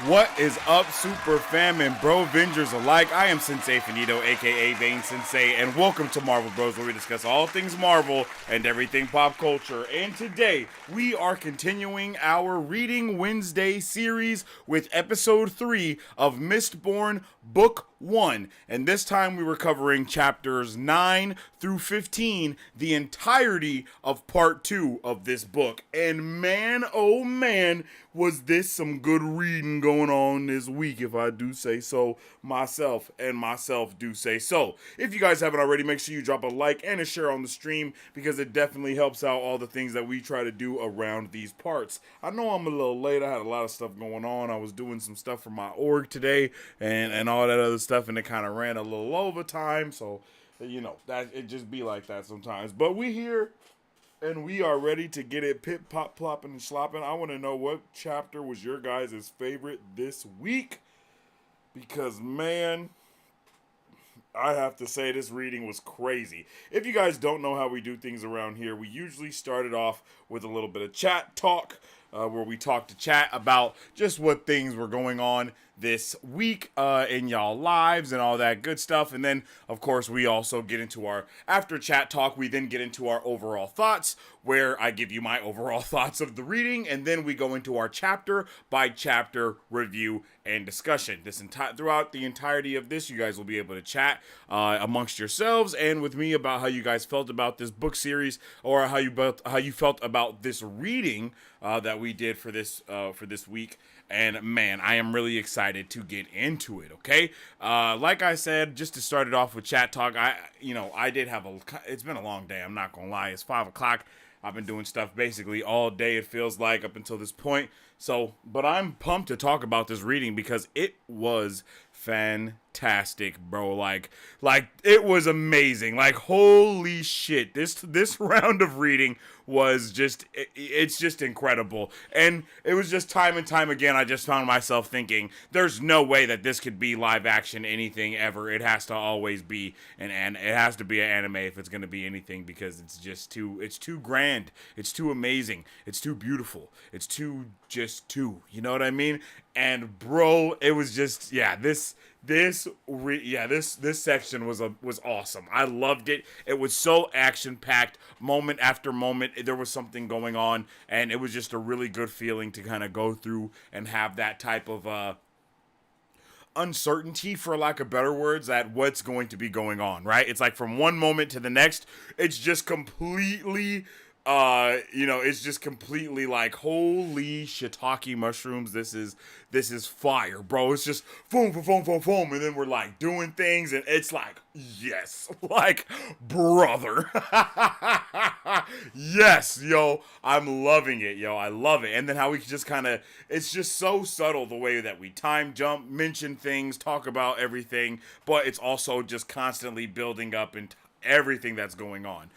What is up, Super Fam and Bro Vengers alike? I am Sensei Finito, aka Vane Sensei, and welcome to Marvel Bros, where we discuss all things Marvel and everything pop culture. And today, we are continuing our Reading Wednesday series with episode 3 of Mistborn Book 1. And this time we were covering chapters 9 through 15, the entirety of part 2 of this book. And man, oh man, was this some good reading going on this week, if I do say so myself, and myself do say so. If you guys haven't already, make sure you drop a like and a share on the stream, because it definitely helps out all the things that we try to do around these parts. I know I'm a little late. I had a lot of stuff going on. I was doing some stuff for my org today and all that other stuff, and it kind of ran a little over time, so you know, that it just be like that sometimes. But we here, and we are ready to get it pip, pop, plopping, and slopping. I want to know what chapter was your guys' favorite this week. Because, man, I have to say this reading was crazy. If you guys don't know how we do things around here, we usually started off with a little bit of chat talk, where we talk to chat about just what things were going on this week in y'all lives and all that good stuff. And then, of course, we also get into our, after chat talk, we then get into our overall thoughts, where I give you my overall thoughts of the reading, and then we go into our chapter by chapter review and discussion. Throughout the entirety of this, you guys will be able to chat amongst yourselves and with me about how you guys felt about this book series, or how you felt about this reading that we did for this week. And man, I am really excited to get into it. Okay, like I said, just to start it off with chat talk, I did have it's been a long day. I'm not gonna lie. It's 5 o'clock. I've been doing stuff basically all day, it feels like, up until this point. So, but I'm pumped to talk about this reading because it was fantastic, bro. Like it was amazing. Like, holy shit. This round of reading was it's just incredible. And it was just time and time again, I just found myself thinking, there's no way that this could be live action anything ever. It has to always be it has to be an anime if it's going to be anything, because it's too grand. It's too amazing. It's too beautiful. It's too, you know what I mean? And bro, it was just, this section was awesome. I loved it. It was so action-packed, moment after moment. There was something going on, and it was just a really good feeling to kind of go through and have that type of uncertainty, for lack of better words, at what's going to be going on, right? It's like from one moment to the next, it's just completely it's just completely like, holy shiitake mushrooms, this is fire, bro. It's just boom, boom, boom, boom, boom, and then we're like doing things, and it's like, yes, like, brother. Yes, yo, I'm loving it, yo, I love it. And then how we just kind of, it's just so subtle the way that we time jump, mention things, talk about everything, but it's also just constantly building up and everything that's going on.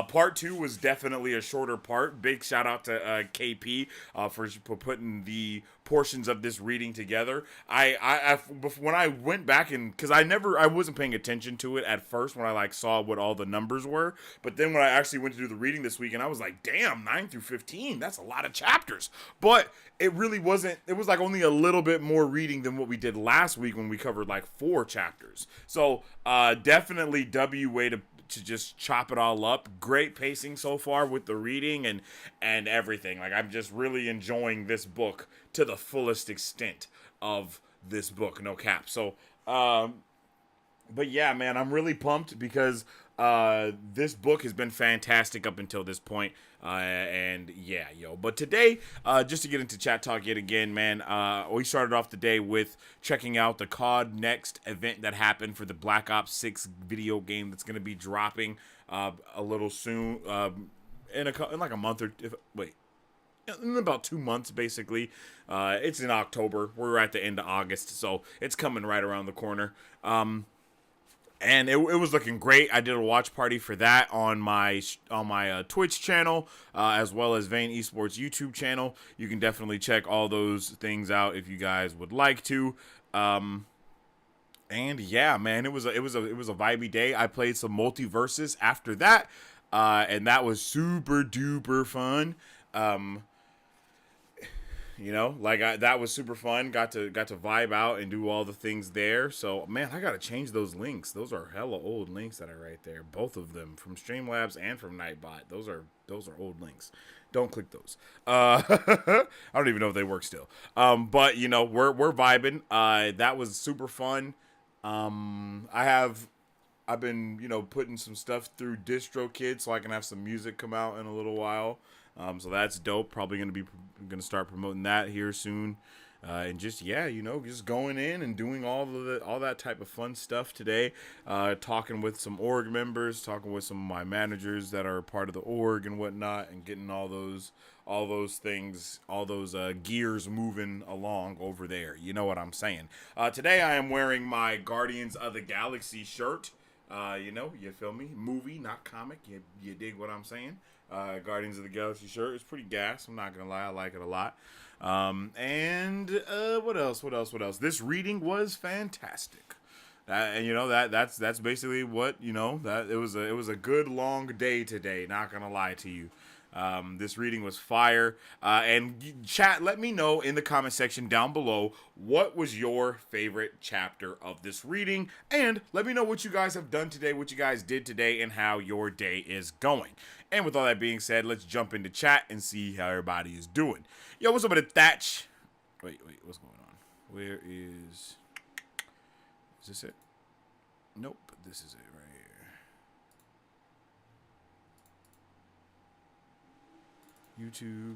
Part 2 was definitely a shorter part. Big shout out to KP for putting the portions of this reading together. When I went back, and because I wasn't paying attention to it at first when I saw what all the numbers were, but then when I actually went to do the reading this week, and I was like, damn, 9 through 15, that's a lot of chapters. But it really wasn't. It was only a little bit more reading than what we did last week when we covered 4 chapters. So definitely way to just chop it all up. Great pacing so far with the reading and everything. I'm just really enjoying this book to the fullest extent of this book, no cap. So, but yeah, man, I'm really pumped because this book has been fantastic up until this point. And yeah, yo. But today, just to get into chat talk yet again, man, we started off the day with checking out the COD Next event that happened for the Black Ops 6 video game that's going to be dropping a little soon, in a month or in about 2 months, basically. It's in October. We're at the end of August, so it's coming right around the corner. And it was looking great. I did a watch party for that on my Twitch channel, as well as Vane Esports YouTube channel. You can definitely check all those things out if you guys would like to. And yeah, man, it was a vibey day. I played some multiverses after that, and that was super duper fun. You know, like that was super fun. Got to vibe out and do all the things there. So man, I gotta change those links. Those are hella old links that I write there. Both of them from Streamlabs and from Nightbot. Those are old links. Don't click those. I don't even know if they work still. But you know, we're vibing. That was super fun. I've been, putting some stuff through DistroKid so I can have some music come out in a little while. So that's dope. Probably gonna start promoting that here soon. And just just going in and doing all that type of fun stuff today. Talking with some org members, talking with some of my managers that are part of the org and whatnot, and getting all those things, all those gears moving along over there. You know what I'm saying? Today I am wearing my Guardians of the Galaxy shirt. You feel me? Movie, not comic. You dig what I'm saying? Guardians of the Galaxy shirt. It's pretty gas. I'm not gonna lie. I like it a lot. And what else? This reading was fantastic. That's basically what that it was a good long day today. Not gonna lie to you. This reading was fire. And chat, let me know in the comment section down below what was your favorite chapter of this reading, and let me know what you guys have done today, what you guys did today, and how your day is going. And with all that being said, let's jump into chat and see how everybody is doing. Yo, what's up with the Thatch? Wait, what's going on? Where is this it? Nope, this is it right here. YouTube.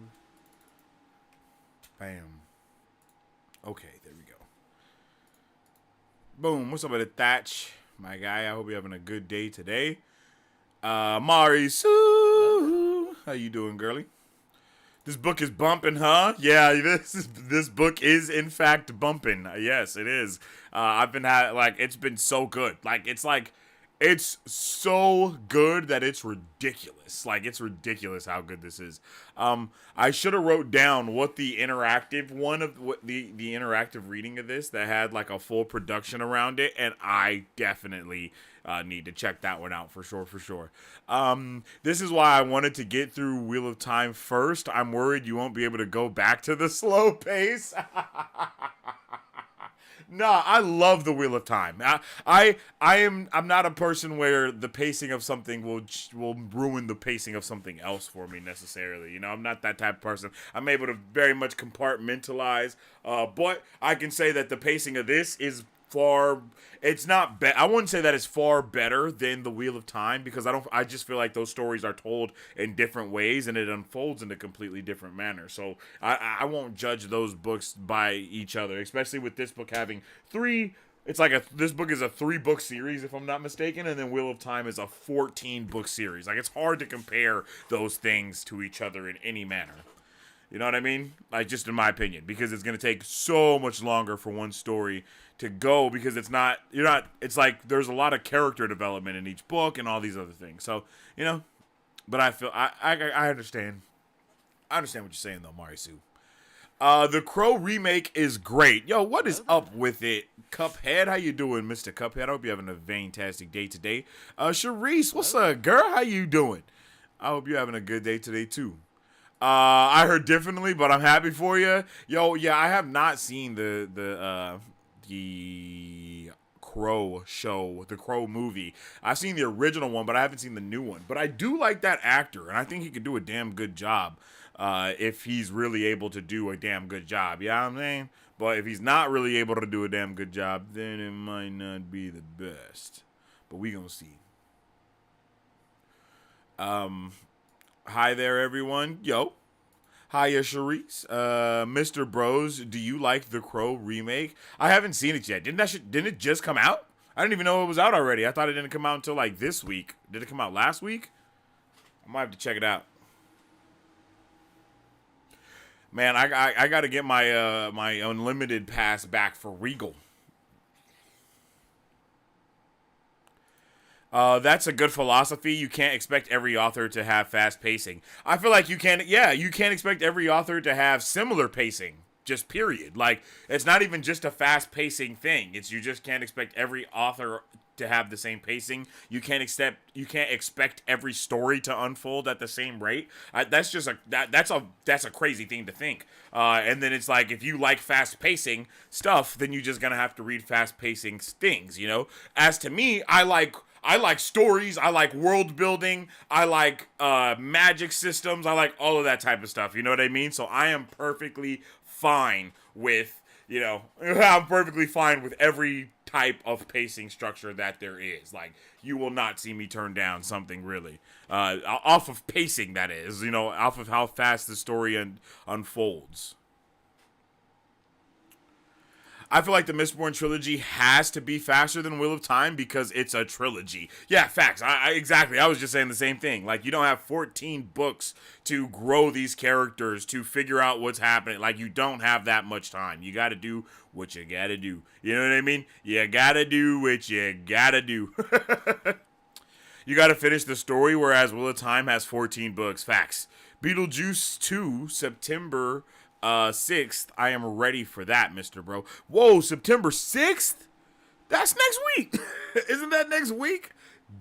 Bam. Okay, there we go. Boom. What's up with the Thatch? My guy, I hope you're having a good day today. Mari Sue. How you doing, girly? This book is bumping, huh? Yeah, this book is in fact bumping. Yes, it is. It's been so good. It's so good that it's ridiculous. It's ridiculous how good this is. I should have wrote down what the interactive the interactive reading of this that had a full production around it, and I definitely need to check that one out for sure. This is why I wanted to get through Wheel of Time first. I'm worried you won't be able to go back to the slow pace. No, I love the Wheel of Time. I'm not a person where the pacing of something will ruin the pacing of something else for me necessarily. I'm not that type of person. I'm able to very much compartmentalize. But I can say that the pacing of this is I wouldn't say that it's far better than the Wheel of Time, because I just feel like those stories are told in different ways and it unfolds in a completely different manner. So I won't judge those books by each other, especially with this book having three. It's this book is a 3-book series, if I'm not mistaken, and then Wheel of Time is a 14-book series. It's hard to compare those things to each other in any manner. You know what I mean? Just in my opinion, because it's going to take so much longer for one story to go, because it's there's a lot of character development in each book and all these other things. So, but I feel, I understand. I understand what you're saying though, Mari Sue. The Crow remake is great. Yo, what is up with it? Cuphead, how you doing, Mr. Cuphead? I hope you're having a fantastic day today. Sharice, what's up, girl? How you doing? I hope you're having a good day today too. I heard differently, but I'm happy for you. Yo, yeah, I have not seen the Crow show, the Crow movie. I've seen the original one, but I haven't seen the new one. But I do like that actor, and I think he could do a damn good job if he's really able to do a damn good job. You know what I'm saying? But if he's not really able to do a damn good job, then it might not be the best. But we gonna see. Hi there, everyone. Yo. Hiya, Sharice. Mr. Bros, do you like the Crow remake? I haven't seen it yet. Didn't it just come out? I didn't even know it was out already. I thought it didn't come out until this week. Did it come out last week? I might have to check it out. Man, I got to get my my unlimited pass back for Regal. That's a good philosophy. You can't expect every author to have fast pacing. I feel like you can't expect every author to have similar pacing. just period. Like, it's not even just a fast pacing thing. It's, you just can't expect every author to have the same pacing. You can't expect every story to unfold at the same rate. That's just that's a crazy thing to think. And then it's like, if you like fast pacing stuff, then you're just gonna have to read fast pacing things. You know. As to me, I like stories. I like world building. I like magic systems. I like all of that type of stuff. You know what I mean? So I am perfectly fine with, I'm perfectly fine with every type of pacing structure that there is. Like, you will not see me turn down something really. Off of pacing, that is. Off of how fast the story unfolds. I feel like the Mistborn Trilogy has to be faster than Wheel of Time because it's a trilogy. Yeah, facts. Exactly. I was just saying the same thing. Like, you don't have 14 books to grow these characters, to figure out what's happening. Like, you don't have that much time. You got to do what you got to do. You know what I mean? You got to do what you got to do. You got to finish the story, whereas Wheel of Time has 14 books. Facts. Beetlejuice 2, September 6th. I am ready for that, Mr. Bro. Whoa, September 6th? That's next week. Isn't that next week?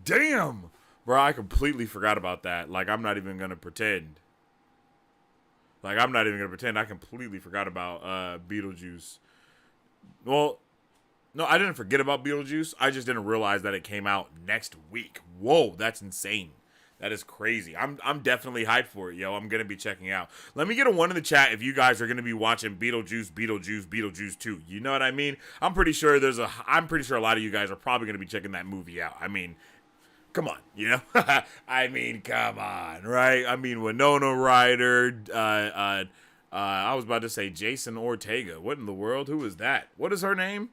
Damn. Bro, I completely forgot about that. Like, I'm not even going to pretend. I completely forgot about Beetlejuice. Well, no, I didn't forget about Beetlejuice. I just didn't realize that it came out next week. Whoa, that's insane. That is crazy. I'm definitely hyped for it, yo. I'm going to be checking it out. Let me get a 1 in the chat if you guys are going to be watching Beetlejuice 2. You know what I mean? I'm pretty sure a lot of you guys are probably going to be checking that movie out. I mean, come on, come on, right? I mean, Winona Ryder, I was about to say Jason Ortega. What in the world? Who is that? What is her name?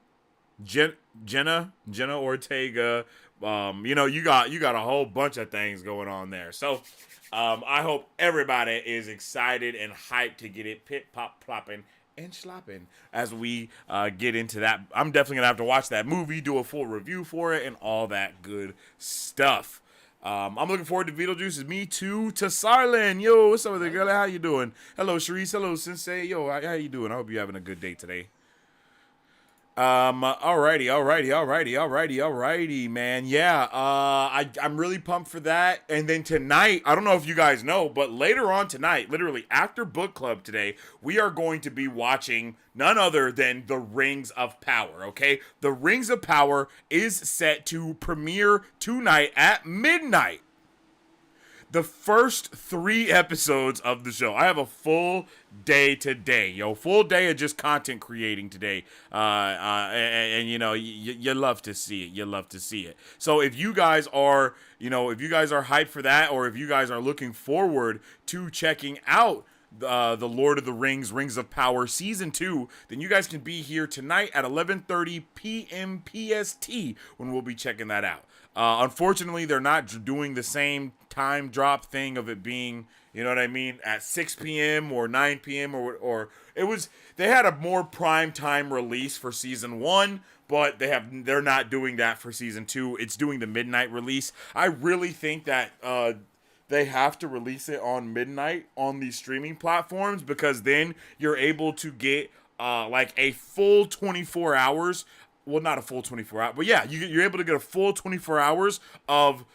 Jenna Ortega. You got a whole bunch of things going on there. So, I hope everybody is excited and hyped to get it pit pop plopping and slopping as we get into that. I'm definitely gonna have to watch that movie, do a full review for it, and all that good stuff. I'm looking forward to Beetlejuice. Me too. Tasarlin, yo, what's up with the girl? How you doing? Hello, Sharice. Hello, Sensei. Yo, how you doing? I hope you're having a good day today. Alrighty, man. Yeah, I'm really pumped for that. And then tonight, I don't know if you guys know, but later on tonight, literally after book club today, we are going to be watching none other than The Rings of Power, okay? The Rings of Power is set to premiere tonight at midnight. The first 3 episodes of the show. I have a full day today, yo. Full day of just content creating today. And you love to see it. You love to see it. So if you guys are, hyped for that, or if you guys are looking forward to checking out the Lord of the Rings, Rings of Power Season 2, then you guys can be here tonight at 11:30 p.m. PST when we'll be checking that out. Unfortunately, they're not doing the same time drop thing of it being, at 6 p.m. or 9 p.m. or they had a more prime time release for Season 1, but they're not doing that for Season 2. It's doing the midnight release. I really think that they have to release it on midnight on these streaming platforms, because then you're able to get a full 24 hours. Well, not a full 24 hours, but yeah, you're able to get a full 24 hours of,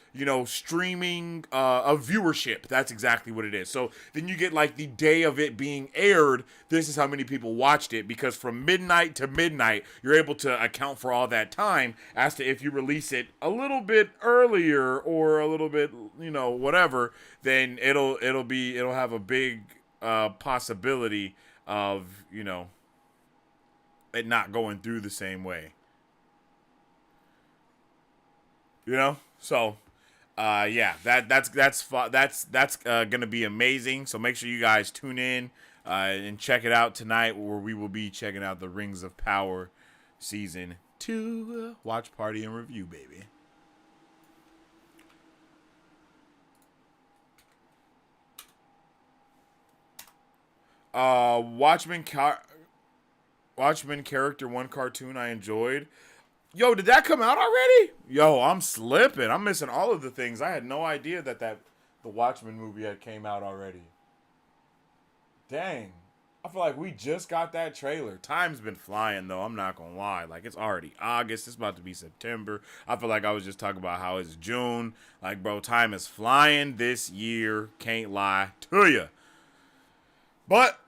streaming, of viewership. That's exactly what it is. So then you get the day of it being aired. This is how many people watched it, because from midnight to midnight, you're able to account for all that time as to if you release it a little bit earlier or a little bit, whatever, then it'll have a big, possibility of, it not going through the same way. So that's gonna be amazing. So make sure you guys tune in and check it out tonight, where we will be checking out the Rings of Power Season 2 watch party and review, baby. Watchmen Character 1 cartoon I enjoyed. Yo, did that come out already? Yo, I'm slipping. I'm missing all of the things. I had no idea that the Watchmen movie had came out already. Dang. I feel like we just got that trailer. Time's been flying though. I'm not gonna lie. Like it's already August. It's about to be September. I feel like I was just talking about how it's June. Like bro, time is flying this year. Can't lie to you. But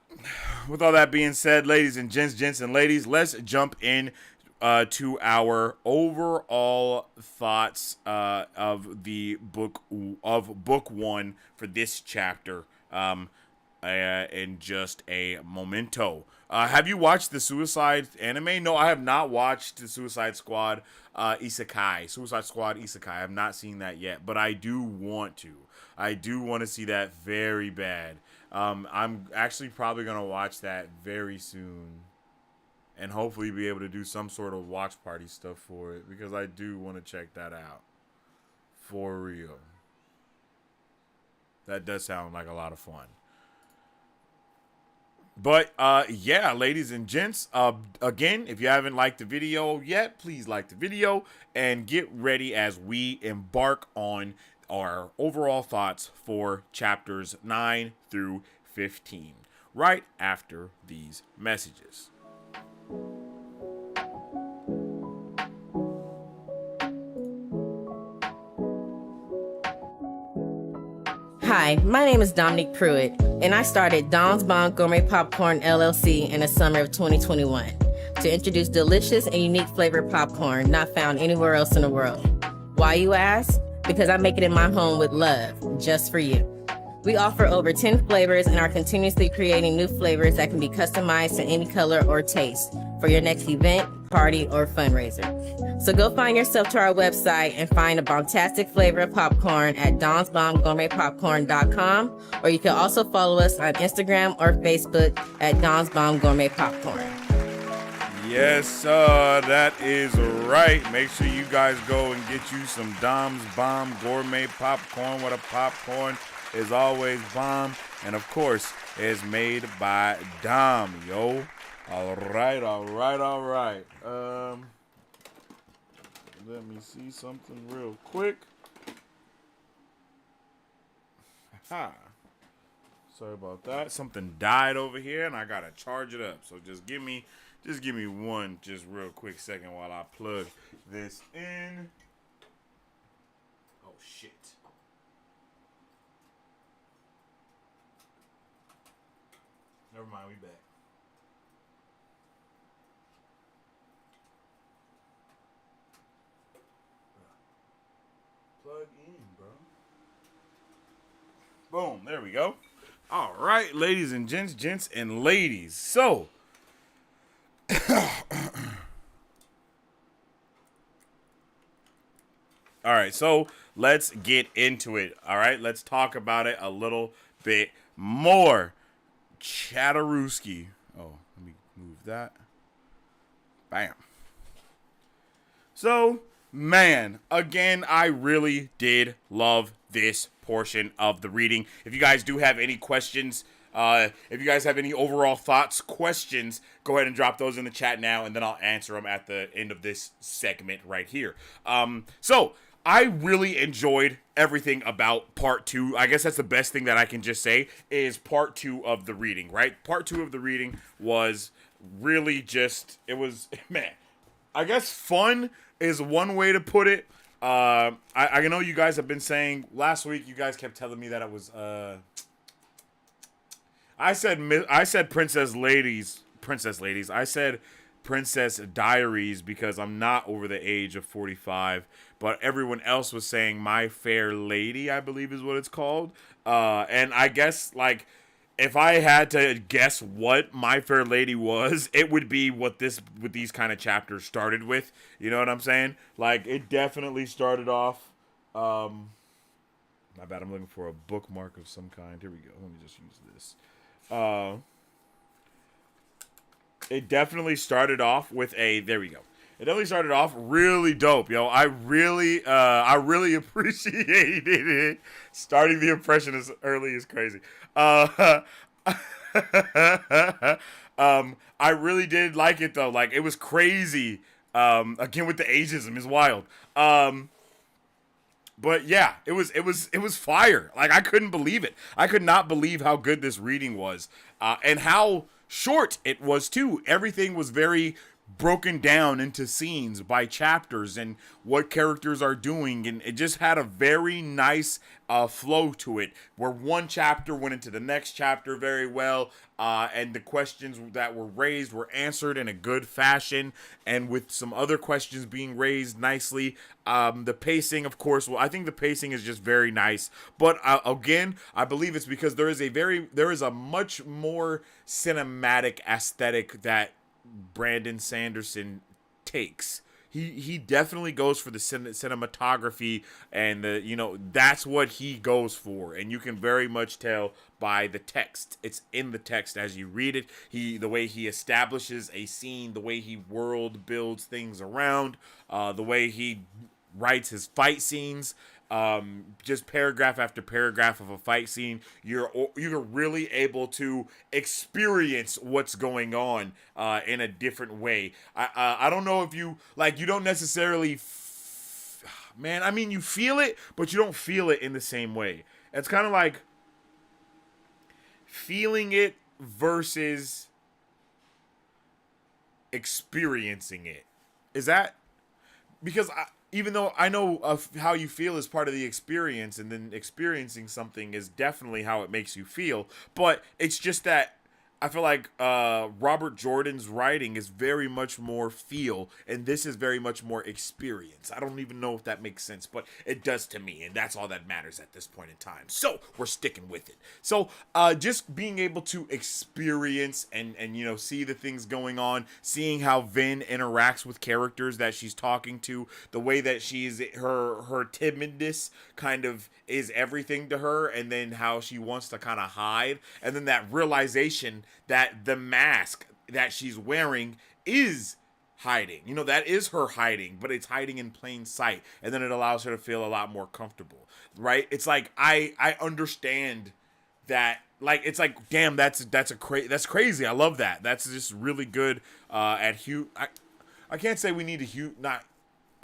with all that being said, ladies and gents and ladies, let's jump in to our overall thoughts of the book of book one for this chapter. In just a momento. Have you watched the Suicide anime? No, I have not watched the Suicide Squad Isekai. Suicide Squad Isekai. I have not seen that yet, but I do want to. I do want to see that very bad. I'm actually probably going to watch that very soon. And hopefully be able to do some sort of watch party stuff for it. Because I do want to check that out. For real. That does sound like a lot of fun. But, yeah, ladies and gents, again, if you haven't liked the video yet, please like the video and get ready as we embark on our overall thoughts for chapters 9 through 15, right after these messages. Hi, my name is Dominique Pruitt, and I started Don's Bomb Gourmet Popcorn LLC in the summer of 2021 to introduce delicious and unique flavored popcorn not found anywhere else in the world. Why, you ask? Because I make it in my home with love, just for you. We offer over 10 flavors and are continuously creating new flavors that can be customized to any color or taste for your next event, party, or fundraiser. So go find yourself to our website and find a bombastic flavor of popcorn at donsbombgourmetpopcorn.com, or you can also follow us on Instagram or Facebook at Don's Bomb Gourmet Popcorn. Yes, sir, that is right. Make sure you guys go and get you some Dom's Bomb Gourmet Popcorn, where the popcorn is always bomb, and of course, is made by Dom, yo. All right. Let me see something real quick. Ha. Sorry about that. Something died over here, and I gotta charge it up. So just give me one real quick second while I plug this in. Oh shit. Never mind, we back. Plug in, bro. Boom, there we go. All right, ladies and gents and ladies. So, all right, so let's get into it. All right, let's talk about it a little bit more. Chatterooski. Oh, let me move that. Bam. So, man, again, I really did love this portion of the reading. If you guys do have any questions, if you guys have any overall thoughts, questions, go ahead and drop those in the chat now, and then I'll answer them at the end of this segment right here. So, I really enjoyed everything about part 2. I guess that's the best thing that I can just say is part 2 of the reading, right? Part 2 of the reading was really just, it was, man, I guess fun is one way to put it. I know you guys have been saying, last week you guys kept telling me that it was, I said Princess Ladies. I said Princess Diaries because I'm not over the age of 45, but everyone else was saying My Fair Lady, I believe is what it's called. And I guess, like, if I had to guess what My Fair Lady was, it would be what these kind of chapters started with. You know what I'm saying? Like, it definitely started off, my bad, I'm looking for a bookmark of some kind. Here we go. Let me just use this. It definitely started off with there we go. It definitely started off really dope, yo. I really appreciated it. Starting the impression as early is crazy. I really did like it though. Like, it was crazy. Again with the ageism is wild. But yeah, it was fire. Like, I couldn't believe it. I could not believe how good this reading was, and how short it was too. Everything was very broken down into scenes by chapters and what characters are doing, and it just had a very nice flow to it, where one chapter went into the next chapter very well, and the questions that were raised were answered in a good fashion, and with some other questions being raised nicely. The pacing, of course, well, I think the pacing is just very nice, but again, I believe it's because there is a much more cinematic aesthetic that Brandon Sanderson takes. He definitely goes for the cinematography, and that's what he goes for, and you can very much tell by the text. It's in the text as you read it. The way he establishes a scene, the way he world builds things around, the way he writes his fight scenes. Just paragraph after paragraph of a fight scene, you're really able to experience what's going on in a different way. I don't know if you don't necessarily man, I mean, you feel it, but you don't feel it in the same way. It's kind of like feeling it versus experiencing it. Is that because even though I know of how you feel is part of the experience, and then experiencing something is definitely how it makes you feel, but it's just that I feel like Robert Jordan's writing is very much more feel, and this is very much more experience. I don't even know if that makes sense, but it does to me, and that's all that matters at this point in time. So we're sticking with it. So just being able to experience and see the things going on, seeing how Vin interacts with characters that she's talking to, the way that she's her timidness kind of is everything to her, and then how she wants to kind of hide, and then that realization that the mask that she's wearing is hiding. That is her hiding, but it's hiding in plain sight, and then it allows her to feel a lot more comfortable, right? It's like I understand that, like, it's like, damn, that's crazy. I love that. That's just really good at I can't say we need to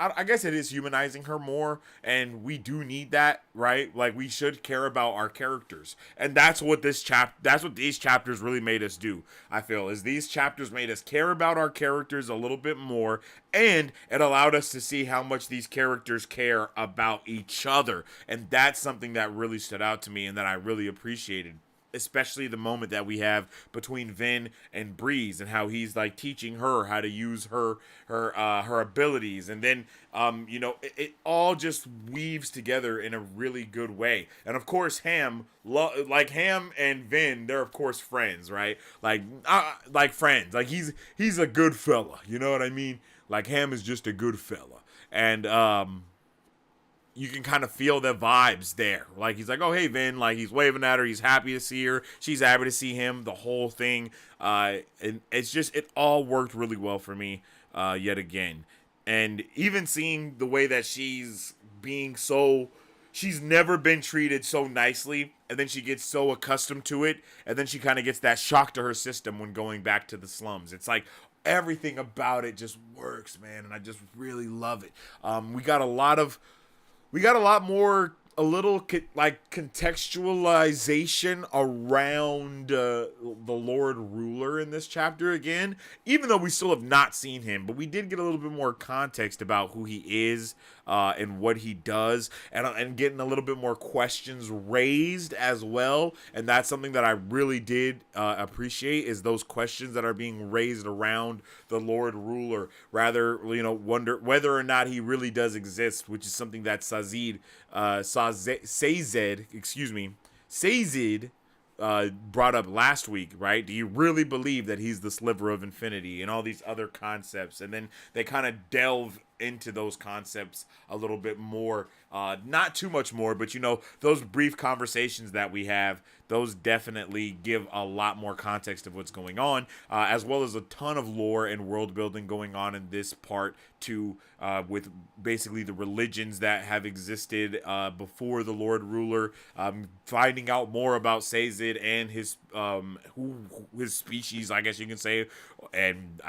I guess it is humanizing her more, and we do need that, right? Like, we should care about our characters, and that's what these chapters really made us do. I feel is these chapters made us care about our characters a little bit more, and it allowed us to see how much these characters care about each other, and that's something that really stood out to me and that I really appreciated. Especially the moment that we have between Vin and Breeze, and how he's like teaching her how to use her abilities, and then it all just weaves together in a really good way. And of course, Ham and Vin, they're of course friends, right? Like friends. Like he's a good fella. You know what I mean? Like Ham is just a good fella, and you can kind of feel the vibes there. Like, he's like, oh, hey, Vin. Like, he's waving at her. He's happy to see her. She's happy to see him. The whole thing. And it's just, it all worked really well for me yet again. And even seeing the way that she's never been treated so nicely. And then she gets so accustomed to it. And then she kind of gets that shock to her system when going back to the slums. It's like, everything about it just works, man. And I just really love it. We got a lot more, a little contextualization around the Lord Ruler in this chapter again, even though we still have not seen him, but we did get a little bit more context about who he is and what he does, and getting a little bit more questions raised as well. And that's something that I really did appreciate, is those questions that are being raised around the Lord Ruler, rather, wonder whether or not he really does exist, which is something that Sazed brought up last week, right? Do you really believe that he's the sliver of infinity, and all these other concepts? And then they kind of delve into those concepts a little bit more, not too much more, but those brief conversations that we have, those definitely give a lot more context of what's going on, as well as a ton of lore and world building going on in this part too, with basically the religions that have existed before the Lord Ruler, finding out more about Sazed and his species, I guess you can say, and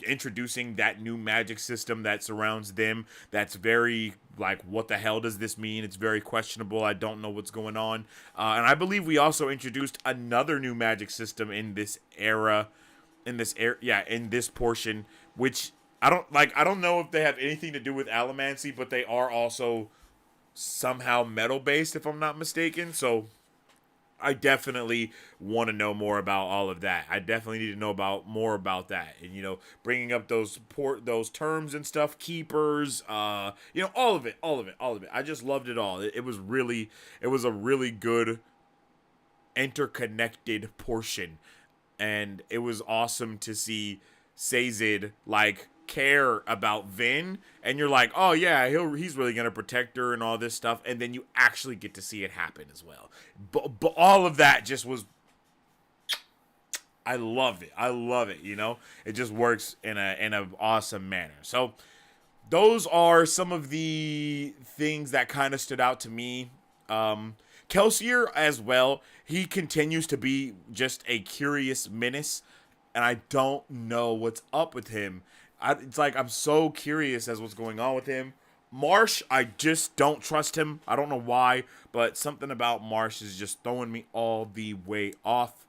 introducing that new magic system that surrounds them. That's very like, what the hell does this mean? It's very questionable. I don't know what's going on. And I believe we also introduced another new magic system in this era, in this portion, which I don't know if they have anything to do with allomancy, but they are also somehow metal based, if I'm not mistaken. So I definitely want to know more about all of that. I definitely need to know more about that, and bringing up those terms and stuff, keepers, all of it. I just loved it all. It was a really good interconnected portion, and it was awesome to see Sazed like care about Vin, and you're like, oh yeah, he's really gonna protect her and all this stuff, and then you actually get to see it happen as well. But all of that just was, I love it. It just works in a awesome manner. So those are some of the things that kind of stood out to me. Kelsier as well, he continues to be just a curious menace, and I don't know what's up with him. It's like I'm so curious as what's going on with him. Marsh, I just don't trust him. I don't know why, but something about Marsh is just throwing me all the way off.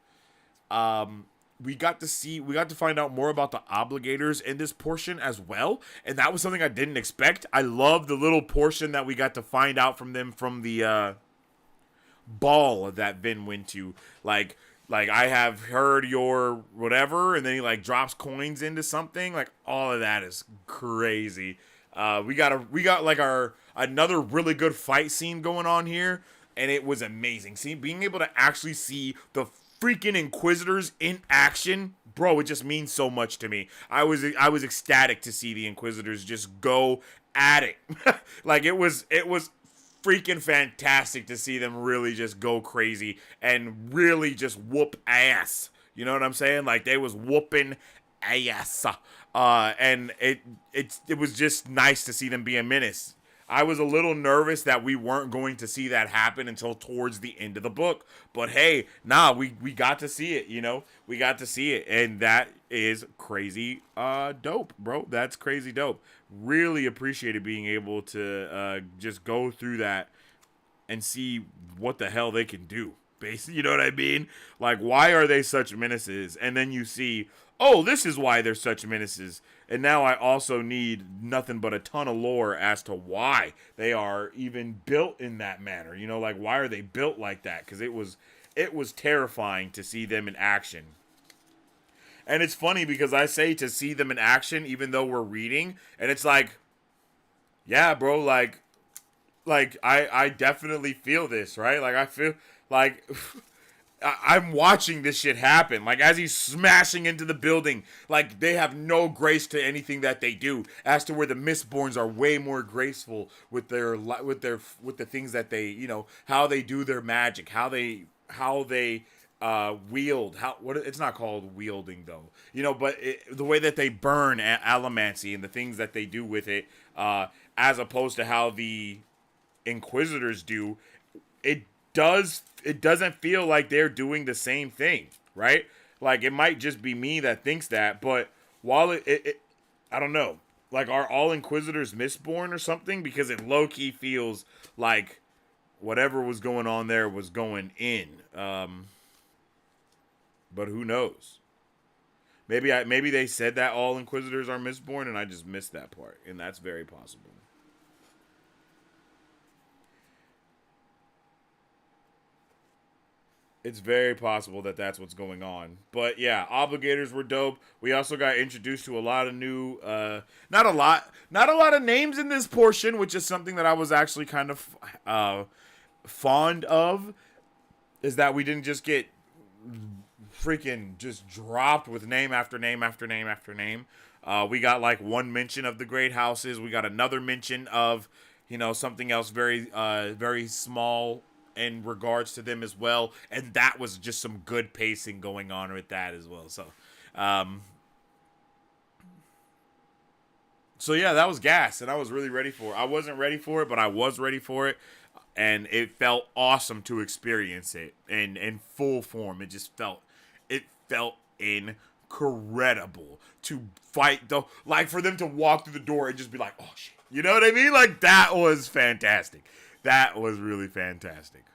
We got to find out more about the obligators in this portion as well, and that was something I didn't expect. I love the little portion that we got to find out from them from the ball that Vin went to. Like I have heard your whatever, and then he like drops coins into something. Like, all of that is crazy. We got like another really good fight scene going on here, and it was amazing. Being able to actually see the freaking Inquisitors in action, bro, it just means so much to me. I was ecstatic to see the Inquisitors just go at it. Like, it was freaking fantastic to see them really just go crazy and really just whoop ass. You know what I'm saying? Like, they was whooping ass. And it was just nice to see them be a menace. I was a little nervous that we weren't going to see that happen until towards the end of the book. But hey, we got to see it, We got to see it. And that is crazy dope, bro. That's crazy dope. Really appreciated being able to just go through that and see what the hell they can do. Basically, you know what I mean? Like, why are they such menaces? And then you see, oh, this is why they're such menaces. And now I also need nothing but a ton of lore as to why they are even built in that manner. Like, why are they built like that? Because it was terrifying to see them in action. And it's funny because I say to see them in action, even though we're reading, and it's like, yeah, bro, like I definitely feel this, right? Like, I feel like I'm watching this shit happen. Like, as he's smashing into the building, like, they have no grace to anything that they do. As to where the Mistborns are way more graceful with the things that they, how they do their magic, how they wield, it's not called wielding though, but the way that they burn allomancy and the things that they do with it, as opposed to how the Inquisitors do, it doesn't feel like they're doing the same thing, right? Like, it might just be me that thinks that, but while it I don't know, like, are all Inquisitors Mistborn or something? Because it low-key feels like whatever was going on there was going in. But who knows? Maybe they said that all Inquisitors are Mistborn and I just missed that part, and that's very possible. It's very possible that that's what's going on. But yeah, obligators were dope. We also got introduced to a lot of new, not a lot of names in this portion, which is something that I was actually kind of fond of, is that we didn't just get freaking just dropped with name after name after name after name. We got like one mention of the great houses. We got another mention of, something else very, very small in regards to them as well, and that was just some good pacing going on with that as well. So So yeah, that was gas, and I was really ready for it. I wasn't ready for it, but I was ready for it, and it felt awesome to experience it in full form. It felt incredible to fight though, like for them to walk through the door and just be like, oh shit, you know what I mean? Like that was fantastic. That was really fantastic.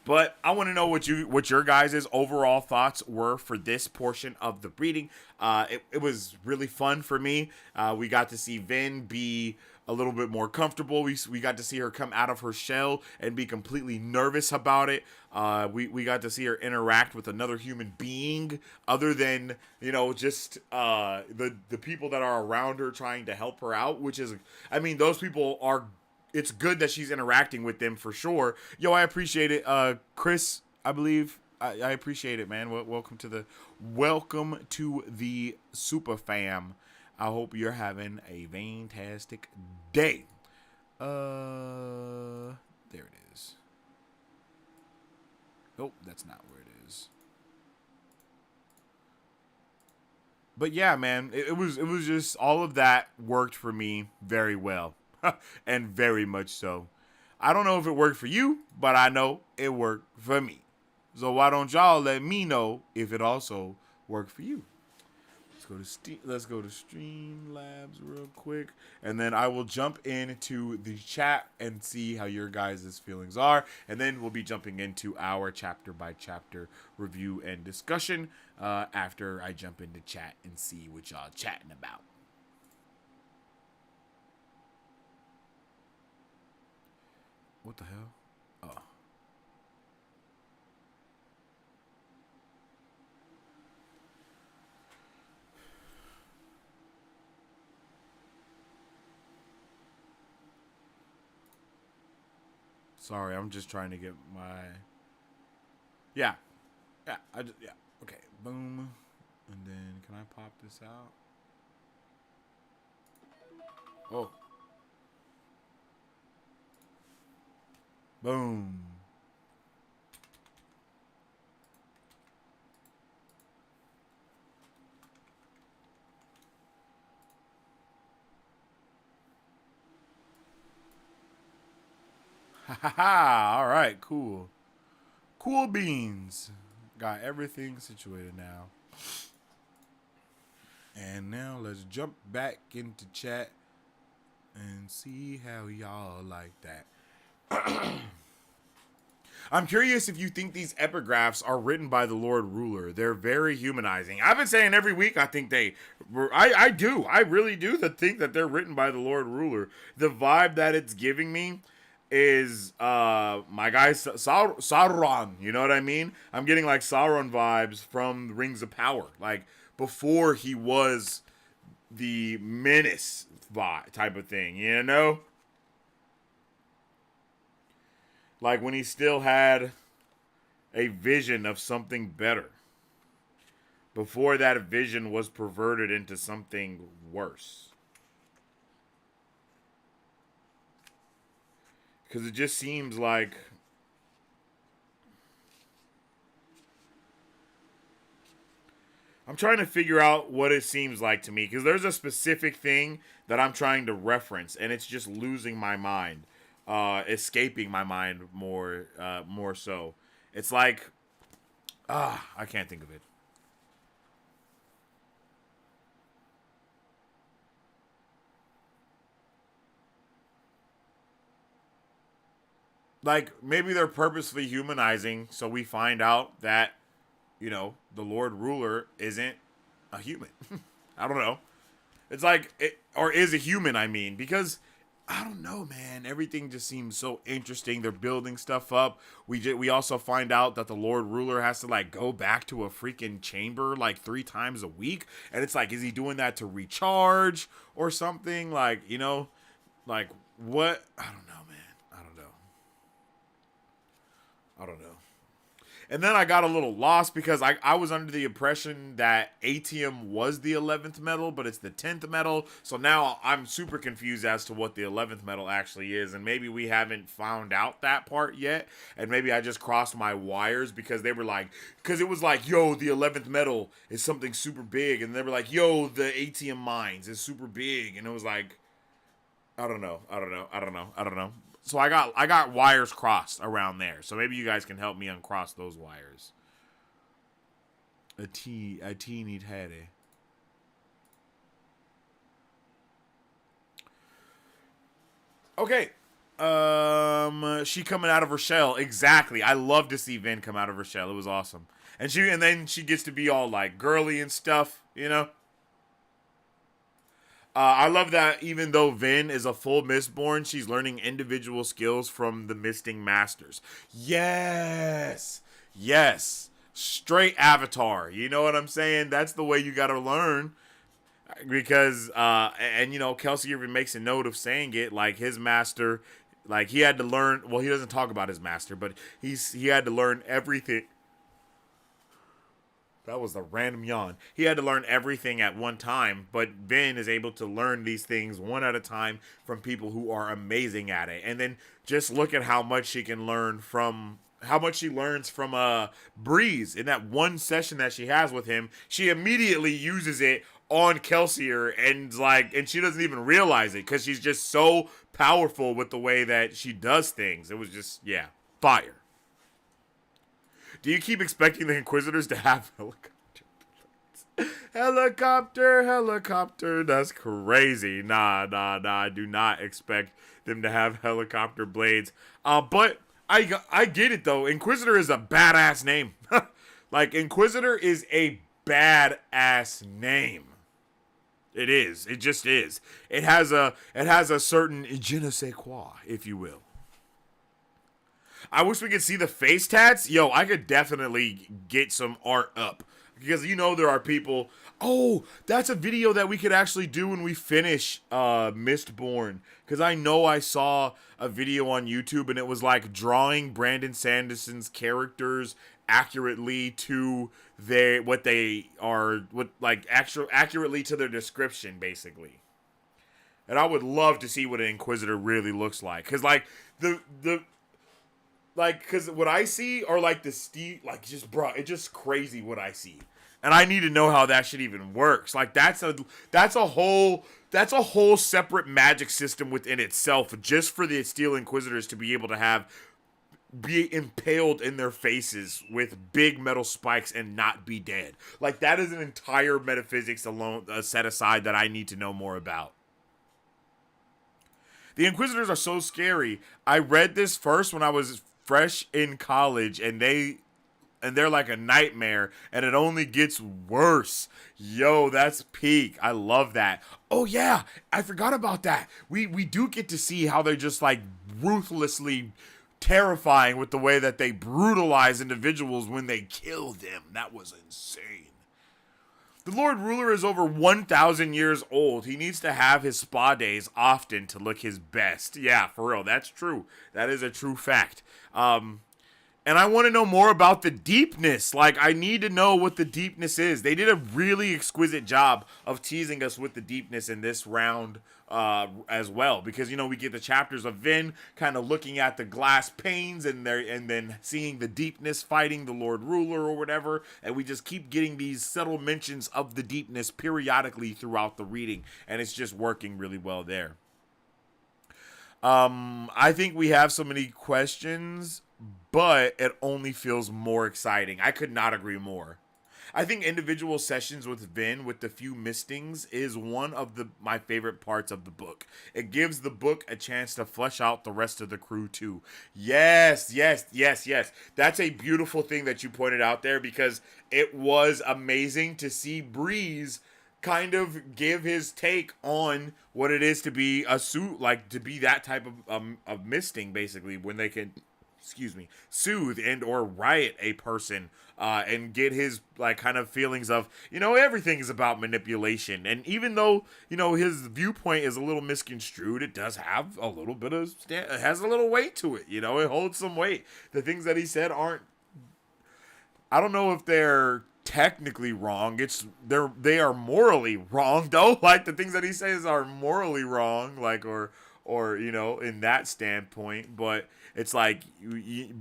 But I want to know what your guys' overall thoughts were for this portion of the reading. It was really fun for me. We got to see Vin be a little bit more comfortable. We got to see her come out of her shell and be completely nervous about it. We got to see her interact with another human being other than, just the people that are around her trying to help her out, which is, I mean, those people are, it's good that she's interacting with them for sure. Yo, I appreciate it. Chris, I believe I appreciate it, man. Welcome to the super fam. I hope you're having a fantastic day. There it is. Oh, that's not where it is. But yeah, man, it was just all of that worked for me very well. And very much so. I don't know if it worked for you, but I know it worked for me. So why don't y'all let me know if it also worked for you? Let's go to Streamlabs real quick, and then I will jump into the chat and see how your guys' feelings are, and then we'll be jumping into our chapter by chapter review and discussion after I jump into chat and see what y'all chatting about. What the hell? Oh. Sorry, I'm just trying to get my... Yeah. Yeah, yeah. Okay, boom. And then, can I pop this out? Oh. Boom. Ha ha ha. All right, cool. Cool beans. Got everything situated now. And now let's jump back into chat and see how y'all like that. I'm curious if you think these epigraphs are written by the Lord Ruler. They're very humanizing. I've been saying every week I think I do. I really do think that they're written by the Lord Ruler. The vibe that it's giving me is my guy Sauron. You know what I mean? I'm getting like Sauron vibes from Rings of Power. Like before he was the menace vibe type of thing, you know? Like when he still had a vision of something better. Before that vision was perverted into something worse. Because it just seems like... I'm trying to figure out what it seems like to me. Because there's a specific thing that I'm trying to reference. And it's just losing my mind. Escaping my mind more so. It's like, I can't think of it. Like, maybe they're purposely humanizing, so we find out that, the Lord Ruler isn't a human. I don't know. It's like, or is a human, I mean, because... I don't know, man. Everything just seems so interesting. They're building stuff up. We also find out that the Lord Ruler has to like go back to a freaking chamber like 3 times a week, and it's like, is he doing that to recharge or something? Like, like what? I don't know, man. I don't know. And then I got a little lost because I was under the impression that Atium was the 11th metal, but it's the 10th metal. So now I'm super confused as to what the 11th metal actually is. And maybe we haven't found out that part yet. And maybe I just crossed my wires because they were like, because it was like, yo, the 11th metal is something super big. And they were like, yo, the Atium mines is super big. And it was like, I don't know. So I got wires crossed around there. So maybe you guys can help me uncross those wires. A teeny taddy. Okay. She coming out of her shell. Exactly. I love to see Vin come out of her shell. It was awesome. And then she gets to be all like girly and stuff, you know? I love that even though Vin is a full Mistborn, she's learning individual skills from the Misting Masters. Yes! Yes! Straight Avatar. You know what I'm saying? That's the way you gotta learn. Because, and you know, Kelsey even makes a note of saying it, like his master, like he had to learn, well, he doesn't talk about his master, but he had to learn everything. That was a random yawn. He had to learn everything at one time, but Vin is able to learn these things one at a time from people who are amazing at it. And then just look at how much she can learn from, how much she learns from Breeze in that one session that she has with him. She immediately uses it on Kelsier and she doesn't even realize it because she's just so powerful with the way that she does things. It was just, yeah, fire. Do you keep expecting the Inquisitors to have helicopter? That's crazy. Nah. I do not expect them to have helicopter blades. But I get it though. Inquisitor is a badass name. Like Inquisitor is a badass name. It is. It just is. It has a certain je ne sais quoi, if you will. I wish we could see the face tats. Yo, I could definitely get some art up. Because you know there are people. Oh, that's a video that we could actually do when we finish Mistborn. Because I know I saw a video on YouTube and it was like drawing Brandon Sanderson's characters accurately to accurately to their description, basically. And I would love to see what an Inquisitor really looks like. Because like because what I see are like the it's just crazy what I see, and I need to know how that shit even works. Like that's a whole separate magic system within itself, just for the Steel Inquisitors to be able to be impaled in their faces with big metal spikes and not be dead. Like that is an entire metaphysics alone set aside that I need to know more about. The Inquisitors are so scary. I read this first when I was fresh in college, and they're like a nightmare, and it only gets worse. Yo, that's peak. I love that. Oh yeah, I forgot about that. We do get to see how they're just like ruthlessly terrifying with the way that they brutalize individuals when they kill them. That was insane. The Lord Ruler is over 1,000 years old. He needs to have his spa days often to look his best. Yeah, for real. That's true. That is a true fact. And I want to know more about the deepness. Like, I need to know what the deepness is. They did a really exquisite job of teasing us with the deepness in this round as well. Because, you know, we get the chapters of Vin kind of looking at the glass panes and then seeing the deepness fighting the Lord Ruler or whatever. And we just keep getting these subtle mentions of the deepness periodically throughout the reading. And it's just working really well there. I think we have so many questions, but it only feels more exciting. I could not agree more. I think individual sessions with Vin with the few mistings is one of my favorite parts of the book. It gives the book a chance to flesh out the rest of the crew too. Yes. That's a beautiful thing that you pointed out there, because it was amazing to see Breeze kind of give his take on what it is to be a suit, like to be that type of misting, basically, when they can, soothe and or riot a person, and get his like kind of feelings of, you know, everything is about manipulation. And even though, you know, his viewpoint is a little misconstrued, it does have a little bit of, it has a little weight to it. You know, it holds some weight. The things that he said aren't I don't know if they're technically wrong. They are morally wrong though. Like the things that he says are morally wrong. Like or in that standpoint. But it's like,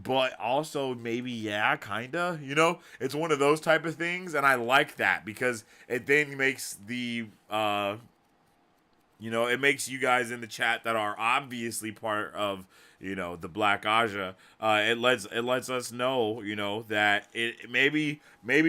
but also maybe kinda. It's one of those type of things, and I like that because it then makes it makes you guys in the chat that are obviously part of, the Black Aja. It lets us know, that it maybe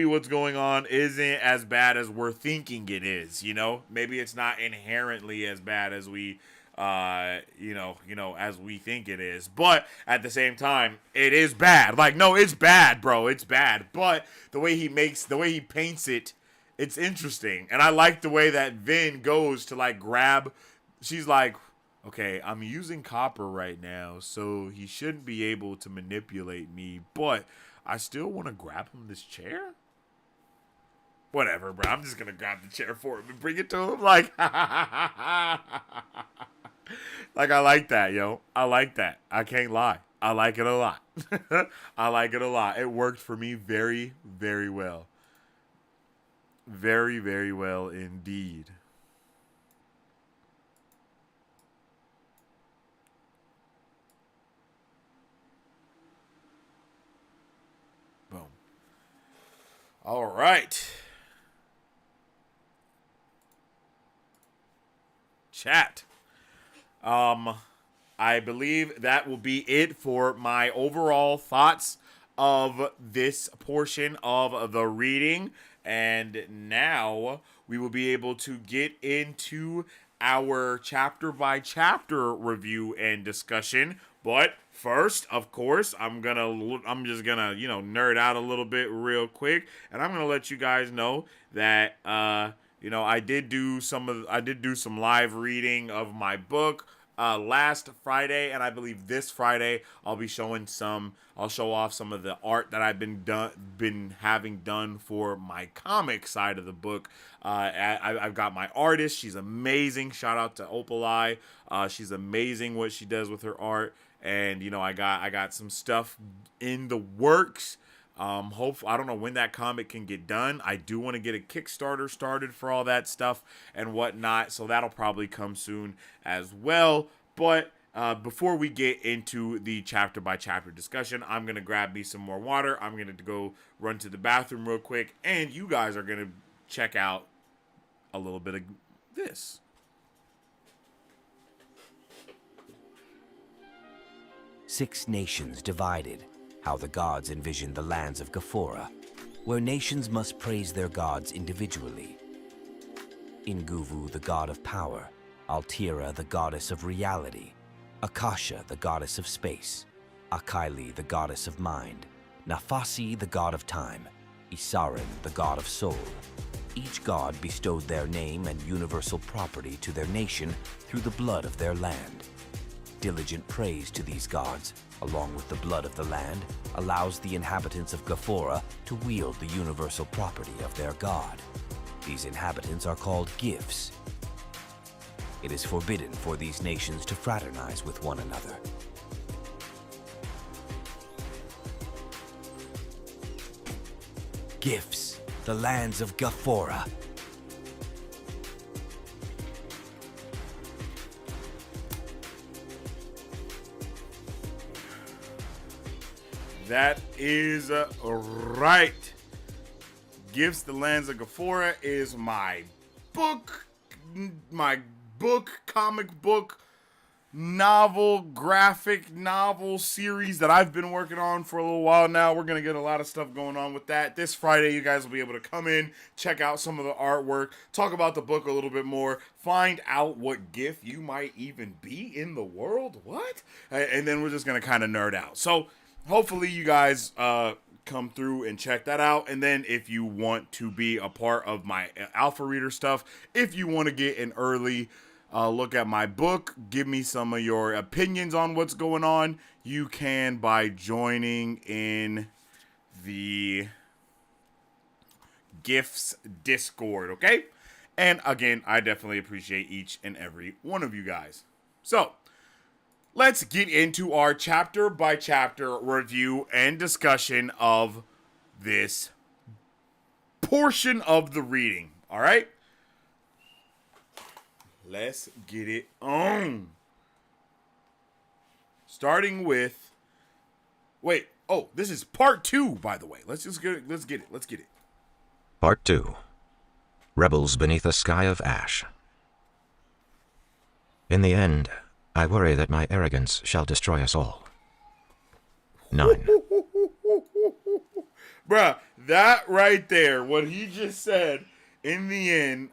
what's going on isn't as bad as we're thinking it is. Maybe it's not inherently as bad as we as we think it is. But at the same time, it is bad. Like, no, it's bad, bro. It's bad. But the way he paints it, it's interesting. And I like the way that Vin goes to like grab. She's like, okay, I'm using copper right now, so he shouldn't be able to manipulate me, but I still want to grab him this chair? Whatever, bro. I'm just going to grab the chair for him and bring it to him. Like, like, I like that, yo. I like that. I can't lie. I like it a lot. I like it a lot. It worked for me very, very well. Very, very well indeed. Boom. All right. Chat. I believe that will be it for my overall thoughts of this portion of the reading. And now we will be able to get into our chapter by chapter review and discussion. But first, of course, I'm just gonna nerd out a little bit real quick, and I'm gonna let you guys know that I did do some live reading of my book last Friday, and I believe this Friday I'll show off some of the art that I've been having done for my comic side of the book. I've got my artist. She's amazing. Shout out to Opalai. She's amazing what she does with her art. And I got some stuff in the works. I don't know when that comic can get done. I do want to get a Kickstarter started for all that stuff and whatnot, so that'll probably come soon as well. But before we get into the chapter by chapter discussion, I'm gonna grab me some more water. I'm gonna go run to the bathroom real quick, and you guys are gonna check out a little bit of this. Six nations divided, how the gods envisioned the lands of Ghaphora, where nations must praise their gods individually. Inguvu, the god of power, Altira, the goddess of reality, Akasha, the goddess of space, Akaili, the goddess of mind, Nafasi, the god of time, Isarin, the god of soul. Each god bestowed their name and universal property to their nation through the blood of their land. Diligent praise to these gods, along with the blood of the land, allows the inhabitants of Ghaphora to wield the universal property of their god. These inhabitants are called gifts. It is forbidden for these nations to fraternize with one another. Gifts, the lands of Ghaphora. That is right. Gifts, the Lands of Ghaphora is my book, comic book, graphic novel series that I've been working on for a little while now. We're going to get a lot of stuff going on with that. This Friday, you guys will be able to come in, check out some of the artwork, talk about the book a little bit more, find out what gift you might even be in the world. What? And then we're just going to kind of nerd out. So hopefully you guys come through and check that out. And then if you want to be a part of my alpha reader stuff, if you want to get an early look at my book, give me some of your opinions on what's going on, you can by joining in the Gifts Discord, okay? And again, I definitely appreciate each and every one of you guys. So let's get into our chapter by chapter review and discussion of this portion of the reading. All right? Let's get it on. Starting with... Wait. Oh, this is part 2, by the way. Let's get it. Part 2. Rebels Beneath a Sky of Ash. In the end, I worry that my arrogance shall destroy us all. 9. Bruh, that right there, what he just said, in the end,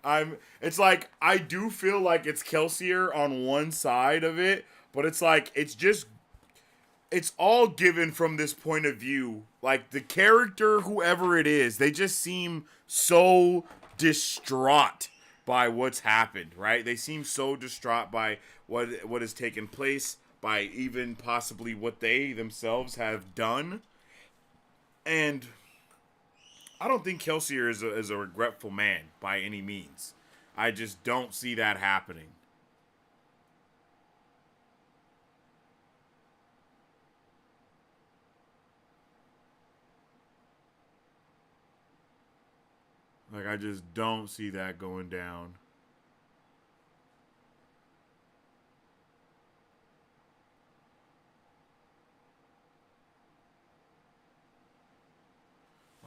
it's like, I do feel like it's Kelsier on one side of it, but it's like, it's all given from this point of view. Like, the character, whoever it is, they just seem so distraught by what's happened, right? They seem so distraught by what has taken place, by even possibly what they themselves have done. And I don't think Kelsier is a regretful man by any means. I just don't see that happening. Like, I just don't see that going down.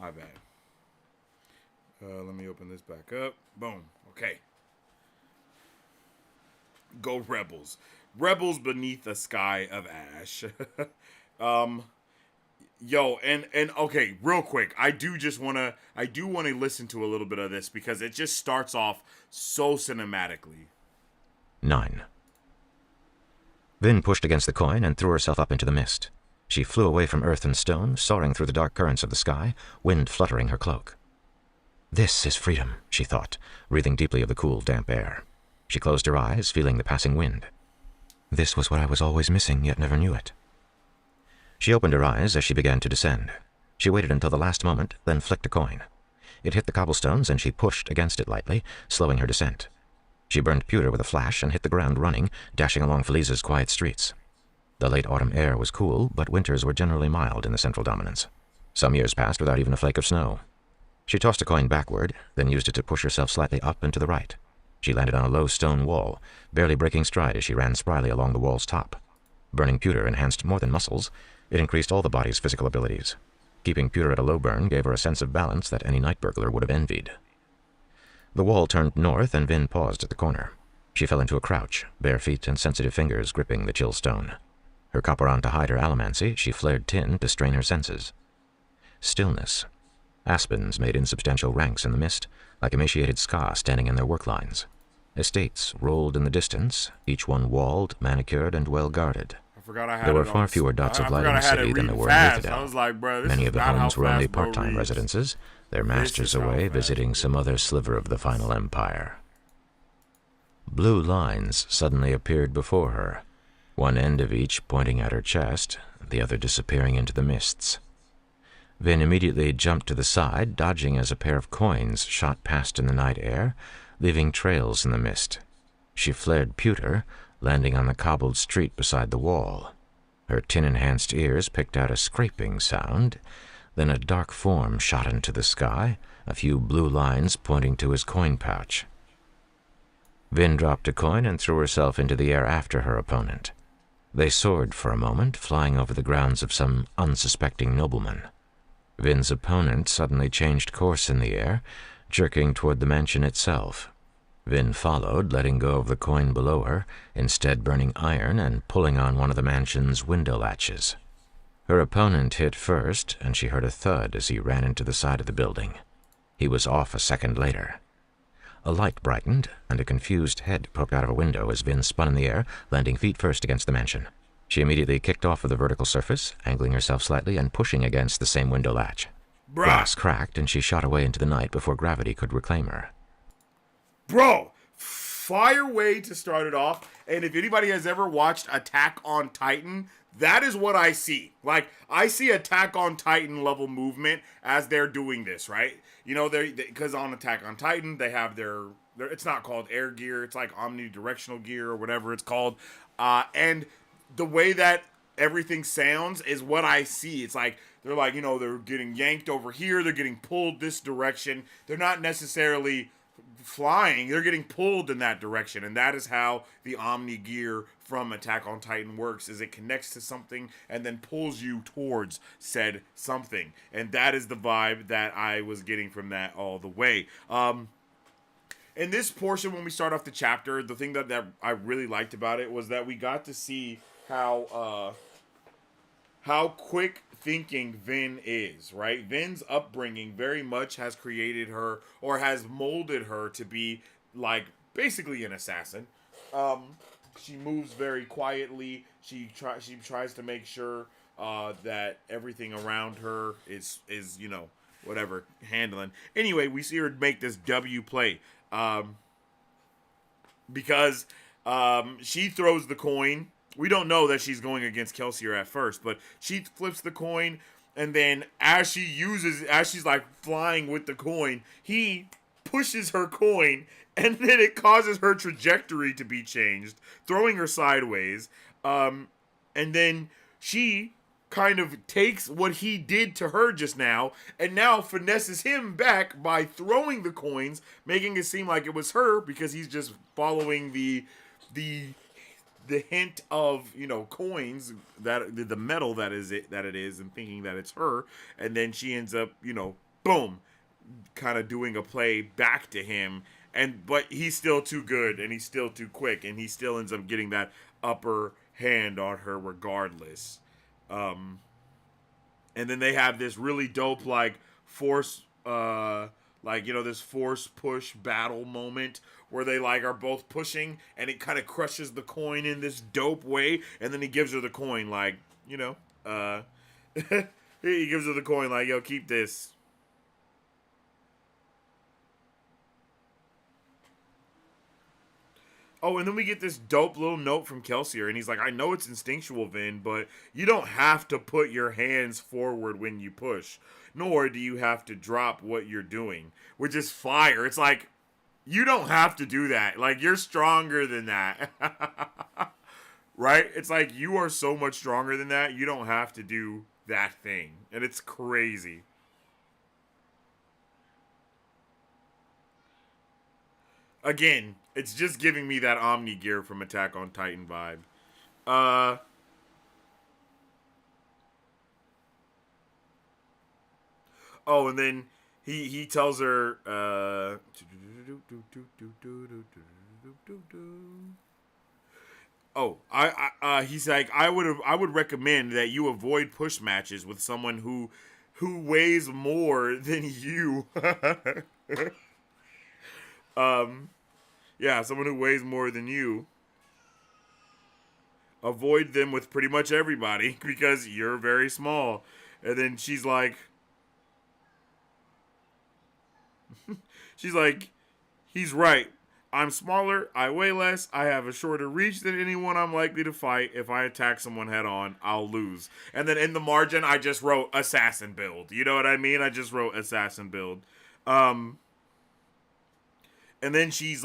My bad. Let me open this back up. Boom. Okay. Go Rebels. Rebels Beneath a Sky of Ash. Yo, and okay, real quick, I do want to listen to a little bit of this because it just starts off so cinematically. 9. Vin pushed against the coin and threw herself up into the mist. She flew away from earth and stone, soaring through the dark currents of the sky, wind fluttering her cloak. This is freedom, she thought, breathing deeply of the cool, damp air. She closed her eyes, feeling the passing wind. This was what I was always missing, yet never knew it. She opened her eyes as she began to descend. She waited until the last moment, then flicked a coin. It hit the cobblestones, and she pushed against it lightly, slowing her descent. She burned pewter with a flash and hit the ground running, dashing along Feliza's quiet streets. The late autumn air was cool, but winters were generally mild in the central dominance. Some years passed without even a flake of snow. She tossed a coin backward, then used it to push herself slightly up and to the right. She landed on a low stone wall, barely breaking stride as she ran spryly along the wall's top. Burning pewter enhanced more than muscles. It increased all the body's physical abilities. Keeping pewter at a low burn gave her a sense of balance that any night burglar would have envied. The wall turned north, and Vin paused at the corner. She fell into a crouch, bare feet and sensitive fingers gripping the chill stone. Her copper on to hide her allomancy, she flared tin to strain her senses. Stillness. Aspens made insubstantial ranks in the mist, like emaciated ska standing in their work lines. Estates rolled in the distance, each one walled, manicured, and well guarded. There were far fewer dots of light in the city than there were in Mythodel. Many of the homes were only part-time residences, their masters away visiting some other sliver of the final empire. Blue lines suddenly appeared before her, one end of each pointing at her chest, the other disappearing into the mists. Vin immediately jumped to the side, dodging as a pair of coins shot past in the night air, leaving trails in the mist. She flared pewter, landing on the cobbled street beside the wall. Her tin-enhanced ears picked out a scraping sound, then a dark form shot into the sky, a few blue lines pointing to his coin pouch. Vin dropped a coin and threw herself into the air after her opponent. They soared for a moment, flying over the grounds of some unsuspecting nobleman. Vin's opponent suddenly changed course in the air, jerking toward the mansion itself. Vin followed, letting go of the coin below her, instead burning iron and pulling on one of the mansion's window latches. Her opponent hit first, and she heard a thud as he ran into the side of the building. He was off a second later. A light brightened, and a confused head poked out of a window as Vin spun in the air, landing feet first against the mansion. She immediately kicked off of the vertical surface, angling herself slightly and pushing against the same window latch. Glass cracked, and she shot away into the night before gravity could reclaim her. Bro, fire way to start it off. And if anybody has ever watched Attack on Titan, that is what I see. Like, I see Attack on Titan level movement as they're doing this, right? You know, because on Attack on Titan, they have their, it's not called air gear, it's like omnidirectional gear or whatever it's called. And the way that everything sounds is what I see. It's like they're like, you know, they're getting yanked over here, they're getting pulled this direction. They're not necessarily flying, they're getting pulled in that direction. And that is how the Omni gear from Attack on Titan works, is it connects to something and then pulls you towards said something. And that is the vibe that I was getting from that all the way. In this portion, when we start off the chapter, the thing that I really liked about it was that we got to see how quick thinking Vin is, right? Vin's upbringing very much has created her, or has molded her to be like basically an assassin. She moves very quietly. She tries to make sure that everything around her is you know, whatever, handling. Anyway, we see her make this W play because she throws the coin. We don't know that she's going against Kelsier at first, but she flips the coin, and then as she's like flying with the coin, he pushes her coin, and then it causes her trajectory to be changed, throwing her sideways. And then she kind of takes what he did to her just now, and now finesses him back by throwing the coins, making it seem like it was her, because he's just following the hint of, you know, coins, that the metal that it is, and thinking that it's her. And then she ends up, you know, boom, kind of doing a play back to him, but he's still too good, and he's still too quick, and he still ends up getting that upper hand on her regardless. And then they have this really dope like force like, you know, this force push battle moment where they like are both pushing, and it kind of crushes the coin in this dope way, and then he gives her the coin like, you know, he gives her the coin like, yo, keep this. Oh, and then we get this dope little note from Kelsier, and he's like, I know it's instinctual, Vin, but you don't have to put your hands forward when you push, nor do you have to drop what you're doing, which is fire. It's like, you don't have to do that. Like, you're stronger than that. Right? It's like, you are so much stronger than that, you don't have to do that thing. And it's crazy. Again, it's just giving me that Omni gear from Attack on Titan vibe. Oh, and then he tells her, he's like, I would recommend that you avoid push matches with someone who weighs more than you. Yeah, someone who weighs more than you. Avoid them with pretty much everybody because you're very small. And then she's like, he's right. I'm smaller, I weigh less, I have a shorter reach than anyone I'm likely to fight. If I attack someone head on, I'll lose. And then in the margin, I just wrote assassin build. You know what I mean? I just wrote assassin build. And then she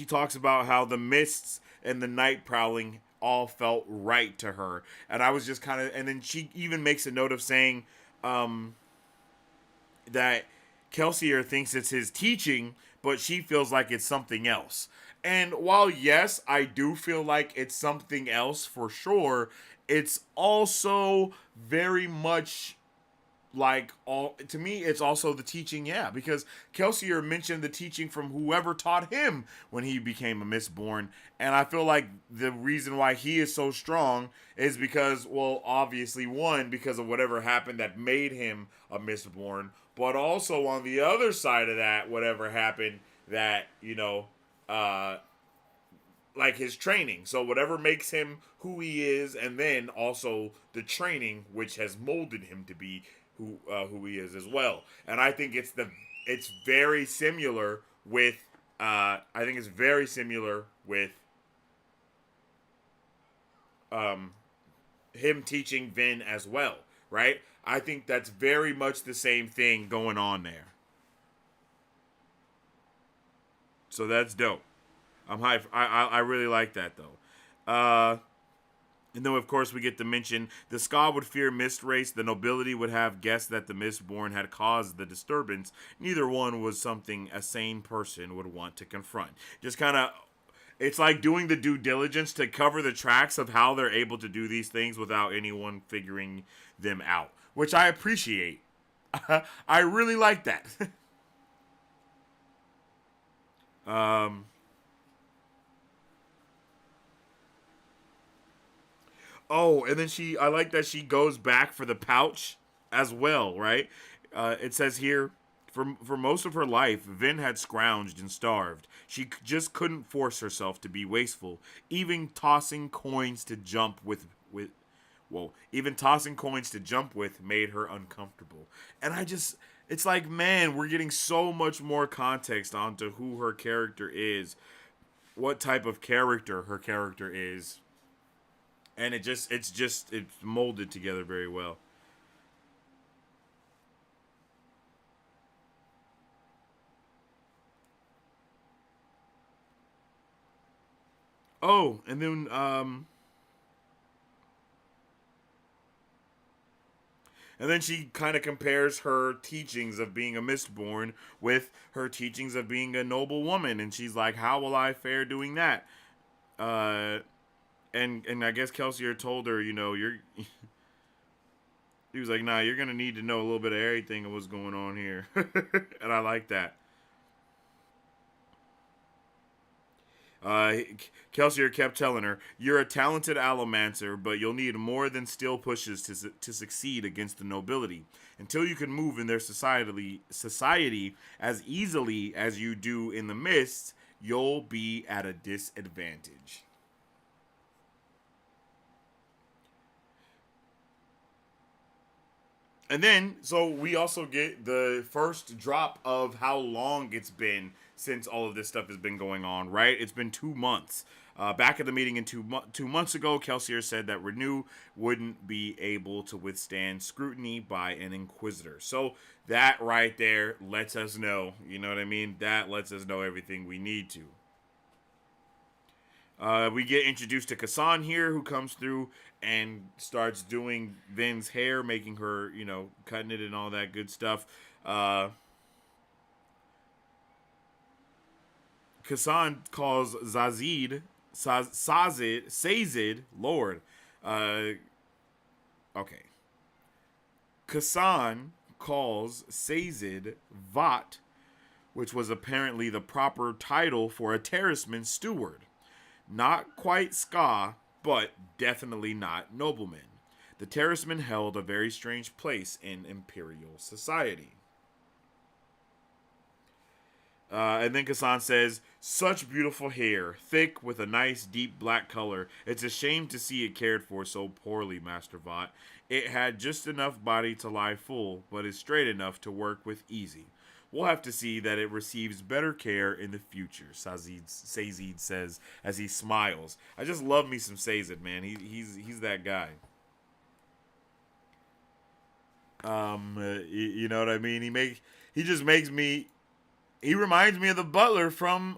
talks about how the mists and the night prowling all felt right to her. And I was just kind of, and then she even makes a note of saying that Kelsier thinks it's his teaching, but she feels like it's something else. And while, yes, I do feel like it's something else for sure, it's also very much to me, it's also the teaching, yeah, because Kelsier mentioned the teaching from whoever taught him when he became a Mistborn, and I feel like the reason why he is so strong is because, well, obviously, one, because of whatever happened that made him a Mistborn, but also on the other side of that, whatever happened that, you know, like his training. So whatever makes him who he is, and then also the training which has molded him to be who he is as well. And I think it's very similar with him teaching Vin as well, right? I think that's very much the same thing going on there. So that's dope. I'm hyped. I really like that though. And then, of course, we get to mention the Ska would fear Mist race. The nobility would have guessed that the Mistborn had caused the disturbance. Neither one was something a sane person would want to confront. Just kind of, it's like doing the due diligence to cover the tracks of how they're able to do these things without anyone figuring them out, which I appreciate. I really like that. Oh, and then I like that she goes back for the pouch as well, right? It says here, for most of her life, Vin had scrounged and starved. She just couldn't force herself to be wasteful, even tossing coins to jump with made her uncomfortable. And it's like, man, we're getting so much more context onto who her character is, what type of character her character is. And it's molded together very well. Oh, and then she kind of compares her teachings of being a Mistborn with her teachings of being a noble woman, and she's like, "How will I fare doing that?" And I guess Kelsier told her, you're. He was like, "Nah, you're gonna need to know a little bit of everything of what's going on here," and I like that. Kelsier kept telling her, "You're a talented allomancer, but you'll need more than still pushes to succeed against the nobility. Until you can move in their society as easily as you do in the Mist, you'll be at a disadvantage." And then, so we also get the first drop of how long it's been since all of this stuff has been going on, right? It's been 2 months. Back at the meeting in 2 months ago, Kelsier said that Renew wouldn't be able to withstand scrutiny by an Inquisitor. So that right there lets us know, you know what I mean? That lets us know everything we need to. We get introduced to Kassan here, who comes through and starts doing Vin's hair, making her, cutting it and all that good stuff. Kassan calls Sazid, Lord. Okay. Kassan calls Sazid Vat, which was apparently the proper title for a Terraceman steward. Not quite Ska, but definitely not nobleman. The Terracemen held a very strange place in Imperial society. And then Kassan says, "Such beautiful hair, thick with a nice deep black color. It's a shame to see it cared for so poorly, Master Vought. It had just enough body to lie full, but is straight enough to work with easy. We'll have to see that it receives better care in the future," Sazid says as he smiles. I just love me some Sazid, man. He's that guy. You know what I mean? He reminds me of the butler from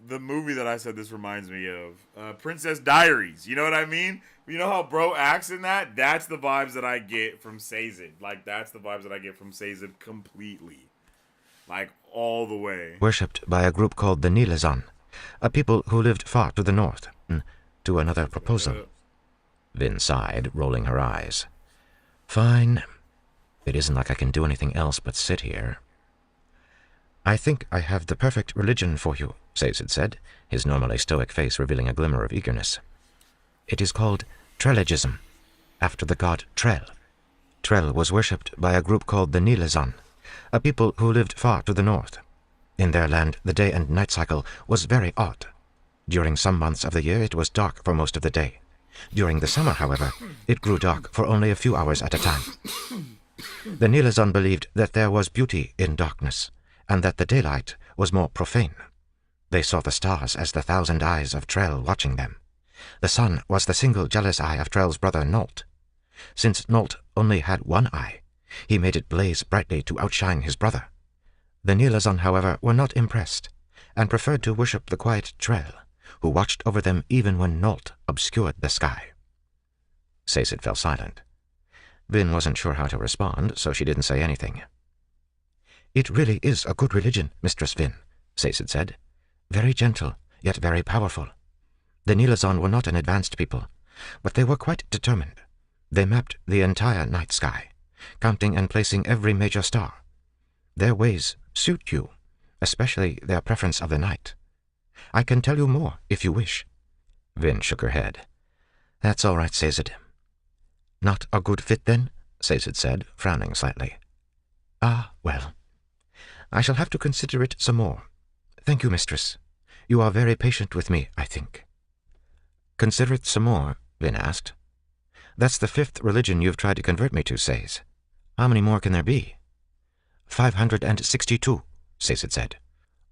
the movie that I said this reminds me of, Princess Diaries. You know what I mean? You know how bro acts in that? That's the vibes that I get from Sazid. Like, that's the vibes that I get from Sazid completely. Like, all the way. Worshipped by a group called the Nilazan, a people who lived far to the north. To another proposal. Vin sighed, rolling her eyes. Fine. It isn't like I can do anything else but sit here. I think I have the perfect religion for you, Sazid said, his normally stoic face revealing a glimmer of eagerness. It is called Trelegism, after the god Trell. Trell was worshipped by a group called the Nilazan, a people who lived far to the north. In their land, the day and night cycle was very odd. During some months of the year, it was dark for most of the day. During the summer, however, it grew dark for only a few hours at a time. The Nilazan believed that there was beauty in darkness, and that the daylight was more profane. They saw the stars as the 1,000 eyes of Trell watching them. The sun was the single jealous eye of Trell's brother Nolt. Since Nolt only had one eye, he made it blaze brightly to outshine his brother. The Nilazan, however, were not impressed, and preferred to worship the quiet Trell, who watched over them even when Nolt obscured the sky. Sazed fell silent. Vin wasn't sure how to respond, so she didn't say anything. "It really is a good religion, Mistress Vin," Sazed said. "Very gentle, yet very powerful. The Nilazon were not an advanced people, but they were quite determined. They mapped the entire night sky, counting and placing every major star. Their ways suit you, especially their preference of the night. I can tell you more, if you wish." Vin shook her head. "That's all right, Sazed." "Not a good fit, then?" Sazed said, frowning slightly. "Ah, well. I shall have to consider it some more. Thank you, mistress. You are very patient with me, I think." "Consider it some more?" Vin asked. "That's the 5th religion you've tried to convert me to, Sazed. How many more can there be?" 562, Sazed said.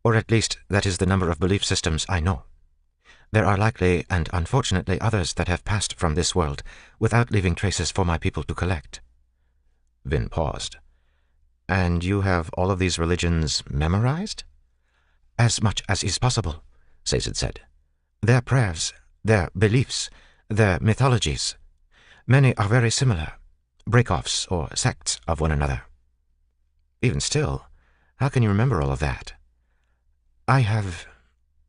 "Or at least that is the number of belief systems I know. There are likely and unfortunately others that have passed from this world without leaving traces for my people to collect." Vin paused. "And you have all of these religions memorized?" "As much as is possible," Sazed said. "Their prayers, their beliefs, their mythologies. Many are very similar, break-offs or sects of one another." "Even still, how can you remember all of that?" "I have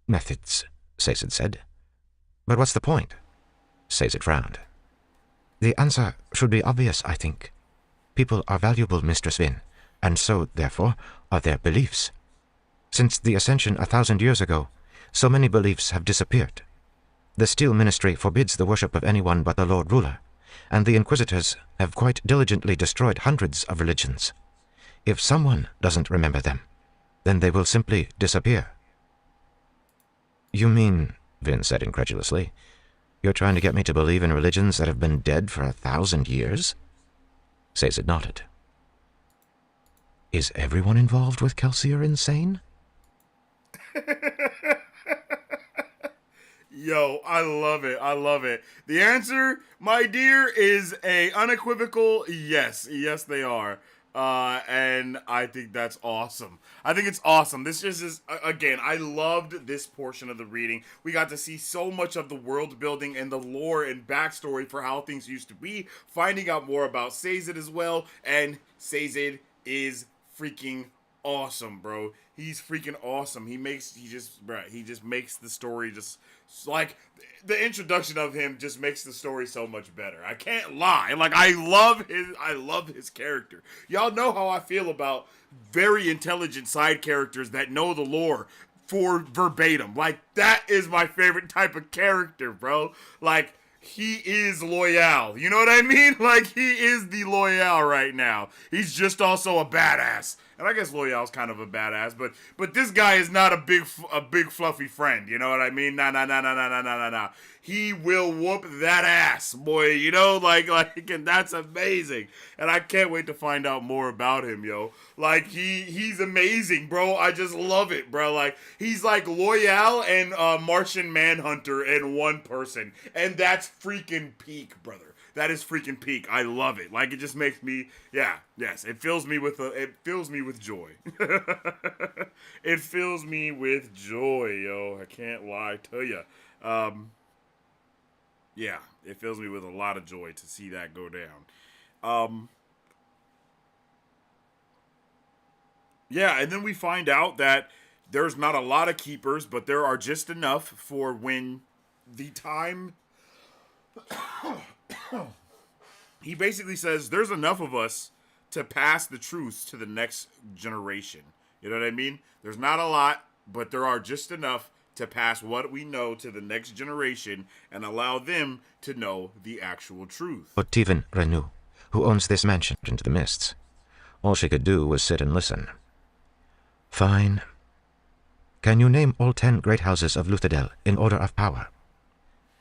methods," Sazed said. "But what's the point?" Sazed frowned. "The answer should be obvious, I think. People are valuable, Mistress Vin, and so, therefore, are their beliefs. Since the Ascension 1,000 years ago, so many beliefs have disappeared. The Steel Ministry forbids the worship of anyone but the Lord Ruler, and the Inquisitors have quite diligently destroyed hundreds of religions. If someone doesn't remember them, then they will simply disappear." "You mean," Vin said incredulously, "you're trying to get me to believe in religions that have been dead for 1,000 years?" Sazed nodded. "Is everyone involved with Kelsier insane?" Yo, I love it. I love it. The answer, my dear, is a unequivocal yes. Yes, they are. And I think that's awesome. I think it's awesome. This just is, again, I loved this portion of the reading. We got to see so much of the world building and the lore and backstory for how things used to be, finding out more about Sazed as well, and Sazed is freaking awesome, bro. He's freaking awesome. He just makes the story just like the introduction of him just makes the story so much better. I can't lie. Like I love his character. Y'all know how I feel about very intelligent side characters that know the lore for verbatim. Like that is my favorite type of character, bro. Like he is loyal. You know what I mean? Like he is the loyal right now. He's just also a badass. And I guess Loyal's kind of a badass, but this guy is not a big fluffy friend. You know what I mean? Nah. He will whoop that ass, boy. You know, like, and that's amazing. And I can't wait to find out more about him, yo. Like, he's amazing, bro. I just love it, bro. Like, he's like Loyal and Martian Manhunter in one person, and that's freaking peak, brother. That is freaking peak. I love it. Like it just makes me, yes. It fills me with joy. It fills me with joy, yo. I can't lie to you. Yeah, it fills me with a lot of joy to see that go down. Yeah, and then we find out that there's not a lot of keepers, but there are just enough for when the time. He basically says there's enough of us to pass the truth to the next generation. You know what I mean? There's not a lot, but there are just enough to pass what we know to the next generation and allow them to know the actual truth. But Tivan Renu, who owns this mansion, into the mists. All she could do was sit and listen. "Fine. Can you name all 10 great houses of Luthadel in order of power?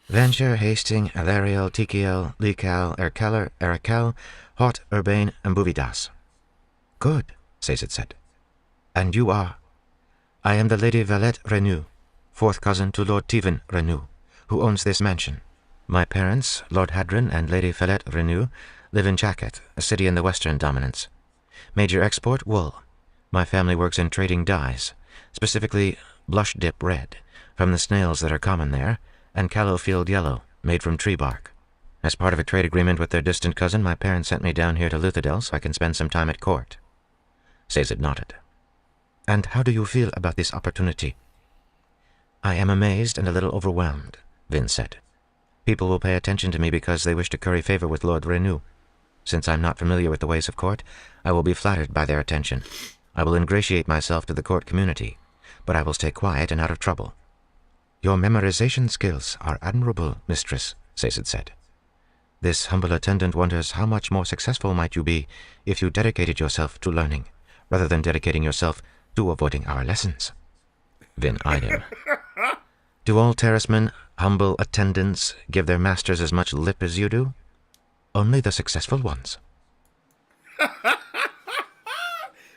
Venture, Hasting, Alariel, Tikiel, Likal, Erkeller, Erakel, Hot, Urbane, and Buvidas." "Good," Sazed said. "And you are?" "I am the Lady Valette Renu, 4th cousin to Lord Tivan Renu, who owns this mansion. My parents, Lord Hadron and Lady Valette Renu, live in Chaket, a city in the Western Dominance. Major export, wool. My family works in trading dyes, specifically blush dip red, from the snails that are common there, and callow-field yellow, made from tree bark. As part of a trade agreement with their distant cousin, my parents sent me down here to Luthadel so I can spend some time at court. Sazed nodded. And how do you feel about this opportunity? I am amazed and a little overwhelmed, Vin said. People will pay attention to me because they wish to curry favor with Lord Renew. Since I'm not familiar with the ways of court, I will be flattered by their attention. I will ingratiate myself to the court community, but I will stay quiet and out of trouble. Your memorization skills are admirable, mistress, Sazed said. This humble attendant wonders how much more successful might you be if you dedicated yourself to learning, rather than dedicating yourself to avoiding our lessons. Vin eyed him. Do all terracemen, humble attendants, give their masters as much lip as you do? Only the successful ones.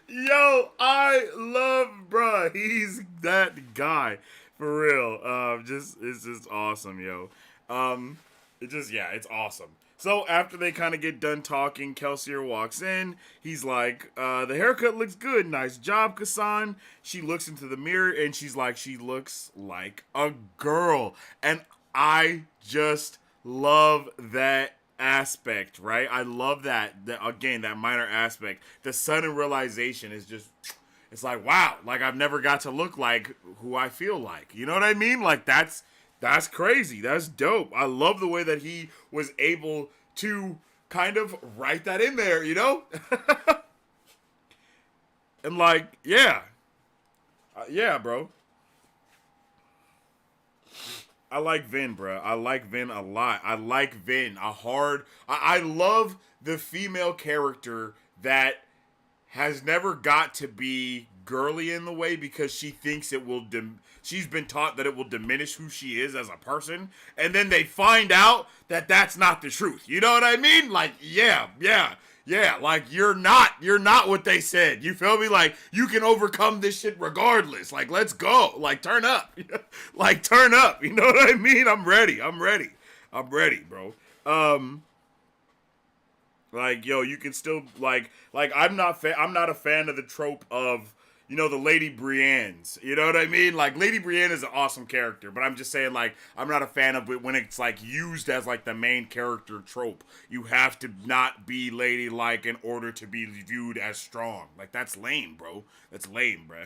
Yo, I love, bruh. He's that guy. For real. It's just awesome, yo. It's awesome. So after they kind of get done talking, Kelsier walks in. He's like, the haircut looks good. Nice job, Kassan. She looks into the mirror and she's like, she looks like a girl. And I just love that aspect, right? I love that minor aspect. The sudden realization is just, it's like, wow, like I've never got to look like who I feel like. You know what I mean? Like that's crazy. That's dope. I love the way that he was able to kind of write that in there, you know? And like, yeah. Yeah, bro. I like Vin, bro. I like Vin a lot. I like Vin. I love the female character that has never got to be girly in the way because she thinks it will she's been taught that it will diminish who she is as a person, and then they find out that that's not the truth. You know what I mean? Like, yeah, like you're not what they said. You feel me? Like, you can overcome this shit regardless. Like, let's go. Like, turn up. Like, turn up. You know what I mean? I'm ready, bro. Like, yo, you can still, like I'm not a fan of the trope of, you know, the Lady Briennes. You know what I mean? Like, Lady Brienne is an awesome character, but I'm just saying, like, I'm not a fan of it when it's, like, used as, like, the main character trope. You have to not be ladylike in order to be viewed as strong. Like, that's lame, bro. That's lame, bro.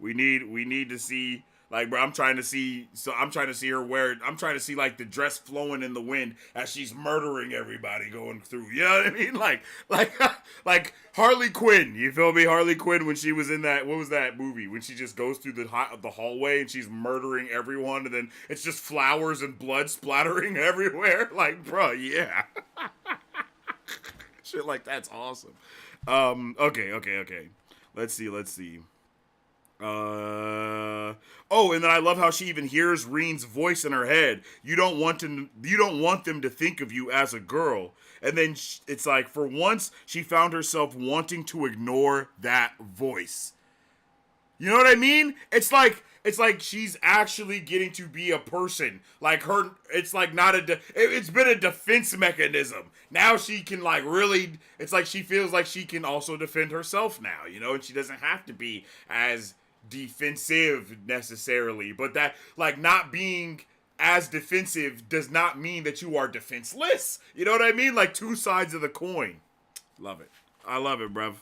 We need to see... Like, bro, I'm trying to see her I'm trying to see, like, the dress flowing in the wind as she's murdering everybody going through. You know what I mean? Like Harley Quinn. You feel me? Harley Quinn when she was in that, what was that movie? When she just goes through the hallway and she's murdering everyone and then it's just flowers and blood splattering everywhere. Like, bro, yeah. Shit like that's awesome. Okay. Let's see. And then I love how she even hears Reen's voice in her head. You don't want them to think of you as a girl. And then it's like, for once, she found herself wanting to ignore that voice. You know what I mean? It's like she's actually getting to be a person. Like her, it's like not it's been a defense mechanism. Now she can like really, it's like she feels like she can also defend herself now, you know, and she doesn't have to be as defensive necessarily, but that, like, not being as defensive does not mean that you are defenseless. You know what I mean? Like, two sides of the coin. Love it. I love it, bruv.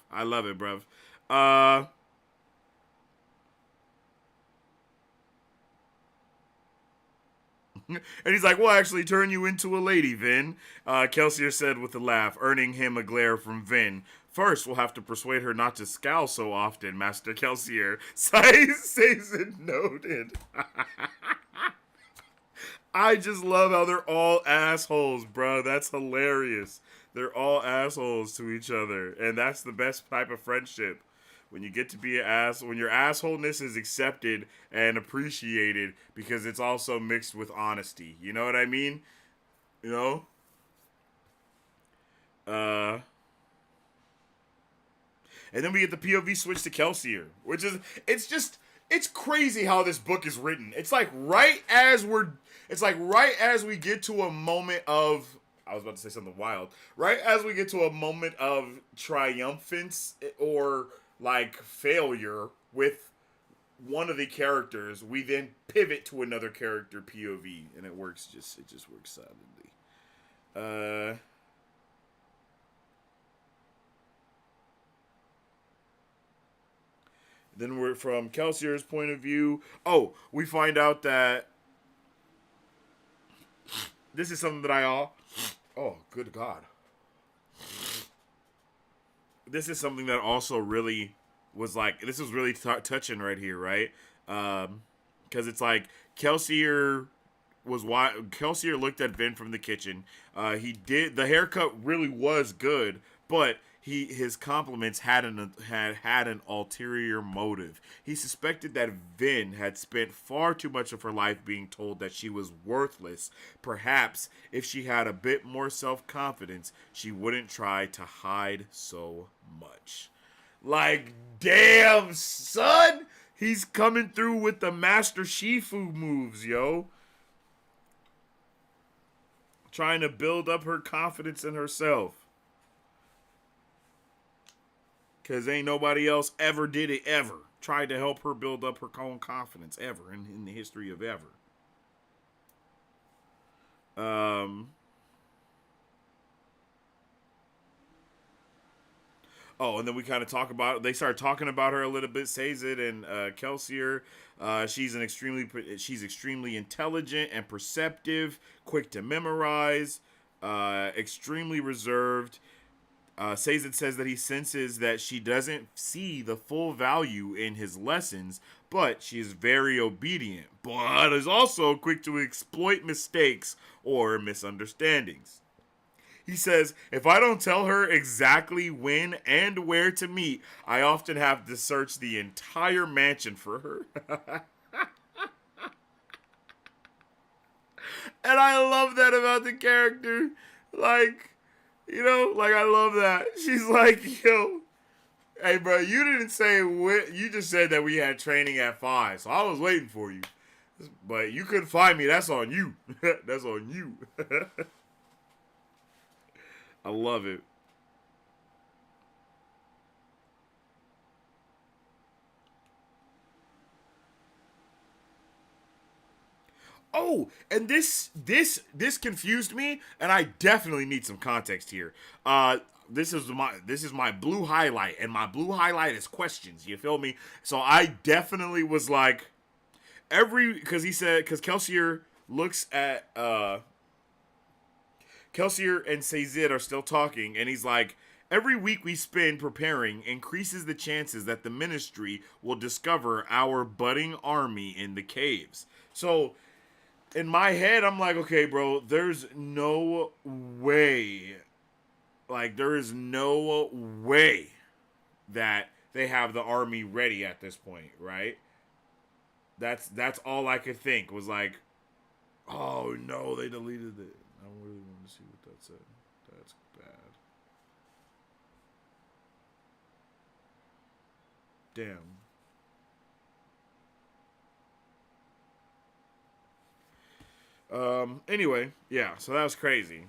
And he's like, we'll actually turn you into a lady, Vin. Kelsier said with a laugh, earning him a glare from Vin. First, we'll have to persuade her not to scowl so often, Master Kelsier. Says it noted. I just love how they're all assholes, bro. That's hilarious. They're all assholes to each other. And that's the best type of friendship. When you get to be an ass, when your assholeness is accepted and appreciated because it's also mixed with honesty. You know what I mean? You know? And then we get the POV switch to Kelsier, which is, it's crazy how this book is written. It's like right as we get to a moment of, I was about to say something wild, right as we get to a moment of triumphance or like failure with one of the characters, we then pivot to another character POV, and it just works solidly. Then we're from Kelsier's point of view. Oh, we find out that this is something that oh, good God. This is something that also really was like, this was really touching right here, right? Because it's like Kelsier looked at Vin from the kitchen. The haircut really was good, but his compliments had an ulterior motive. He suspected that Vin had spent far too much of her life being told that she was worthless. Perhaps if she had a bit more self-confidence, she wouldn't try to hide so much. Like, damn, son! He's coming through with the Master Shifu moves, yo. Trying to build up her confidence in herself. Because ain't nobody else ever did it, ever. Tried to help her build up her own confidence, ever, in the history of ever. Oh, and then we kind of they start talking about her a little bit, Sazed and Kelsier. She's extremely intelligent and perceptive, quick to memorize, extremely reserved. Sazed says that he senses that she doesn't see the full value in his lessons, but she is very obedient, but is also quick to exploit mistakes or misunderstandings. He says, if I don't tell her exactly when and where to meet, I often have to search the entire mansion for her. And I love that about the character. Like, you know, like, I love that. She's like, yo, hey, bro, you didn't say you just said that we had training at 5, so I was waiting for you. But you couldn't find me. That's on you. That's on you. I love it. Oh, and this confused me, and I definitely need some context here. This is my blue highlight, and my blue highlight is questions. You feel me? So I definitely was like, because Kelsier looks at Kelsier and Sazed are still talking, and he's like, every week we spend preparing increases the chances that the ministry will discover our budding army in the caves. So in my head, I'm like, okay, bro, there's no way. Like, there is no way that they have the army ready at this point, right? That's all I could think was like, oh no, they deleted it. I really want to see what that said. That's bad. Damn. Anyway, yeah, so that was crazy.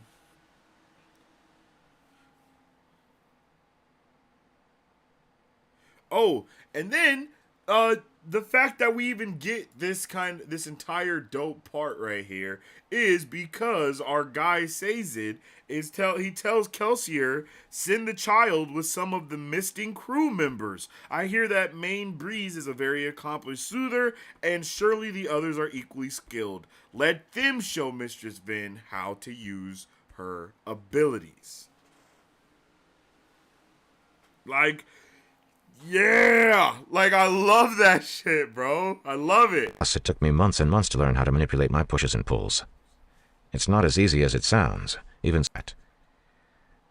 Oh, and then the fact that we even get this entire dope part right here is because our guy Sazed he tells Kelsier, send the child with some of the misting crew members. I hear that Main Breeze is a very accomplished soother, and surely the others are equally skilled. Let them show Mistress Vin how to use her abilities. Like, yeah, like, I love that shit, bro. I love it. It took me months and months to learn how to manipulate my pushes and pulls. It's not as easy as it sounds, even that.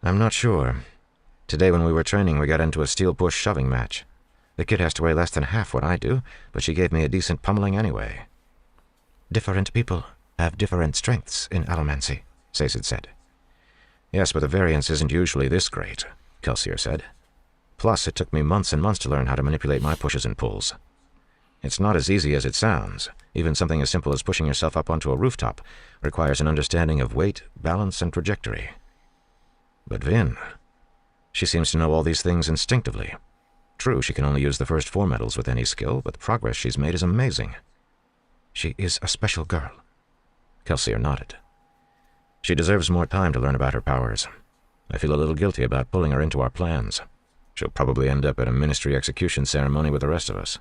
I'm not sure. Today when we were training, we got into a steel push shoving match. The kid has to weigh less than half what I do, but she gave me a decent pummeling anyway. Different people have different strengths in allomancy, Sazed said. Yes, but the variance isn't usually this great, Kelsier said. Plus, it took me months and months to learn how to manipulate my pushes and pulls. It's not as easy as it sounds. Even something as simple as pushing yourself up onto a rooftop requires an understanding of weight, balance, and trajectory. But Vin, she seems to know all these things instinctively. True, she can only use the first 4 medals with any skill, but the progress she's made is amazing. She is a special girl. Kelsier nodded. She deserves more time to learn about her powers. I feel a little guilty about pulling her into our plans. She'll probably end up at a ministry execution ceremony with the rest of us.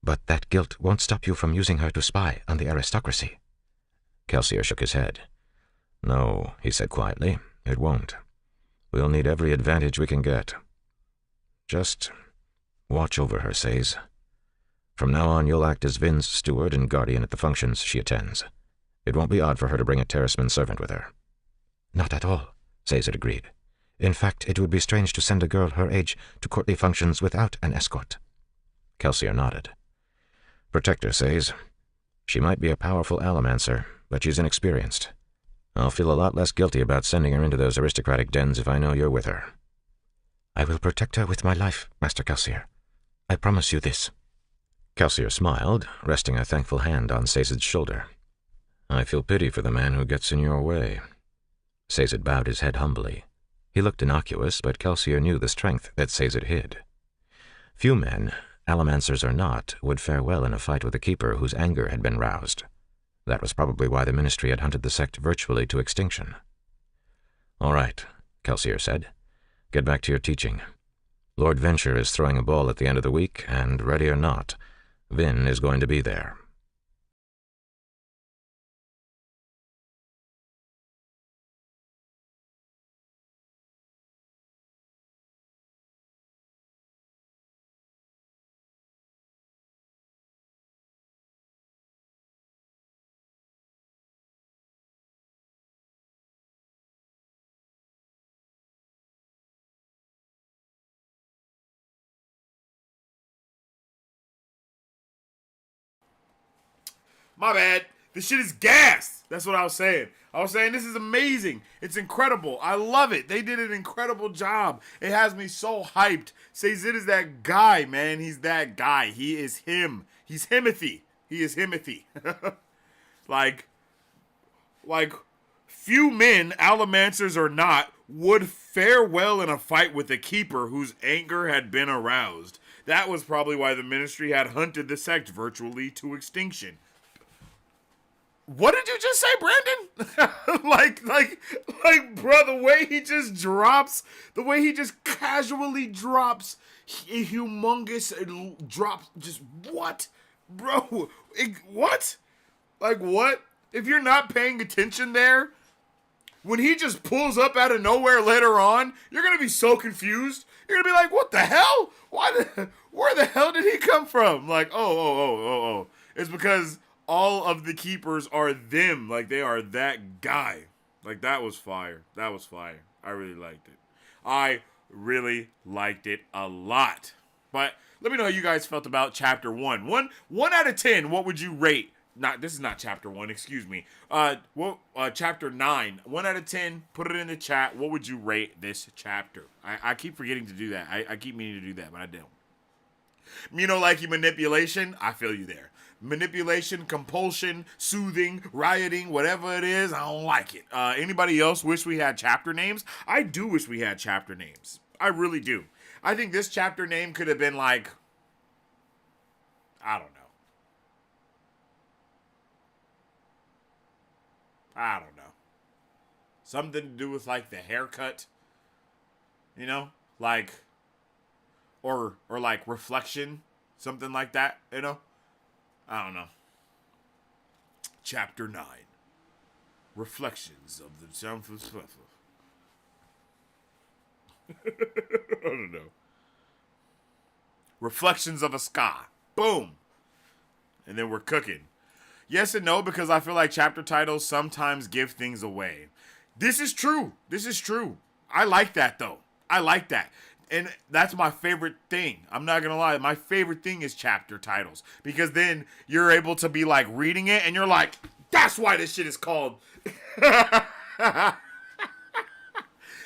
But that guilt won't stop you from using her to spy on the aristocracy. Kelsier shook his head. No, he said quietly, it won't. We'll need every advantage we can get. Just watch over her, Says. From now on, you'll act as Vin's steward and guardian at the functions she attends. It won't be odd for her to bring a Terraceman servant with her. Not at all, Says had agreed. In fact, it would be strange to send a girl her age to courtly functions without an escort. Kelsier nodded. Protect her, Says. She might be a powerful allomancer, but she's inexperienced. I'll feel a lot less guilty about sending her into those aristocratic dens if I know you're with her. I will protect her with my life, Master Kelsier. I promise you this. Kelsier smiled, resting a thankful hand on Sazed's shoulder. I feel pity for the man who gets in your way. Sazed bowed his head humbly. He looked innocuous, but Kelsier knew the strength that Sazed hid. Few men, allomancers or not, would fare well in a fight with a keeper whose anger had been roused. That was probably why the ministry had hunted the sect virtually to extinction. All right, Kelsier said. Get back to your teaching. Lord Venture is throwing a ball at the end of the week, and ready or not, Vin is going to be there. My bad. This shit is gas. That's what I was saying. I was saying this is amazing. It's incredible. I love it. They did an incredible job. It has me so hyped. Sazed is that guy, man. He's that guy. He is him. He's Himothy. He is Himothy. like few men, allomancers or not, would fare well in a fight with a keeper whose anger had been aroused. That was probably why the ministry had hunted the sect virtually to extinction. What did you just say, Brandon? like, bro, the way he just casually drops a humongous drop, just what? Bro, what? Like, what? If you're not paying attention there, when he just pulls up out of nowhere later on, you're going to be so confused. You're going to be like, what the hell? Where the hell did he come from? Like, oh. It's because all of the keepers are them. Like, they are that guy. Like, that was fire. That was fire. I really liked it. I really liked it a lot. But let me know how you guys felt about chapter 1. 1 out of 10, what would you rate? This is not chapter 1, excuse me. Chapter 9. 1 out of 10, put it in the chat. What would you rate this chapter? I keep forgetting to do that. I keep meaning to do that, but I don't. Like manipulation, I feel you there. Manipulation, compulsion, soothing, rioting, whatever it is, I don't like it. Anybody else wish we had chapter names? I do wish we had chapter names. I really do. I think this chapter name could have been like, I don't know. Something to do with like the haircut, like, or like reflection, something like that, I don't know. Chapter 9. Reflections of the I don't know. Reflections of a Sky. Boom. And then we're cooking. Yes and no, because I feel like chapter titles sometimes give things away. This is true. I like that, though. I like that. And that's my favorite thing. I'm not going to lie. My favorite thing is chapter titles. Because then you're able to be like reading it and you're like, that's why this shit is called.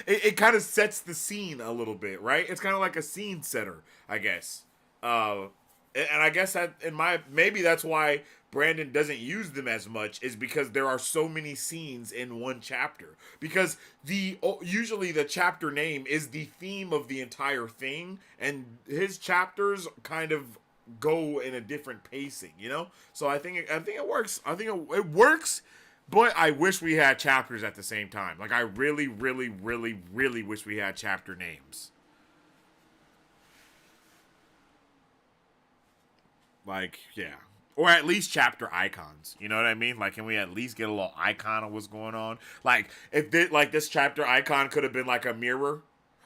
It kind of sets the scene a little bit, right? It's kind of like a scene setter, I guess. And I guess that maybe that's why Brandon doesn't use them as much, is because there are so many scenes in one chapter. Because usually the chapter name is the theme of the entire thing, and his chapters kind of go in a different pacing, you know. So I think it works. I think it works. But I wish we had chapters at the same time. Like, I really, really, really, really wish we had chapter names. Like, yeah. Or at least chapter icons. You know what I mean? Like, can we at least get a little icon of what's going on? Like, if this chapter icon could have been like a mirror.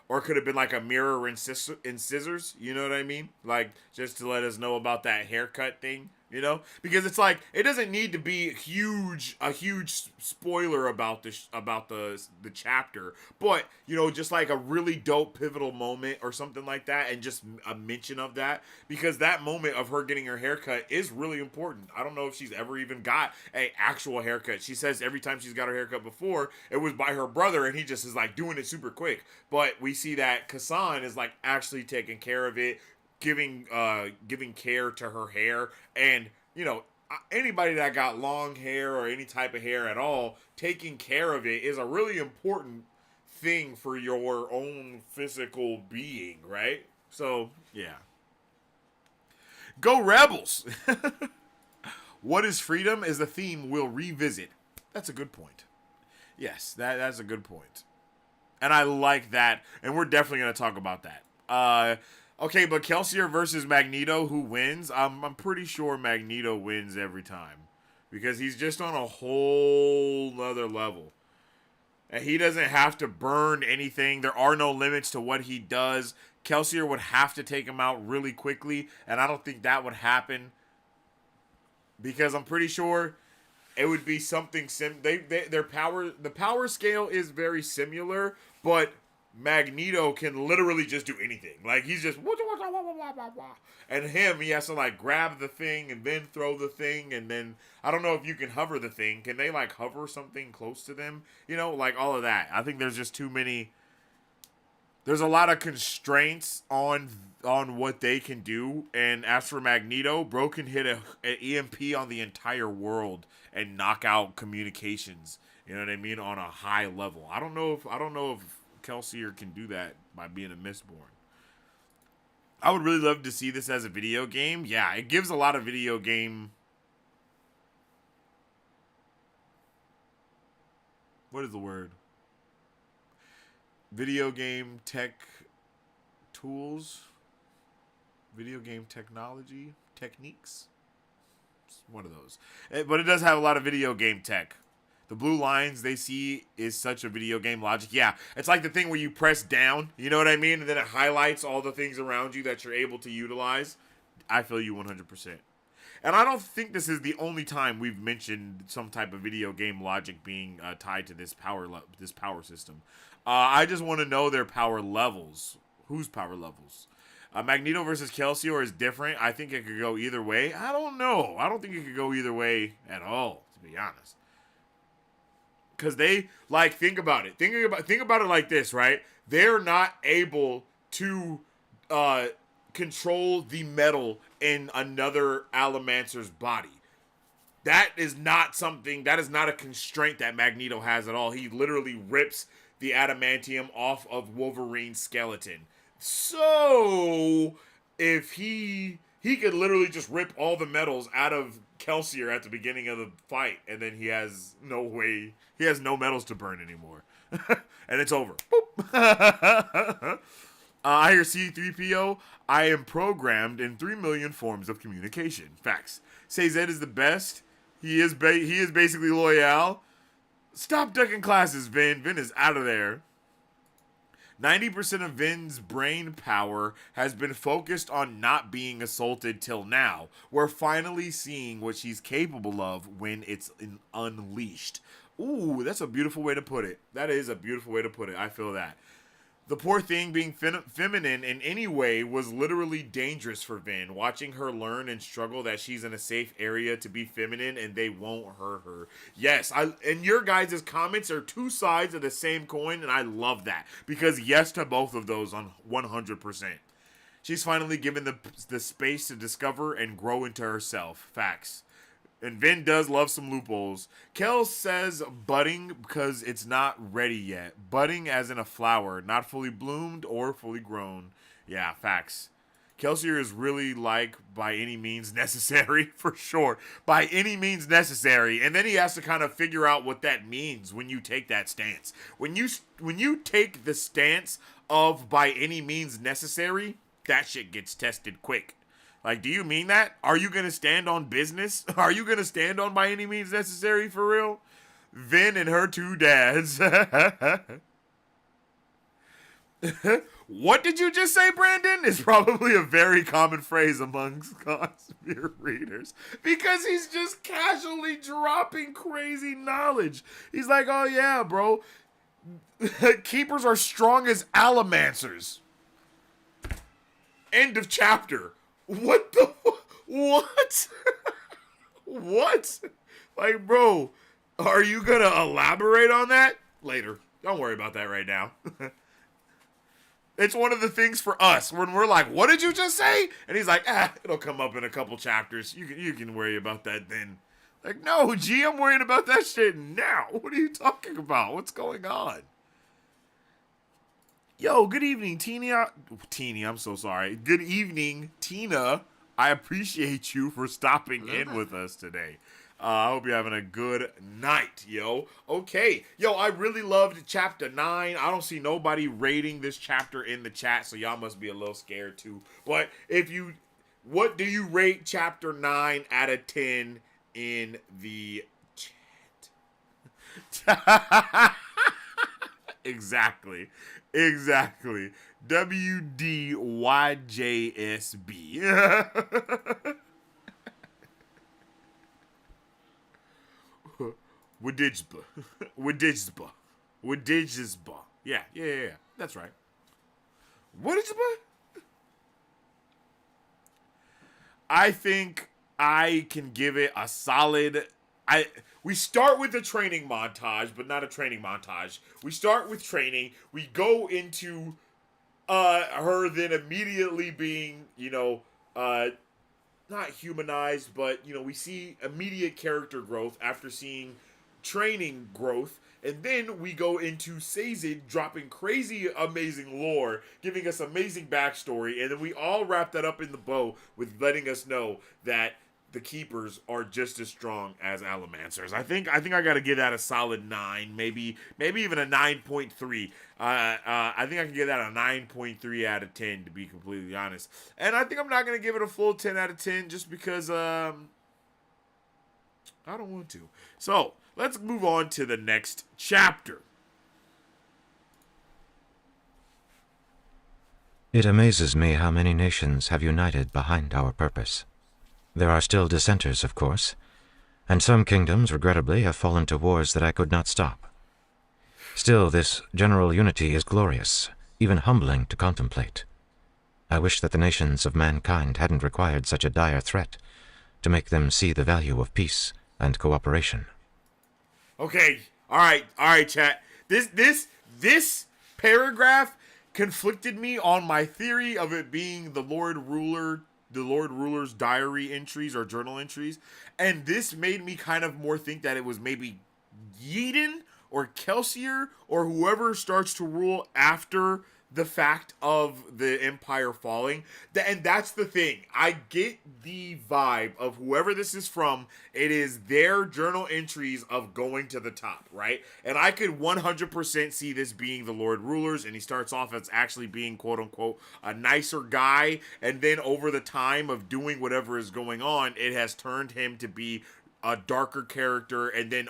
Or could have been like a mirror and scissors. You know what I mean? Like, just to let us know about that haircut thing. You know, because it's like, it doesn't need to be a huge spoiler about the chapter, but you know, just like a really dope pivotal moment or something like that, and just a mention of that, because that moment of her getting her haircut is really important. I don't know if she's ever even got a actual haircut. She says every time she's got her haircut before, it was by her brother, and he just is like doing it super quick. But we see that Kassan is like actually taking care of it, giving care to her hair. And you know, anybody that got long hair or any type of hair at all, taking care of it is a really important thing for your own physical being, right? So yeah, go Rebels. What is freedom is the theme we'll revisit. That's a good point. Yes, that's a good point, and I like that, and we're definitely going to talk about that. Okay, but Kelsier versus Magneto, who wins? I'm pretty sure Magneto wins every time, because he's just on a whole nother level. And he doesn't have to burn anything. There are no limits to what he does. Kelsier would have to take him out really quickly, and I don't think that would happen, because I'm pretty sure it would be something the power scale is very similar, but Magneto can literally just do anything. Like, he's just, and he has to like grab the thing and then throw the thing, and then I don't know if you can hover the thing. Can they like hover something close to them? You know, like all of that. I think there's just too many. There's a lot of constraints on what they can do. And as for Magneto, Bro can hit an EMP on the entire world and knock out communications. You know what I mean? On a high level. I don't know if Kelsier can do that by being a Mistborn. I would really love to see this as a video game. Yeah, it gives a lot of video game. What is the word? Video game tech tools. Video game technology techniques. It's one of those. But it does have a lot of video game tech. The blue lines they see is such a video game logic. Yeah, it's like the thing where you press down, you know what I mean? And then it highlights all the things around you that you're able to utilize. I feel you 100%. And I don't think this is the only time we've mentioned some type of video game logic being tied to this power system. I just want to know their power levels. Whose power levels? Magneto versus Kelsier is different. I think it could go either way. I don't know. I don't think it could go either way at all, to be honest. Because they, like, think about it. Think about it like this, right? They're not able to control the metal in another Allomancer's body. That is not a constraint that Magneto has at all. He literally rips the adamantium off of Wolverine's skeleton. So, if he could literally just rip all the metals out of Kelsier at the beginning of the fight, and then he has no metals to burn anymore. And it's over. I hear C-3PO, I am programmed in 3 million forms of communication. Facts. Say Zed is the best. He is basically loyal. Stop ducking classes, Vin. Vin is out of there. 90% of Vin's brain power has been focused on not being assaulted till now. We're finally seeing what she's capable of when it's unleashed. Ooh, that's a beautiful way to put it. That is a beautiful way to put it. I feel that. The poor thing being feminine in any way was literally dangerous for Vin. Watching her learn and struggle that she's in a safe area to be feminine and they won't hurt her. Yes, and your guys' comments are two sides of the same coin, and I love that. Because yes to both of those on 100%. She's finally given the space to discover and grow into herself. Facts. And Vin does love some loopholes. Kel says budding because it's not ready yet. Budding as in a flower, not fully bloomed or fully grown. Yeah, facts. Kelsier is really like by any means necessary, for sure. By any means necessary. And then he has to kind of figure out what that means when you take that stance. When you take the stance of by any means necessary, that shit gets tested quick. Like, do you mean that? Are you going to stand on business? Are you going to stand on by any means necessary for real? Vin and her two dads. What did you just say, Brandon? Is probably a very common phrase amongst cosmere readers. Because he's just casually dropping crazy knowledge. He's like, oh yeah, bro. Keepers are strong as alamancers. End of chapter. What the? What? What? Like, bro, are you gonna elaborate on that later? Don't worry about that right now. It's one of the things for us when we're like, what did you just say? And he's like, it'll come up in a couple chapters. You can worry about that then. Like, no, G, I'm worrying about that shit now. What are you talking about? What's going on? Yo, good evening, Teeny, I'm so sorry. Good evening, Tina. I appreciate you for stopping in with us today. I hope you're having a good night, yo. Okay. Yo, I really loved chapter 9. I don't see nobody rating this chapter in the chat, so y'all must be a little scared too. But what do you rate chapter 9 out of 10 in the chat? Exactly. WDYJSB. Wadijsba. Yeah. That's right. Wadijsba? I think I can give it a solid... We start with a training montage, but not a training montage. We start with training. We go into her then immediately being, not humanized, but, we see immediate character growth after seeing training growth. And then we go into Sazed dropping crazy, amazing lore, giving us amazing backstory. And then we all wrap that up in the bow with letting us know that the Keepers are just as strong as Alamancers. I think I got to give that a solid 9, maybe even a 9.3. I think I can give that a 9.3 out of 10, to be completely honest. And I think I'm not going to give it a full 10 out of 10 just because I don't want to. So, let's move on to the next chapter. It amazes me how many nations have united behind our purpose. There are still dissenters, of course, and some kingdoms, regrettably, have fallen to wars that I could not stop. Still, this general unity is glorious, even humbling to contemplate. I wish that the nations of mankind hadn't required such a dire threat to make them see the value of peace and cooperation. Okay, all right, chat. This paragraph conflicted me on my theory of it being the Lord Ruler's diary entries or journal entries, and this made me kind of more think that it was maybe Yeadon or Kelsier or whoever starts to rule after the fact of the Empire falling. And that's the thing. I get the vibe of whoever this is from. It is their journal entries of going to the top, right? And I could 100% see this being the Lord Rulers, and he starts off as actually being, quote-unquote, a nicer guy, and then over the time of doing whatever is going on, it has turned him to be a darker character. And then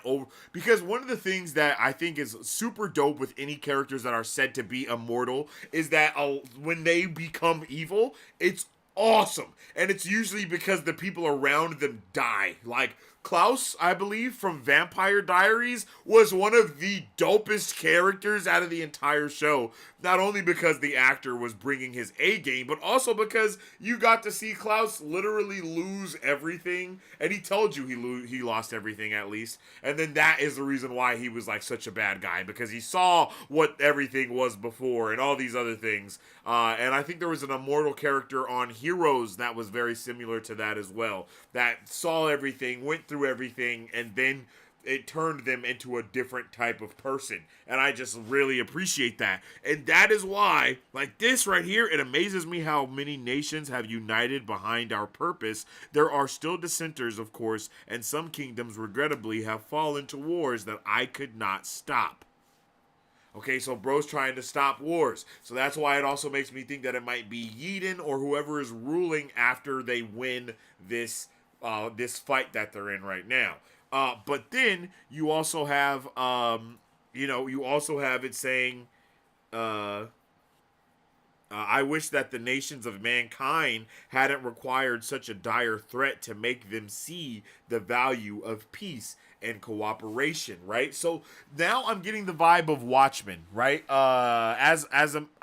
because one of the things that I think is super dope with any characters that are said to be immortal is that when they become evil, it's awesome. And it's usually because the people around them die. Like Klaus, I believe, from Vampire Diaries, was one of the dopest characters out of the entire show. Not only because the actor was bringing his A game, but also because you got to see Klaus literally lose everything, and he told you he lost everything at least. And then that is the reason why he was like such a bad guy, because he saw what everything was before and all these other things. And I think there was an immortal character on Heroes that was very similar to that as well, that saw everything, went through everything, and then it turned them into a different type of person. And I just really appreciate that. And that is why, like this right here, it amazes me how many nations have united behind our purpose. There are still dissenters, of course, and some kingdoms, regrettably, have fallen to wars that I could not stop. Okay, so bro's trying to stop wars. So that's why it also makes me think that it might be Eden or whoever is ruling after they win this fight that they're in right now. But then you also have, it saying, I wish that the nations of mankind hadn't required such a dire threat to make them see the value of peace and cooperation, right? So now I'm getting the vibe of Watchmen, right?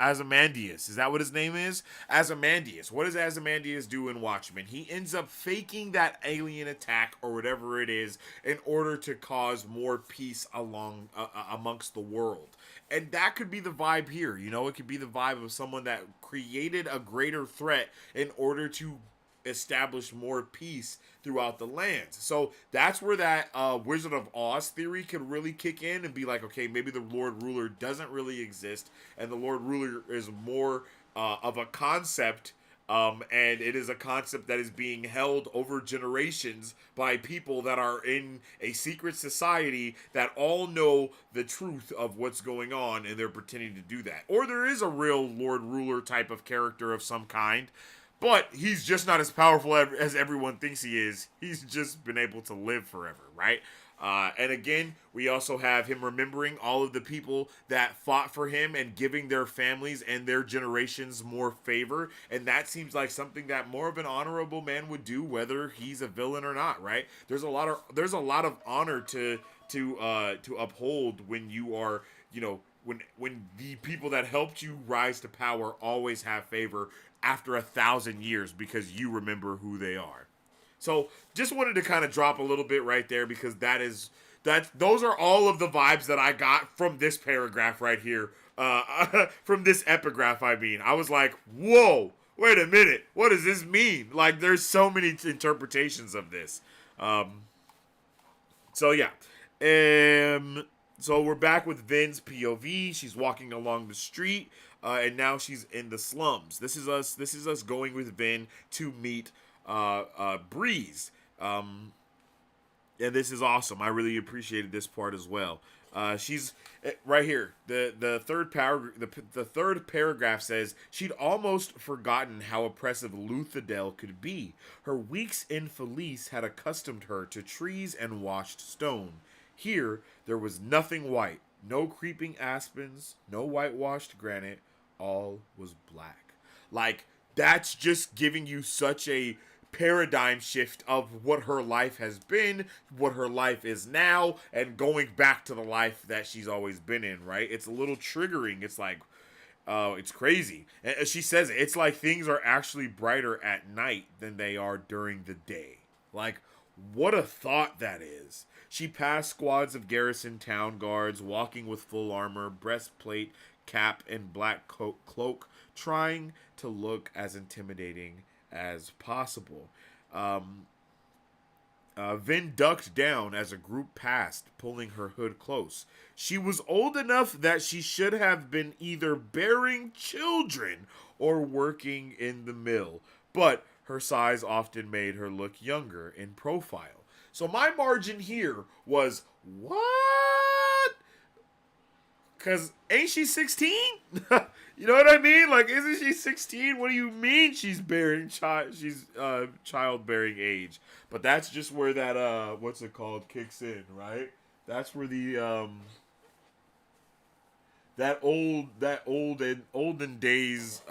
Ozymandias, is that what his name is? Ozymandias. What does Ozymandias do in Watchmen? He ends up faking that alien attack or whatever it is in order to cause more peace amongst the world. And that could be the vibe here. You know, it could be the vibe of someone that created a greater threat in order to establish more peace throughout the lands. So that's where that Wizard of Oz theory could really kick in and be like, okay, maybe the Lord Ruler doesn't really exist, and the Lord Ruler is more of a concept, and it is a concept that is being held over generations by people that are in a secret society that all know the truth of what's going on, and they're pretending to do that. Or there is a real Lord Ruler type of character of some kind, but he's just not as powerful as everyone thinks he is. He's just been able to live forever, right? And again, we also have him remembering all of the people that fought for him and giving their families and their generations more favor. And that seems like something that more of an honorable man would do, whether he's a villain or not, right? There's a lot of honor to uphold when you are, when the people that helped you rise to power always have favor after 1,000 years because you remember who they are. So just wanted to kind of drop a little bit right there, because those are all of the vibes that I got from this paragraph right here. From this epigraph, I mean. I was like, whoa, wait a minute. What does this mean? Like, there's so many interpretations of this. So yeah. So we're back with Vin's POV. She's walking along the street, and now she's in the slums. This is us going with Vin to meet Breeze. And this is awesome. I really appreciated this part as well. She's right here. The third paragraph says she'd almost forgotten how oppressive Luthadel could be. Her weeks in Felice had accustomed her to trees and washed stone. Here there was nothing white, no creeping aspens, no whitewashed granite. All was black. Like, that's just giving you such a paradigm shift of what her life has been, what her life is now, and going back to the life that she's always been in, right? It's a little triggering. It's like, it's crazy. And she says it's like things are actually brighter at night than they are during the day. Like, what a thought that is. She passed squads of garrison town guards, walking with full armor, breastplate, cap, and black cloak, trying to look as intimidating as possible. Vin ducked down as a group passed, pulling her hood close. She was old enough that she should have been either bearing children or working in the mill, but her size often made her look younger in profile. So my margin here was, what? Because ain't she 16? You know what I mean? Like, isn't she 16? What do you mean she's childbearing age? But that's just where that, what's it called, kicks in, right? That's where the, that olden days,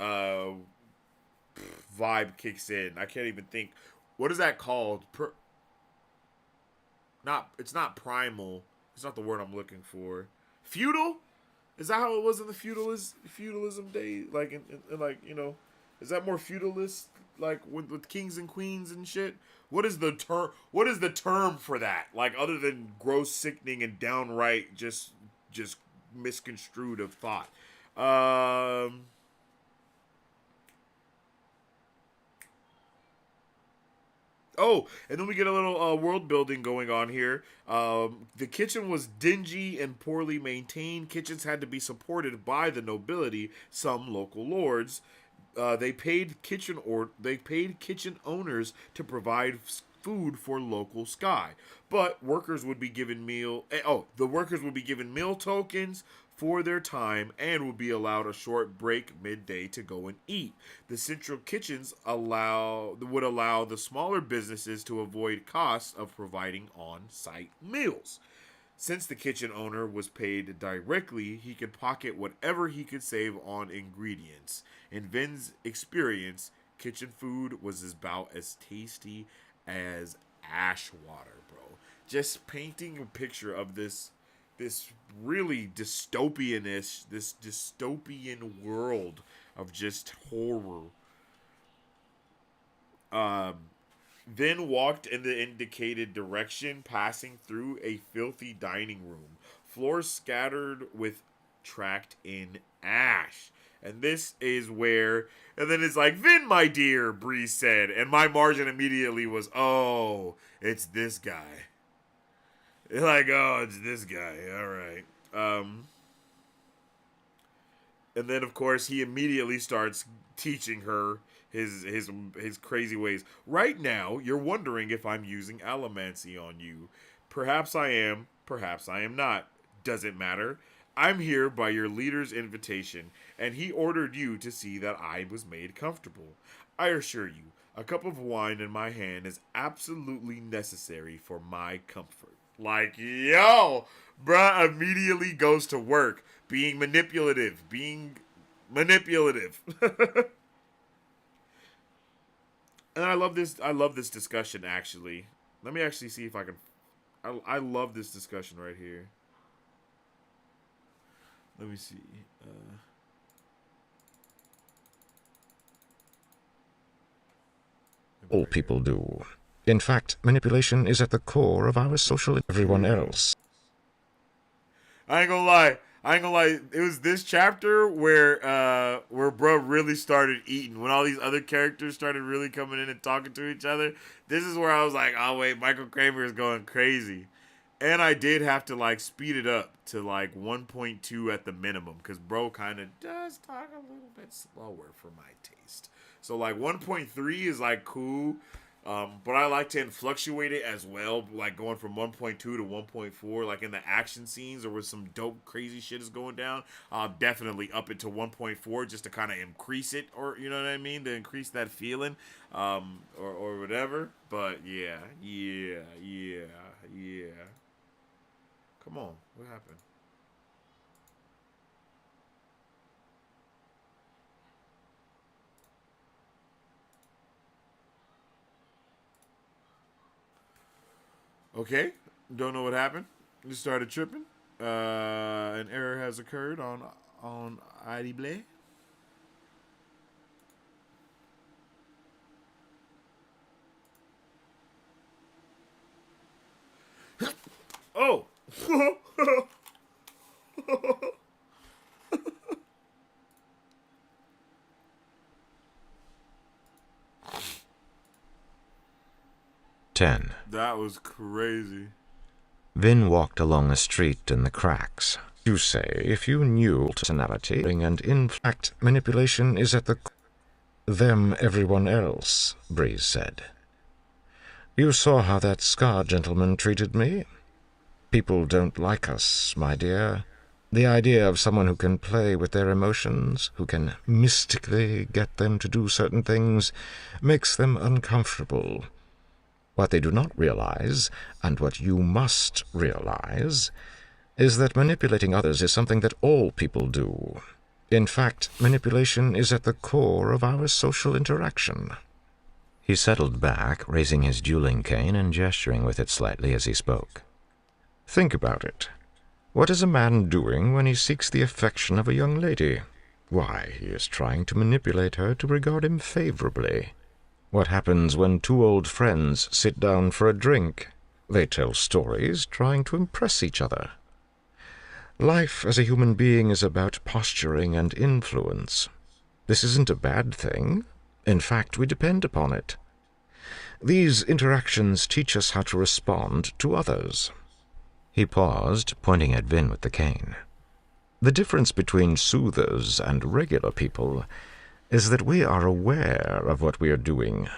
vibe kicks in. I can't even think. What is that called? It's not primal. It's not the word I'm looking for. Feudal? Is that how it was in the feudalism day? Like, in like, you know, is that more feudalist? Like with kings and queens and shit? What is the term? What is the term for that? Like, other than gross, sickening, and downright just misconstrued of thought. Oh, and then we get a little world building going on here. The kitchen was dingy and poorly maintained. Kitchens had to be supported by the nobility, some local lords. They paid kitchen owners to provide food for local sky, but workers would be given the workers would be given meal tokens for their time and would be allowed a short break midday to go and eat. The central kitchens would allow the smaller businesses to avoid costs of providing on-site meals. Since the kitchen owner was paid directly, he could pocket whatever he could save on ingredients. In Vin's experience, kitchen food was about as tasty as ash water, bro. Just painting a picture of this really dystopian world of just horror. Then walked in the indicated direction, passing through a filthy dining room, floors scattered with tracked in ash. And this is where, and then it's like, Vin, my dear, Bree said, and my margin immediately was, oh, it's this guy. Like, oh, it's this guy. All right. And then, of course, he immediately starts teaching her his crazy ways. Right now, you're wondering if I'm using allomancy on you. Perhaps I am. Perhaps I am not. Doesn't matter. I'm here by your leader's invitation, and he ordered you to see that I was made comfortable. I assure you, a cup of wine in my hand is absolutely necessary for my comfort. Like, yo, bruh immediately goes to work, being manipulative. And I love this discussion, actually. Let me actually see if I can... I love this discussion right here. Let me see. All people do. In fact, manipulation is at the core of our social... Everyone else. I ain't gonna lie. It was this chapter where bro really started eating. When all these other characters started really coming in and talking to each other. This is where I was like, oh wait, Michael Kramer is going crazy. And I did have to like speed it up to like 1.2 at the minimum. Because bro kind of does talk a little bit slower for my taste. So like 1.3 is like cool. But I like to fluctuate it as well, like going from 1.2 to 1.4, like in the action scenes or where some dope, crazy shit is going down. I'll definitely up it to 1.4 just to kind of increase it, or you know what I mean, to increase that feeling, or whatever. But yeah. Come on, what happened? Okay, don't know what happened. Just started tripping. An error has occurred on ID Blay. Oh. 10. That was crazy. Vin walked along a street in the cracks. You say, if you knew personality, and in fact, manipulation is at the... Them, everyone else, Breeze said. You saw how that Scar gentleman treated me? People don't like us, my dear. The idea of someone who can play with their emotions, who can mystically get them to do certain things, makes them uncomfortable. What they do not realize, and what you must realize, is that manipulating others is something that all people do. In fact, manipulation is at the core of our social interaction. He settled back, raising his dueling cane and gesturing with it slightly as he spoke. "Think about it. What is a man doing when he seeks the affection of a young lady? Why, he is trying to manipulate her to regard him favorably. What happens when two old friends sit down for a drink? They tell stories, trying to impress each other. Life as a human being is about posturing and influence. This isn't a bad thing. In fact, we depend upon it. These interactions teach us how to respond to others." He paused, pointing at Vin with the cane. "The difference between soothers and regular people is that we are aware of what we are doing.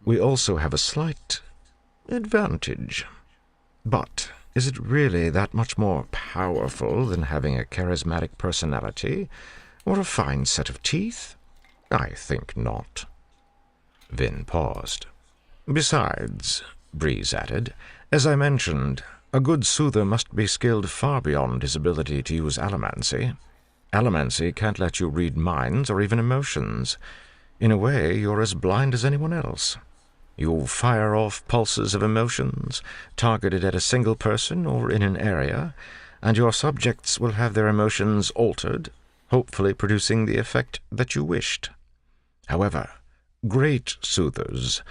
We also have a slight advantage. But is it really that much more powerful than having a charismatic personality or a fine set of teeth? I think not." Vin paused. "Besides," Breeze added, "as I mentioned, a good soother must be skilled far beyond his ability to use allomancy. Allomancy can't let you read minds or even emotions. In a way, you're as blind as anyone else. You fire off pulses of emotions, targeted at a single person or in an area, and your subjects will have their emotions altered, hopefully producing the effect that you wished. However, great soothers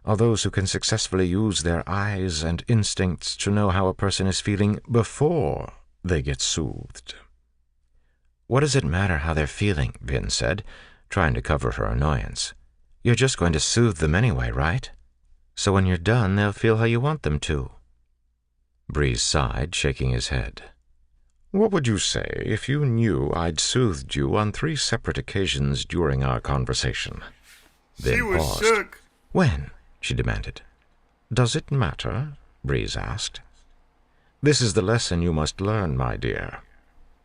are those who can successfully use their eyes and instincts to know how a person is feeling before they get soothed." "What does it matter how they're feeling?" Vin said, trying to cover her annoyance. "You're just going to soothe them anyway, right? So when you're done, they'll feel how you want them to." Breeze sighed, shaking his head. "What would you say if you knew I'd soothed you on 3 separate occasions during our conversation?" She was paused. shook. "When?" she demanded. "Does it matter?" Breeze asked. "This is the lesson you must learn, my dear.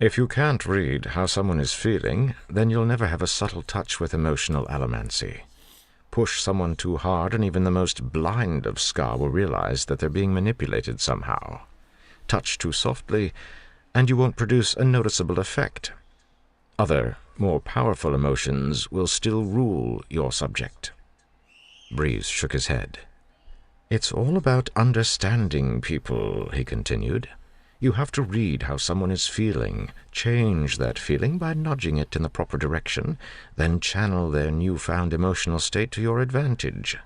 If you can't read how someone is feeling, then you'll never have a subtle touch with emotional allomancy. Push someone too hard, and even the most blind of Ska will realize that they're being manipulated somehow. Touch too softly, and you won't produce a noticeable effect. Other, more powerful emotions will still rule your subject." Breeze shook his head. "It's all about understanding people," he continued. "You have to read how someone is feeling, change that feeling by nudging it in the proper direction, then channel their newfound emotional state to your advantage.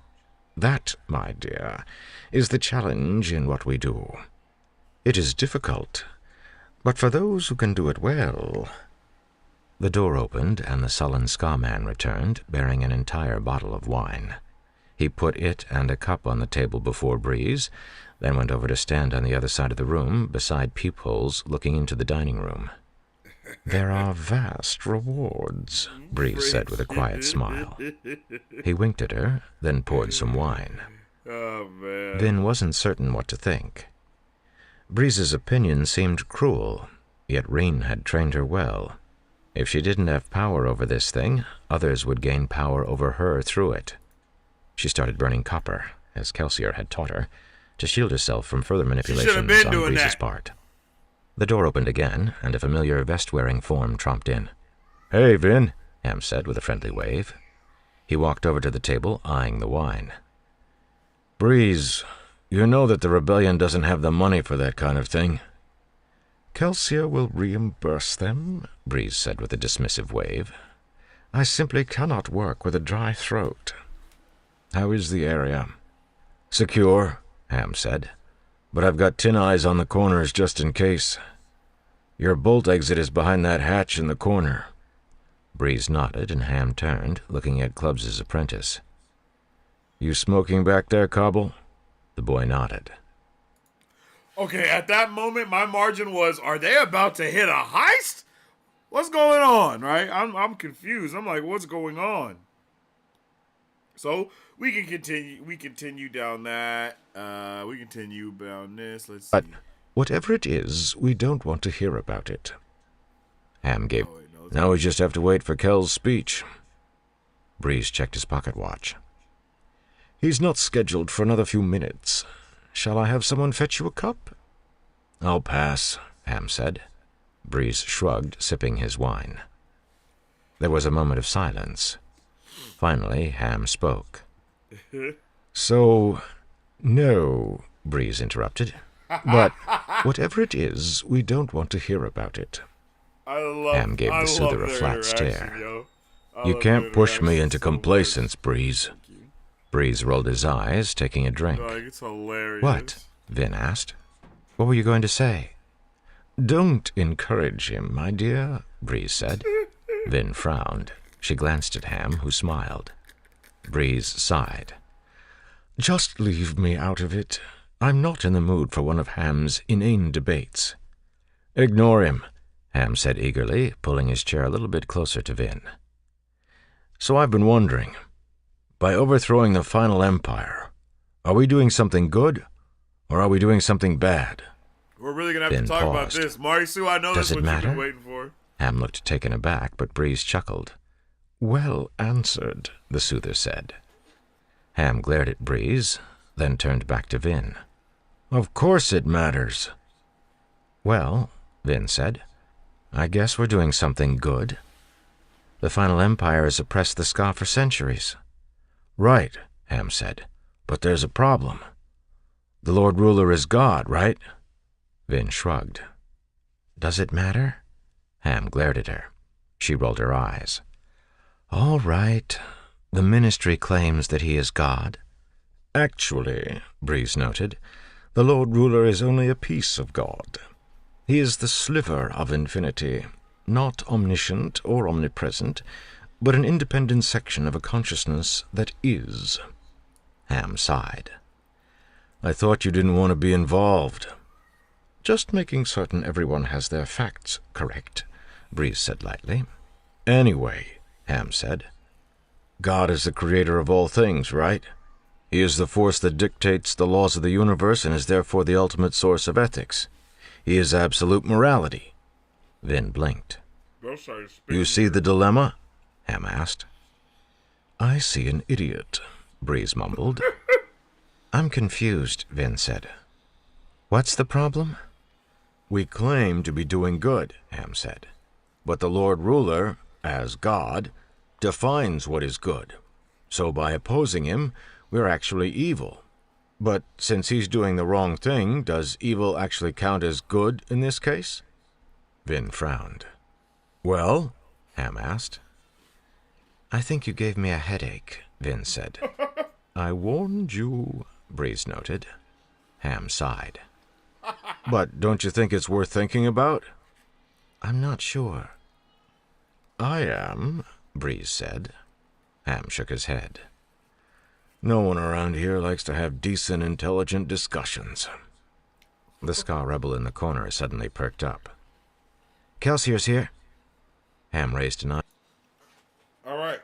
That, my dear, is the challenge in what we do. It is difficult, but for those who can do it well—" The door opened, and the sullen Ska-man returned, bearing an entire bottle of wine. He put it and a cup on the table before Breeze, then went over to stand on the other side of the room, beside peepholes looking into the dining room. "There are vast rewards," Breeze said with a quiet smile. He winked at her, then poured some wine. Oh, man. Vin wasn't certain what to think. Breeze's opinion seemed cruel, yet Reen had trained her well. If she didn't have power over this thing, others would gain power over her through it. She started burning copper, as Kelsier had taught her, to shield herself from further manipulations on Breeze's part. The door opened again, and a familiar vest-wearing form tromped in. "Hey, Vin," Ham said with a friendly wave. He walked over to the table, eyeing the wine. "Breeze, you know that the rebellion doesn't have the money for that kind of thing." "Kelsier will reimburse them," Breeze said with a dismissive wave. "I simply cannot work with a dry throat." "How is the area?" "Secure," Ham said, "but I've got tin eyes on the corners just in case. Your bolt exit is behind that hatch in the corner." Breeze nodded, and Ham turned, looking at Clubs' apprentice. "You smoking back there, Cobble?" The boy nodded. Okay, at that moment, my margin was, are they about to hit a heist? What's going on, right? I'm confused. I'm like, what's going on? So we can continue. We continue down that. We continue down this. Let's see. But whatever it is, we don't want to hear about it. Ham gave. Now we just have to wait for Kel's speech. Breeze checked his pocket watch. "He's not scheduled for another few minutes. Shall I have someone fetch you a cup?" "I'll pass," Ham said. Breeze shrugged, sipping his wine. There was a moment of silence. Finally, Ham spoke. So, no, Breeze interrupted. But whatever it is, we don't want to hear about it. Ham gave the soother a flat stare. Yo. You can't push me into complacence, Breeze. Breeze rolled his eyes, taking a drink. Like, it's hilarious. What? Vin asked. What were you going to say? Don't encourage him, my dear, Breeze said. Vin frowned. She glanced at Ham, who smiled. Breeze sighed. Just leave me out of it. I'm not in the mood for one of Ham's inane debates. Ignore him, Ham said eagerly, pulling his chair a little bit closer to Vin. So I've been wondering, by overthrowing the final empire, are we doing something good, or are we doing something bad? We're really going to have Vin to talk about paused. this. Marisu, I know Does this it is what you've been matter? waiting for. Ham looked taken aback, but Breeze chuckled. Well answered, the soother said. Ham glared at Breeze, then turned back to Vin. Of course it matters. Well, Vin said, I guess we're doing something good. The final empire has oppressed the Ska for centuries. Right, Ham said, but there's a problem. The Lord Ruler is God, right? Vin shrugged. Does it matter? Ham glared at her. She rolled her eyes. All right. The ministry claims that he is God. Actually, Breeze noted, the Lord Ruler is only a piece of God. He is the sliver of infinity, not omniscient or omnipresent, but an independent section of a consciousness that is. Ham sighed. I thought you didn't want to be involved. Just making certain everyone has their facts correct, Breeze said lightly. Anyway, Ham said, God is the creator of all things, right? He is the force that dictates the laws of the universe and is therefore the ultimate source of ethics. He is absolute morality. Vin blinked. You see the dilemma? Ham asked. I see an idiot, Breeze mumbled. I'm confused, Vin said. What's the problem? We claim to be doing good, Ham said. But the Lord Ruler, as God, defines what is good. So by opposing him, we're actually evil. But since he's doing the wrong thing, does evil actually count as good in this case? Vin frowned. Well? Ham asked. I think you gave me a headache, Vin said. I warned you, Breeze noted. Ham sighed. But don't you think it's worth thinking about? I'm not sure. I am, Breeze said. Ham shook his head. No one around here likes to have decent, intelligent discussions. The Ska rebel in the corner suddenly perked up. Kelsier's here. Ham raised an eye. All right.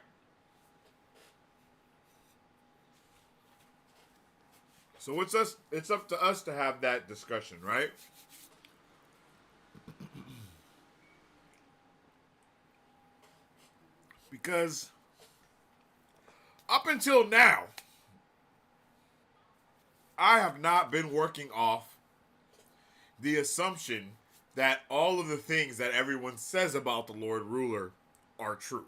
So it's up to us to have that discussion, right? Because up until now, I have not been working off the assumption that all of the things that everyone says about the Lord Ruler are true.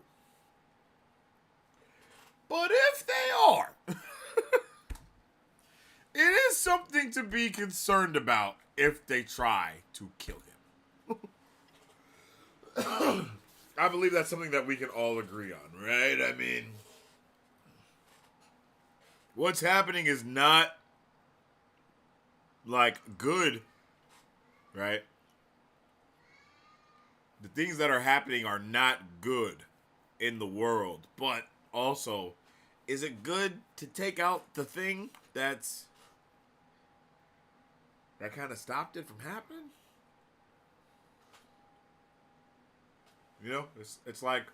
But if they are, it is something to be concerned about if they try to kill him. I believe that's something that we can all agree on, right? I mean, what's happening is not, like, good, right? The things that are happening are not good in the world, but also, is it good to take out the thing that kind of stopped it from happening? You know, it's like,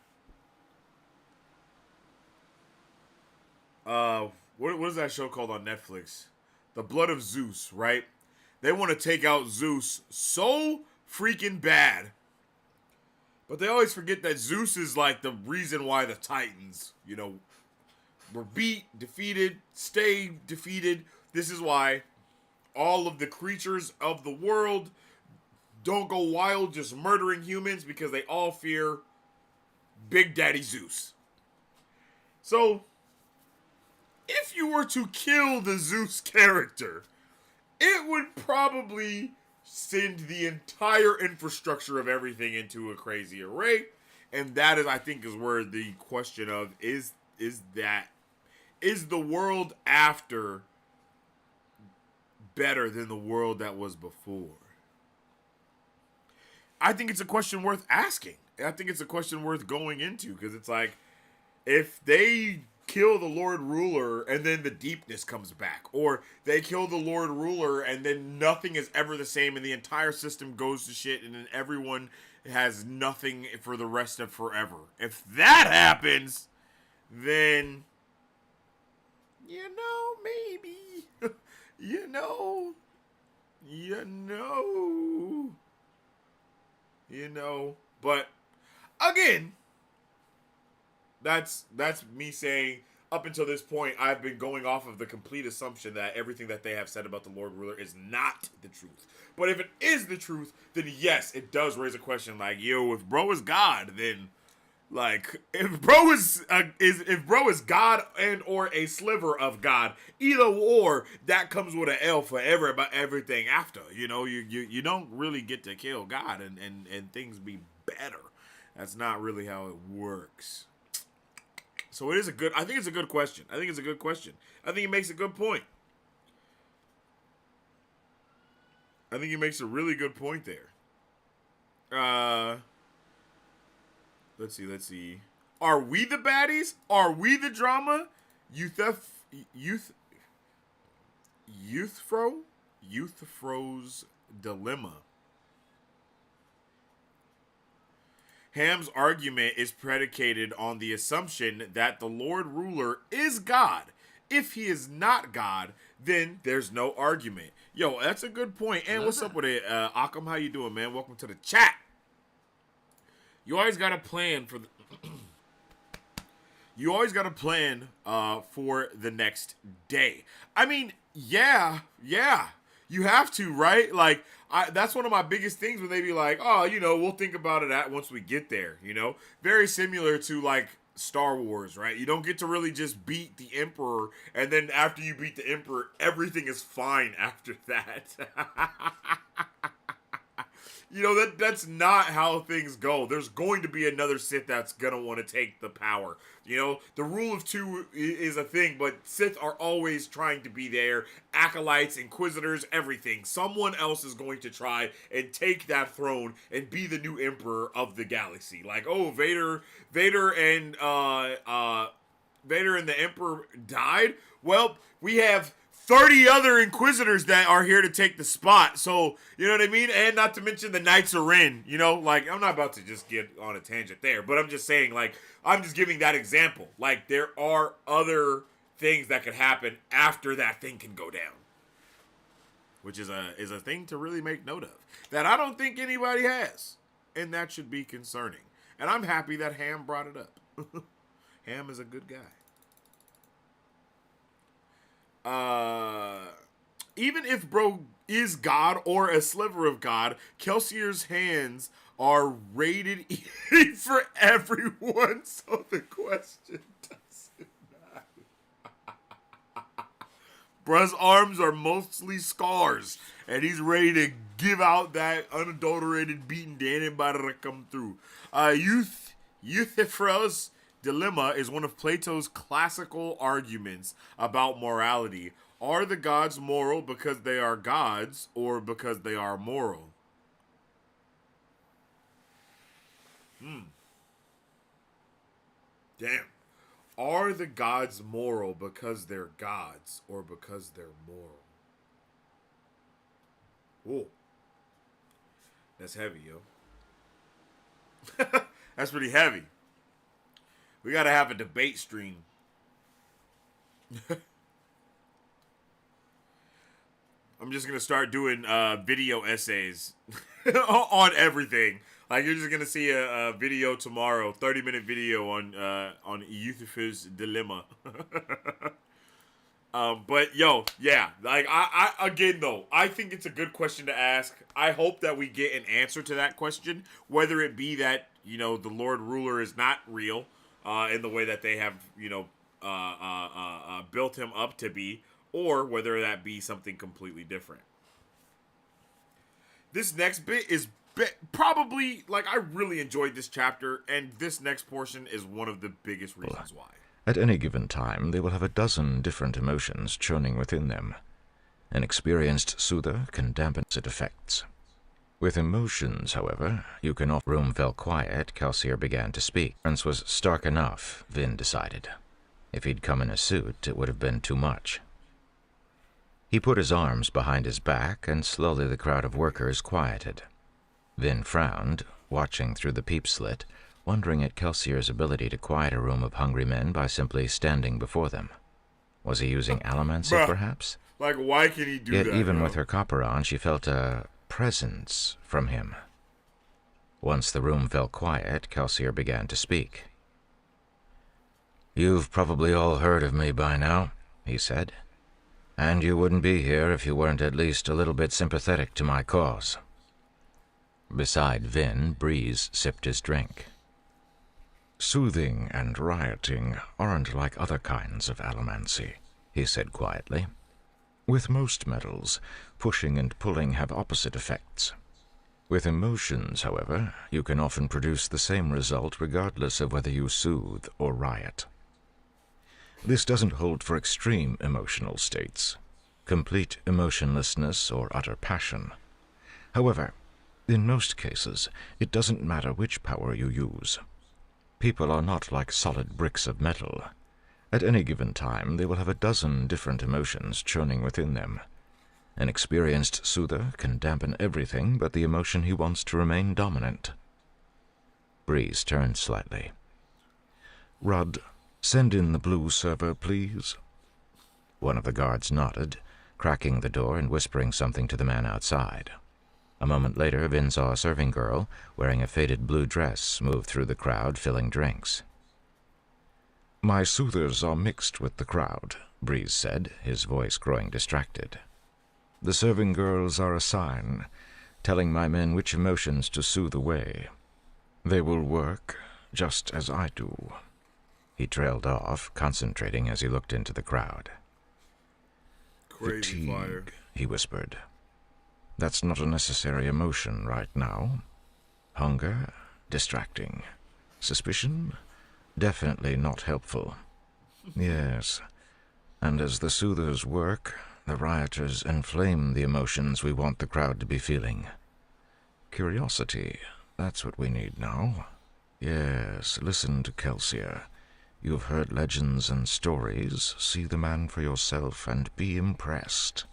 what is that show called on Netflix? The Blood of Zeus, right? They want to take out Zeus so freaking bad, but they always forget that Zeus is like the reason why the Titans, you know, were defeated, stay defeated. This is why all of the creatures of the world don't go wild just murdering humans, because they all fear Big Daddy Zeus. So, if you were to kill the Zeus character, it would probably send the entire infrastructure of everything into a crazy array. And that is, I think, is where the question of is the world after better than the world that was before? I think it's a question worth asking. I think it's a question worth going into, because it's like, if they kill the Lord Ruler and then the deepness comes back, or they kill the Lord Ruler and then nothing is ever the same and the entire system goes to shit and then everyone has nothing for the rest of forever. If that happens, then, maybe, but again, that's me saying, up until this point, I've been going off of the complete assumption that everything that they have said about the Lord Ruler is not the truth. But if it is the truth, then yes, it does raise a question like, yo, if bro is God, then, like, if bro is God and or a sliver of God, either or, that comes with an L for everything after. You don't really get to kill God and things be better. That's not really how it works. So I think it's a good question. I think it makes a good point. I think he makes a really good point there. Let's see. Are we the baddies? Are we the drama? Youthfro's dilemma. Ham's argument is predicated on the assumption that the Lord Ruler is God. If he is not God, then there's no argument. Yo, that's a good point. And what's up with it? Akam, how you doing, man? Welcome to the chat. You always got a plan for for the next day. I mean, yeah. You have to, right? Like, that's one of my biggest things when they be like, oh, we'll think about it once we get there, Very similar to, like, Star Wars, right? You don't get to really just beat the Emperor, and then after you beat the Emperor, everything is fine after that. That's not how things go. There's going to be another Sith that's going to want to take the power. The rule of two is a thing, but Sith are always trying to be there. Acolytes, Inquisitors, everything. Someone else is going to try and take that throne and be the new Emperor of the galaxy. Like, oh, Vader and the Emperor died? Well, we have 30 other Inquisitors that are here to take the spot. So, you know what I mean? And not to mention the Knights of Ren, like, I'm not about to just get on a tangent there, but I'm just saying, like, I'm just giving that example. Like, there are other things that could happen after that thing can go down. Which is a thing to really make note of. That I don't think anybody has. And that should be concerning. And I'm happy that Ham brought it up. Ham is a good guy. Even if bro is God or a sliver of God, Kelsier's hands are rated easy for everyone, so the question doesn't matter. Bruh's arms are mostly scars, and he's ready to give out that unadulterated beating to anybody that come through. Euthyphro's dilemma is one of Plato's classical arguments about morality. Are the gods moral because they are gods, or because they are moral? Damn. Are the gods moral because they're gods, or because they're moral? Whoa. That's heavy, yo. That's pretty heavy. We gotta have a debate stream. I'm just gonna start doing video essays on everything. Like, you're just gonna see a video tomorrow, 30-minute video on Euthyphro's dilemma. But yo, yeah, like I again though, I think it's a good question to ask. I hope that we get an answer to that question, whether it be that the Lord Ruler is not real, in the way that they have built him up to be, or whether that be something completely different. This next bit is probably, like, I really enjoyed this chapter, and this next portion is one of the biggest reasons why. At any given time, they will have a dozen different emotions churning within them. An experienced soother can dampen its effects. With emotions, however, you can often... Room fell quiet. Kelsier began to speak. The difference was stark enough, Vin decided. If he'd come in a suit, it would have been too much. He put his arms behind his back, and slowly the crowd of workers quieted. Vin frowned, watching through the peep slit, wondering at Kelsier's ability to quiet a room of hungry men by simply standing before them. Was he using allomancy, perhaps? Like, why can he do Yet that? Even with her copper on, she felt a presence from him. Once the room fell quiet, Kelsier began to speak. "You've probably all heard of me by now," he said. "And you wouldn't be here if you weren't at least a little bit sympathetic to my cause." Beside Vin, Breeze sipped his drink. "Soothing and rioting aren't like other kinds of allomancy," he said quietly. "With most metals, pushing and pulling have opposite effects. With emotions, however, you can often produce the same result regardless of whether you soothe or riot. This doesn't hold for extreme emotional states, complete emotionlessness or utter passion. However, in most cases, it doesn't matter which power you use. People are not like solid bricks of metal. At any given time, they will have a dozen different emotions churning within them. An experienced soother can dampen everything but the emotion he wants to remain dominant." Breeze turned slightly. "Rudd, send in the blue server, please." One of the guards nodded, cracking the door and whispering something to the man outside. A moment later, Vin saw a serving girl, wearing a faded blue dress, move through the crowd, filling drinks. "My soothers are mixed with the crowd," Breeze said, his voice growing distracted. "The serving girls are a sign, telling my men which emotions to soothe away. They will work, just as I do." He trailed off, concentrating as he looked into the crowd. Crazy fire. "Fatigue," he whispered. "That's not a necessary emotion right now. Hunger, distracting. Suspicion, definitely not helpful. Yes, and as the soothers work, the rioters inflame the emotions we want the crowd to be feeling. Curiosity, that's what we need now. Yes, listen to Kelsier. You've heard legends and stories. See the man for yourself and be impressed."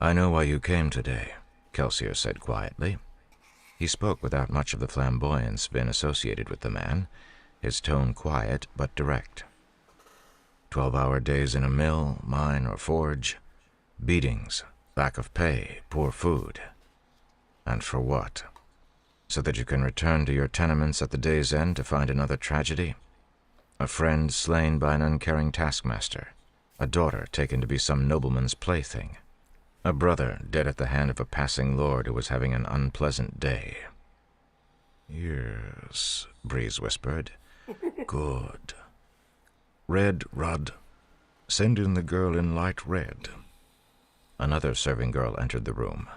"I know why you came today," Kelsier said quietly. He spoke without much of the flamboyance Vin associated with the man, his tone quiet but direct. 12-hour days in a mill, mine, or forge, beatings, lack of pay, poor food. And for what? So that you can return to your tenements at the day's end to find another tragedy? A friend slain by an uncaring taskmaster, a daughter taken to be some nobleman's plaything, a brother dead at the hand of a passing lord who was having an unpleasant day. "Yes," Breeze whispered. "Good. Red, Rudd. Send in the girl in light red." Another serving girl entered the room.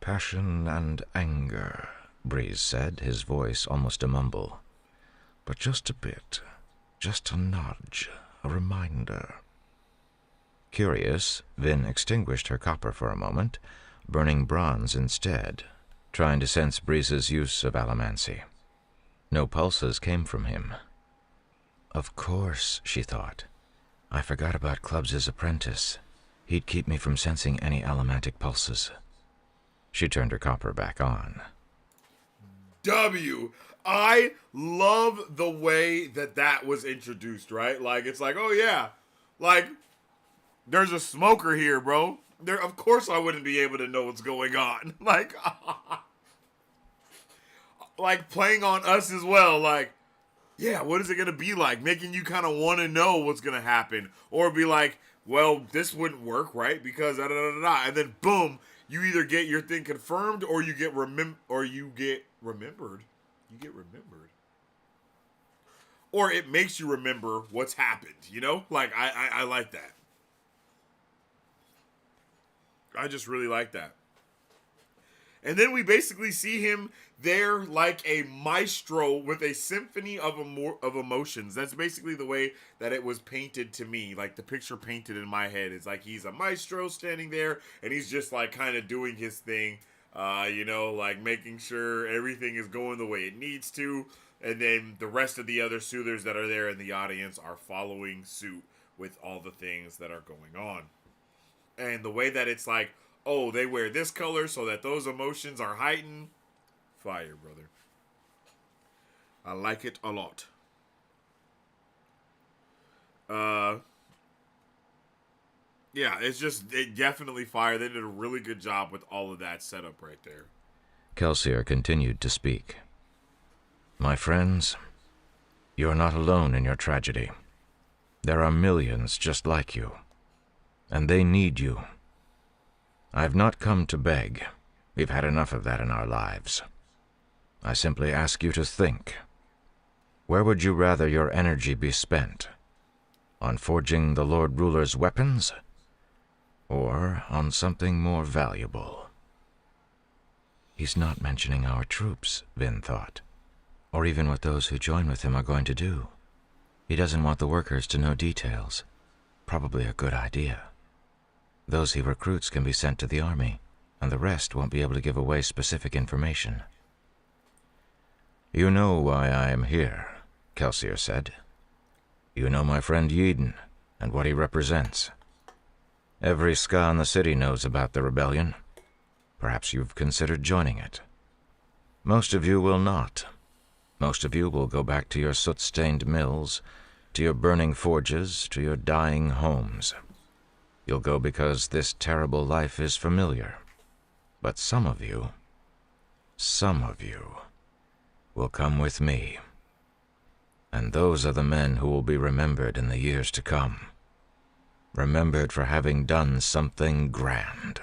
"Passion and anger," Breeze said, his voice almost a mumble. "But just a bit. Just a nudge. A reminder." Curious, Vin extinguished her copper for a moment, burning bronze instead, trying to sense Breeze's use of allomancy. No pulses came from him. Of course, she thought. I forgot about Clubs' apprentice. He'd keep me from sensing any allomantic pulses. She turned her copper back on. I love the way that was introduced, right? Like, it's like, oh yeah, like, there's a smoker here, bro. Of course I wouldn't be able to know what's going on. Like, like playing on us as well. Like, yeah, what is it going to be like? Making you kind of want to know what's going to happen. Or be like, well, this wouldn't work, right? Because da-da-da-da-da. And then, boom, you either get your thing confirmed or you get remembered. You get remembered. or it makes you remember what's happened, you know? Like, I like that. I just really like that. And then we basically see him there like a maestro with a symphony of emotions. That's basically the way that it was painted to me. Like the picture painted in my head is like he's a maestro standing there and he's just like kind of doing his thing, you know, like making sure everything is going the way it needs to. And then the rest of the other soothers that are there in the audience are following suit with all the things that are going on. And the way that it's like, oh, they wear this color so that those emotions are heightened. Fire, brother. I like it a lot. Yeah, it definitely fire. They did a really good job with all of that setup right there. Kelsier continued to speak. My friends, you are not alone in your tragedy. There are millions just like you, and they need you. I've not come to beg. We've had enough of that in our lives. I simply ask you to think. Where would you rather your energy be spent? On forging the Lord Ruler's weapons? Or on something more valuable? He's not mentioning our troops, Vin thought, or even what those who join with him are going to do. He doesn't want the workers to know details. Probably a good idea. Those he recruits can be sent to the army, and the rest won't be able to give away specific information. You know why I am here, Kelsier said. You know my friend Yeden, and what he represents. Every ska in the city knows about the rebellion. Perhaps you've considered joining it. Most of you will not. Most of you will go back to your soot-stained mills, to your burning forges, to your dying homes. You'll go because this terrible life is familiar. But some of you will come with me. And those are the men who will be remembered in the years to come. Remembered for having done something grand.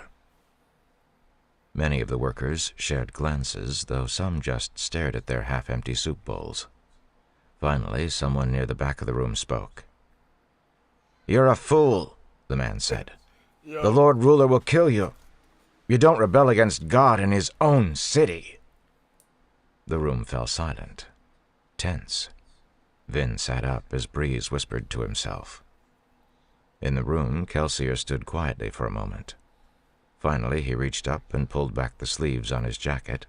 Many of the workers shared glances, though some just stared at their half-empty soup bowls. Finally, someone near the back of the room spoke. You're a fool, the man said. Yo. The Lord Ruler will kill you. You don't rebel against God in his own city. The room fell silent, tense. Vin sat up as Breeze whispered to himself. In the room, Kelsier stood quietly for a moment. Finally, he reached up and pulled back the sleeves on his jacket,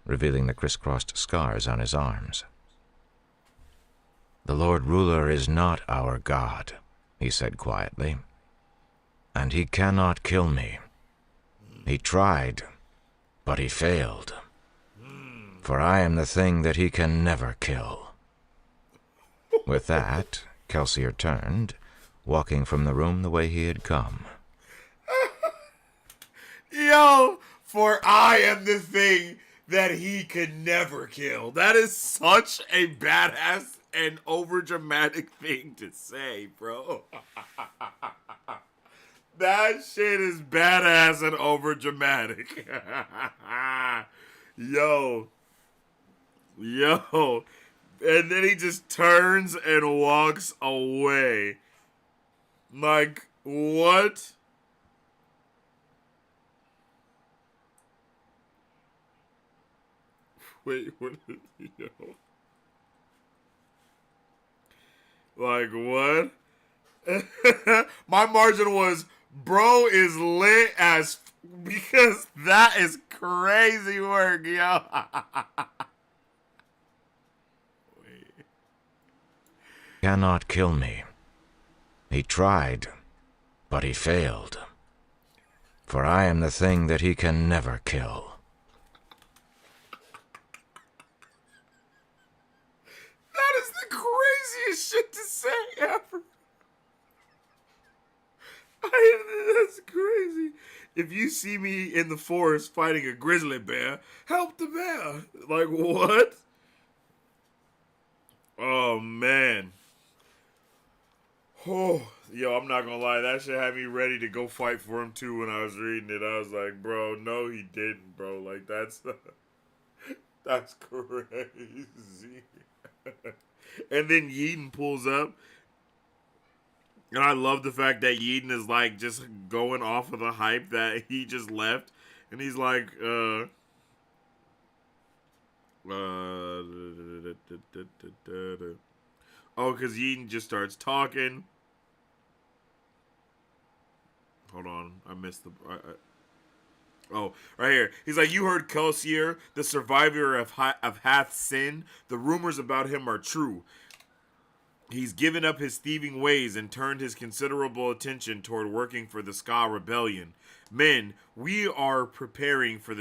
revealing the crisscrossed scars on his arms. The Lord Ruler is not our God, he said quietly. And he cannot kill me. He tried, but he failed. For I am the thing that he can never kill. With that, Kelsier turned, walking from the room the way he had come. Yo, for I am the thing that he could never kill. That is such a badass and overdramatic thing to say, bro. That shit is badass and overdramatic. Yo. And then he just turns and walks away. Like, what? Wait, what is yo? Like, what? My margin was, bro is lit as because that is crazy work, yo. Wait. Cannot kill me. He tried, but he failed. For I am the thing that he can never kill. That is the craziest shit to say ever. That's crazy. If you see me in the forest fighting a grizzly bear, help the bear. Like, what? Oh, man. Oh, yo, I'm not gonna lie. That shit had me ready to go fight for him, too, when I was reading it. I was like, bro, no, he didn't, bro. Like, that's crazy. And then Yeaton pulls up. And I love the fact that Yeaton is like just going off of the hype that he just left. And he's like, oh, because Yeaton just starts talking. Hold on, I missed the. Oh, right here. He's like, you heard Kelsier, the survivor of Hath's sin. The rumors about him are true. He's given up his thieving ways and turned his considerable attention toward working for the Ska Rebellion. Men, we are preparing for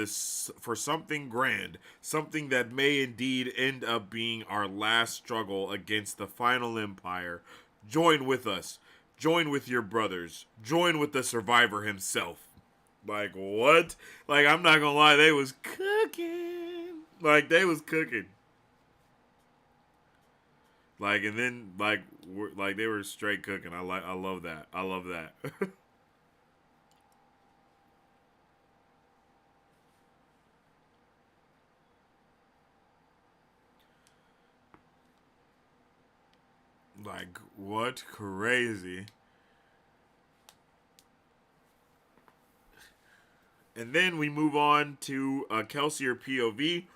something grand, something that may indeed end up being our last struggle against the final empire. Join with us. Join with your brothers. Join with the survivor himself. Like, what? Like, I'm not gonna lie, they was cooking. Like, they was cooking. Like, and then, like, they were straight cooking. I love that. I love that. Like, what? Crazy. And then we move on to Kelsier POV.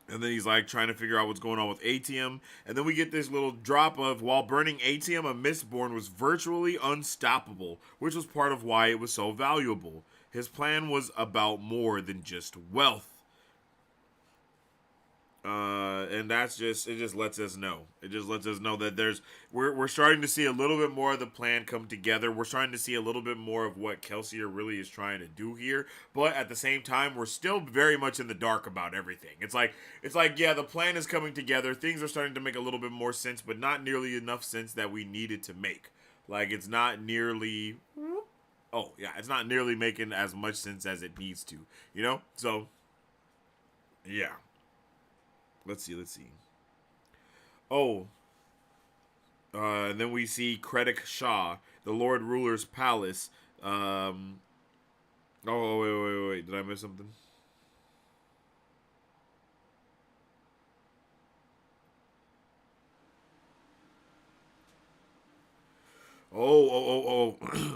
And then he's like trying to figure out what's going on with Atium. And then we get this little drop of, while burning Atium, a Mistborn was virtually unstoppable, which was part of why it was so valuable. His plan was about more than just wealth. And that's just, it just lets us know. It just lets us know that we're starting to see a little bit more of the plan come together. We're starting to see a little bit more of what Kelsier really is trying to do here. But at the same time, we're still very much in the dark about everything. It's like, yeah, the plan is coming together. Things are starting to make a little bit more sense, but not nearly enough sense that we needed to make. Like, it's not nearly, it's not nearly making as much sense as it needs to, you know? So, yeah. Let's see. Oh. And then we see Kredek Shah, the Lord Ruler's palace. Wait. Did I miss something?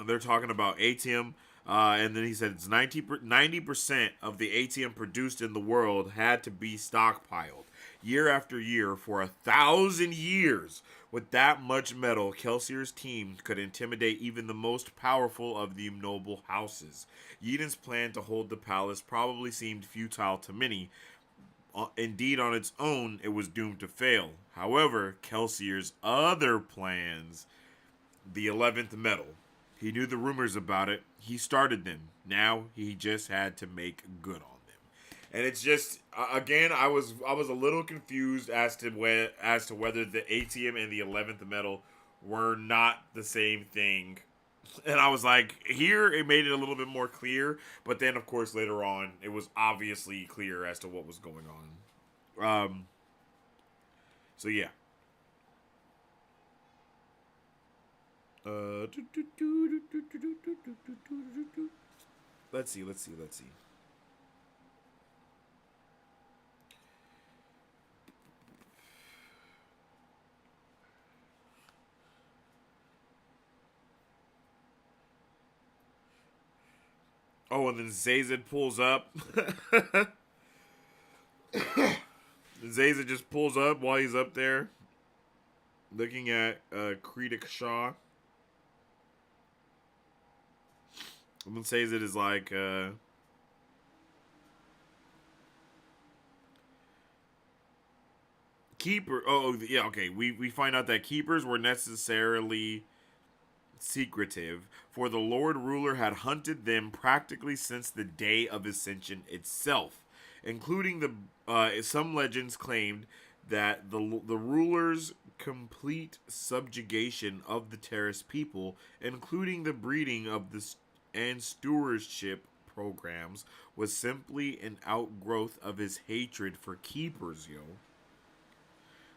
They're talking about Atium. And then he said it's 90% of the Atium produced in the world had to be stockpiled year after year for 1,000 years. With that much metal, Kelsier's team could intimidate even the most powerful of the noble houses. Yeaton's plan to hold the palace probably seemed futile to many. Indeed, on its own, it was doomed to fail. However, Kelsier's other plans, the 11th metal, he knew the rumors about it. He started them. Now he just had to make good on them. And it's just, again, I was a little confused as to whether the Atium and the 11th metal were not the same thing. And I was like, here it made it a little bit more clear, but then of course later on it was obviously clear as to what was going on. So yeah. Let's see. Oh, and then Zazid pulls up. Zazid just pulls up while he's up there, looking at Kredek Shah. And then Zazid is like, Keeper. Oh, yeah, okay. We find out that keepers were necessarily secretive, for the Lord Ruler had hunted them practically since the day of Ascension itself, including some legends claimed that the ruler's complete subjugation of the Terrace people, including the breeding of and stewardship programs, was simply an outgrowth of his hatred for keepers, yo.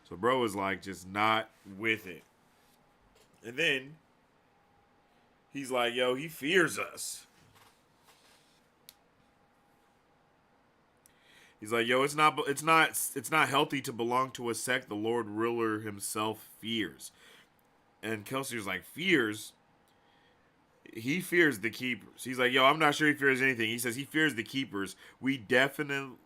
So bro is like just not with it. And then he's like, yo, he fears us. He's like, yo, it's not healthy to belong to a sect the Lord Ruler himself fears. And Kelsier's like, fears? He fears the keepers. He's like, yo, I'm not sure he fears anything. He says he fears the keepers. We definitely,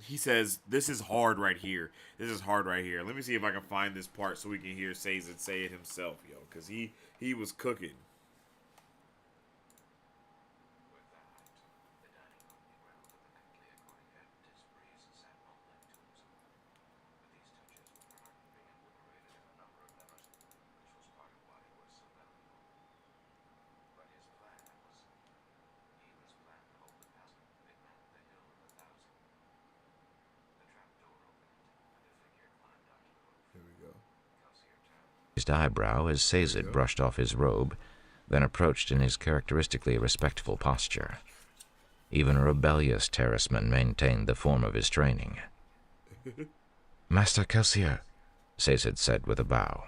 he says, this is hard right here. This is hard right here. Let me see if I can find this part so we can hear Sazed say it himself, yo, because he was cooking. His eyebrow as Sazed brushed off his robe, then approached in his characteristically respectful posture. Even a rebellious terraceman maintained the form of his training. Master Kelsier, Sazed said with a bow.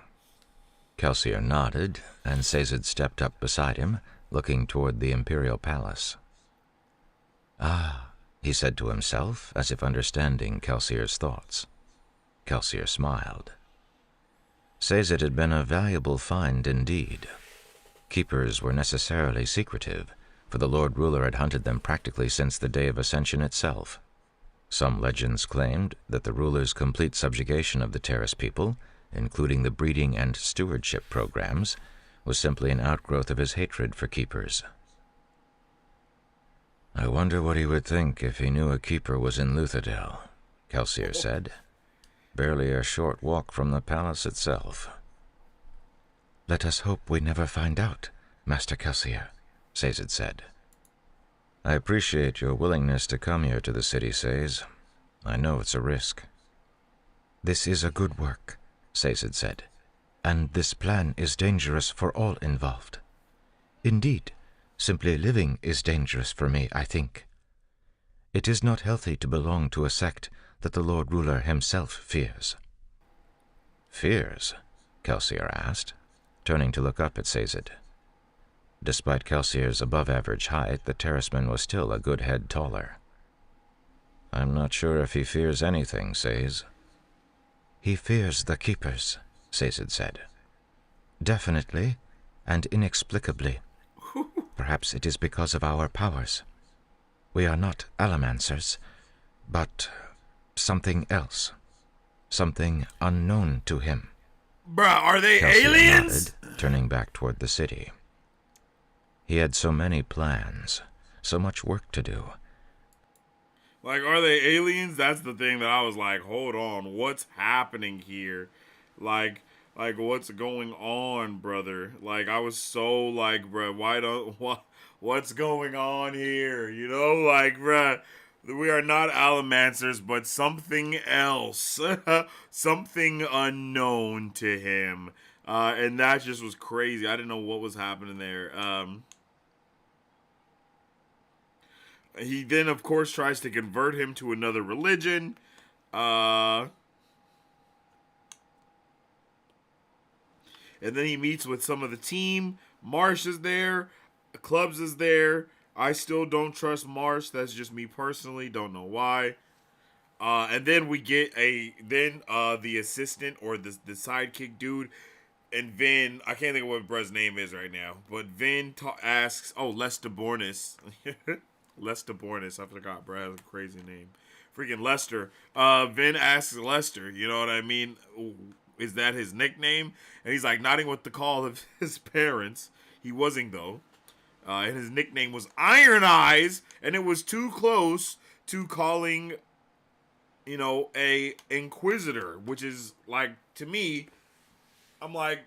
Kelsier nodded, and Sazed stepped up beside him, looking toward the Imperial Palace. Ah, he said to himself, as if understanding Kelsier's thoughts. Kelsier smiled. Sazed had been a valuable find indeed. Keepers were necessarily secretive, for the Lord Ruler had hunted them practically since the Day of Ascension itself. Some legends claimed that the ruler's complete subjugation of the Terrace people, including the breeding and stewardship programs, was simply an outgrowth of his hatred for keepers. I wonder what he would think if he knew a keeper was in Luthadel, Kelsier said. Barely a short walk from the palace itself. Let us hope we never find out, Master Kelsier, Sazed said. I appreciate your willingness to come here to the city, Sazed. I know it's a risk. This is a good work, Sazed said, and this plan is dangerous for all involved. Indeed, simply living is dangerous for me, I think. It is not healthy to belong to a sect that the Lord Ruler himself fears. Fears? Kelsier asked, turning to look up at Sazed. Despite Kelsier's above-average height, the terraceman was still a good head taller. I'm not sure if he fears anything, Sazed. He fears the Keepers, Sazed said. Definitely and inexplicably. Perhaps it is because of our powers. We are not Allomancers, but something else. Something unknown to him. Bruh, are they Kelsier aliens? nodded, turning back toward the city. He had so many plans, so much work to do. Like, are they aliens? That's the thing that I was like, hold on, what's happening here? Like what's going on, brother? Like, I was so like, bruh, what's going on here? You know, like, bruh, we are not Allomancers, but something else. Something unknown to him. And that just was crazy. I didn't know what was happening there. He then, of course, tries to convert him to another religion. And then he meets with some of the team. Marsh is there. Clubs is there. I still don't trust Marsh. That's just me personally. Don't know why. And then we get the assistant or the sidekick dude. And Vin, I can't think of what Brez's name is right now. But Vin asks, Lester Bornis. Lester Bornis. I forgot, bro. That's a crazy name. Freaking Lester. Vin asks Lester, you know what I mean? Is that his nickname? And he's like nodding with the call of his parents. He wasn't, though. And his nickname was Iron Eyes. And it was too close to calling, a Inquisitor. Which is, like, to me, I'm like,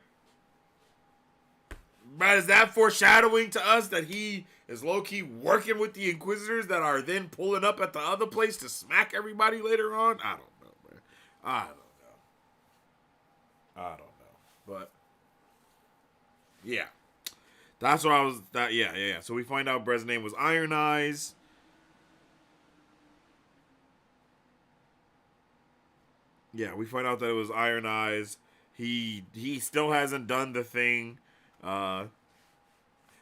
but is that foreshadowing to us that he is low-key working with the Inquisitors that are then pulling up at the other place to smack everybody later on? I don't know, man. I don't know. But, yeah. That's what I was, yeah. So we find out Brez's name was Iron Eyes. Yeah, we find out that it was Iron Eyes. He still hasn't done the thing.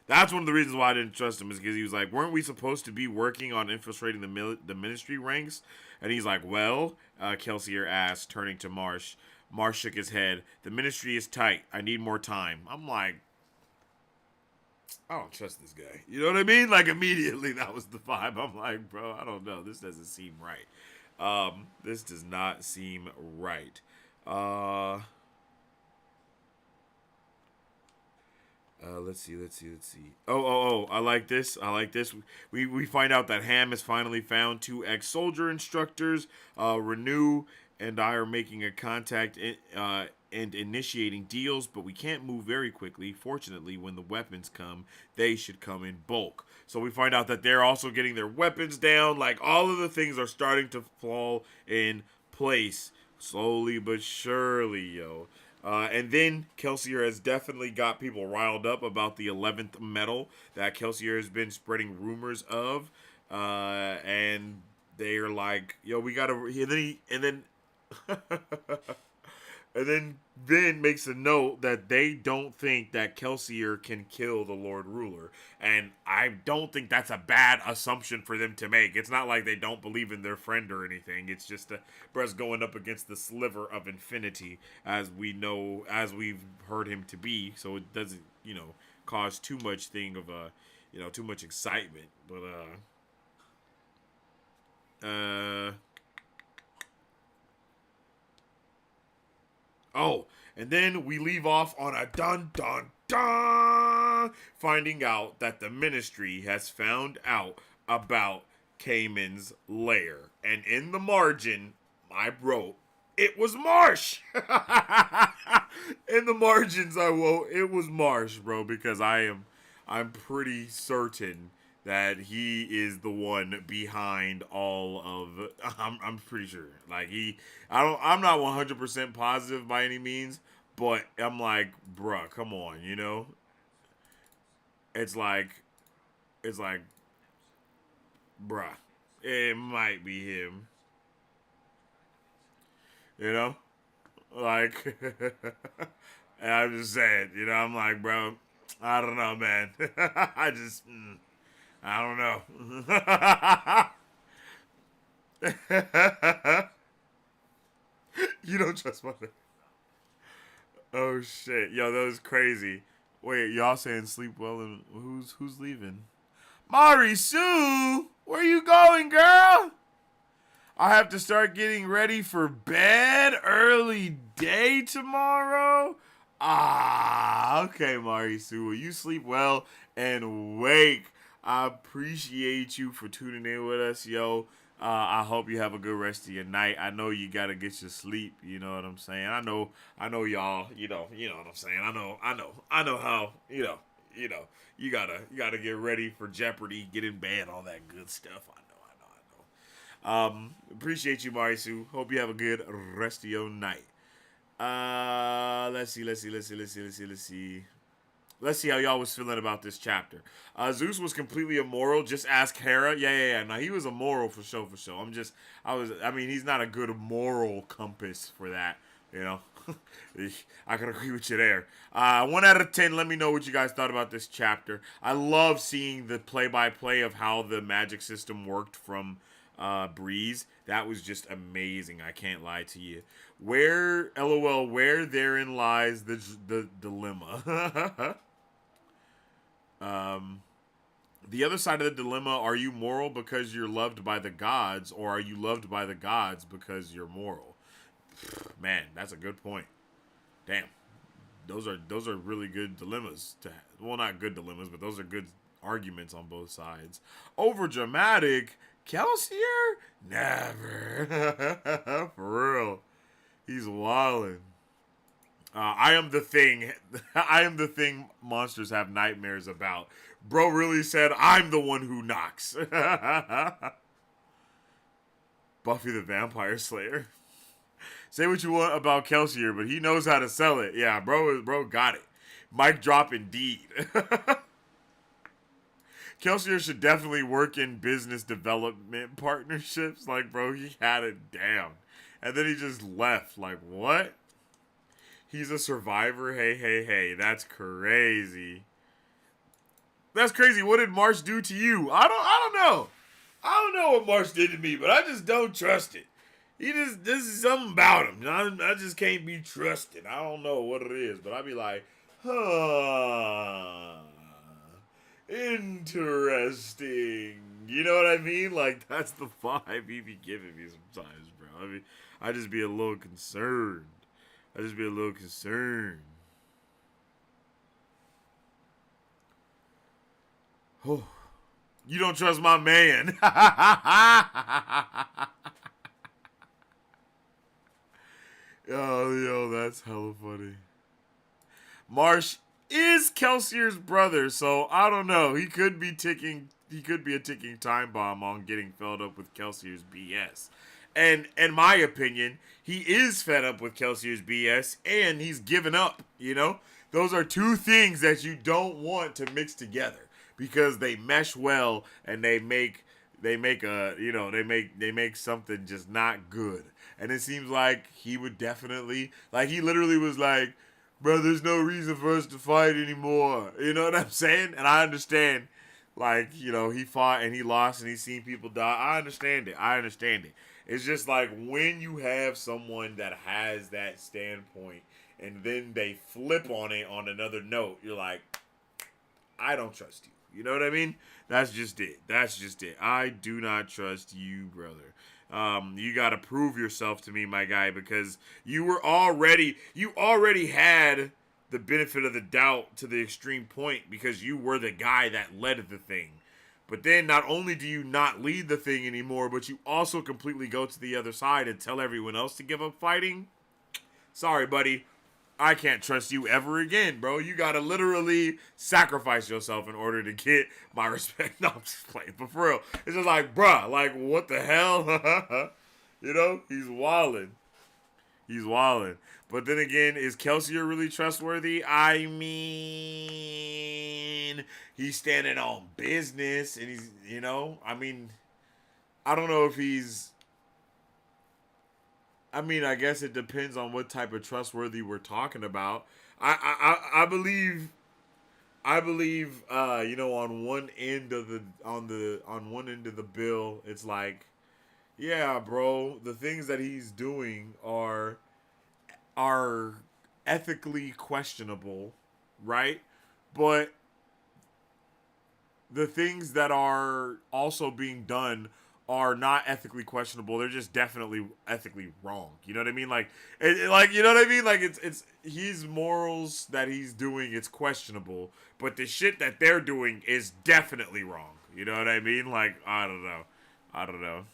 That's one of the reasons why I didn't trust him, is because he was like, weren't we supposed to be working on infiltrating the ministry ranks? And he's like, well, Kelsier asked, turning to Marsh. Marsh shook his head. The ministry is tight. I need more time. I'm like, I don't trust this guy. You know what I mean? Like, immediately, that was the vibe. I'm like, bro, I don't know. This doesn't seem right. This does not seem right. Let's see. Oh, I like this. We find out that Ham has finally found 2 ex-soldier instructors. Renew and I are making a contact and initiating deals, but we can't move very quickly. Fortunately, when the weapons come, they should come in bulk. So we find out that they're also getting their weapons down. Like, all of the things are starting to fall in place. Slowly but surely, yo. And then Kelsier has definitely got people riled up about the 11th metal that Kelsier has been spreading rumors of. And they're like, yo, we gotta, and then Ben makes a note that they don't think that Kelsier can kill the Lord Ruler. And I don't think that's a bad assumption for them to make. It's not like they don't believe in their friend or anything. It's just Brez going up against the sliver of infinity, as we know, as we've heard him to be. So it doesn't, cause too much too much excitement. But, oh, and then we leave off on a dun dun dun, finding out that the ministry has found out about Cayman's lair. And in the margin, I wrote, it was Marsh. In the margins, I wrote, it was Marsh, bro, because I'm pretty certain that he is the one behind all of. I'm pretty sure. Like, I'm not 100% positive by any means, but I'm like, bruh, come on, It's like, bruh, it might be him. Like, and I'm just saying, I'm like, bro, I don't know, man. I don't know. You don't trust my name. Oh shit, yo, that was crazy. Wait, y'all saying sleep well, and who's leaving? Mari Sue, where you going, girl? I have to start getting ready for bed. Early day tomorrow. Okay, Mari Sue, will you sleep well and wake? I appreciate you for tuning in with us, yo. I hope you have a good rest of your night. I know you gotta get your sleep. You know what I'm saying? I know y'all. You know what I'm saying. I know how. You gotta get ready for Jeopardy, get in bed, all that good stuff. I know. Appreciate you, Marisu. Hope you have a good rest of your night. Let's see. Let's see how y'all was feeling about this chapter. Zeus was completely immoral. Just ask Hera. Yeah. Now, he was immoral for sure. He's not a good moral compass for that, I can agree with you there. 1 out of 10, let me know what you guys thought about this chapter. I love seeing the play-by-play of how the magic system worked from Breeze. That was just amazing. I can't lie to you. Where therein lies the dilemma. The other side of the dilemma, are you moral because you're loved by the gods, or are you loved by the gods because you're moral? Man, that's a good point. Damn. Those are really good dilemmas to have. Well, not good dilemmas, but those are good arguments on both sides. Over dramatic, Kelsier? Never. For real. He's wildin'. I am the thing. I am the thing monsters have nightmares about. Bro really said, I'm the one who knocks. Buffy the Vampire Slayer. Say what you want about Kelsier, but he knows how to sell it. Yeah, bro got it. Mic drop indeed. Kelsier should definitely work in business development partnerships. Like, bro, he had it down. And then he just left. Like, what? He's a survivor? Hey. That's crazy. That's crazy. What did Marsh do to you? I don't know. I don't know what Marsh did to me, but I just don't trust it. This is something about him. I just can't be trusted. I don't know what it is, but I'd be like, huh, interesting. You know what I mean? Like, that's the vibe he be giving me sometimes, bro. I mean, I just be a little concerned. Oh, you don't trust my man. Yo, that's hella funny. Marsh is Kelsier's brother, so I don't know. He could be a ticking time bomb on getting filled up with Kelsier's BS. And in my opinion, he is fed up with Kelsier's BS and he's given up, you know? Those are two things that you don't want to mix together because they mesh well and they make something just not good. And it seems like he would definitely, like, he literally was like, bro, there's no reason for us to fight anymore. You know what I'm saying? And I understand, like, you know, he fought and he lost and he's seen people die. I understand it. It's just like when you have someone that has that standpoint and then they flip on it on another note, you're like, I don't trust you. You know what I mean? That's just it. I do not trust you, brother. You got to prove yourself to me, my guy, because you already had the benefit of the doubt to the extreme point because you were the guy that led the thing. But then not only do you not lead the thing anymore, but you also completely go to the other side and tell everyone else to give up fighting. Sorry, buddy. I can't trust you ever again, bro. You gotta literally sacrifice yourself in order to get my respect. No, I'm just playing. But for real, it's just like, bruh, like, what the hell? You know, he's wildin'. But then again, is Kelsier really trustworthy? I mean, he's standing on business and he's, you know, I mean, I don't know if he's, I mean, I guess it depends on what type of trustworthy we're talking about. I believe, you know, on one end of the bill, it's like, yeah, bro, the things that he's doing are ethically questionable, right? But the things that are also being done are not ethically questionable. They're just definitely ethically wrong. You know what I mean? Like, you know what I mean? Like, it's his morals that he's doing. It's questionable, but the shit that they're doing is definitely wrong. You know what I mean? Like, I don't know.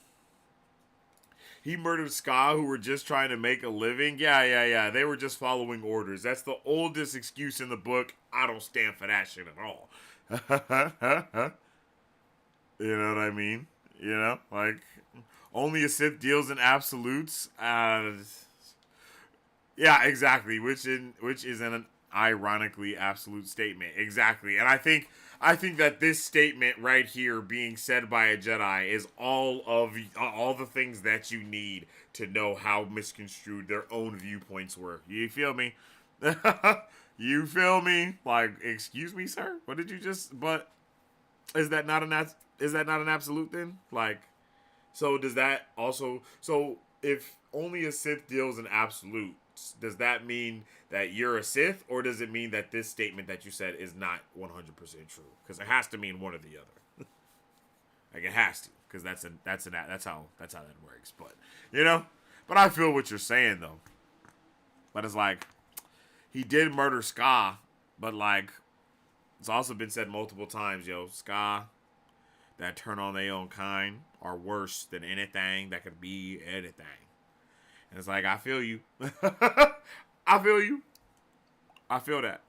He murdered Ska, who were just trying to make a living. Yeah. They were just following orders. That's the oldest excuse in the book. I don't stand for that shit at all. You know what I mean? You know, like, only a Sith deals in absolutes. Yeah, exactly. Which is an ironically absolute statement. Exactly. And I think that this statement right here being said by a Jedi is all the things that you need to know how misconstrued their own viewpoints were. You feel me? You feel me? Like, excuse me, sir? What did you just, but is that not an absolute then? Like, so does that also, so if only a Sith deals in absolutes, does that mean that you're a Sith, or does it mean that this statement that you said is not 100% true? Because it has to mean one or the other. Like, it has to, because that's how that works. But, you know, but I feel what you're saying though. But it's like, he did murder Ska, but like, it's also been said multiple times, yo, Ska that turn on their own kind are worse than anything that could be anything. And it's like, I feel you. I feel that.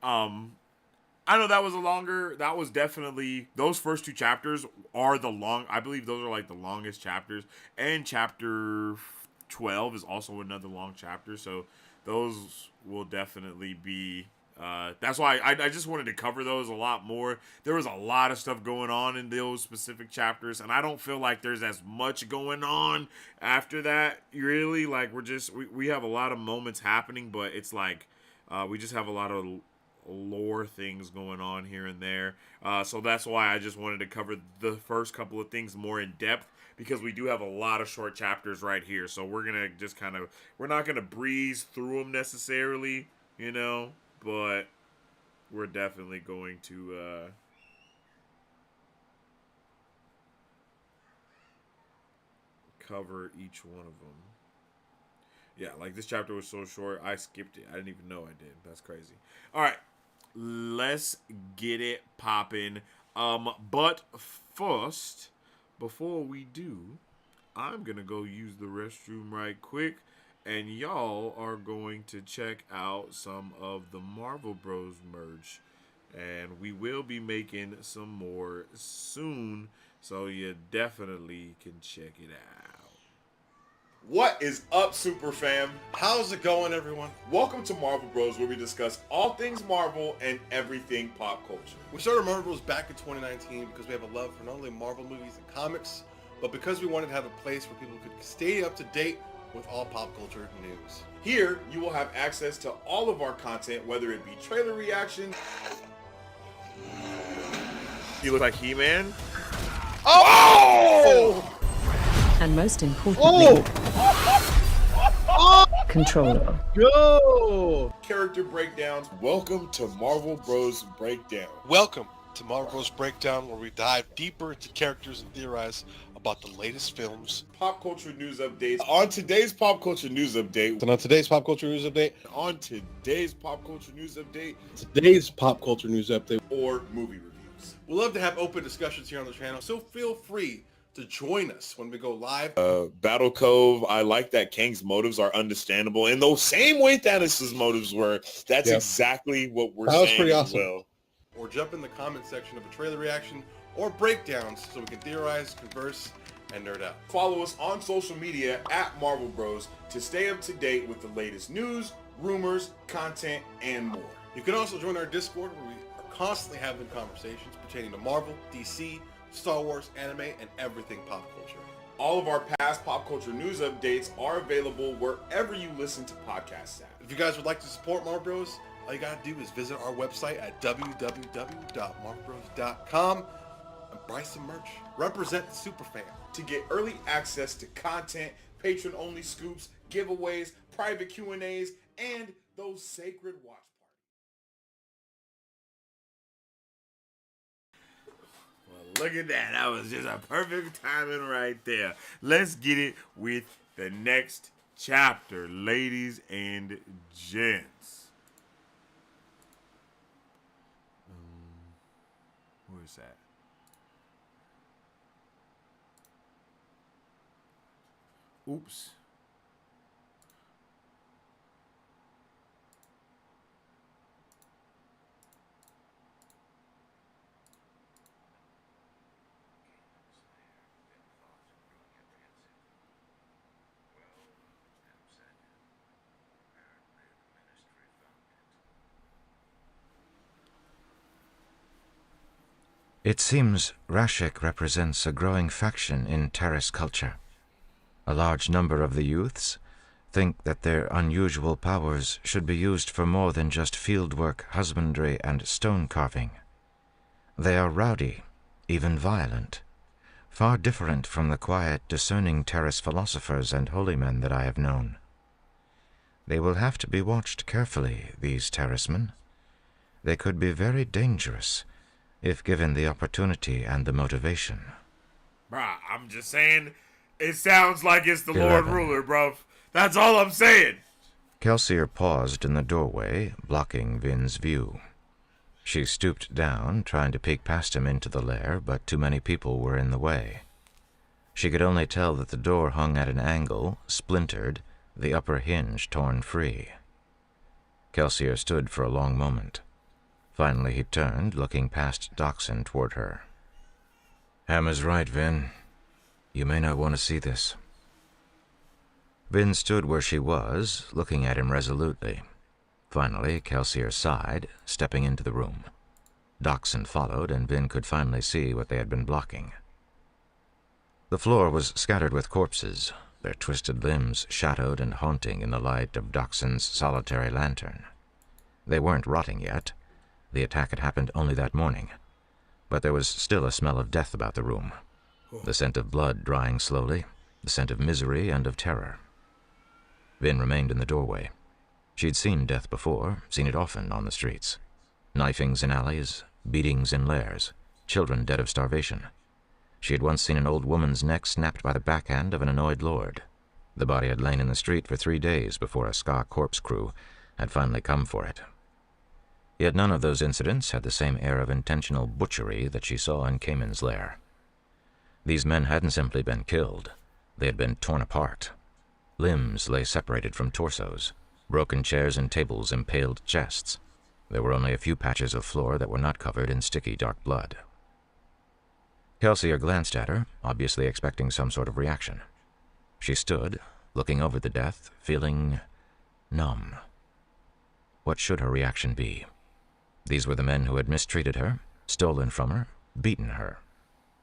I know that was definitely, those first two chapters are I believe those are like the longest chapters. And chapter 12 is also another long chapter. So those will definitely be, that's why I just wanted to cover those a lot more. There was a lot of stuff going on in those specific chapters, and I don't feel like there's as much going on after that, really. Like, we have a lot of moments happening, but it's like, we just have a lot of lore things going on here and there. So that's why I just wanted to cover the first couple of things more in depth, because we do have a lot of short chapters right here. So we're going to just we're not going to breeze through them necessarily, but we're definitely going to cover each one of them. Yeah, like this chapter was so short, I skipped it. I didn't even know I did. That's crazy. All right, let's get it popping. But first, before we do, I'm gonna go use the restroom right quick, and y'all are going to check out some of the Marvel Bros merch, and we will be making some more soon, so you definitely can check it out. What is up, Super Fam? How's it going, everyone? Welcome to Marvel Bros, where we discuss all things Marvel and everything pop culture. We started Marvel Bros back in 2019 because we have a love for not only Marvel movies and comics, but because we wanted to have a place where people could stay up to date with all pop culture news. Here, you will have access to all of our content, whether it be trailer reactions. You look like He-Man. Oh! And most importantly, controllable. Go! Character breakdowns. Welcome to Marvel Bros Breakdown. Welcome to Marvel Bros Breakdown, where we dive deeper into characters and theorize about the latest films. Pop culture news updates. On today's pop culture news update. And on today's pop culture news update. Or movie reviews. We love to have open discussions here on the channel, so feel free to join us when we go live. Battle Cove, I like that Kang's motives are understandable in the same way Thanos' motives were. That's exactly what we're saying. That was pretty awesome. Well. Or jump in the comment section of a trailer reaction or breakdowns so we can theorize, converse, and nerd out. Follow us on social media at Marvel Bros to stay up to date with the latest news, rumors, content, and more. You can also join our Discord, where we are constantly having conversations pertaining to Marvel, DC, Star Wars, anime, and everything pop culture. All of our past pop culture news updates are available wherever you listen to podcasts at. If you guys would like to support Marvel Bros, all you gotta do is visit our website at www.marvelbros.com and buy some merch. Represent the superfan. To get early access to content, patron-only scoops, giveaways, private Q&As, and those sacred watch parties. Well, look at that. That was just a perfect timing right there. Let's get it with the next chapter, ladies and gents. Where's that? Oops. It seems Rashik represents a growing faction in Terrace culture. A large number of the youths think that their unusual powers should be used for more than just fieldwork, husbandry, and stone carving. They are rowdy, even violent, far different from the quiet, discerning Terrace philosophers and holy men that I have known. They will have to be watched carefully, these Terracemen. They could be very dangerous, if given the opportunity and the motivation. Bruh, I'm just saying, it sounds like it's the Lord Ruler, bro. That's all I'm saying. Kelsier paused in the doorway, blocking Vin's view. She stooped down, trying to peek past him into the lair, but too many people were in the way. She could only tell that the door hung at an angle, splintered, the upper hinge torn free. Kelsier stood for a long moment. Finally he turned, looking past Doxson toward her. Hammer's right, Vin. You may not want to see this. Vin stood where she was, looking at him resolutely. Finally, Kelsier sighed, stepping into the room. Doxson followed, and Vin could finally see what they had been blocking. The floor was scattered with corpses, their twisted limbs shadowed and haunting in the light of Doxson's solitary lantern. They weren't rotting yet, The attack had happened only that morning, but there was still a smell of death about the room. The scent of blood drying slowly, the scent of misery and of terror. Vin remained in the doorway. She'd seen death before, seen it often on the streets. Knifings in alleys, beatings in lairs, children dead of starvation. She had once seen an old woman's neck snapped by the backhand of an annoyed lord. The body had lain in the street for 3 days before a ska corpse crew had finally come for it. Yet none of those incidents had the same air of intentional butchery that she saw in Cayman's lair. These men hadn't simply been killed. They had been torn apart. Limbs lay separated from torsos, broken chairs and tables impaled chests. There were only a few patches of floor that were not covered in sticky dark blood. Kelsier glanced at her, obviously expecting some sort of reaction. She stood, looking over the death, feeling numb. What should her reaction be? These were the men who had mistreated her, stolen from her, beaten her.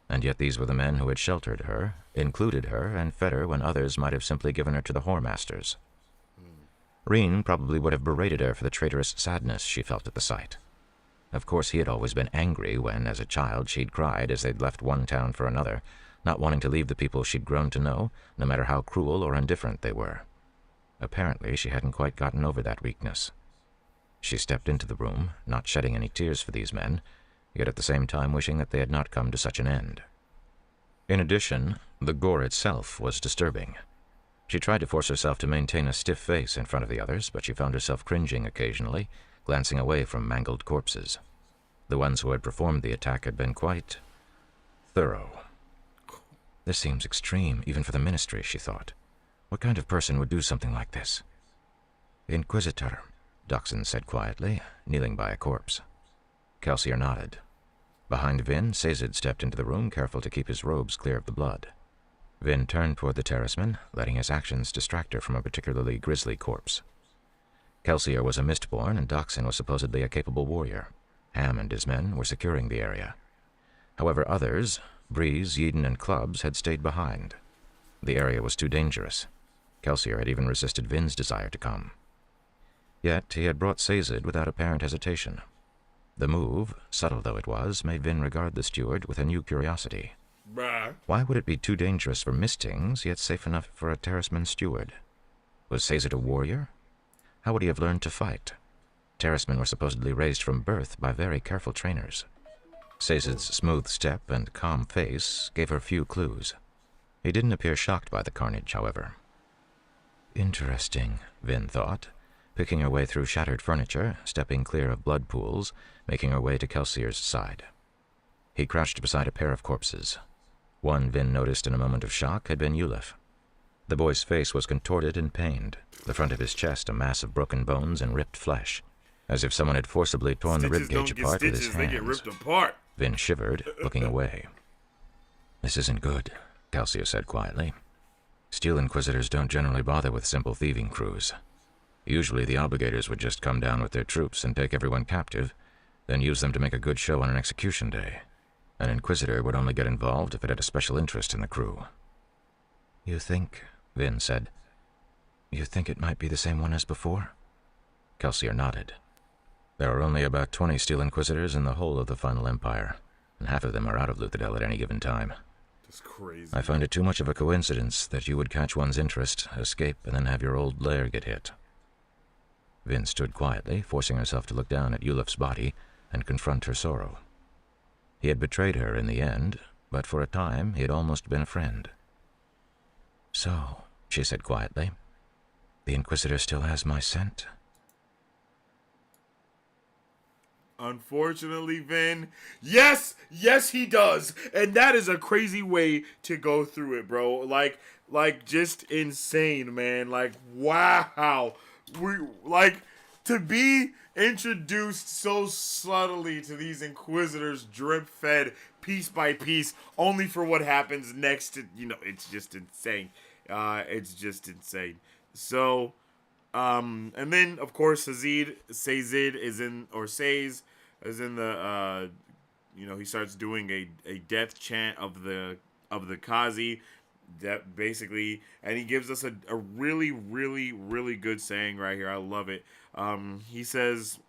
And yet these were the men who had sheltered her, included her, and fed her when others might have simply given her to the whoremasters. Reen probably would have berated her for the traitorous sadness she felt at the sight. Of course, he had always been angry when, as a child, she'd cried as they'd left one town for another, not wanting to leave the people she'd grown to know, no matter how cruel or indifferent they were. Apparently, she hadn't quite gotten over that weakness. She stepped into the room, not shedding any tears for these men, yet at the same time wishing that they had not come to such an end. In addition, the gore itself was disturbing. She tried to force herself to maintain a stiff face in front of the others, but she found herself cringing occasionally, glancing away from mangled corpses. The ones who had performed the attack had been quite thorough. This seems extreme, even for the ministry, she thought. What kind of person would do something like this? Inquisitor, Duxon said quietly, kneeling by a corpse. Kelsier nodded. Behind Vin, Sazed stepped into the room, careful to keep his robes clear of the blood. Vin turned toward the terraceman, letting his actions distract her from a particularly grisly corpse. Kelsier was a Mistborn, and Duxon was supposedly a capable warrior. Ham and his men were securing the area. However, others, Breeze, Yeadon, and Clubs, had stayed behind. The area was too dangerous. Kelsier had even resisted Vin's desire to come. Yet he had brought Sazed without apparent hesitation. The move, subtle though it was, made Vin regard the steward with a new curiosity. Bruh. Why would it be too dangerous for Mistings, yet safe enough for a terraceman steward? Was Sazed a warrior? How would he have learned to fight? Terracemen were supposedly raised from birth by very careful trainers. Sazed's smooth step and calm face gave her few clues. He didn't appear shocked by the carnage, however. Interesting, Vin thought, picking her way through shattered furniture, stepping clear of blood pools, making her way to Kelsier's side. He crouched beside a pair of corpses. One, Vin noticed in a moment of shock, had been Ulif. The boy's face was contorted and pained, the front of his chest a mass of broken bones and ripped flesh, as if someone had forcibly torn the ribcage apart with his hands. They get ripped apart. Vin shivered, looking away. This isn't good, Kelsier said quietly. Steel Inquisitors don't generally bother with simple thieving crews. Usually the Obligators would just come down with their troops and take everyone captive, then use them to make a good show on an execution day. An Inquisitor would only get involved if it had a special interest in the crew. You think, Vin said, you think it might be the same one as before? Kelsier nodded. There are only about 20 Steel Inquisitors in the whole of the Final Empire, and half of them are out of Luthadel at any given time. That's crazy. I find it too much of a coincidence that you would catch one's interest, escape, and then have your old lair get hit. Vin stood quietly, forcing herself to look down at Ulif's body and confront her sorrow. He had betrayed her in the end, but for a time he had almost been a friend. So, she said quietly, the Inquisitor still has my scent? Unfortunately, Vin, yes, he does, and that is a crazy way to go through it, bro. Like just insane, man. Like, wow, to be introduced so subtly to these Inquisitors, drip-fed piece by piece, only for what happens next. To it's just insane. It's just insane. So. And then of course Sazed is in, or Saze is in the he starts doing a death chant of the Kazi, that basically, and he gives us a really, really, really good saying right here. I love it. He says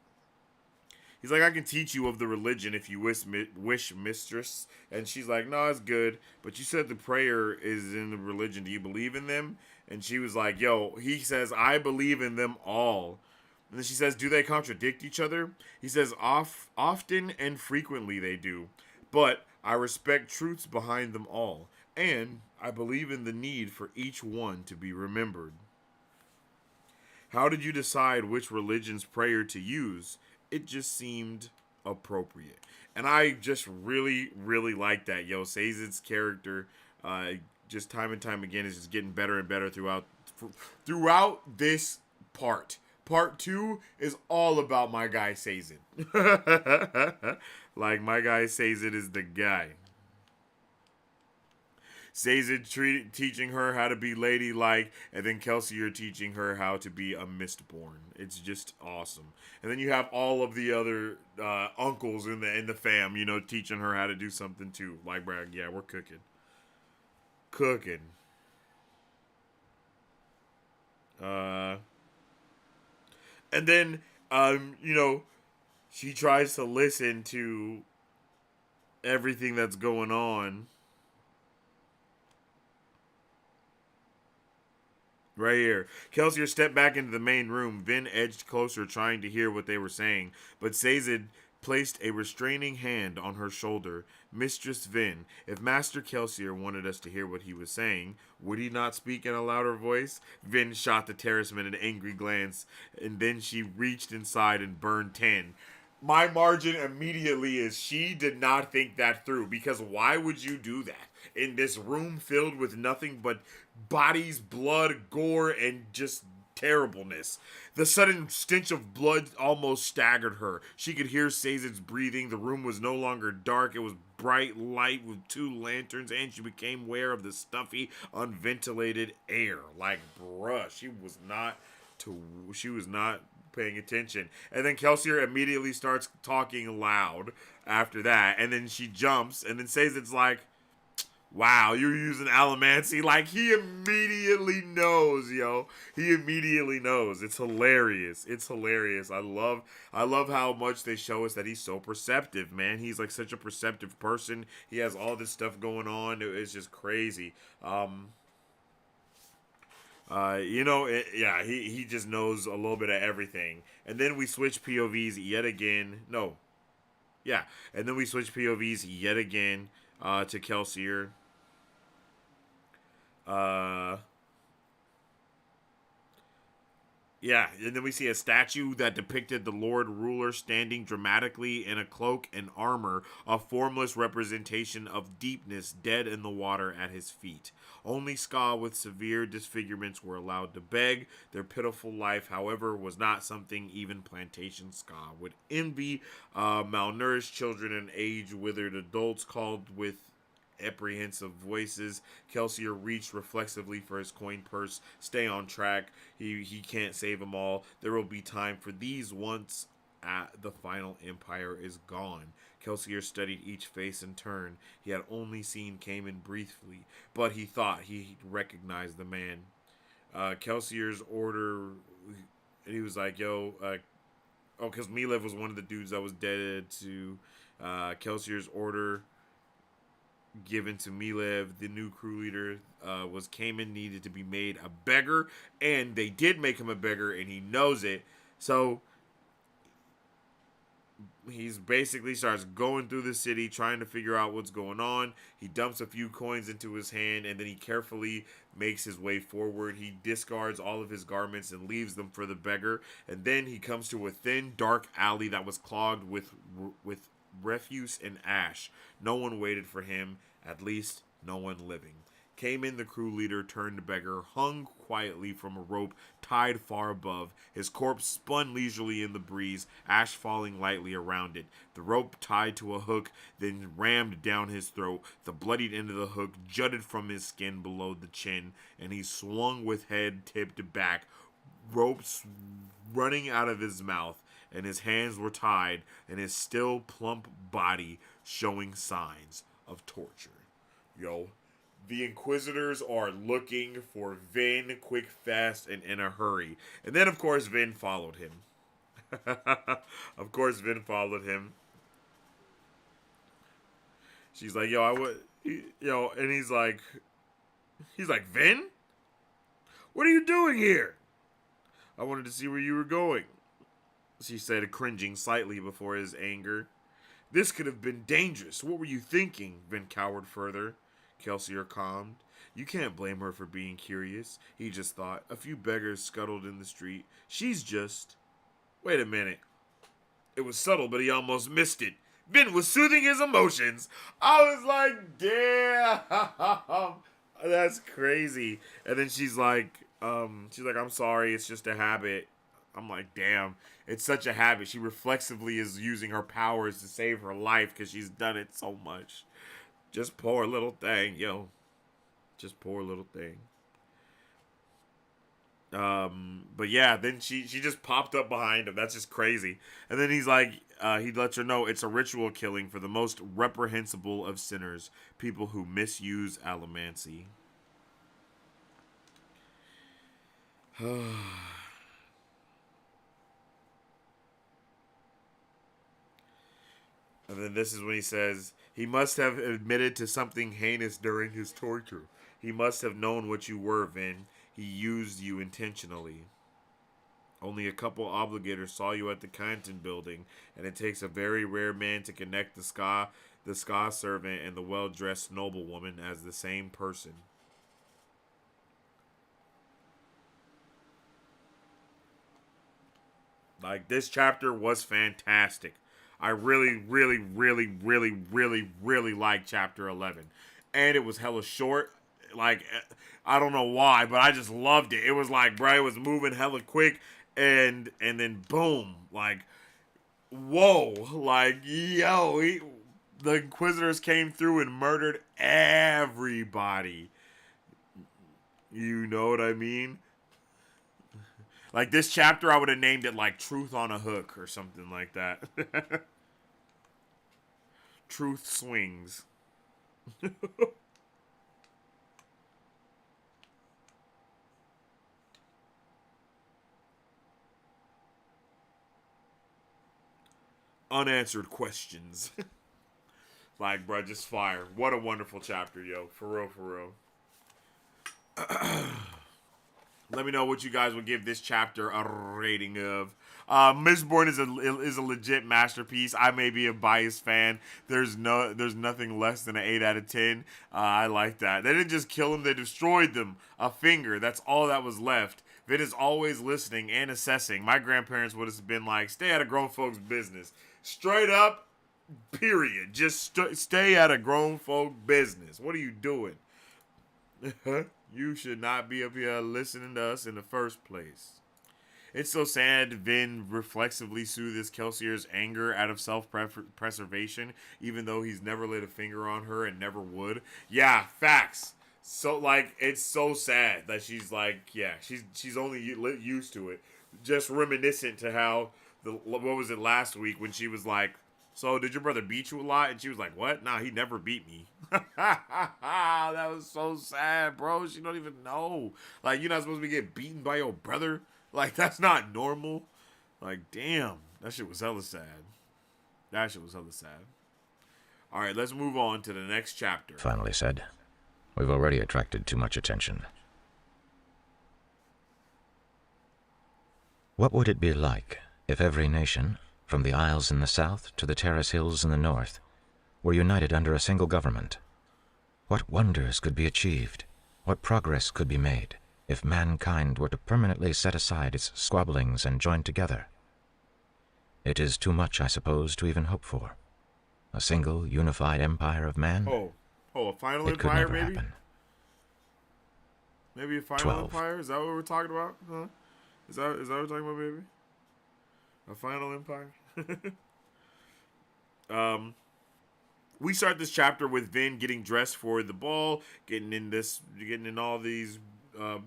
He's like, I can teach you of the religion if you wish, mistress. And she's like, no, it's good. But you said the prayer is in the religion. Do you believe in them? And she was like, yo, he says, I believe in them all. And then she says, do they contradict each other? He says, often and frequently they do. But I respect truths behind them all. And I believe in the need for each one to be remembered. How did you decide which religion's prayer to use? It just seemed appropriate. And I just really, really like that. Yo, Sazed's character, just time and time again, is just getting better and better throughout this part. Part 2 is all about my guy Sazed. Like, my guy Sazed is the guy. Sazed teaching her how to be ladylike, and then Kelsier teaching her how to be a Mistborn. It's just awesome. And then you have all of the other uncles in the fam, you know, teaching her how to do something too. Like, Brad, yeah, we're cooking. And then, you know, she tries to listen to everything that's going on. Right here. Kelsier stepped back into the main room. Vin edged closer, trying to hear what they were saying, but Sazed placed a restraining hand on her shoulder. Mistress Vin, if Master Kelsier wanted us to hear what he was saying, would he not speak in a louder voice? Vin shot the terraceman an angry glance, and then she reached inside and burned 10. My margin immediately is she did not think that through, because why would you do that in this room filled with nothing but bodies, blood, gore, and just terribleness? The sudden stench of blood almost staggered her. She could hear Sazed's breathing. The room was no longer dark. It was bright light with 2 lanterns, and she became aware of the stuffy, unventilated air. Like, bruh, she was not paying attention. And then Kelsier immediately starts talking loud after that, and then she jumps, and then Sazed's like, wow, you're using allomancy. Like, he immediately knows, yo. He immediately knows. It's hilarious. It's hilarious. I love how much they show us that he's so perceptive, man. He's like such a perceptive person. He has all this stuff going on. It's just crazy. You know, he just knows a little bit of everything. And then we switch POVs yet again. And then we switch POVs yet again to Kelsier. And then we see a statue that depicted the Lord Ruler standing dramatically in a cloak and armor, a formless representation of deepness, dead in the water at his feet. Only Ska with severe disfigurements were allowed to beg. Their pitiful life, however, was not something even plantation Ska would envy. Malnourished children and age-withered adults called with apprehensive voices. Kelsier reached reflexively for his coin purse. Stay on track. He can't save them all. There will be time for these once the final empire is gone. Kelsier studied each face in turn. He had only seen Cayman briefly, but he thought he recognized the man. Kelsier's order, he was like, because Milev was one of the dudes that was dead to Kelsier's order given to Milev, the new crew leader, was Cayman needed to be made a beggar, and they did make him a beggar, and he knows it. So he's basically starts going through the city trying to figure out what's going on. He dumps a few coins into his hand, and then he carefully makes his way forward. He discards all of his garments and leaves them for the beggar, and then he comes to a thin, dark alley that was clogged with refuse and ash. No one waited for him, at least no one living. Cayman, the crew leader turned beggar, hung quietly from a rope tied far above. His corpse spun leisurely in the breeze, ash falling lightly around it. The rope tied to a hook, then rammed down his throat. The bloodied end of the hook jutted from his skin below the chin, and he swung with head tipped back, ropes running out of his mouth, and his hands were tied, and his still plump body showing signs of torture. Yo, the Inquisitors are looking for Vin quick, fast, and in a hurry. And then, of course, Vin followed him. Of course, Vin followed him. She's like, yo, I would, yo, and he's like, Vin, what are you doing here? I wanted to see where you were going, she said, cringing slightly before his anger. This could have been dangerous. What were you thinking? Vin cowered further. Kelsier calmed. You can't blame her for being curious. He just thought. A few beggars scuttled in the street. She's just... Wait a minute. It was subtle, but he almost missed it. Vin was soothing his emotions. I was like, damn. That's crazy. And then she's like, I'm sorry. It's just a habit. I'm like, damn. It's such a habit. She reflexively is using her powers to save her life because she's done it so much. Just poor little thing, yo. Just poor little thing. But yeah, then she just popped up behind him. That's just crazy. And then he's like, he lets her know it's a ritual killing for the most reprehensible of sinners, people who misuse allomancy. And then this is when he says, he must have admitted to something heinous during his torture. He must have known what you were, Vin. He used you intentionally. Only a couple obligators saw you at the Canton building, and it takes a very rare man to connect the ska servant and the well-dressed noblewoman as the same person. Like, this chapter was fantastic. I really, really, really, really, really, really liked chapter 11. And it was hella short. Like, I don't know why, but I just loved it. It was like, bro, it was moving hella quick. And then boom. Like, whoa. Like, yo. The Inquisitors came through and murdered everybody. You know what I mean? Like, this chapter, I would have named it, like, Truth on a Hook or something like that. Truth swings. Unanswered questions. Like, bro, just fire. What a wonderful chapter, yo. For real, for real. Let me know what you guys would give this chapter a rating of. Mistborn is a legit masterpiece. I may be a biased fan. There's nothing less than an 8 out of 10. I like that. They didn't just kill him, they destroyed them. A finger. That's all that was left. Vin is always listening and assessing. My grandparents would have been like, stay out of grown folks' business. Straight up, period. Just stay out of grown folk business. What are you doing? You should not be up here listening to us in the first place. It's so sad Vin reflexively soothes Kelsier's anger out of self-preservation, even though he's never laid a finger on her and never would. Yeah, facts. So, like, it's so sad that she's like, yeah, she's only used to it. Just reminiscent to how, what was it last week when she was like, so did your brother beat you a lot? And she was like, what? Nah, he never beat me. That was so sad, bro. She don't even know. Like, you're not supposed to get beaten by your brother. Like, that's not normal. Like, damn. That shit was hella sad. That shit was hella sad. All right, let's move on to the next chapter. Finally said, we've already attracted too much attention. What would it be like if every nation, from the Isles in the south to the Terrace Hills in the north, were united under a single government? What wonders could be achieved? What progress could be made if mankind were to permanently set aside its squabblings and join together? It is too much, I suppose, to even hope for. A single, unified empire of man? A final it could empire, never maybe? happen. Maybe a final 12. empire? Is that what we're talking about? Huh? Is that what we're talking about, baby? A final empire? We start this chapter with Vin getting dressed for the ball, getting in all these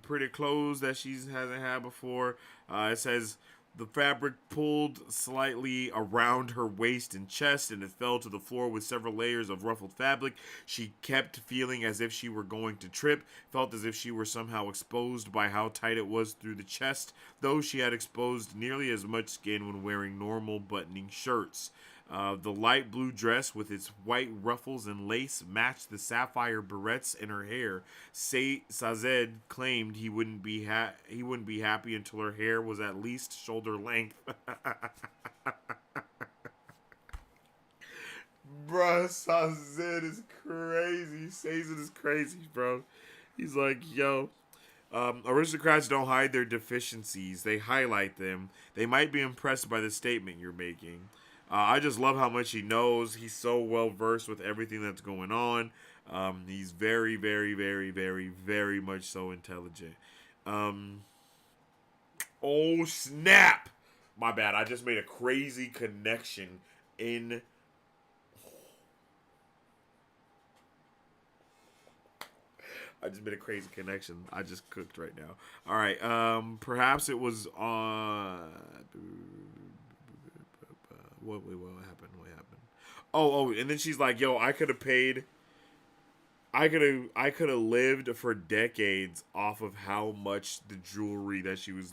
pretty clothes that she hasn't had before. It says, The fabric pulled slightly around her waist and chest, and it fell to the floor with several layers of ruffled fabric. She kept feeling as if she were going to trip, felt as if she were somehow exposed by how tight it was through the chest, though she had exposed nearly as much skin when wearing normal buttoning shirts. The light blue dress with its white ruffles and lace matched the sapphire barrettes in her hair. Sazed claimed he wouldn't be happy until her hair was at least shoulder length. Bruh, Sazed is crazy. Sazed is crazy, bro. He's like, yo. Aristocrats don't hide their deficiencies. They highlight them. They might be impressed by the statement you're making. I just love how much he knows. He's so well versed with everything that's going on. He's very, very, very, very, very much so intelligent. Oh, snap! My bad. I just made a crazy connection in... I just made a crazy connection. I just cooked right now. All right. Perhaps it was on... What happened? What happened? Oh, and then she's like, "Yo, I could have paid. I could have lived for decades off of how much the jewelry that she was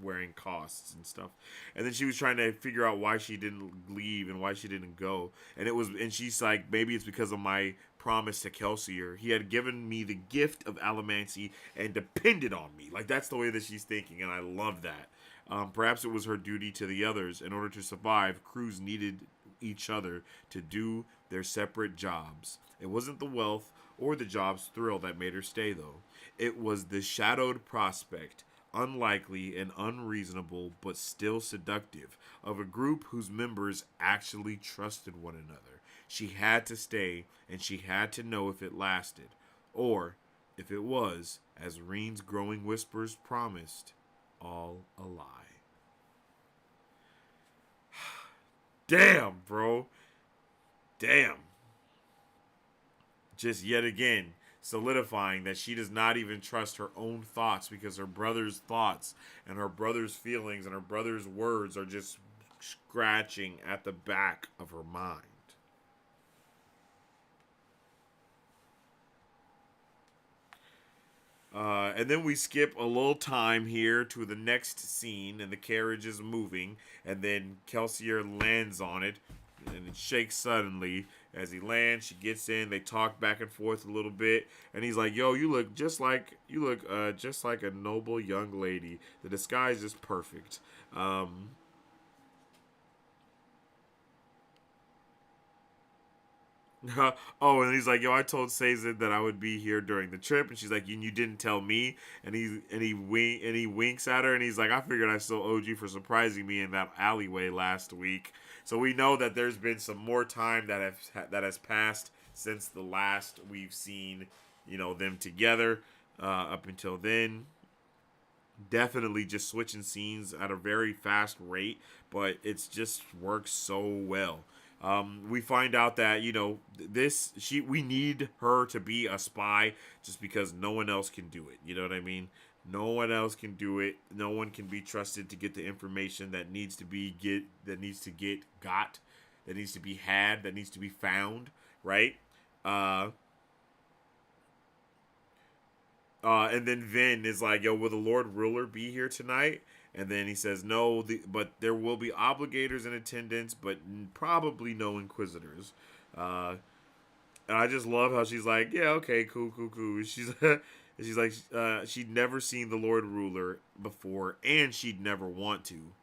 wearing costs and stuff." And then she was trying to figure out why she didn't leave and why she didn't go. And she's like, "Maybe it's because of my promise to Kelsier. He had given me the gift of allomancy and depended on me." Like, that's the way that she's thinking, and I love that. Perhaps it was her duty to the others. In order to survive, crews needed each other to do their separate jobs. It wasn't the wealth or the job's thrill that made her stay, though. It was the shadowed prospect, unlikely and unreasonable, but still seductive, of a group whose members actually trusted one another. She had to stay, and she had to know if it lasted, or if it was, as Reen's growing whispers promised, all a lie. Damn, bro. Damn. Just yet again, solidifying that she does not even trust her own thoughts, because her brother's thoughts and her brother's feelings and her brother's words are just scratching at the back of her mind. And then we skip a little time here to the next scene, and the carriage is moving, and then Kelsier lands on it, and it shakes suddenly. As he lands, she gets in, they talk back and forth a little bit, and he's like, "Yo, you look just like a noble young lady. The disguise is perfect." Oh, and he's like, "Yo, I told Sazed that I would be here during the trip," and she's like, "You didn't tell me." And he winks at her, and he's like, "I figured I still owed you for surprising me in that alleyway last week." So we know that there's been some more time that has passed since the last we've seen, them together. Up until then, definitely just switching scenes at a very fast rate, but it's just works so well. We find out that we need her to be a spy just because no one else can do it. You know what I mean? No one else can do it. No one can be trusted to get the information that needs to be that needs to be had, that needs to be found, right? And then Vin is like, "Yo, will the Lord Ruler be here tonight?" And then he says, "No, but there will be obligators in attendance, but probably no inquisitors." And I just love how she's like, "Yeah, okay, cool. She's like, she'd never seen the Lord Ruler before, and she'd never want to.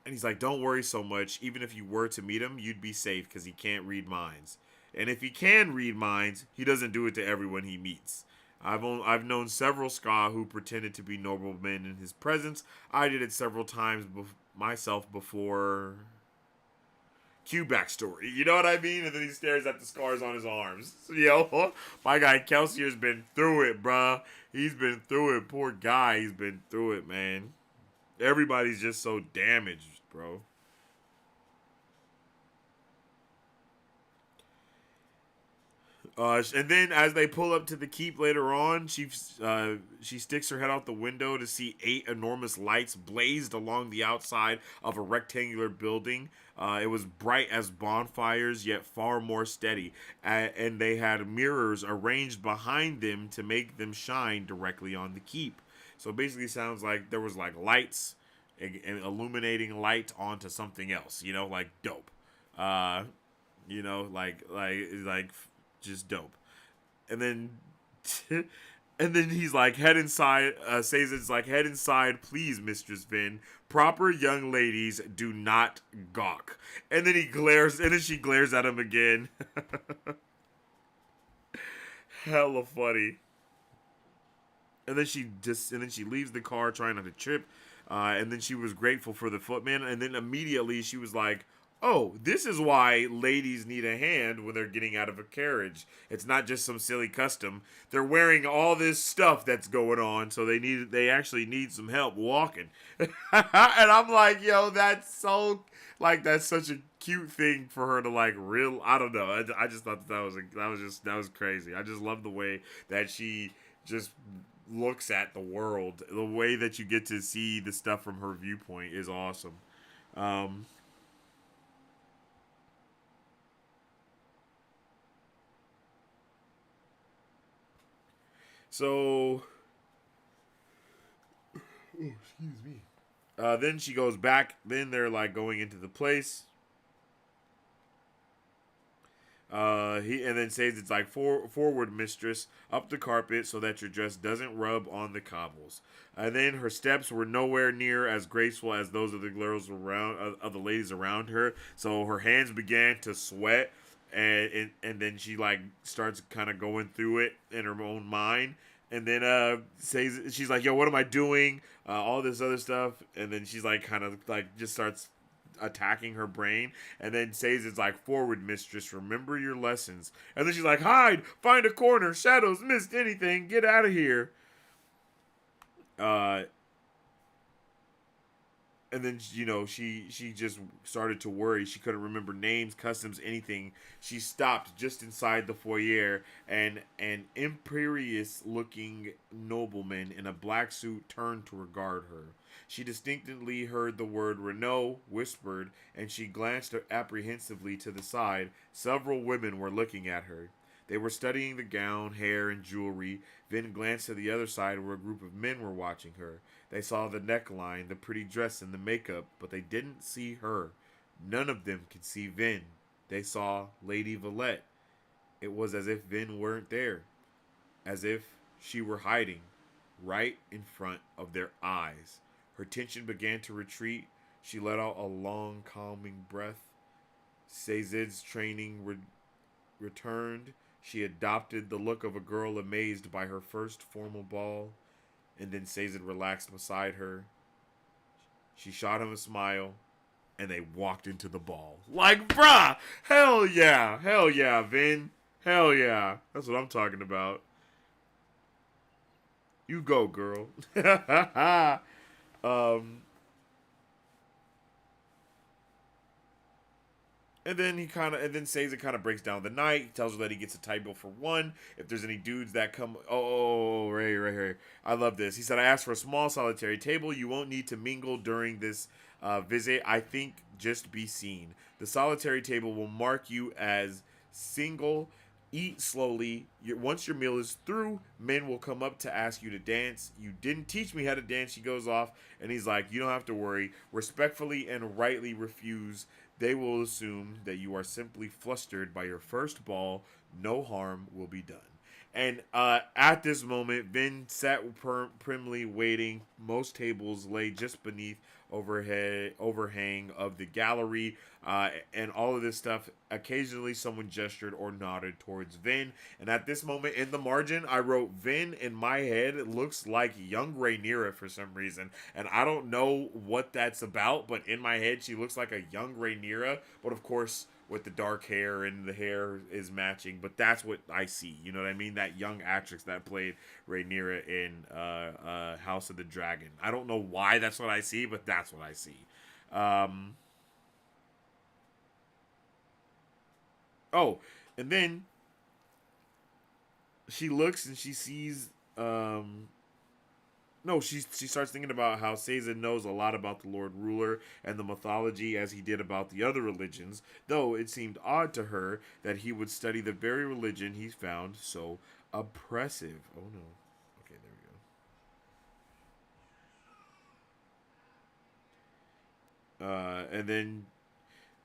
And he's like, "Don't worry so much. Even if you were to meet him, you'd be safe because he can't read minds. And if he can read minds, he doesn't do it to everyone he meets. I've known several Ska who pretended to be noblemen in his presence. I did it several times myself before." Cue backstory, you know what I mean? And then he stares at the scars on his arms. Yo, my guy Kelsier's been through it, bruh. He's been through it. Poor guy, he's been through it, man. Everybody's just so damaged, bro. And then as they pull up to the keep later on, she sticks her head out the window to see 8 enormous lights blazed along the outside of a rectangular building. It was bright as bonfires, yet far more steady. And they had mirrors arranged behind them to make them shine directly on the keep. So it basically sounds like there was like lights and illuminating light onto something else. You know, like dope. You know, like just dope. And then and then he's like, head inside. Says it's like, head inside, please, Mistress Vin. Proper young ladies do not gawk. And then he glares, and then she glares at him again. Hella funny. And then she leaves the car trying not to trip. And then she was grateful for the footman. And then immediately she was like, oh, this is why ladies need a hand when they're getting out of a carriage. It's not just some silly custom. They're wearing all this stuff that's going on, so they actually need some help walking. And I'm like, yo, that's such a cute thing for her to like I don't know. I just thought that was crazy. I just love the way that she just looks at the world. The way that you get to see the stuff from her viewpoint is awesome. So, excuse me. Then she goes back. Then they're like going into the place. He and then says it's like forward, mistress, up the carpet so that your dress doesn't rub on the cobbles. And then her steps were nowhere near as graceful as those of the girls around, of the ladies around her. So her hands began to sweat, and then she like starts kind of going through it in her own mind. And then she's like, yo, what am I doing? All this other stuff. And then she's like kind of like just starts attacking her brain, and then says it's like, forward, mistress, remember your lessons. And then she's like, hide, find a corner, shadows, missed anything, get out of here. And then, you know, she just started to worry. She couldn't remember names, customs, anything. She stopped just inside the foyer, and an imperious-looking nobleman in a black suit turned to regard her. She distinctly heard the word Renault whispered, and she glanced apprehensively to the side. Several women were looking at her. They were studying the gown, hair, and jewelry. Then glanced to the other side where a group of men were watching her. They saw the neckline, the pretty dress, and the makeup, but they didn't see her. None of them could see Vin. They saw Lady Valette. It was as if Vin weren't there. As if she were hiding right in front of their eyes. Her tension began to retreat. She let out a long, calming breath. Cézide's training returned. She adopted the look of a girl amazed by her first formal ball. And then Cézide relaxed beside her. She shot him a smile, and they walked into the ball. Like, bruh! Hell yeah! Hell yeah, Vin! Hell yeah! That's what I'm talking about. You go, girl. And then Cézide kind of breaks down the night. He tells her that he gets a table for one. If there's any dudes that come, right here. I love this. He said, I asked for a small solitary table. You won't need to mingle during this visit. I think just be seen. The solitary table will mark you as single. Eat slowly. Once your meal is through, men will come up to ask you to dance. You didn't teach me how to dance. She goes off, and he's like, you don't have to worry. Respectfully and rightly refuse. They will assume that you are simply flustered by your first ball. No harm will be done. And at this moment, Vin sat primly waiting. Most tables lay just beneath overhang of the gallery, and all of this stuff. Occasionally, someone gestured or nodded towards Vin. And at this moment, in the margin, I wrote, Vin in my head, it looks like young Rhaenyra for some reason. And I don't know what that's about, but in my head, she looks like a young Rhaenyra. But of course, with the dark hair, and the hair is matching, but that's what I see. You know what I mean? That young actress that played Rhaenyra in House of the Dragon. I don't know why that's what I see, but that's what I see. And then she looks and she sees no, she starts thinking about how Sazed knows a lot about the Lord Ruler and the mythology as he did about the other religions, though it seemed odd to her that he would study the very religion he found so oppressive. Oh no. Okay, there we go. And then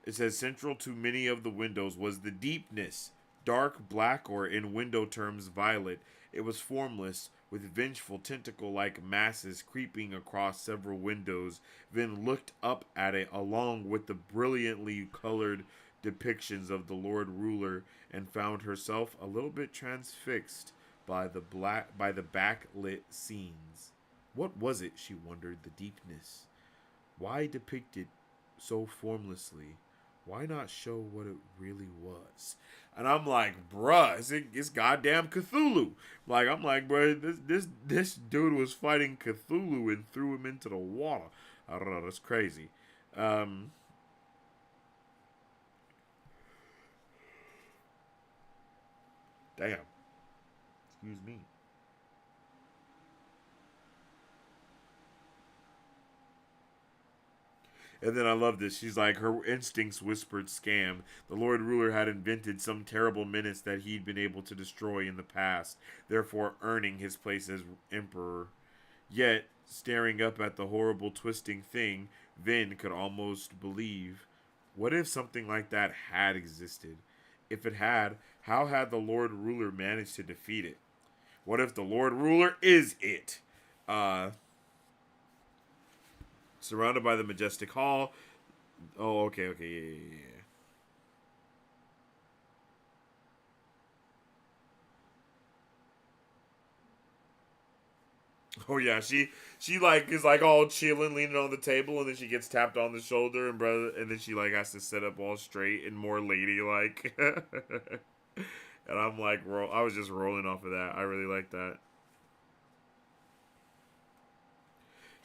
it says central to many of the windows was the deepness, dark black or in window terms violet. It was formless, with vengeful tentacle-like masses creeping across several windows. Then looked up at it along with the brilliantly colored depictions of the Lord Ruler and found herself a little bit transfixed by the backlit scenes. What was it, she wondered, the deepness? Why depict it so formlessly? Why not show what it really was? And I'm like, bruh, it's goddamn Cthulhu. Like, I'm like, bro, this dude was fighting Cthulhu and threw him into the water. I don't know, that's crazy. Damn. Excuse me. And then I love this. She's like, her instincts whispered scam. The Lord Ruler had invented some terrible menace that he'd been able to destroy in the past, therefore earning his place as emperor. Yet, staring up at the horrible twisting thing, Vin could almost believe. What if something like that had existed? If it had, how had the Lord Ruler managed to defeat it? What if the Lord Ruler is it? Surrounded by the majestic hall. Oh, okay, yeah. Oh yeah, she like is like all chilling, leaning on the table, and then she gets tapped on the shoulder, and then she like has to sit up all straight and more ladylike. And I'm like, I was just rolling off of that. I really like that.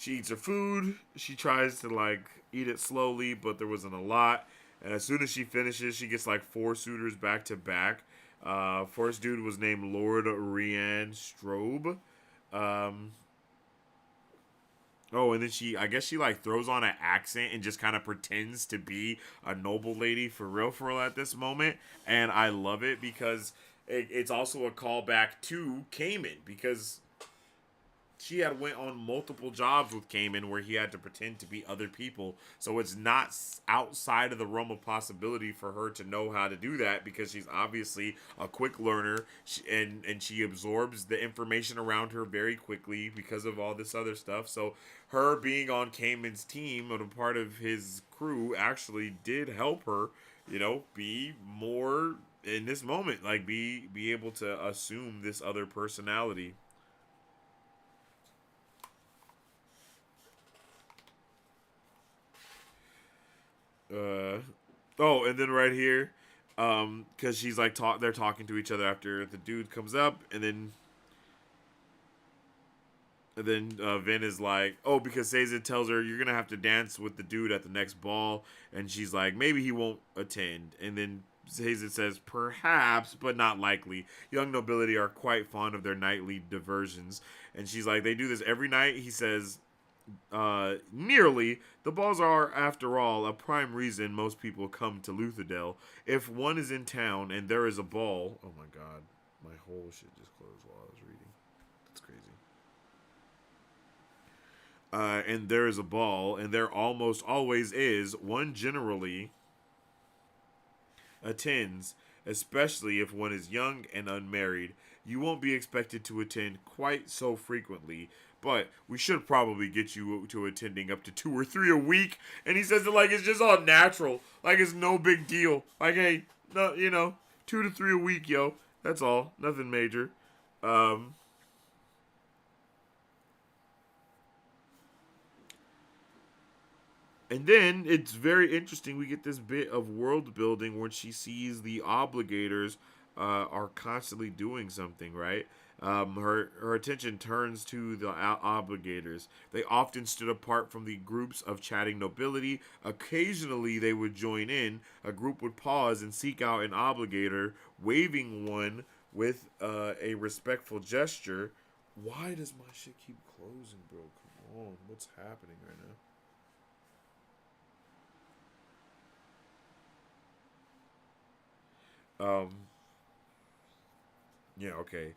She eats her food. She tries to like eat it slowly, but there wasn't a lot. And as soon as she finishes, she gets like 4 suitors back to back. First dude was named Lord Rian Strobe. Oh, and then I guess she like throws on an accent and just kind of pretends to be a noble lady for real at this moment. And I love it because it's also a callback to Cayman, because she had went on multiple jobs with Cayman where he had to pretend to be other people. So it's not outside of the realm of possibility for her to know how to do that, because she's obviously a quick learner, and she absorbs the information around her very quickly because of all this other stuff. So her being on Cayman's team and a part of his crew actually did help her, be more in this moment, like be able to assume this other personality. And then right here, because she's like they're talking to each other after the dude comes up, and then Vin is like, oh, because Sazed tells her you're gonna have to dance with the dude at the next ball, and she's like, maybe he won't attend, and then Sazed says, perhaps, but not likely. Young nobility are quite fond of their nightly diversions, and she's like, they do this every night. He says, nearly. The balls are, after all, a prime reason most people come to Lutherdale. If one is in town and there is a ball... Oh my god. My whole shit just closed while I was reading. That's crazy. And there is a ball, and there almost always is, one generally attends, especially if one is young and unmarried. You won't be expected to attend quite so frequently, but we should probably get you to attending up to 2 or 3 a week. And he says it like it's just all natural. Like it's no big deal. Like, hey, no, 2 to 3 a week, yo. That's all. Nothing major. And then it's very interesting. We get this bit of world building where she sees the obligators are constantly doing something, right? Her attention turns to the obligators. They often stood apart from the groups of chatting nobility. Occasionally, they would join in. A group would pause and seek out an obligator, waving one with a respectful gesture. Why does my shit keep closing, bro? Come on. What's happening right now? Yeah, okay.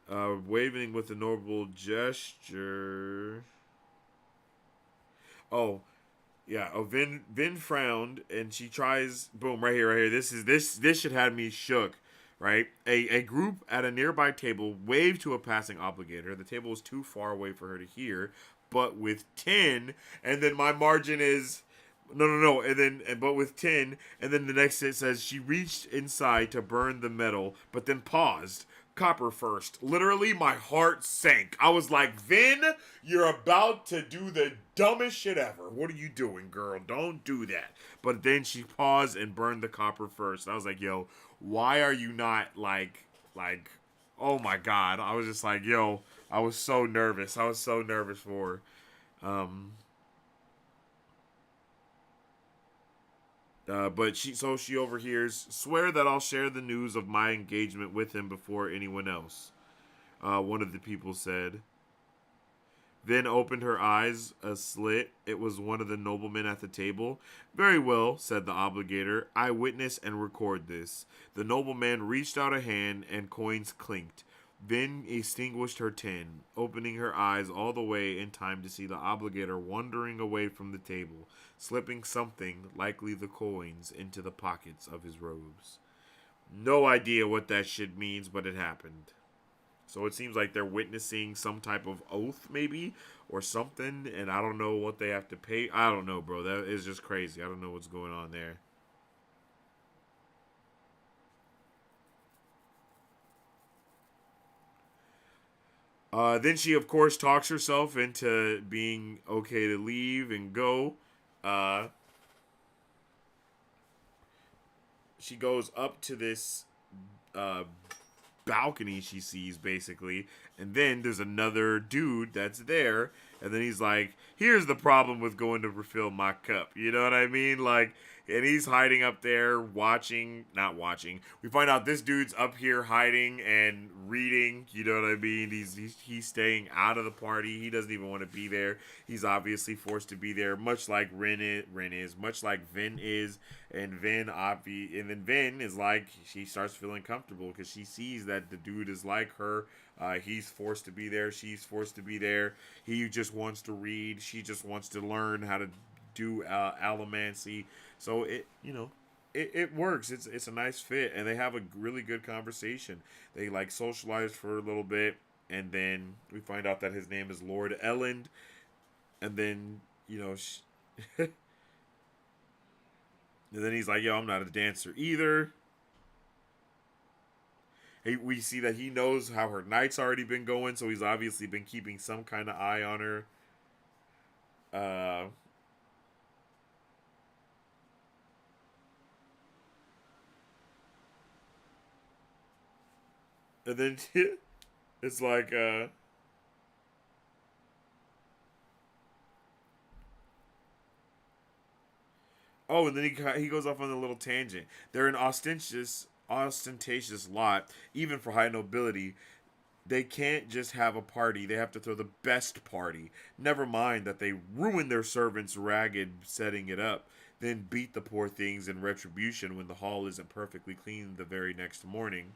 Waving with a noble gesture. Oh, yeah. Oh, Vin frowned, and she tries. Boom, right here, right here. This should have me shook, right? A group at a nearby table waved to a passing obligator. The table was too far away for her to hear, but with 10, and then my margin is. No. But with 10, and then the next it says she reached inside to burn the metal, but then paused. Copper first. Literally, my heart sank. I was like, Vin, you're about to do the dumbest shit ever. What are you doing, girl? Don't do that. But then she paused and burned the copper first. I was like, yo, why are you not like, oh my God. I was just like, yo, I was so nervous. I was so nervous for her. But she overhears, swear that I'll share the news of my engagement with him before anyone else. One of the people said. Then opened her eyes a slit. It was one of the noblemen at the table. Very well, said the obligator. I witness and record this. The nobleman reached out a hand and coins clinked. Then extinguished her 10, opening her eyes all the way in time to see the obligator wandering away from the table, slipping something, likely the coins, into the pockets of his robes. No idea what that shit means, but it happened. So it seems like they're witnessing some type of oath, maybe, or something, and I don't know what they have to pay. I don't know, bro. That is just crazy. I don't know what's going on there. Then she, of course, talks herself into being okay to leave and go. She goes up to this balcony she sees, basically, and then there's another dude that's there, and then he's like, here's the problem with going to refill my cup. You know what I mean? Like, and he's hiding up there not watching. We find out this dude's up here hiding and reading, you know what I mean? He's staying out of the party. He doesn't even want to be there. He's obviously forced to be there, much like Ren is, much like Vin is, and then Vin is like, she starts feeling comfortable because she sees that the dude is like her. He's forced to be there. She's forced to be there. He just wants to read. She just wants to learn how to do allomancy. So it works. It's a nice fit, and they have a really good conversation. They like socialize for a little bit, and then we find out that his name is Lord Elland, and then and then he's like, yo, I'm not a dancer either. We see that he knows how her night's already been going, so he's obviously been keeping some kind of eye on her. And then it's like, oh, and then he goes off on a little tangent. They're an ostentatious lot, even for high nobility. They can't just have a party. They have to throw the best party. Never mind that they ruin their servants ragged setting it up, then beat the poor things in retribution when the hall isn't perfectly clean the very next morning.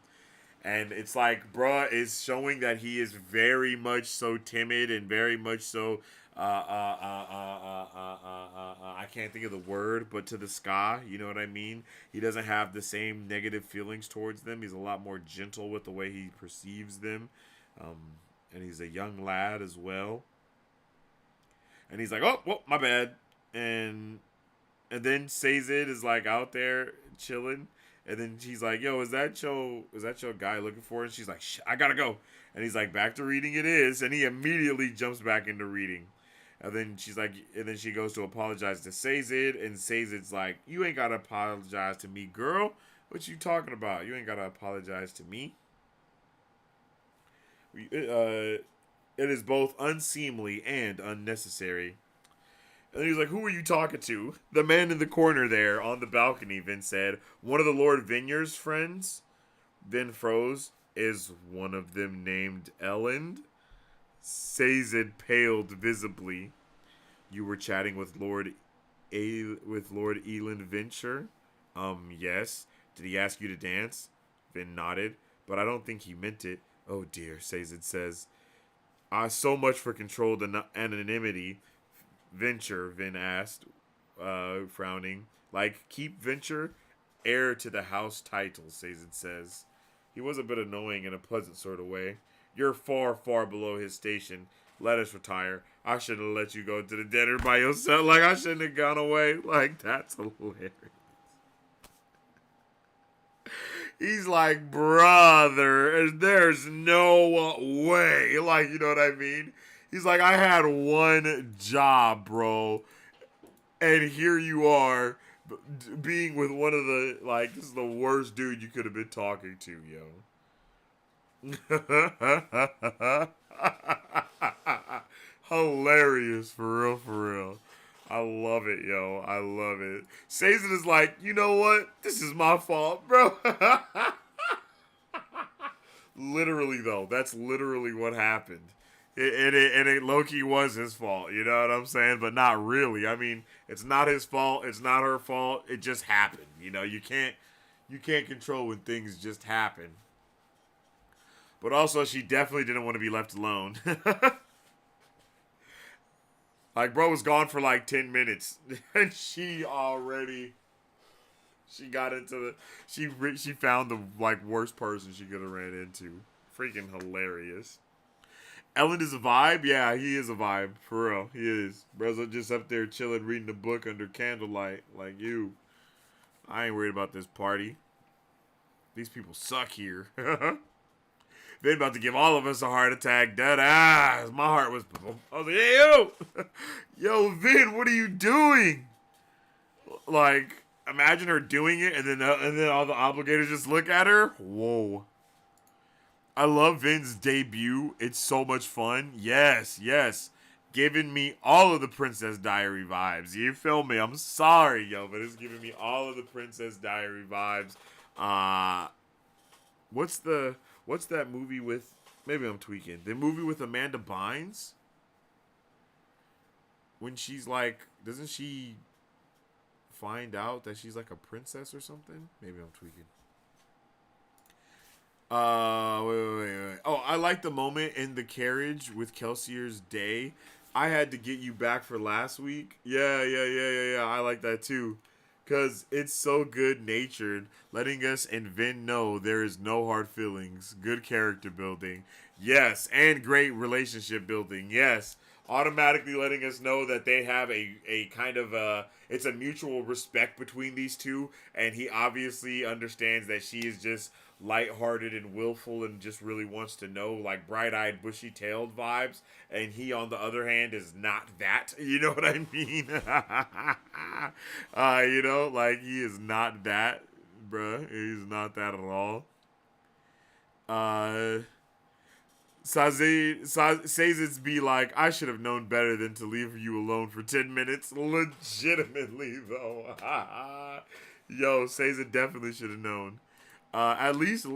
And it's like, bruh is showing that he is very much so timid and very much so, I can't think of the word, but to the sky, you know what I mean? He doesn't have the same negative feelings towards them. He's a lot more gentle with the way he perceives them. And he's a young lad as well. And he's like, oh, well, my bad. And then Sazed is like out there chilling. And then she's like, yo, is that your guy looking for? And she's like, I gotta go. And he's like, back to reading it is. And he immediately jumps back into reading. And then she's like, and then she goes to apologize to Sazed. And Sazed's like, you ain't gotta apologize to me, girl. What you talking about? You ain't gotta apologize to me. It is both unseemly and unnecessary. And he's like, who are you talking to? The man in the corner there on the balcony, Vin said. One of the Lord Vineyard's friends? Vin froze. Is one of them named Elend? Sazed paled visibly. You were chatting with Lord Eland Venture? Yes. Did he ask you to dance? Vin nodded, but I don't think he meant it. Oh dear, Sazed says. So much for controlled anonymity. Venture, Vin asked, frowning. Like, keep Venture heir to the house title, Sazed says. He was a bit annoying in a pleasant sort of way. You're far, far below his station. Let us retire. I shouldn't have let you go to the dinner by yourself. Like, I shouldn't have gone away. Like, that's hilarious. He's like, brother, there's no way. Like, you know what I mean? He's like, I had one job, bro. And here you are being with one of the, like, this is the worst dude you could have been talking to, yo. Hilarious, for real, for real. I love it, yo. I love it. Sazed is like, you know what? This is my fault, bro. Literally, though. That's literally what happened. It low-key was his fault, you know what I'm saying? But not really. I mean, it's not his fault. It's not her fault. It just happened. You know, you can't control when things just happen. But also, she definitely didn't want to be left alone. Like, bro was gone for like 10 minutes. And she got into she found the, like, worst person she could have ran into. Freaking hilarious. Elend is a vibe? Yeah, he is a vibe. For real, he is. Bro's just up there chilling, reading a book under candlelight. Like, you. I ain't worried about this party. These people suck here. They're about to give all of us a heart attack. Dead ass. My heart was... I was like, hey, yo! Yo, Vin, what are you doing? Like, imagine her doing it, and then all the obligators just look at her. Whoa. I love Vin's debut. It's so much fun. Yes, yes. Giving me all of the Princess Diary vibes. You feel me? I'm sorry, yo, but it's giving me all of the Princess Diary vibes. What's that movie with... Maybe I'm tweaking. The movie with Amanda Bynes? When she's like... Doesn't she find out that she's like a princess or something? Maybe I'm tweaking. Wait. Oh, I like the moment in the carriage with Kelsier's day. I had to get you back for last week. Yeah. I like that too. Because it's so good-natured, letting us and Vin know there is no hard feelings. Good character building. Yes, and great relationship building. Yes. Automatically letting us know that they have a kind of it's a mutual respect between these two, and he obviously understands that she is just lighthearted and willful and just really wants to know, like bright-eyed, bushy-tailed vibes, and he, on the other hand, is not that. You know what I mean? You know, like, he is not that, bruh. He's not that at all. Sazed's be like, I should have known better than to leave you alone for 10 minutes. Legitimately, though. Yo, Sazed definitely should have known. At least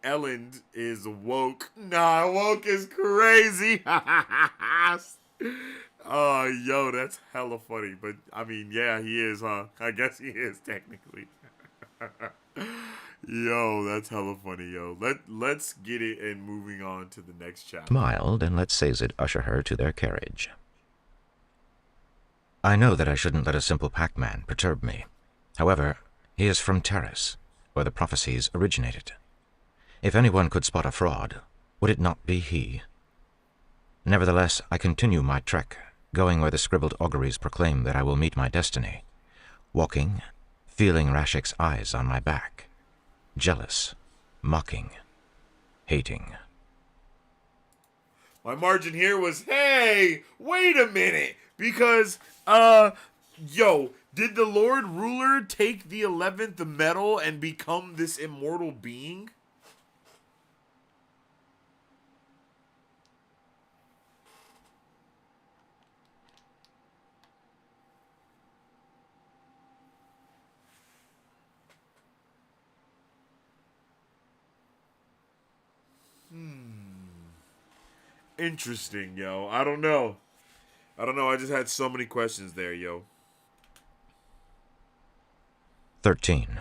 Elend is woke. Nah, woke is crazy. Oh, yo, that's hella funny. But, I mean, yeah, he is, huh? I guess he is, technically. Yo, that's hella funny, yo. Let's get it and moving on to the next chapter. Smiled and let Sazed usher her to their carriage. I know that I shouldn't let a simple packman perturb me. However, he is from Terrace, where the prophecies originated. If anyone could spot a fraud, would it not be he? Nevertheless, I continue my trek, going where the scribbled auguries proclaim that I will meet my destiny, walking, feeling Rashik's eyes on my back, jealous, mocking, hating. My margin here was, hey, wait a minute, because, yo, did the Lord Ruler take the 11th metal and become this immortal being? Interesting, yo. I don't know. I just had so many questions there, yo. 13.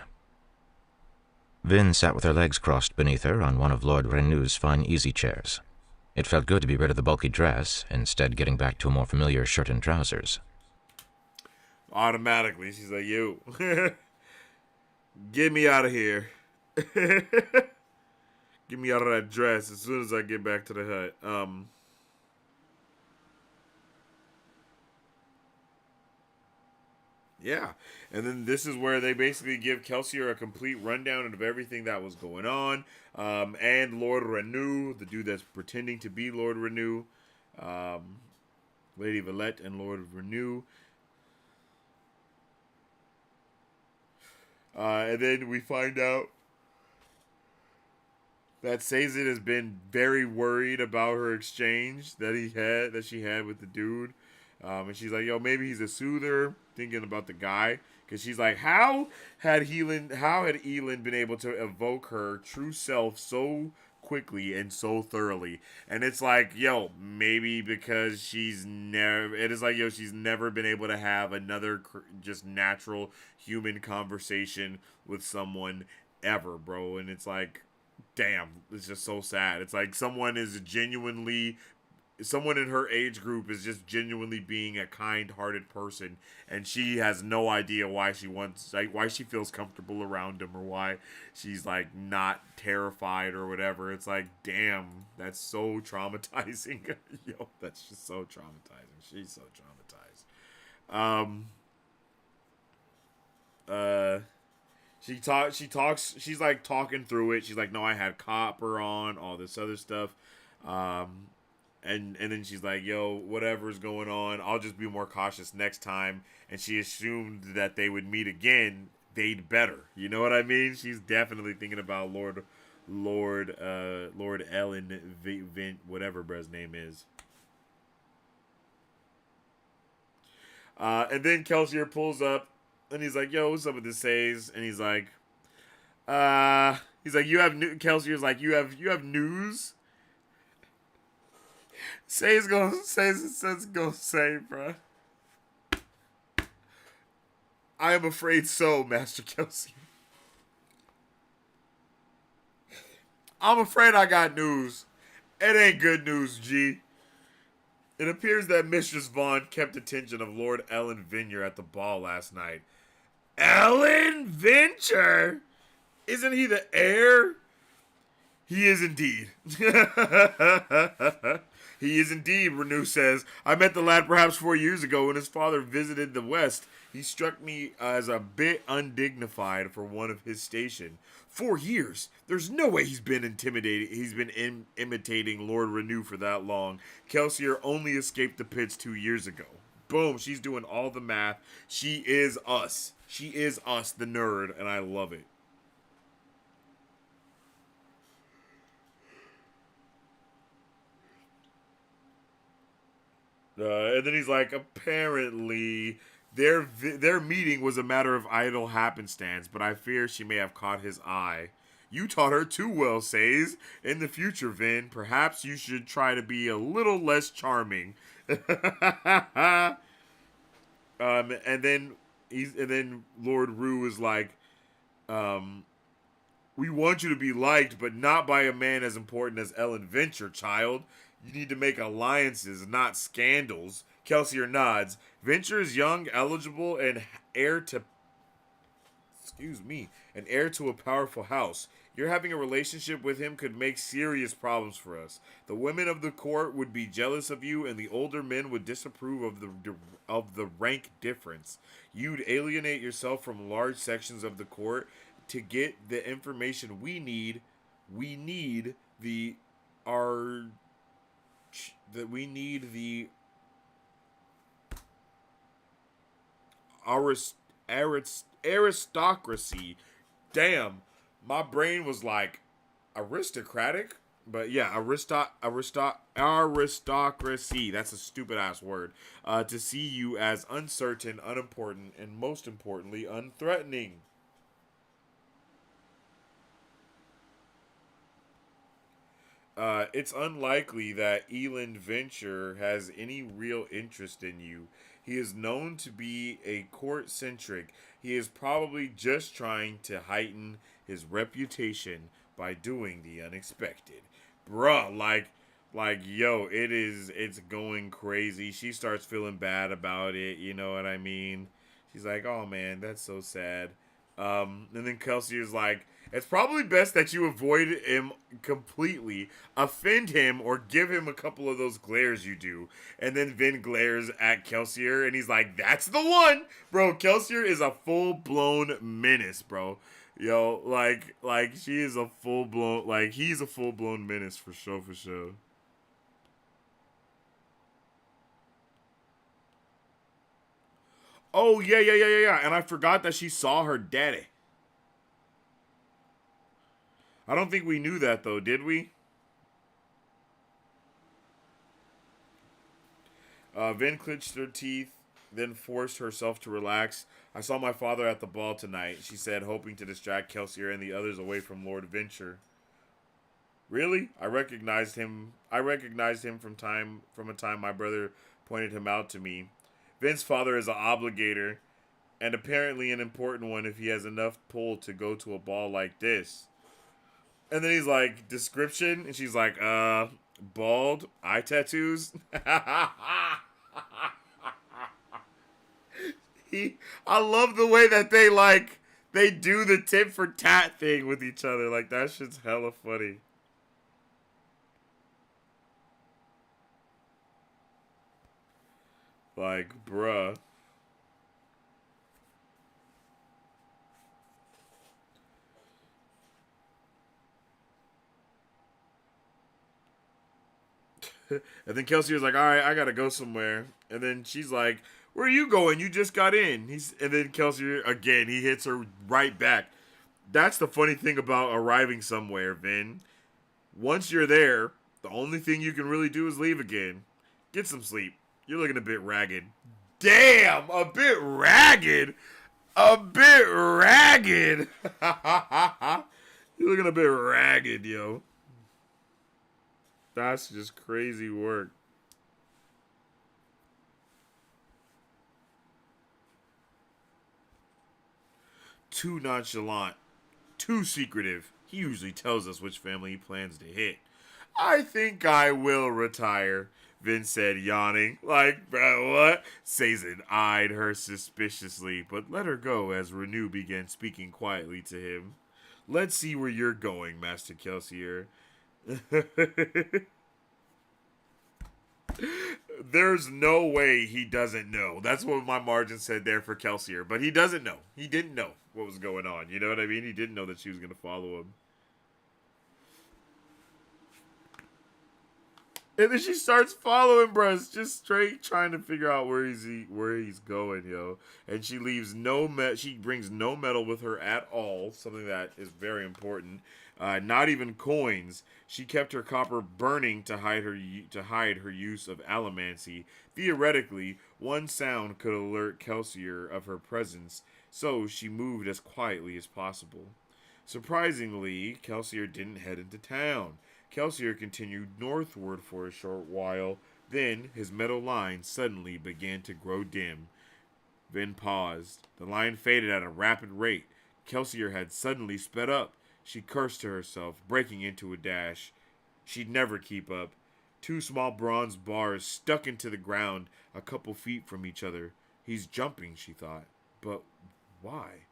Vin sat with her legs crossed beneath her on one of Lord Renew's fine easy chairs. It felt good to be rid of the bulky dress, instead getting back to a more familiar shirt and trousers. Automatically, she's like, yo, get me out of here. Get me out of that dress as soon as I get back to the hut. Yeah. And then this is where they basically give Kelsier a complete rundown of everything that was going on. And Lord Renew, the dude that's pretending to be Lord Renew. Lady Valette and Lord Renew. And then we find out that Sazed has been very worried about her exchange that she had with the dude. And she's like, yo, maybe he's a soother, thinking about the guy. Because she's like, how had Elend been able to evoke her true self so quickly and so thoroughly? And it's like, yo, maybe because she's never been able to have another just natural human conversation with someone ever, bro. And it's like, damn, it's just so sad. It's like someone in her age group is just genuinely being a kind-hearted person, and she has no idea why she feels comfortable around him, or why she's like not terrified or whatever. It's like, damn, that's so traumatizing. Yo, that's just so traumatizing. She's so traumatized. She's like talking through it. She's like, no, I had copper on, all this other stuff. And then she's like, yo, whatever's going on, I'll just be more cautious next time. And she assumed that they would meet again. They'd better. You know what I mean? She's definitely thinking about Lord Ellen Vint, whatever his name is. And then Kelsier pulls up, and he's like, yo, what's up with this Saze? And he's like, you have Kelsier's like, you have news? Say's gonna say, bruh. I am afraid so, Master Kelsier. I'm afraid I got news. It ain't good news, G. It appears that Mistress Vaughn kept attention of Lord Ellen Vineyard at the ball last night. Ellen Venture? Isn't he the heir? He is indeed. He is indeed, Renew says. I met the lad perhaps 4 years ago when his father visited the West. He struck me as a bit undignified for one of his station. 4 years? There's no way he's been imitating Lord Renew for that long. Kelsier only escaped the pits 2 years ago. Boom, she's doing all the math. She is us. She is us, the nerd, and I love it. And then he's like, apparently their meeting was a matter of idle happenstance, but I fear she may have caught his eye. You taught her too well, Says. In the future, Vin, perhaps you should try to be a little less charming. And then Lord Rue is like, we want you to be liked, but not by a man as important as Ellen Venture, child. You need to make alliances, not scandals. Kelsier nods. Venture is young, eligible, and heir to a powerful house. Your having a relationship with him could make serious problems for us. The women of the court would be jealous of you, and the older men would disapprove of the rank difference. You'd alienate yourself from large sections of the court. To get the information we need the aristocracy. Damn, my brain was like aristocratic, but yeah, aristocracy. That's a stupid ass word. To see you as uncertain, unimportant, and most importantly, unthreatening. It's unlikely that Eland Venture has any real interest in you. He is known to be a court-centric. He is probably just trying to heighten his reputation by doing the unexpected. Bruh, yo, it's going crazy. She starts feeling bad about it, you know what I mean? She's like, oh man, that's so sad. And then Kelsey is like, it's probably best that you avoid him completely, offend him, or give him a couple of those glares you do. And then Vin glares at Kelsier, and he's like, that's the one! Bro, Kelsier is a full-blown menace, bro. Yo, she is a full-blown, he's a full-blown menace for sure, for sure. Oh, yeah. And I forgot that she saw her daddy. I don't think we knew that, though, did we? Vin clenched her teeth, then forced herself to relax. I saw my father at the ball tonight, she said, hoping to distract Kelsier and the others away from Lord Venture. Really? I recognized him from a time my brother pointed him out to me. Vin's father is an obligator, and apparently an important one if he has enough pull to go to a ball like this. And then he's like, description? And she's like, bald, eye tattoos. I love the way that they do the tit for tat thing with each other. Like, that shit's hella funny. Like, bruh. And then Kelsey was like, all right, I gotta go somewhere. And then she's like, where are you going? You just got in. And then Kelsey, again, he hits her right back. That's the funny thing about arriving somewhere, Vin. Once you're there, the only thing you can really do is leave again. Get some sleep. You're looking a bit ragged. Damn, a bit ragged. A bit ragged. You're looking a bit ragged, yo. That's just crazy work. Too nonchalant. Too secretive. He usually tells us which family he plans to hit. I think I will retire, Vin said, yawning. Like, bro, what? Sazin eyed her suspiciously, but let her go as Renew began speaking quietly to him. Let's see where you're going, Master Kelsier. There's no way he doesn't know. That's what my margin said there for Kelsier. But he doesn't know. He didn't know what was going on. You know what I mean? He didn't know that she was going to follow him. And then she starts following Bruce, just straight trying to figure out where he's going, yo. And she leaves she brings no metal with her at all, something that is very important. Not even coins. She kept her copper burning to hide her use of allomancy. Theoretically, one sound could alert Kelsier of her presence, so she moved as quietly as possible. Surprisingly, Kelsier didn't head into town. Kelsier continued northward for a short while, then his metal line suddenly began to grow dim. Vin paused. The line faded at a rapid rate. Kelsier had suddenly sped up. She cursed to herself, breaking into a dash. She'd never keep up. Two small bronze bars stuck into the ground a couple feet from each other. He's jumping, she thought. But why?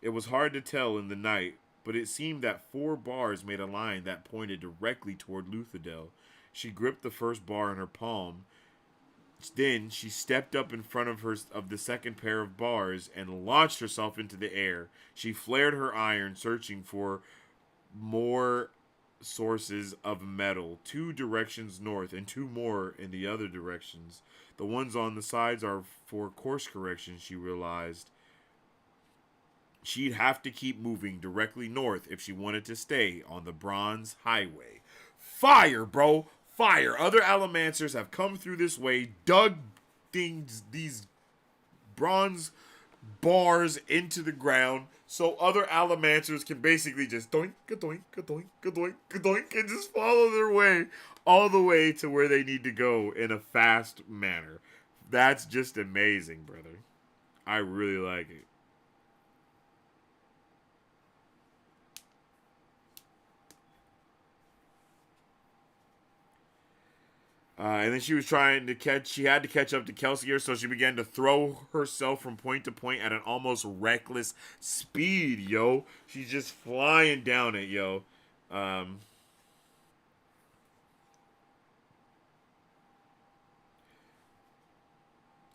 It was hard to tell in the night, but it seemed that 4 bars made a line that pointed directly toward Luthadel. She gripped the first bar in her palm. Then she stepped up in front of the second pair of bars and launched herself into the air. She flared her iron, searching for more sources of metal, 2 directions north and 2 more in the other directions. The ones on the sides are for course correction, she realized. She'd have to keep moving directly north if she wanted to stay on the Bronze Highway. Fire, bro! Fire! Other Allomancers have come through this way, dug these bronze bars into the ground, So other Alamancers can basically just doink, doink, doink, doink, doink, and just follow their way all the way to where they need to go in a fast manner. That's just amazing, brother. I really like it. And then she was trying to she had to catch up to Kelsier, so she began to throw herself from point to point at an almost reckless speed, yo. She's just flying down it, yo. And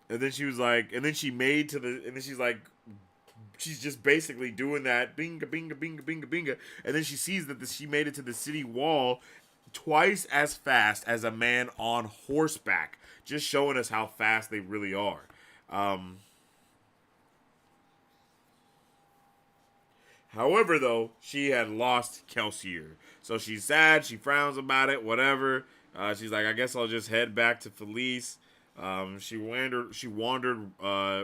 then she was like, and then she made to the, and then she's like, she's just basically doing that, binga, binga, binga, binga, binga. And then she sees that she made it to the city wall twice as fast as a man on horseback, just showing us how fast they really are. However, though, she had lost Kelsier. So she's sad, she frowns about it, whatever. She's like, I guess I'll just head back to Felice. She wandered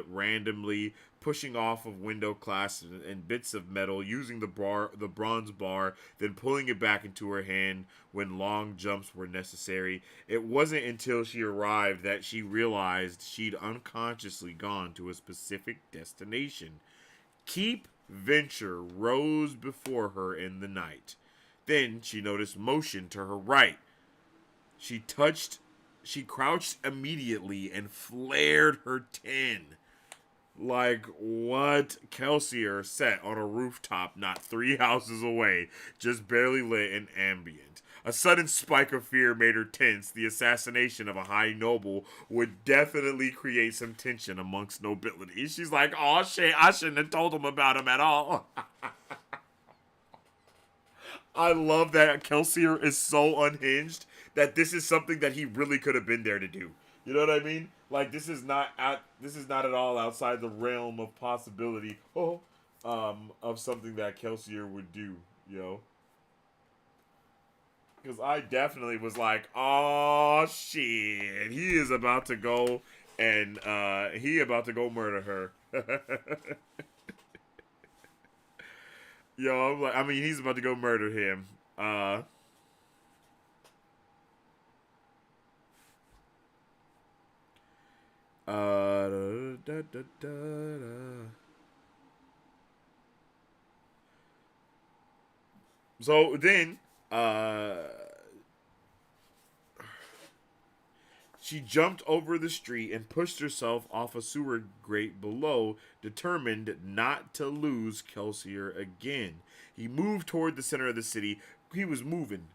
randomly, pushing off of window glass and bits of metal, using the bronze bar, then pulling it back into her hand when long jumps were necessary. It wasn't until she arrived that she realized she'd unconsciously gone to a specific destination. Keep Venture rose before her in the night. Then she noticed motion to her right. She crouched immediately and flared her 10. Like what? Kelsier sat on a rooftop not 3 houses away, just barely lit and ambient. A sudden spike of fear made her tense. The assassination of a high noble would definitely create some tension amongst nobility. She's like, oh shit, I shouldn't have told him about him at all. I love that Kelsier is so unhinged that this is something that he really could have been there to do. You know what I mean? Like this is not at all outside the realm of possibility of something that Kelsier would do, yo. Because I definitely was like, oh shit, he is about to go and he about to go murder her. Yo, I'm like, I mean, he's about to go murder him. So then, she jumped over the street and pushed herself off a sewer grate below, determined not to lose Kelsier again. He moved toward the center of the city. He was moving.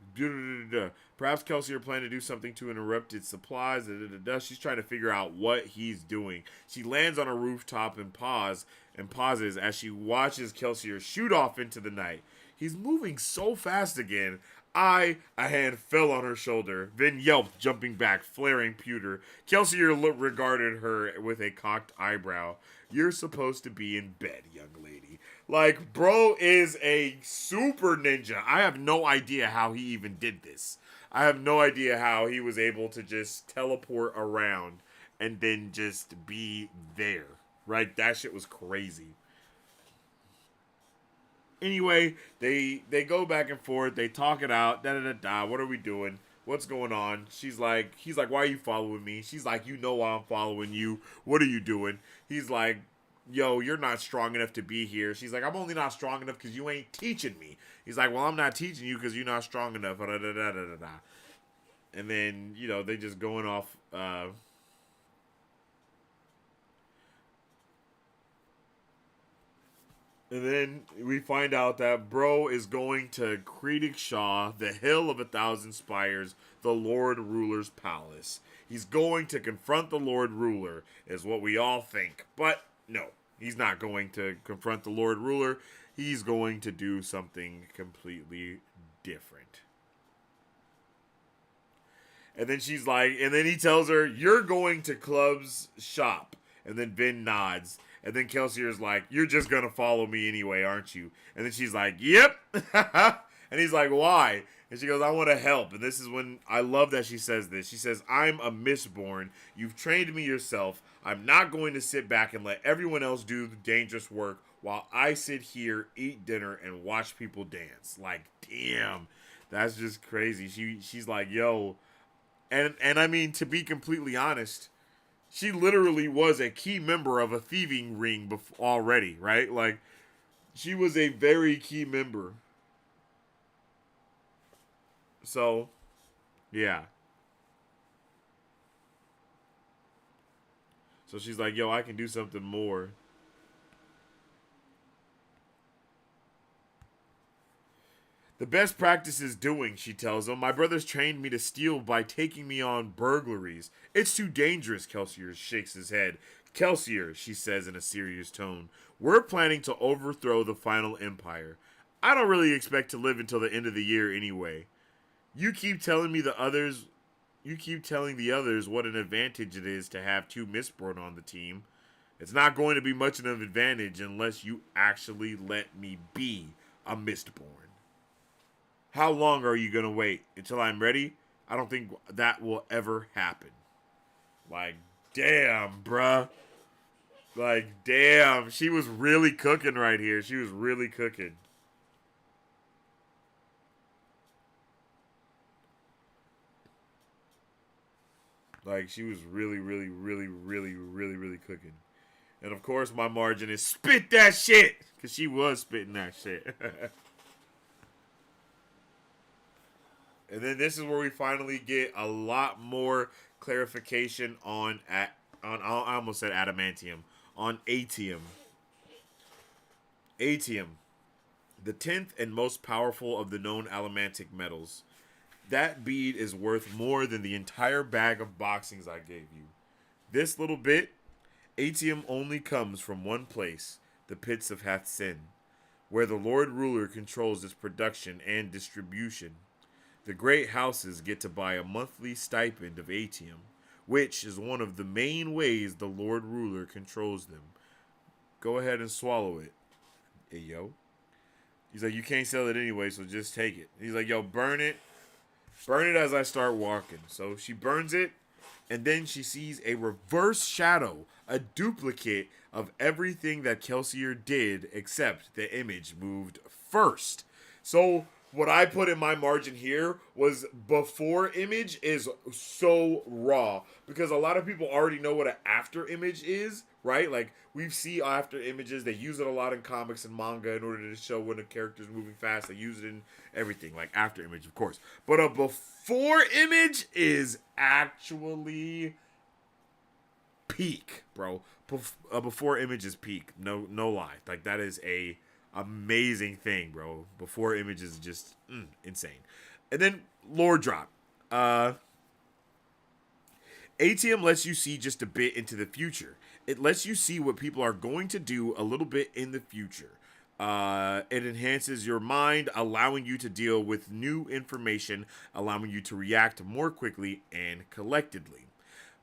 Perhaps Kelsier planned to do something to interrupt its supplies. She's trying to figure out what he's doing. She lands on a rooftop and pauses as she watches Kelsier shoot off into the night. He's moving so fast again. A hand fell on her shoulder, then yelped, jumping back, flaring pewter. Kelsier regarded her with a cocked eyebrow. You're supposed to be in bed, young lady. Like, bro is a super ninja. I have no idea how he even did this. I have no idea how he was able to just teleport around and then just be there. Right? That shit was crazy. Anyway, they go back and forth. They talk it out. What are we doing? What's going on? He's like, why are you following me? She's like, you know why I'm following you. What are you doing? He's like, yo, you're not strong enough to be here. She's like, I'm only not strong enough because you ain't teaching me. He's like, well, I'm not teaching you because you're not strong enough. And then, you know, they just going off. And then we find out that bro is going to Kredikshaw, the Hill of 1,000 Spires, the Lord Ruler's palace. He's going to confront the Lord Ruler, is what we all think. But no, he's not going to confront the Lord Ruler. He's going to do something completely different. And then she's like, and then he tells her, you're going to Club's shop. And then Vin nods. And then Kelsier's like, you're just going to follow me anyway, aren't you? And then she's like, yep. And he's like, why? And she goes, I want to help. And this is when I love that she says this. She says, I'm a Mistborn. You've trained me yourself. I'm not going to sit back and let everyone else do the dangerous work while I sit here, eat dinner, and watch people dance. Like, damn, that's just crazy. She's like, yo, and I mean, to be completely honest, she literally was a key member of a thieving ring already, right? Like, she was a very key member. So, yeah. So she's like, yo, I can do something more. The best practice is doing, she tells him. My brothers trained me to steal by taking me on burglaries. It's too dangerous, Kelsier shakes his head. Kelsier, she says in a serious tone, we're planning to overthrow the final empire. I don't really expect to live until the end of the year anyway. You keep telling the others what an advantage it is to have two Mistborn on the team. It's not going to be much of an advantage unless you actually let me be a Mistborn. How long are you going to wait? Until I'm ready? I don't think that will ever happen. Like, damn, bruh. Like, damn. She was really cooking right here. She was really cooking. Like, she was really, really, really, really, really, really cooking. And, of course, my margin is spit that shit. Because she was spitting that shit. And then this is where we finally get a lot more clarification on I almost said adamantium, on atium. Atium, the 10th and most powerful of the known allomantic metals. That bead is worth more than the entire bag of boxings I gave you. This little bit, atium only comes from one place, the pits of Hathsin, where the Lord Ruler controls its production and distribution. The great houses get to buy a monthly stipend of atium, which is one of the main ways the Lord Ruler controls them. Go ahead and swallow it. Hey, yo. He's like, you can't sell it anyway, so just take it. He's like, yo, burn it. Burn it as I start walking. So she burns it, and then she sees a reverse shadow, a duplicate of everything that Kelsier did, except the image moved first. So what I put in my margin here was before image is so raw, because a lot of people already know what an after image is, right? Like, we see after images, they use it a lot in comics and manga in order to show when a character's moving fast. They use it in everything, like after image, of course. But a before image is actually peak, bro. A before image is peak. No lie. Like, that is a amazing thing, bro. Before images is just insane. And then lore drop. ATM lets you see just a bit into the future. It lets you see what people are going to do a little bit in the future. It enhances your mind, allowing you to deal with new information, allowing you to react more quickly and collectedly.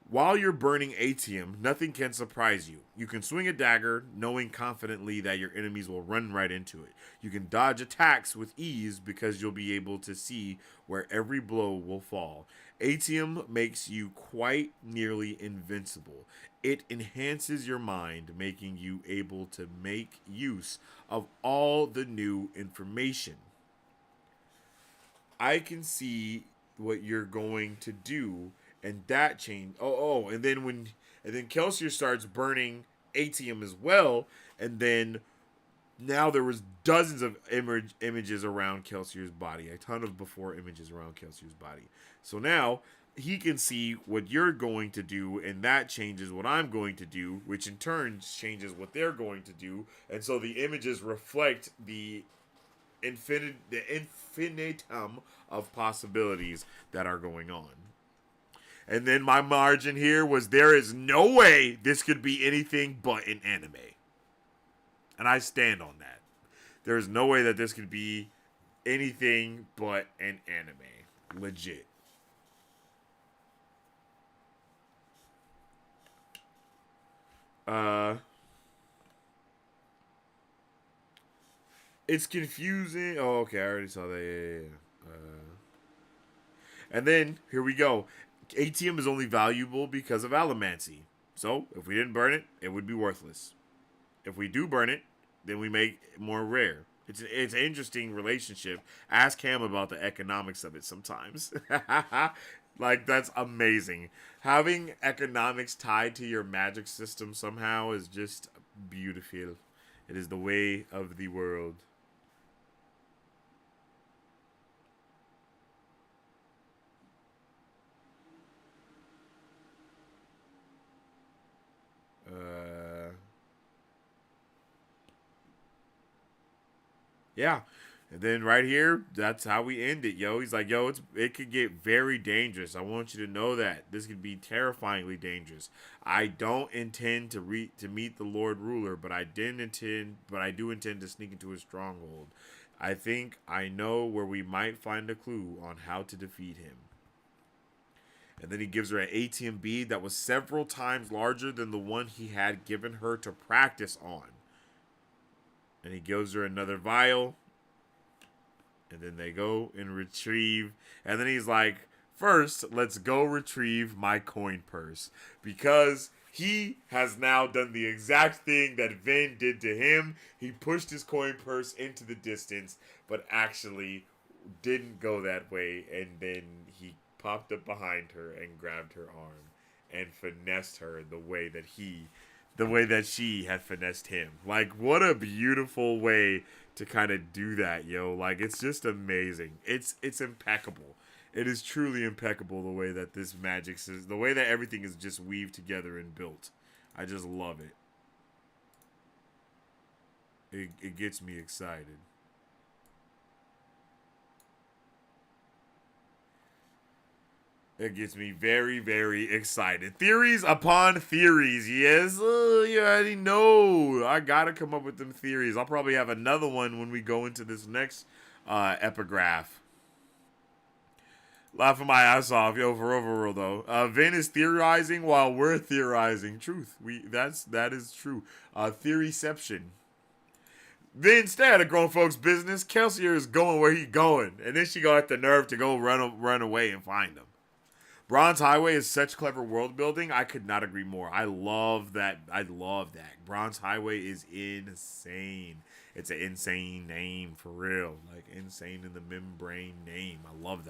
While you're burning atium, nothing can surprise you. You can swing a dagger, knowing confidently that your enemies will run right into it. You can dodge attacks with ease because you'll be able to see where every blow will fall. Atium makes you quite nearly invincible. It enhances your mind, making you able to make use of all the new information. I can see what you're going to do. And that changed. And then Kelsier starts burning atium as well. And then now there was dozens of images around Kelsier's body, a ton of before images around Kelsier's body. So now he can see what you're going to do, and that changes what I'm going to do, which in turn changes what they're going to do. And so the images reflect the infinitum of possibilities that are going on. And then my margin here was, there is no way this could be anything but an anime. And I stand on that. There is no way that this could be anything but an anime. Legit. It's confusing. Oh, okay, I already saw that. Yeah. And then, here we go. Atium is only valuable because of allomancy. So, if we didn't burn it, it would be worthless. If we do burn it, then we make it more rare. It's an interesting relationship. Ask Cam about the economics of it sometimes. Like, that's amazing. Having economics tied to your magic system somehow is just beautiful. It is the way of the world. Yeah. And then right here, that's how we end it, yo. He's like, yo, it could get very dangerous. I want you to know that. This could be terrifyingly dangerous. I don't intend to meet the Lord Ruler, but I do intend to sneak into his stronghold. I think I know where we might find a clue on how to defeat him. And then he gives her an ATM bead that was several times larger than the one he had given her to practice on. And he gives her another vial. And then they go and retrieve. And then he's like, first, let's go retrieve my coin purse. Because he has now done the exact thing that Vin did to him. He pushed his coin purse into the distance, but actually didn't go that way. And then he popped up behind her and grabbed her arm and finessed her the way that she had finessed him. Like, what a beautiful way to kind of do that, yo. Like, it's just amazing. It's impeccable. It is truly impeccable the way that this magic is, the way that everything is just weaved together and built. I just love it. It gets me excited. It gets me very, very excited. Theories upon theories, yes. You already know. I gotta come up with them theories. I'll probably have another one when we go into this next epigraph. Laughing my ass off, yo, for overall though. Vin is theorizing while we're theorizing. Truth. That is true. Theoryception. Then instead of grown folks' business, Kelsier is going where he going, and then she got the nerve to go run away and find him. Bronze Highway is such clever world building. I could not agree more. I love that. Bronze Highway is insane. It's an insane name for real. Like, insane in the membrane name. I love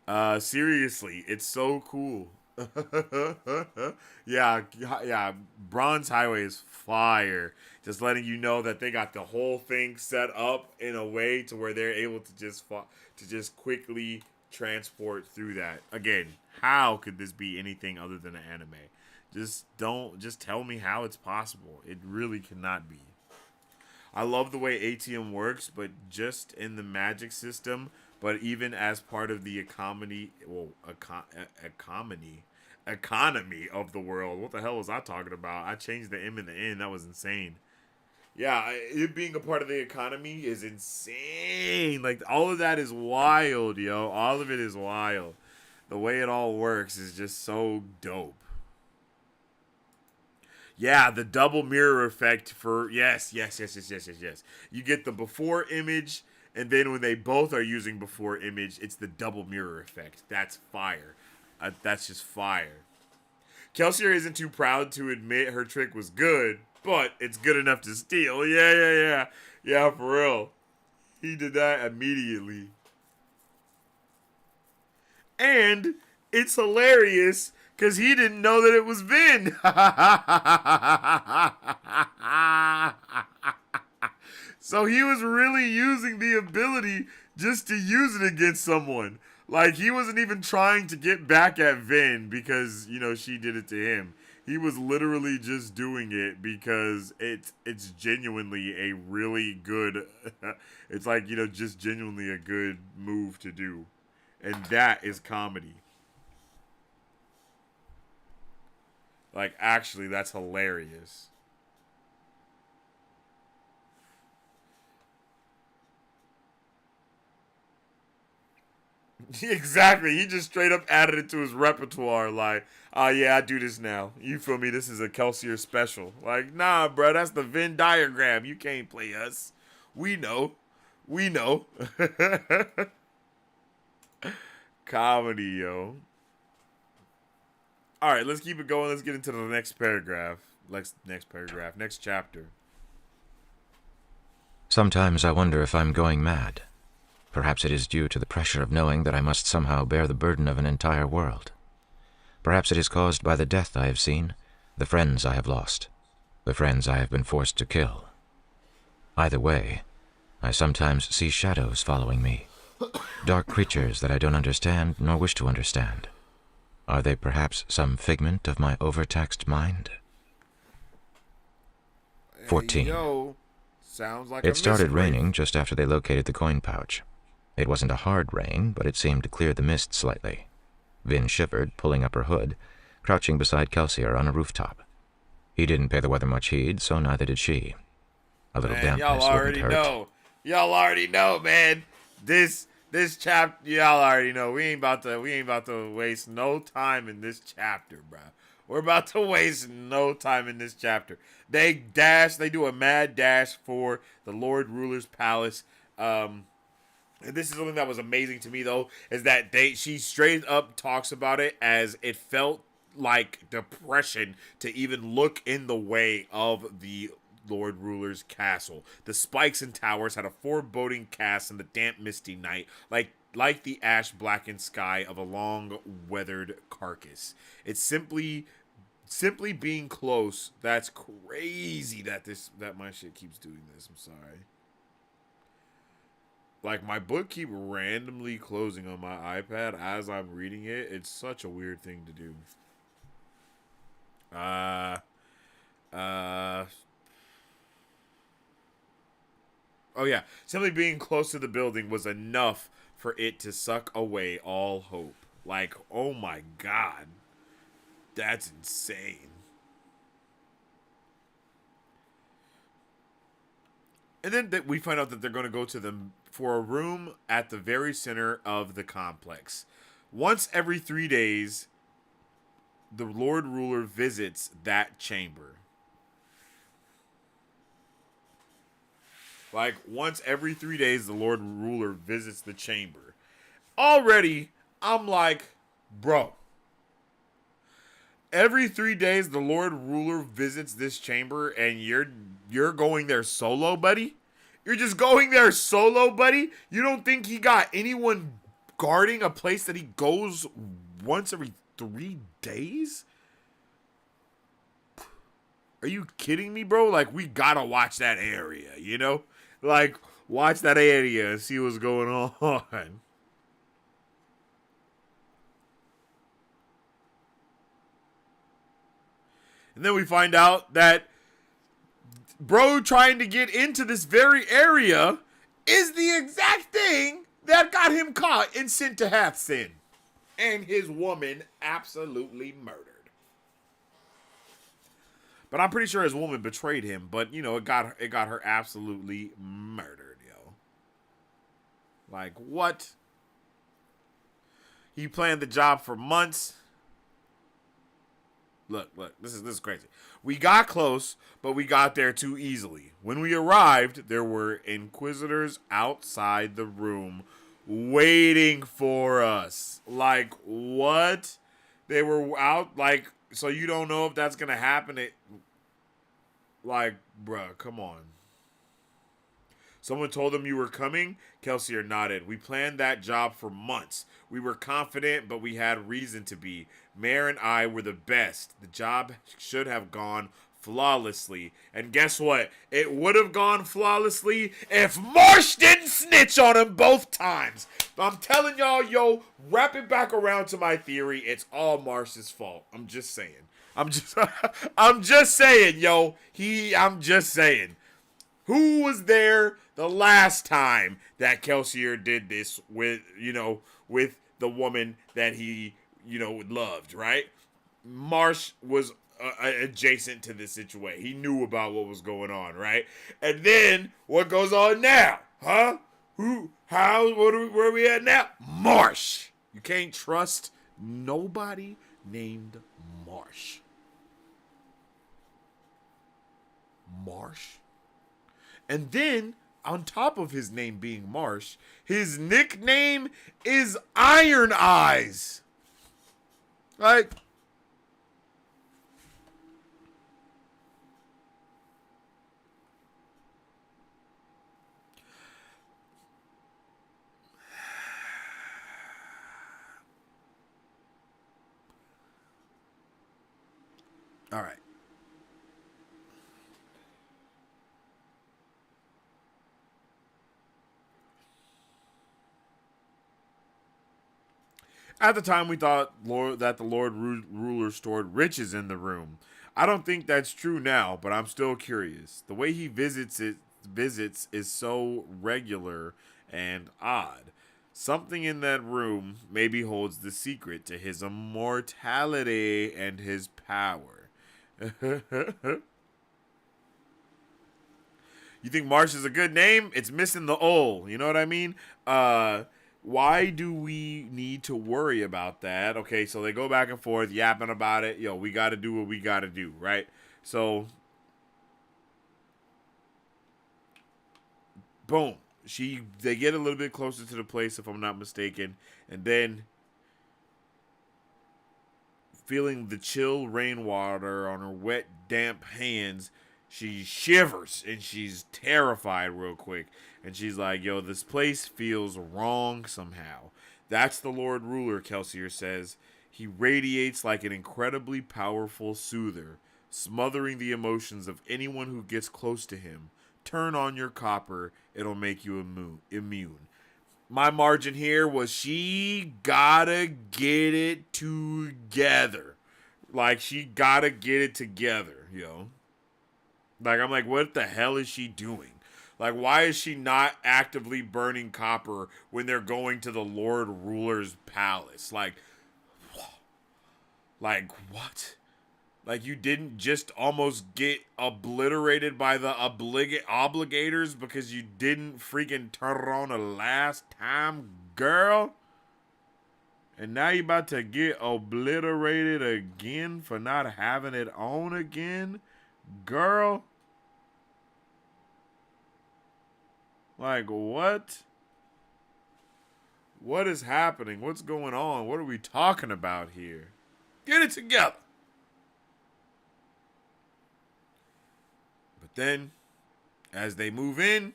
that. Seriously, it's so cool. yeah, Bronze Highway is fire. Just letting you know that they got the whole thing set up in a way to where they're able to just quickly transport through that. Again, how could this be anything other than an anime? Just tell me how it's possible. It really cannot be. I love the way ATM works, but just in the magic system, but even as part of the economy of the world. What the hell was I talking about? I changed the M and the N. That was insane. Yeah, it being a part of the economy is insane. Like, all of that is wild, yo. All of it is wild. The way it all works is just so dope. Yeah, the double mirror effect for yes. You get the before image, and then when they both are using before image, it's the double mirror effect. That's fire. That's just fire. Kelsier isn't too proud to admit her trick was good, but it's good enough to steal. Yeah, for real. He did that immediately. And it's hilarious because he didn't know that it was Vin. So he was really using the ability just to use it against someone. Like, he wasn't even trying to get back at Vin because, she did it to him. He was literally just doing it because it's genuinely a really good, it's like, just genuinely a good move to do. And that is comedy. Like, actually, that's hilarious. Exactly. He just straight up added it to his repertoire. Like, yeah, I do this now. You feel me? This is a Kelsier special. Like, nah, bro, that's the Venn diagram. You can't play us. We know. Comedy, yo. All right, let's keep it going. Let's get into the next paragraph. Next chapter. Sometimes I wonder if I'm going mad. Perhaps it is due to the pressure of knowing that I must somehow bear the burden of an entire world. Perhaps it is caused by the death I have seen, the friends I have lost, the friends I have been forced to kill. Either way, I sometimes see shadows following me, dark creatures that I don't understand nor wish to understand. Are they perhaps some figment of my overtaxed mind? 14. Hey, yo, sounds like It started mystery. raining just after they located the coin pouch. It wasn't a hard rain, but it seemed to clear the mist slightly. Vin shivered, pulling up her hood, crouching beside Kelsier on a rooftop. He didn't pay the weather much heed, so neither did she. A little Man, dampness y'all wouldn't already hurt. know. Y'all already know, man. This chapter, y'all already know. We ain't about to waste no time in this chapter, bro. We're about to waste no time in this chapter. They do a mad dash for the Lord Ruler's palace. And this is something that was amazing to me, though, is that she straight up talks about it as it felt like depression to even look in the way of the Lord Ruler's castle. The spikes and towers had a foreboding cast in the damp, misty night, like the ash-blackened sky of a long-weathered carcass. It's simply being close. That's crazy that my shit keeps doing this. I'm sorry. Like, my book keep randomly closing on my iPad as I'm reading it. It's such a weird thing to do. Oh yeah. Simply being close to the building was enough for it to suck away all hope. Like, oh my god. That's insane. And then we find out that they're going to go to them for a room at the very center of the complex. Once every 3 days, the Lord Ruler visits that chamber. Like, once every 3 days, the Lord Ruler visits the chamber. Already, I'm like, bro. Every 3 days, the Lord Ruler visits this chamber, and you're going there solo, buddy? You're just going there solo, buddy? You don't think he got anyone guarding a place that he goes once every 3 days? Are you kidding me, bro? Like, we gotta watch that area, you know? Like, watch that area and see what's going on. And then we find out that bro trying to get into this very area is the exact thing that got him caught and sent to Half-Sin. And his woman absolutely murdered. But I'm pretty sure his woman betrayed him. But, you know, it got her absolutely murdered, yo. Like, what? He planned the job for months. Look, this is crazy. We got close, but we got there too easily. When we arrived, there were inquisitors outside the room waiting for us. Like, what? They were out, like, so you don't know if that's going to happen. Like, bruh, come on. Someone told them you were coming? Kelsier nodded. We planned that job for months. We were confident, but we had reason to be. Mare and I were the best. The job should have gone flawlessly. And guess what? It would have gone flawlessly if Marsh didn't snitch on him both times. I'm telling y'all, yo, wrap it back around to my theory. It's all Marsh's fault. I'm just saying. I'm just saying, yo. I'm just saying. Who was there the last time that Kelsier did this with the woman that he, loved, right? Marsh was adjacent to this situation. He knew about what was going on, right? And then what goes on now? Huh? Where are we at now? Marsh. You can't trust nobody named Marsh. Marsh? And then, on top of his name being Marsh, his nickname is Iron Eyes. Like, All right. At the time, we thought that the Lord Ruler stored riches in the room. I don't think that's true now, but I'm still curious. The way he visits is so regular and odd. Something in that room maybe holds the secret to his immortality and his power. You think Marsh is a good name? It's missing the O. You know what I mean? Why do we need to worry about that? Okay, so they go back and forth, yapping about it. Yo, we got to do what we got to do, right? So, boom. They get a little bit closer to the place, if I'm not mistaken, and then feeling the chill rainwater on her wet, damp hands, she shivers and she's terrified real quick. And she's like, yo, this place feels wrong somehow. That's the Lord Ruler, Kelsier says. He radiates like an incredibly powerful soother, smothering the emotions of anyone who gets close to him. Turn on your copper, it'll make you immune. My margin here was she gotta get it together. Like, she gotta get it together, yo. Like, I'm like, what the hell is she doing? Like, why is she not actively burning copper when they're going to the Lord Ruler's palace? Like, what? Like, you didn't just almost get obliterated by the obligators because you didn't freaking turn it on the last time, girl? And now you about to get obliterated again for not having it on again, girl? Like, what? What is happening? What's going on? What are we talking about here? Get it together. But then, as they move in,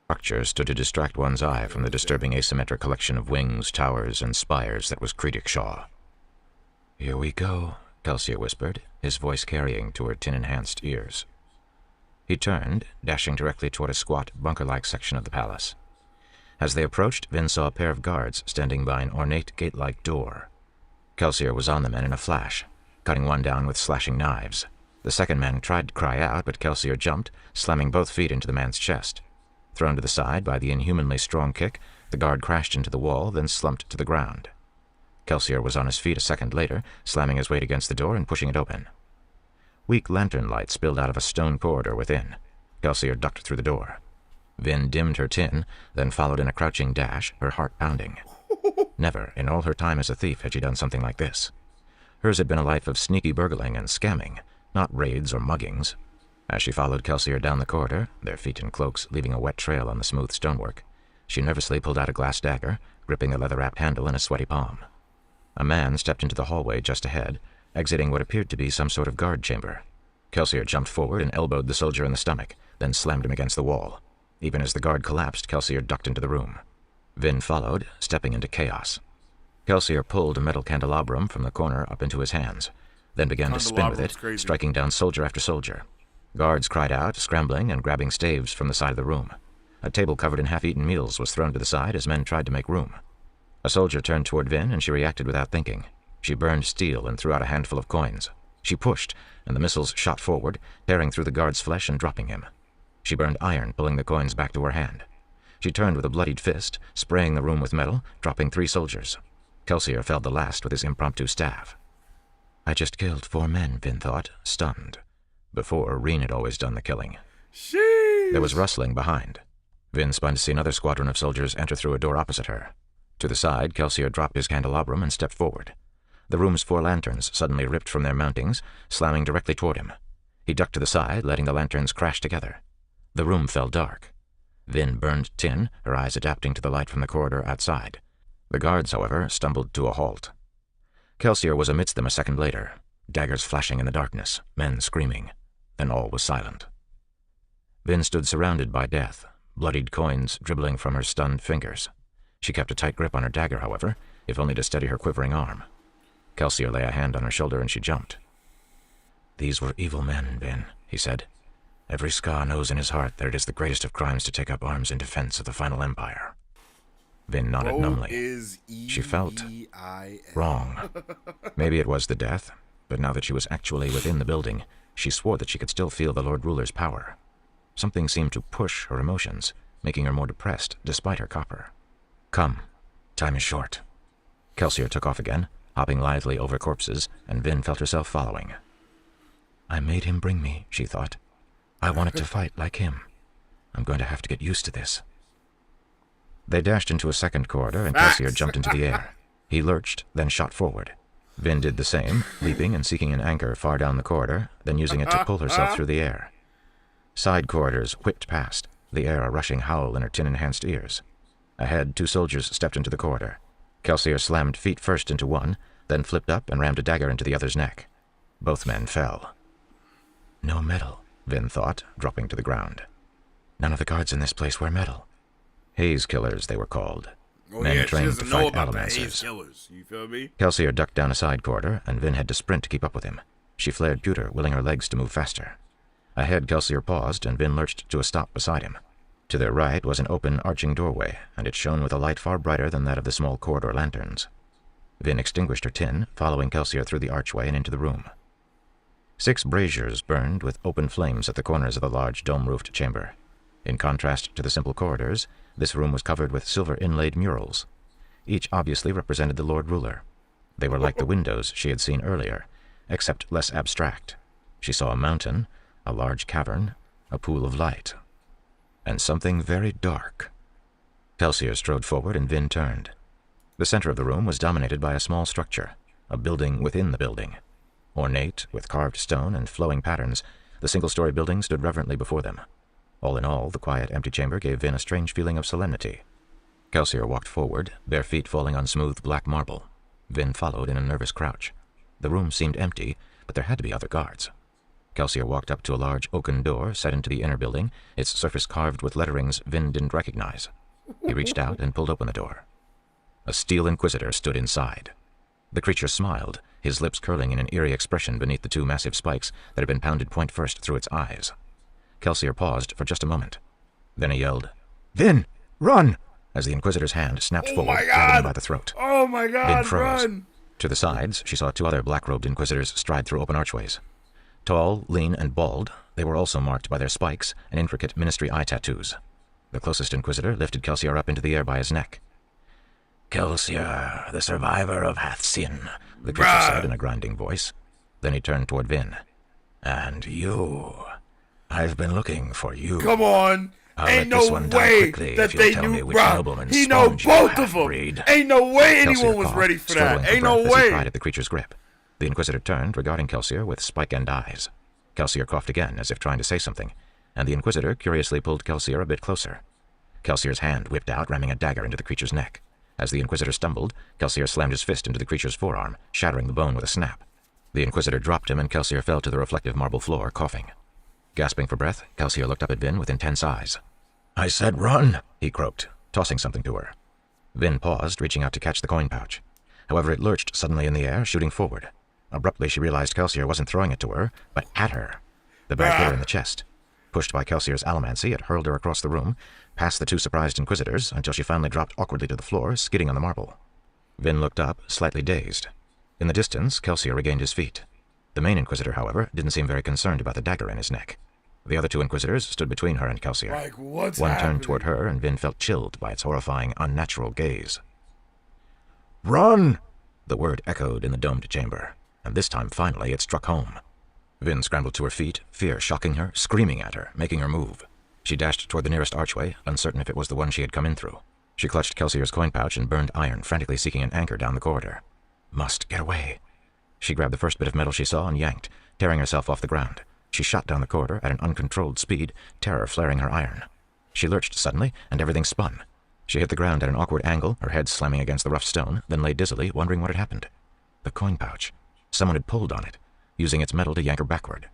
Structure stood to distract one's eye from the disturbing asymmetric collection of wings, towers, and spires that was Creedickshaw. "Here we go," Kelsier whispered, his voice carrying to her tin-enhanced ears. He turned, dashing directly toward a squat, bunker-like section of the palace. As they approached, Vin saw a pair of guards standing by an ornate gate-like door. Kelsier was on the men in a flash, cutting one down with slashing knives. The second man tried to cry out, but Kelsier jumped, slamming both feet into the man's chest. Thrown to the side by the inhumanly strong kick, the guard crashed into the wall, then slumped to the ground. Kelsier was on his feet a second later, slamming his weight against the door and pushing it open. Weak lantern light spilled out of a stone corridor within. Kelsier ducked through the door. Vin dimmed her tin, then followed in a crouching dash, her heart pounding. Never, in all her time as a thief, had she done something like this. Hers had been a life of sneaky burgling and scamming, not raids or muggings. As she followed Kelsier down the corridor, their feet in cloaks leaving a wet trail on the smooth stonework, she nervously pulled out a glass dagger, gripping the leather-wrapped handle in a sweaty palm. A man stepped into the hallway just ahead, exiting what appeared to be some sort of guard chamber. Kelsier jumped forward and elbowed the soldier in the stomach, then slammed him against the wall. Even as the guard collapsed, Kelsier ducked into the room. Vin followed, stepping into chaos. Kelsier pulled a metal candelabrum from the corner up into his hands, then began to spin with it, striking down soldier after soldier. Guards cried out, scrambling and grabbing staves from the side of the room. A table covered in half-eaten meals was thrown to the side as men tried to make room. A soldier turned toward Vin, and she reacted without thinking. She burned steel and threw out a handful of coins. She pushed, and the missiles shot forward, tearing through the guard's flesh and dropping him. She burned iron, pulling the coins back to her hand. She turned with a bloodied fist, spraying the room with metal, dropping 3 soldiers. Kelsier felled the last with his impromptu staff. I just killed 4 men, Vin thought, stunned. Before, Reen had always done the killing. sheesh. There was rustling behind. Vin spun to see another squadron of soldiers enter through a door opposite her. To the side, Kelsier dropped his candelabrum and stepped forward. The room's 4 lanterns suddenly ripped from their mountings, slamming directly toward him. He ducked to the side, letting the lanterns crash together. The room fell dark. Vin burned tin, her eyes adapting to the light from the corridor outside. The guards, however, stumbled to a halt. Kelsier was amidst them a second later, daggers flashing in the darkness, men screaming. Then all was silent. Vin stood surrounded by death, bloodied coins dribbling from her stunned fingers. She kept a tight grip on her dagger, however, if only to steady her quivering arm. Kelsier lay a hand on her shoulder and she jumped. These were evil men, Vin, he said. Every Ska knows in his heart that it is the greatest of crimes to take up arms in defense of the final empire. Vin nodded numbly. She felt wrong. Maybe it was the death, but now that she was actually within the building, she swore that she could still feel the Lord Ruler's power. Something seemed to push her emotions, making her more depressed despite her copper. Come, time is short. Kelsier took off again, hopping lithely over corpses, and Vin felt herself following. I made him bring me, she thought. I wanted to fight like him. I'm going to have to get used to this. They dashed into a second corridor, and Kelsier jumped into the air. He lurched, then shot forward. Vin did the same, leaping and seeking an anchor far down the corridor, then using it to pull herself through the air. Side corridors whipped past, the air a rushing howl in her tin-enhanced ears. Ahead, 2 soldiers stepped into the corridor. Kelsier slammed feet first into one, then flipped up and rammed a dagger into the other's neck. Both men fell. No metal, Vin thought, dropping to the ground. None of the guards in this place wear metal. Haze killers, they were called. Men trained to fight allomancers. Killers, you feel me? Kelsier ducked down a side corridor, and Vin had to sprint to keep up with him. She flared pewter, willing her legs to move faster. Ahead, Kelsier paused, and Vin lurched to a stop beside him. To their right was an open, arching doorway, and it shone with a light far brighter than that of the small corridor lanterns. Vin extinguished her tin, following Kelsier through the archway and into the room. 6 braziers burned with open flames at the corners of the large dome-roofed chamber. In contrast to the simple corridors, this room was covered with silver-inlaid murals. Each obviously represented the Lord Ruler. They were like the windows she had seen earlier, except less abstract. She saw a mountain, a large cavern, a pool of light, and something very dark. Kelsier strode forward, and Vin turned. The center of the room was dominated by a small structure, a building within the building. Ornate, with carved stone and flowing patterns, the single-story building stood reverently before them. All in all, the quiet, empty chamber gave Vin a strange feeling of solemnity. Kelsier walked forward, bare feet falling on smooth black marble. Vin followed in a nervous crouch. The room seemed empty, but there had to be other guards. Kelsier walked up to a large oaken door set into the inner building, its surface carved with letterings Vin didn't recognize. He reached out and pulled open the door. A steel inquisitor stood inside. The creature smiled, his lips curling in an eerie expression beneath the 2 massive spikes that had been pounded point first through its eyes. Kelsier paused for just a moment. Then he yelled, Vin, run! As the Inquisitor's hand snapped forward, grabbing him by the throat. Oh my God, Vin froze. run! To the sides, she saw 2 other black-robed Inquisitors stride through open archways. Tall, lean, and bald, they were also marked by their spikes and intricate ministry eye tattoos. The closest Inquisitor lifted Kelsier up into the air by his neck. Kelsier, the survivor of Hathsin, the creature said in a grinding voice. Then he turned toward Vin. And you. I've been looking for you. Come on. I'll Ain't let this no one die way quickly that if you'll they tell me knew, which bruh. nobleman He know spawned you, both of them. half-breed. Ain't no way anyone Kelsier was coughed, ready for struggling that. for Ain't no breath as he way. pried at the creature's grip. The Inquisitor turned, regarding Kelsier with spike-end eyes. Kelsier coughed again, as if trying to say something, and the Inquisitor curiously pulled Kelsier a bit closer. Kelsier's hand whipped out, ramming a dagger into the creature's neck. As the Inquisitor stumbled, Kelsier slammed his fist into the creature's forearm, shattering the bone with a snap. The Inquisitor dropped him, and Kelsier fell to the reflective marble floor, coughing. Gasping for breath, Kelsier looked up at Vin with intense eyes. I said run, he croaked, tossing something to her. Vin paused, reaching out to catch the coin pouch. However, it lurched suddenly in the air, shooting forward. Abruptly, she realized Kelsier wasn't throwing it to her, but at her. The bag hit her in the chest. Pushed by Kelsier's allomancy, it hurled her across the room, past the 2 surprised Inquisitors, until she finally dropped awkwardly to the floor, skidding on the marble. Vin looked up, slightly dazed. In the distance, Kelsier regained his feet. The main Inquisitor, however, didn't seem very concerned about the dagger in his neck. The other 2 Inquisitors stood between her and Kelsier. Like, what's One happening? turned toward her, and Vin felt chilled by its horrifying, unnatural gaze. Run! The word echoed in the domed chamber, and this time, finally, it struck home. Vin scrambled to her feet, fear shocking her, screaming at her, making her move. She dashed toward the nearest archway, uncertain if it was the one she had come in through. She clutched Kelsier's coin pouch and burned iron, frantically seeking an anchor down the corridor. Must get away. She grabbed the first bit of metal she saw and yanked, tearing herself off the ground. She shot down the corridor at an uncontrolled speed, terror flaring her iron. She lurched suddenly, and everything spun. She hit the ground at an awkward angle, her head slamming against the rough stone, then lay dizzily, wondering what had happened. The coin pouch. Someone had pulled on it, using its metal to yank her backward.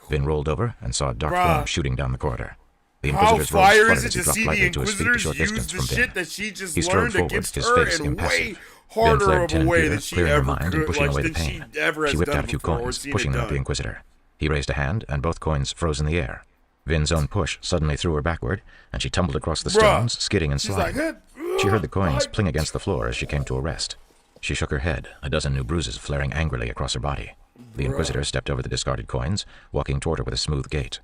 Vin rolled over and saw a dark form shooting down the corridor. The How Inquisitor's fire robes is it fluttered as he to dropped see the lightly to his feet a Inquisitors short use distance the from shit Vin. that she just He strode learned forward, against his her face in way impassive. harder flared of tin a and way pewter, than she clearing her ever mind and could, pushing like, away the than she pain. ever has She whipped done out a few before or coins, seen pushing it them at the done. Inquisitor. He raised a hand, and both coins froze in the air. Vin's own push suddenly threw her backward, and she tumbled across the stones, skidding and sliding. She heard the coins pling against the floor as she came to a rest. She shook her head, a dozen new bruises flaring angrily across her body. The Inquisitor stepped over the discarded coins, walking toward her with a smooth gait.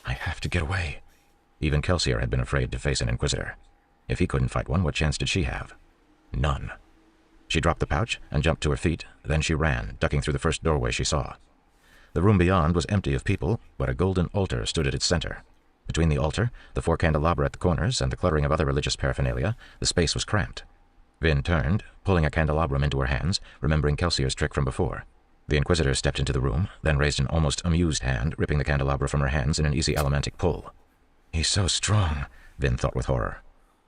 I have to get away. Even Kelsier had been afraid to face an Inquisitor. If he couldn't fight one, what chance did she have? None. She dropped the pouch and jumped to her feet, then she ran, ducking through the first doorway she saw. The room beyond was empty of people, but a golden altar stood at its center. Between the altar, the 4 candelabra at the corners, and the cluttering of other religious paraphernalia, the space was cramped. Vin turned, pulling a candelabrum into her hands, remembering Kelsier's trick from before. The Inquisitor stepped into the room, then raised an almost amused hand, ripping the candelabra from her hands in an easy allomantic pull. He's so strong, Vin thought with horror.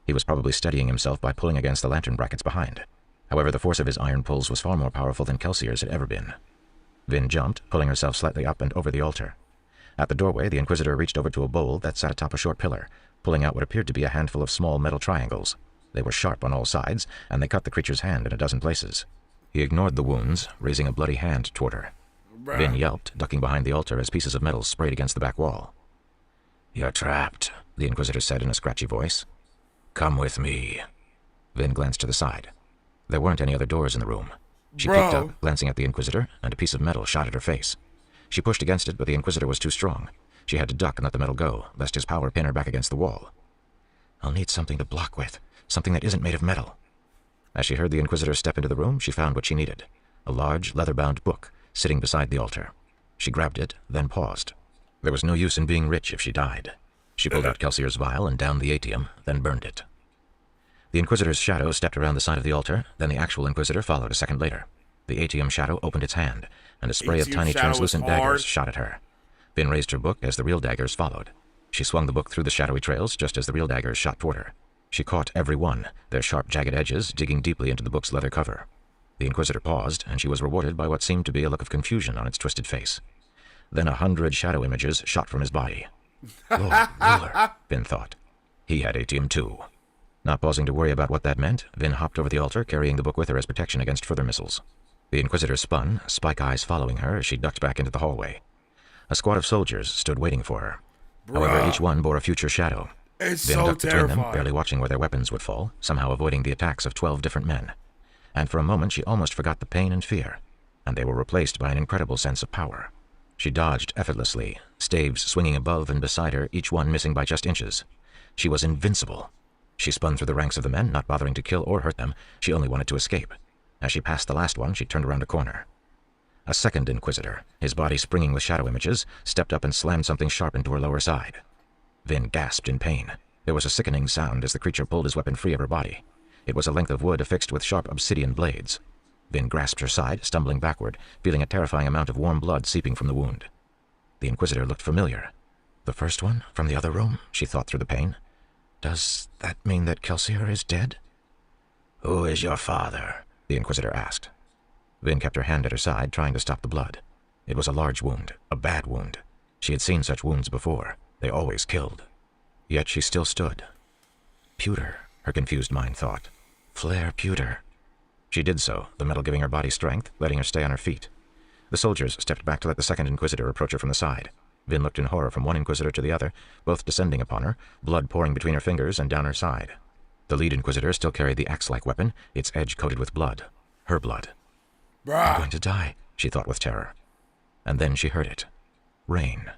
He was probably steadying himself by pulling against the lantern brackets behind. However, the force of his iron pulls was far more powerful than Kelsier's had ever been. Vin jumped, pulling herself slightly up and over the altar. At the doorway, the Inquisitor reached over to a bowl that sat atop a short pillar, pulling out what appeared to be a handful of small metal triangles. They were sharp on all sides, and they cut the creature's hand in a dozen places. He ignored the wounds, raising a bloody hand toward her. Vin yelped, ducking behind the altar as pieces of metal sprayed against the back wall. You're trapped, the Inquisitor said in a scratchy voice. Come with me. Vin glanced to the side. There weren't any other doors in the room. She picked up, glancing at the Inquisitor, and a piece of metal shot at her face. She pushed against it, but the Inquisitor was too strong. She had to duck and let the metal go, lest his power pin her back against the wall. I'll need something to block with, something that isn't made of metal. As she heard the Inquisitor step into the room, she found what she needed, a large, leather-bound book, sitting beside the altar. She grabbed it, then paused. There was no use in being rich if she died. She pulled out Kelsier's vial and downed the atium, then burned it. The Inquisitor's shadow stepped around the side of the altar, then the actual Inquisitor followed a second later. The atium shadow opened its hand, and a spray of tiny translucent daggers shot at her. Vin raised her book as the real daggers followed. She swung the book through the shadowy trails just as the real daggers shot toward her. She caught every one, their sharp, jagged edges digging deeply into the book's leather cover. The Inquisitor paused, and she was rewarded by what seemed to be a look of confusion on its twisted face. Then 100 shadow images shot from his body. Lord ruler, Vin thought. He had atium too. Not pausing to worry about what that meant, Vin hopped over the altar, carrying the book with her as protection against further missiles. The Inquisitor spun, spike eyes following her as she ducked back into the hallway. A squad of soldiers stood waiting for her. However, each one bore a future shadow. Vin ducked between them, barely watching where their weapons would fall, somehow avoiding the attacks of 12 different men. And for a moment she almost forgot the pain and fear, and they were replaced by an incredible sense of power. She dodged effortlessly, staves swinging above and beside her, each one missing by just inches. She was invincible. She spun through the ranks of the men, not bothering to kill or hurt them. She only wanted to escape. As she passed the last one, she turned around a corner. A second Inquisitor, his body springing with shadow images, stepped up and slammed something sharp into her lower side. Vin gasped in pain. There was a sickening sound as the creature pulled his weapon free of her body. It was a length of wood affixed with sharp obsidian blades. Vin grasped her side, stumbling backward, feeling a terrifying amount of warm blood seeping from the wound. The Inquisitor looked familiar. The first one, from the other room, she thought through the pain. Does that mean that Kelsier is dead? Who is your father? The Inquisitor asked. Vin kept her hand at her side, trying to stop the blood. It was a large wound, a bad wound. She had seen such wounds before. They always killed. Yet she still stood. Pewter, her confused mind thought. Flare pewter. She did so, the metal giving her body strength, letting her stay on her feet. The soldiers stepped back to let the second Inquisitor approach her from the side. Vin looked in horror from one Inquisitor to the other, both descending upon her, blood pouring between her fingers and down her side. The lead Inquisitor still carried the axe-like weapon, its edge coated with blood. Her blood. I'm going to die, she thought with terror. And then she heard it. Rain.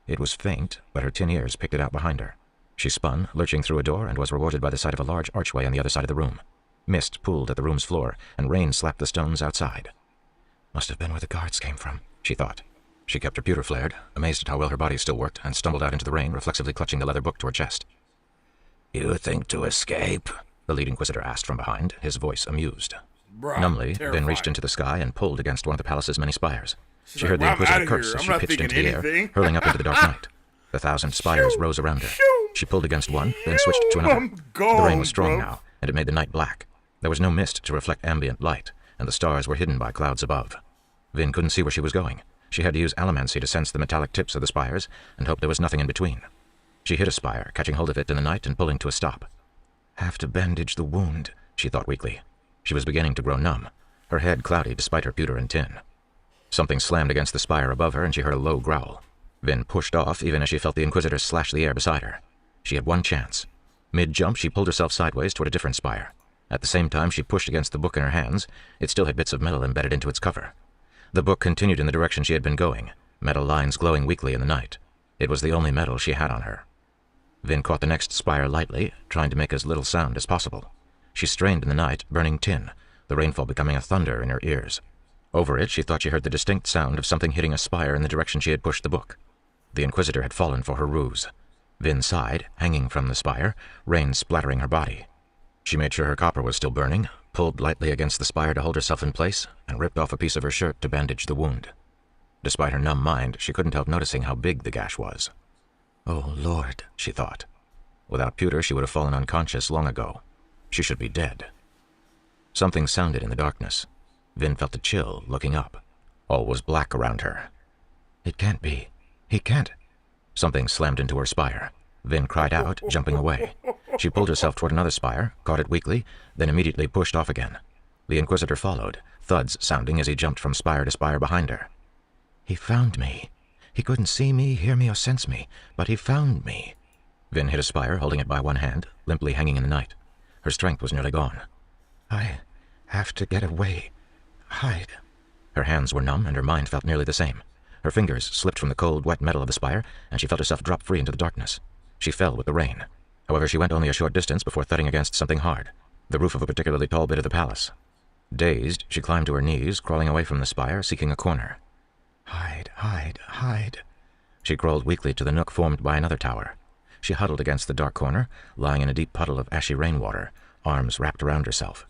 It was faint, but her tin ears picked it out behind her. She spun, lurching through a door, and was rewarded by the sight of a large archway on the other side of the room. Mist pooled at the room's floor, and rain slapped the stones outside. Must have been where the guards came from, she thought. She kept her pewter flared, amazed at how well her body still worked, and stumbled out into the rain, reflexively clutching the leather book to her chest. You think to escape? The lead Inquisitor asked from behind, his voice amused. Numbly, Vin reached into the sky and pulled against one of the palace's many spires. She heard the Inquisitor curse as she pitched into the air, hurling up into the dark night. The 1,000 spires rose around her. She pulled against one, then switched to another. The rain was strong now, and it made the night black. There was no mist to reflect ambient light, and the stars were hidden by clouds above. Vin couldn't see where she was going. She had to use allomancy to sense the metallic tips of the spires and hope there was nothing in between. She hit a spire, catching hold of it in the night and pulling to a stop. Have to bandage the wound, she thought weakly. She was beginning to grow numb, her head cloudy despite her pewter and tin. Something slammed against the spire above her, and she heard a low growl. Vin pushed off, even as she felt the Inquisitor slash the air beside her. She had one chance. Mid-jump, she pulled herself sideways toward a different spire. At the same time, she pushed against the book in her hands. It still had bits of metal embedded into its cover. The book continued in the direction she had been going, metal lines glowing weakly in the night. It was the only metal she had on her. Vin caught the next spire lightly, trying to make as little sound as possible. She strained in the night, burning tin, the rainfall becoming a thunder in her ears. Over it, she thought she heard the distinct sound of something hitting a spire in the direction she had pushed the book. The Inquisitor had fallen for her ruse. Vin sighed, hanging from the spire, rain splattering her body. She made sure her copper was still burning, pulled lightly against the spire to hold herself in place, and ripped off a piece of her shirt to bandage the wound. Despite her numb mind, she couldn't help noticing how big the gash was. Oh, Lord, she thought. Without pewter, she would have fallen unconscious long ago. She should be dead. Something sounded in the darkness. Vin felt a chill, looking up. All was black around her. It can't be. He can't. Something slammed into her spire. Vin cried out, jumping away. She pulled herself toward another spire, caught it weakly, then immediately pushed off again. The Inquisitor followed, thuds sounding as he jumped from spire to spire behind her. He found me. He couldn't see me, hear me, or sense me, but he found me. Vin hit a spire, holding it by one hand, limply hanging in the night. Her strength was nearly gone. I have to get away. Hide. Her hands were numb, and her mind felt nearly the same. Her fingers slipped from the cold, wet metal of the spire, and she felt herself drop free into the darkness. She fell with the rain. However, she went only a short distance before thudding against something hard, the roof of a particularly tall bit of the palace. Dazed, she climbed to her knees, crawling away from the spire, seeking a corner. Hide, hide, hide. She crawled weakly to the nook formed by another tower. She huddled against the dark corner, lying in a deep puddle of ashy rainwater, arms wrapped around herself.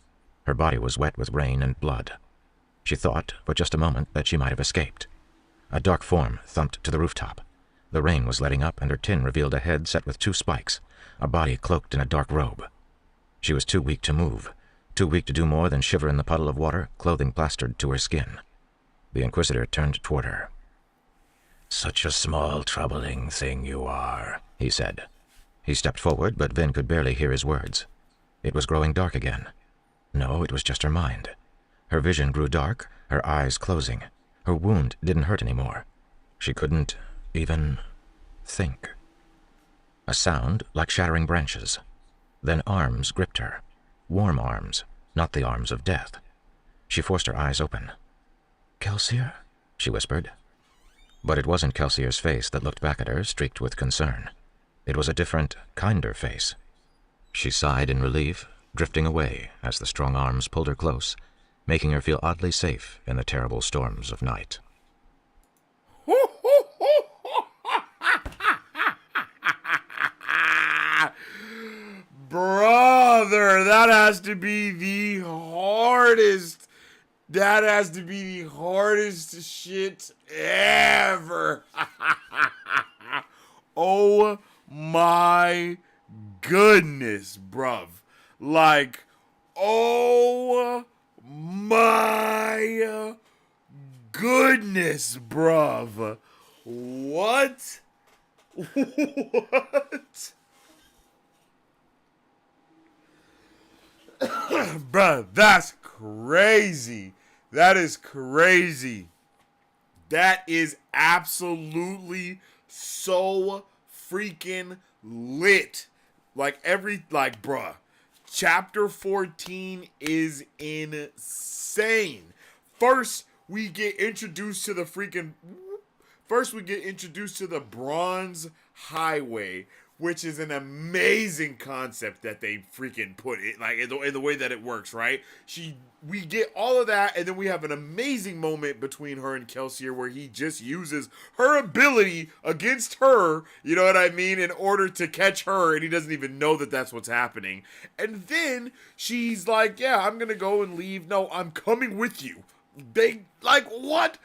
Her body was wet with rain and blood. She thought, for just a moment, that she might have escaped. A dark form thumped to the rooftop. The rain was letting up, and her tin revealed a head set with two spikes, a body cloaked in a dark robe. She was too weak to move, too weak to do more than shiver in the puddle of water, clothing plastered to her skin. The Inquisitor turned toward her. "Such a small, troubling thing you are," he said. He stepped forward, but Vin could barely hear his words. It was growing dark again. No, it was just her mind. Her vision grew dark, her eyes closing. Her wound didn't hurt anymore. She couldn't even think. A sound like shattering branches. Then arms gripped her. Warm arms, not the arms of death. She forced her eyes open. "Kelsier?" she whispered. But it wasn't Kelsier's face that looked back at her, streaked with concern. It was a different, kinder face. She sighed in relief, drifting away as the strong arms pulled her close, making her feel oddly safe in the terrible storms of night. Brother, that has to be the hardest. That has to be the hardest shit ever. Oh my goodness, bruv. Like, oh my goodness, bruv. What? What? Bruh, that's crazy. That is crazy. That is absolutely so freaking lit. Like, bruh. Chapter 14 is insane. First, we get introduced to the Bronze Highway, which is an amazing concept that they freaking put it, like, in the way that it works, right? We get all of that, and then we have an amazing moment between her and Kelsier where he just uses her ability against her, you know what I mean, in order to catch her, and he doesn't even know that that's what's happening. And then she's like, yeah, I'm gonna go and leave. No, I'm coming with you. They, like, what?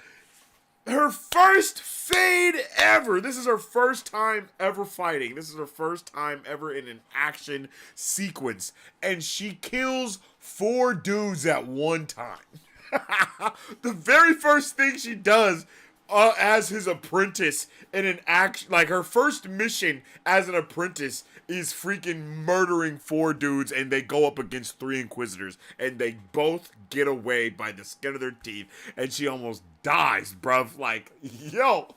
Her first fade ever. This is her first time ever fighting. This is her first time ever in an action sequence. And she kills 4 dudes at one time. The very first thing she does as his apprentice in an action, like her first mission as an apprentice, is freaking murdering 4 dudes, and they go up against 3 Inquisitors, and they both get away by the skin of their teeth, and she almost dies, bruv. Like, yo,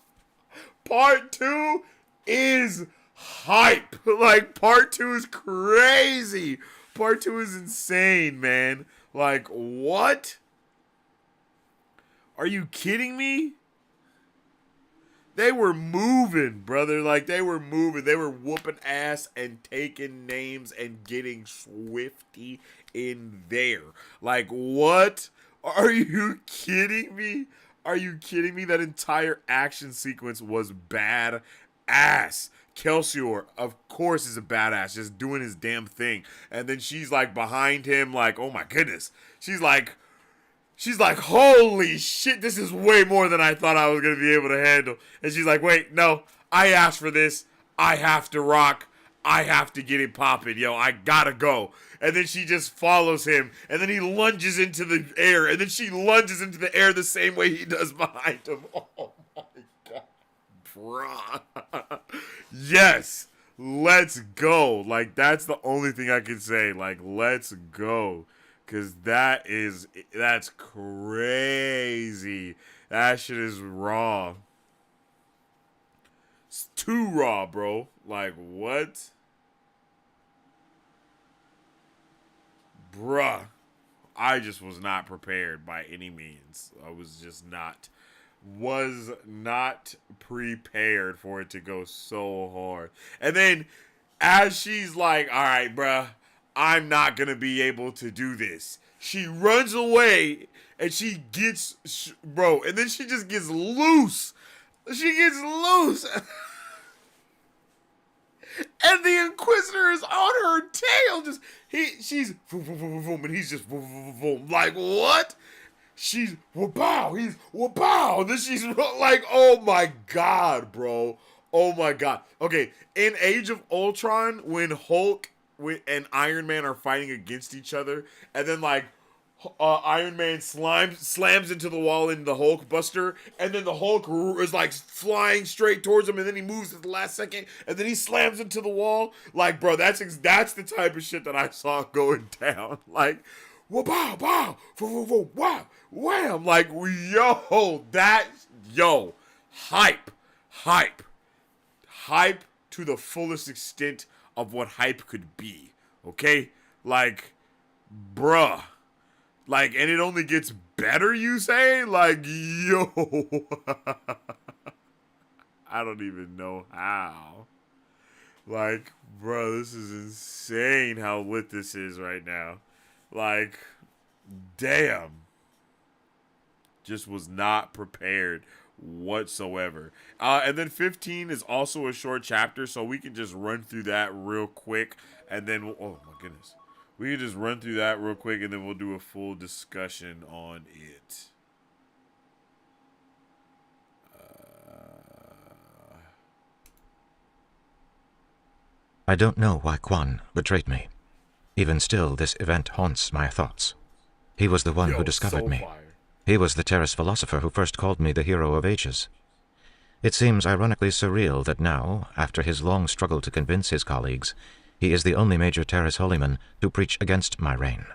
part 2 is hype. Like, part 2 is crazy. Part 2 is insane, man. Like, what? Are you kidding me? They were moving, brother. Like, they were moving. They were whooping ass and taking names and getting swifty in there. Like, what? Are you kidding me? Are you kidding me? That entire action sequence was bad ass. Kelsior, of course, is a badass, just doing his damn thing. And then she's like behind him, like, oh my goodness. She's like, holy shit, this is way more than I thought I was going to be able to handle. And she's like, wait, no, I asked for this. I have to rock. I have to get it popping. Yo, I gotta go. And then she just follows him. And then he lunges into the air. And then she lunges into the air the same way he does behind him. Oh my God. Bruh. Yes. Let's go. Like, that's the only thing I can say. Like, let's go. Because that's crazy. That shit is raw. It's too raw, bro. Like, what? Bruh. I just was not prepared by any means. I was not prepared for it to go so hard. And then, as she's like, all right, bruh, I'm not going to be able to do this. She runs away, and she gets, bro, and then she just gets loose. She gets loose. And the Inquisitor is on her tail. She's boom, boom, boom, boom, and he's just boom, boom, boom, boom. Like, what? She's wha-pow. He's wha-pow. Then she's like, oh my God, bro. Oh my God. Okay, in Age of Ultron, when Hulk and Iron Man are fighting against each other, and then like Iron Man slams into the wall in the Hulk Buster, and then the Hulk is like flying straight towards him, and then he moves at the last second, and then he slams into the wall. Like, bro, that's the type of shit that I saw going down. Like, whoa, bow, bow, wow, wham! Like, hype to the fullest extent of what hype could be, okay? Like, bruh. Like, and it only gets better, you say? Like, yo. I don't even know how. Like, bro, this is insane how lit this is right now. Like, damn. Just was not prepared whatsoever. And then 15 is also a short chapter, so we can just run through that real quick, and then oh my goodness, we can just run through that real quick, and then we'll do a full discussion on it. I don't know why Quan betrayed me. Even still, this event haunts my thoughts. He was the one who discovered so me. fire. He was the Terrace philosopher who first called me the hero of ages. It seems ironically surreal that now, after his long struggle to convince his colleagues, he is the only major Terrace holyman to preach against my reign.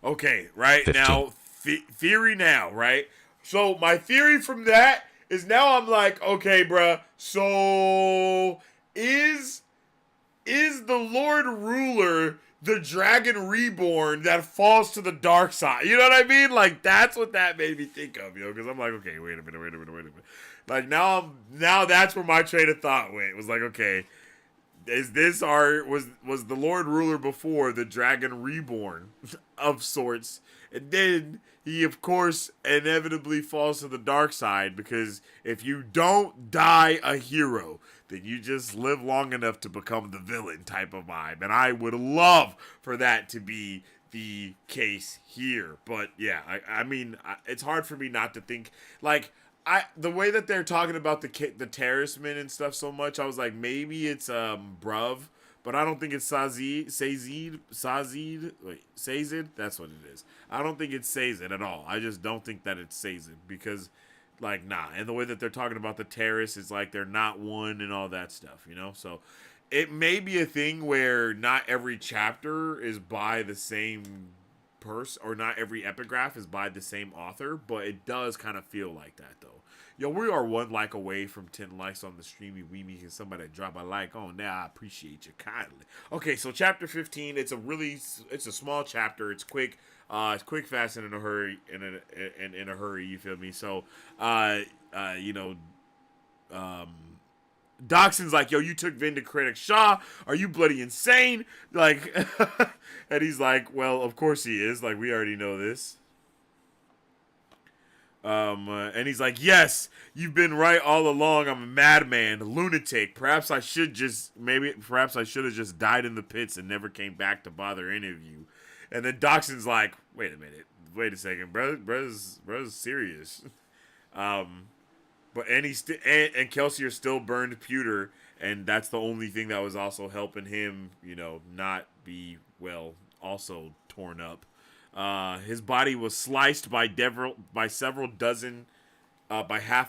Okay, right 15. now, theory now, right? So my theory from that is now I'm like, okay, bruh, so is the Lord Ruler the dragon reborn that falls to the dark side? You know what I mean? Like, that's what that made me think of, yo. Because I'm like, okay, wait a minute. Like, now that's where my train of thought went. It was like, okay, is this was the Lord Ruler before the dragon reborn of sorts? And then he, of course, inevitably falls to the dark side, because if you don't die a hero, then you just live long enough to become the villain type of vibe. And I would love for that to be the case here. But yeah, I mean, it's hard for me not to think, like, the way that they're talking about the terracemen and stuff so much, I was like, maybe it's Bruv, but I don't think it's Sazid. That's what it is. I don't think it's Sazid at all. I just don't think that it's Sazid, because, like, nah. And the way that they're talking about the terrace is like they're not one and all that stuff, you know? So it may be a thing where not every chapter is by the same epigraph is by the same author, but it does kind of feel like that though. Yo, we are 1 like away from 10 likes on the streamy weemy. Can somebody drop a like on there? I appreciate you kindly. Okay, so chapter 15. It's a small chapter. It's quick. It's quick, fast, and in a hurry. In a hurry. You feel me? So, Doxson's like, yo, you took Vin to Critic Shaw. Are you bloody insane? Like, and he's like, well, of course he is. Like, we already know this. And he's like, yes, you've been right all along. I'm a madman, a lunatic. Perhaps I should have just died in the pits and never came back to bother any of you. And then Doxson's like, wait a minute. Wait a second. Brother's serious. But and Kelsier still burned pewter, and that's the only thing that was also helping him, not be also torn up. His body was sliced by half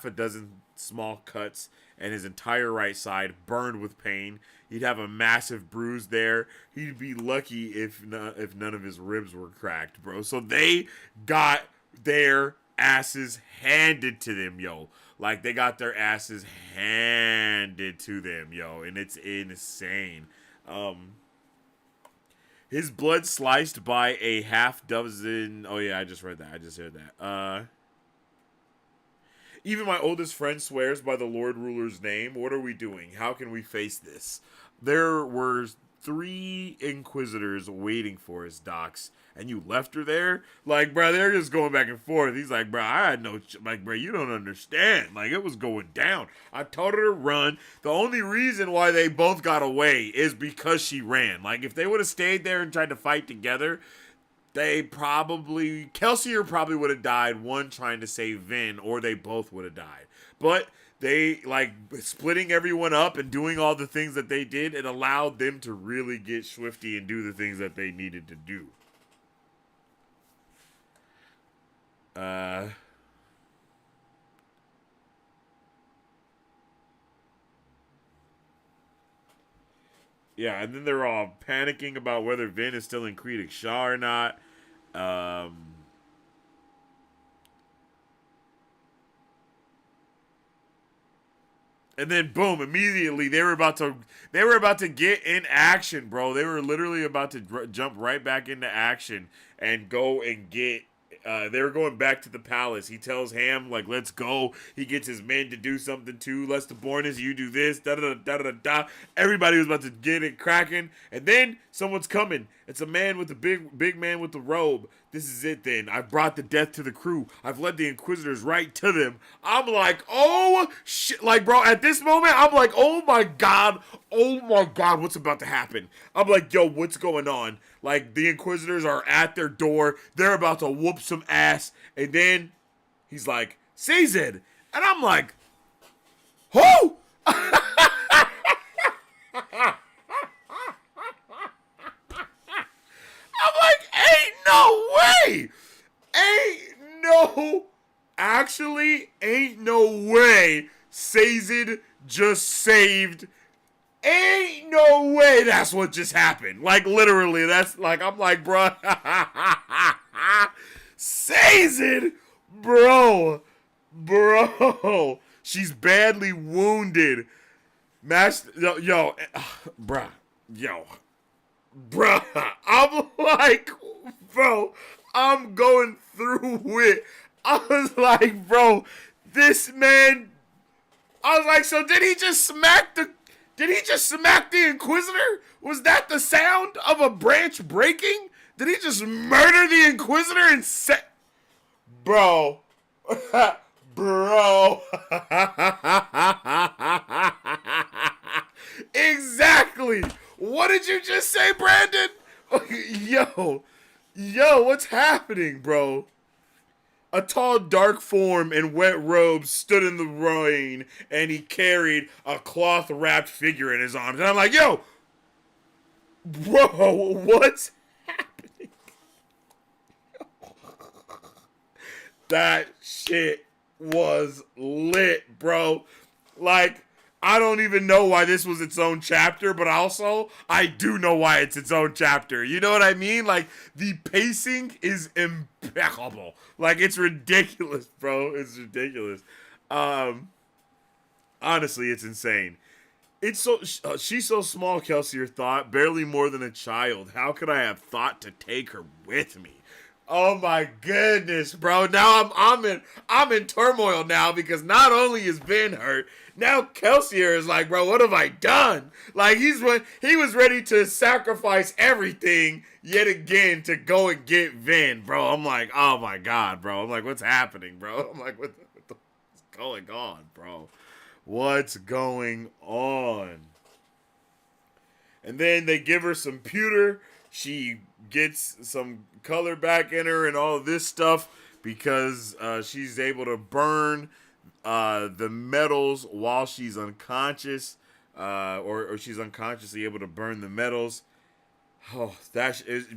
a dozen small cuts, and his entire right side burned with pain. He'd have a massive bruise there. He'd be lucky if none of his ribs were cracked, bro. So they got their asses handed to them, yo. Like, they got their asses handed to them, yo. And it's insane. His blood sliced by a half dozen... Oh, yeah, I just read that. I just heard that. Even my oldest friend swears by the Lord Ruler's name. What are we doing? How can we face this? There were 3 Inquisitors waiting for us, Dox, and you left her there? Like, bro, they're just going back and forth. He's like, bro, I had no... Like, bro, you don't understand. Like, it was going down. I told her to run. The only reason why they both got away is because she ran. Like, if they would have stayed there and tried to fight together, Kelsier probably would have died, one trying to save Vin, or they both would have died. But they, like, splitting everyone up and doing all the things that they did, it allowed them to really get swifty and do the things that they needed to do. Yeah, and then they're all panicking about whether Vin is still in Critic Shaw or not. And then boom, immediately they were about to get in action, bro. They were literally about to jump right back into action and go and get. They were going back to the palace. He tells Ham, like, let's go. He gets his men to do something too. Lester Bornis, you do this. Da da da da da. Everybody was about to get it cracking, and then someone's coming. It's a man with the big man with the robe. This is it then. I've brought the death to the crew. I've led the Inquisitors right to them. I'm like, oh, shit. Like, bro, at this moment, I'm like, oh, my God. Oh, my God, what's about to happen? I'm like, yo, what's going on? Like, the Inquisitors are at their door. They're about to whoop some ass. And then he's like, Caesar. And I'm like, who? I'm like, ain't no way Caesar just saved. Ain't no way that's what just happened. Like, literally, that's like, I'm like, bro. Caesar, bro. She's badly wounded. Master, yo, bruh. I'm like, bro, I'm going through it. I was like, bro, this man. I was like, so did he just smack the Inquisitor? Was that the sound of a branch breaking? Did he just murder the Inquisitor and bro. Bro. Exactly. What did you just say, Brandon? Yo, what's happening, bro? A tall, dark form in wet robes stood in the rain, and he carried a cloth-wrapped figure in his arms. And I'm like, yo, bro, what's happening? That shit was lit, bro. Like, I don't even know why this was its own chapter, but also I do know why it's its own chapter. You know what I mean? Like, the pacing is impeccable. Like, it's ridiculous, bro. It's ridiculous. Honestly, it's insane. It's so she's so small, Kelsier thought, barely more than a child. How could I have thought to take her with me? Oh my goodness, bro. Now I'm in turmoil now because not only is Ben hurt, now Kelsier is like, bro, what have I done? Like he was ready to sacrifice everything yet again to go and get Vin, bro. I'm like, oh my god, bro. I'm like, what's happening, bro? I'm like, what's going on, bro? What's going on? And then they give her some pewter. She gets some color back in her and all of this stuff because she's able to burn the metals while she's unconscious, or she's unconsciously able to burn the metals. Oh, that is,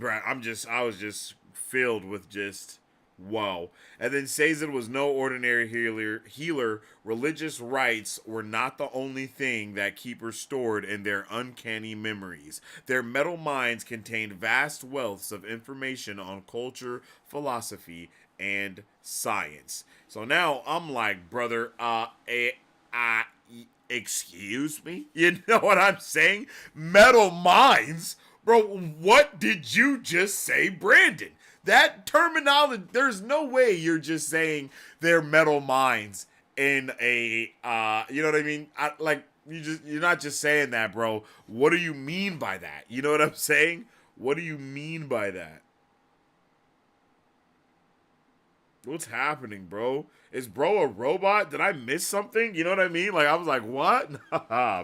I was just filled with just wow. And then Sazed was no ordinary healer. Religious rites were not the only thing that keep her stored in their uncanny memories. Their metal minds contained vast wealths of information on culture, philosophy, and science. So now I'm like, brother, excuse me? You know what I'm saying? Metal minds? Bro, what did you just say, Brandon? That terminology, there's no way you're just saying they're metal minds in a, you know what I mean? You're not just saying that, bro. What do you mean by that? You know what I'm saying? What do you mean by that? What's happening, bro? Is bro a robot? Did I miss something? You know what I mean? Like, I was like, what?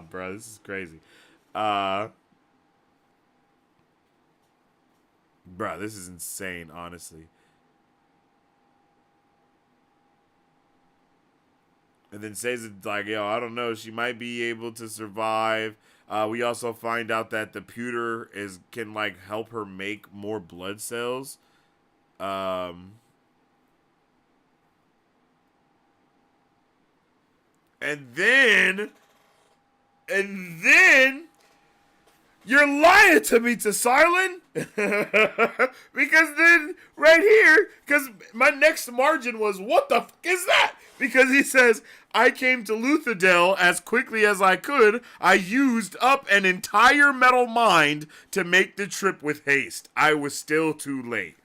Bro, this is crazy. Bro, this is insane, honestly. And then says it's like, yo, I don't know, she might be able to survive. We also find out that the pewter can like help her make more blood cells. And then you're lying to me, Tsarlin. Because then, right here, because my next margin was, what the fuck is that? Because he says, I came to Luthadel as quickly as I could. I used up an entire metal mind to make the trip with haste. I was still too late.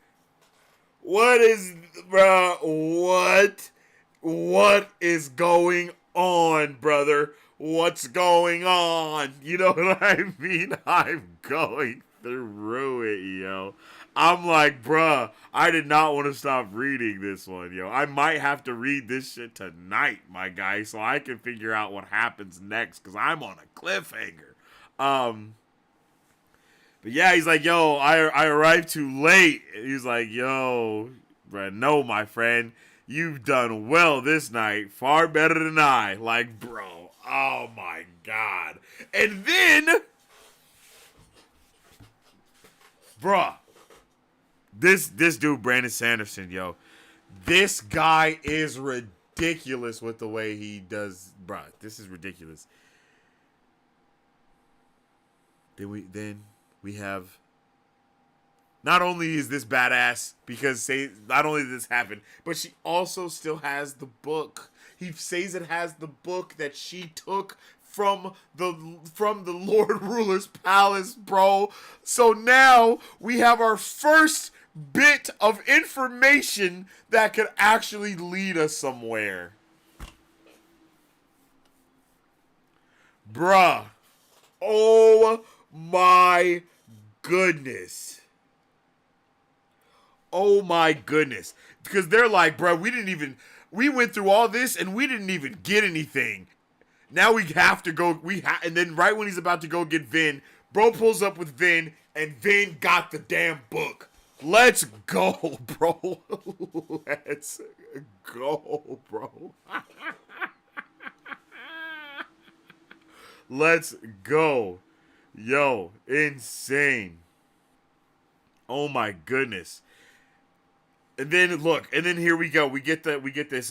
What is, bro, what is going on, brother? What's going on? You know what I mean? I'm going through it, yo. I'm like, bruh, I did not want to stop reading this one, yo. I might have to read this shit tonight, my guy, so I can figure out what happens next, because I'm on a cliffhanger. But yeah, he's like, yo, I arrived too late. He's like, yo, bruh, no, my friend. You've done well this night. Far better than I. Like, bro. Oh, my God. And then, bruh, this dude, Brandon Sanderson, yo, this guy is ridiculous with the way he does. Bruh, this is ridiculous. Then we have, not only is this badass, because not only did this happen, but she also still has the book. He says it has the book that she took from the Lord Ruler's palace, bro. So now we have our first bit of information that could actually lead us somewhere. Bruh. Oh my goodness. Oh my goodness. Because they're like, bro, we went through all this and we didn't even get anything. Now we have to go, and then right when he's about to go get Vin, bro pulls up with Vin, and Vin got the damn book. Let's go, bro. Let's go, bro. Let's go. Yo, insane. Oh my goodness. And then look, and then here we go. We get this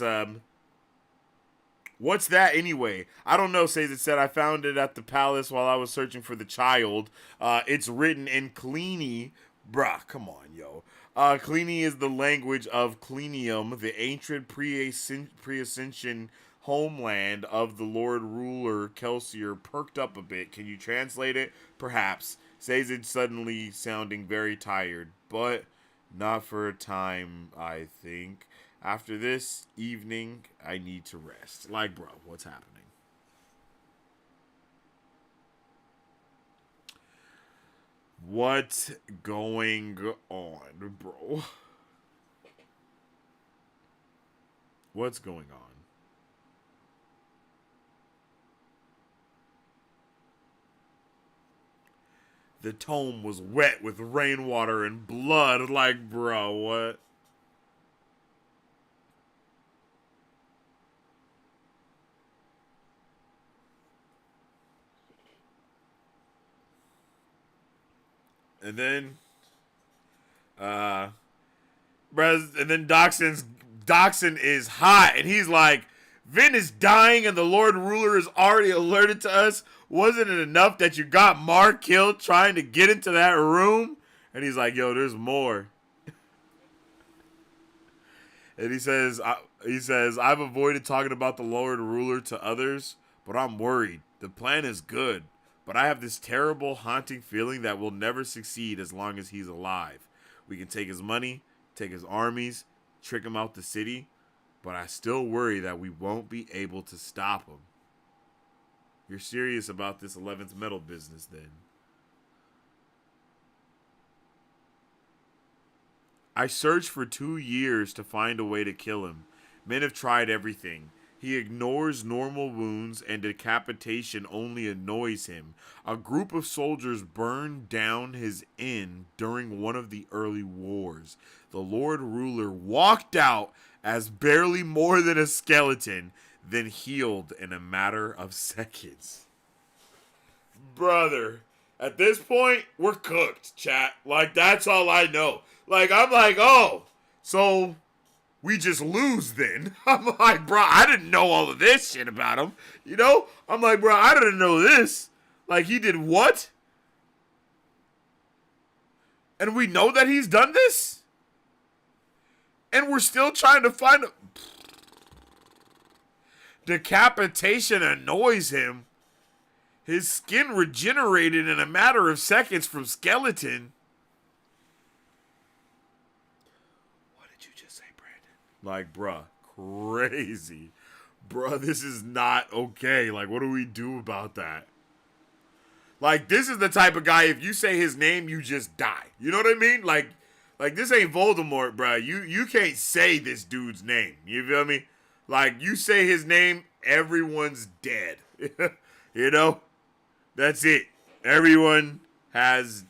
What's that anyway? I don't know, says it said. I found it at the palace while I was searching for the child. It's written in Kleene. Bruh, come on, yo. Kleene is the language of Klenium, the ancient pre-ascension homeland of the Lord Ruler Kelsier. Perked up a bit. Can you translate it? Perhaps. Says it's suddenly sounding very tired, but not for a time, I think. After this evening, I need to rest. Like, bro, what's happening? What's going on, bro? What's going on? The tome was wet with rainwater and blood. Like, bro, what? And then, and then Doxson is hot, and he's like, Vin is dying, and the Lord Ruler is already alerted to us. Wasn't it enough that you got Mark killed trying to get into that room? And he's like, yo, there's more. And he says, I've avoided talking about the Lord Ruler to others, but I'm worried. The plan is good. But I have this terrible, haunting feeling that we'll never succeed as long as he's alive. We can take his money, take his armies, trick him out the city, but I still worry that we won't be able to stop him. You're serious about this 11th metal business, then? I searched for 2 years to find a way to kill him. Men have tried everything. He ignores normal wounds, and decapitation only annoys him. A group of soldiers burned down his inn during one of the early wars. The Lord Ruler walked out as barely more than a skeleton, then healed in a matter of seconds. Brother, at this point, we're cooked, chat. Like, that's all I know. Like, I'm like, oh, so we just lose then. I'm like, bro, I didn't know all of this shit about him. You know? I'm like, bro, I didn't know this. Like, he did what? And we know that he's done this? And we're still trying to find a... Decapitation annoys him. His skin regenerated in a matter of seconds from skeleton. Like, bruh, crazy. Bruh, this is not okay. Like, what do we do about that? Like, this is the type of guy, if you say his name, you just die. You know what I mean? Like this ain't Voldemort, bruh. You can't say this dude's name. You feel me? Like, you say his name, everyone's dead. You know? That's it. Everyone is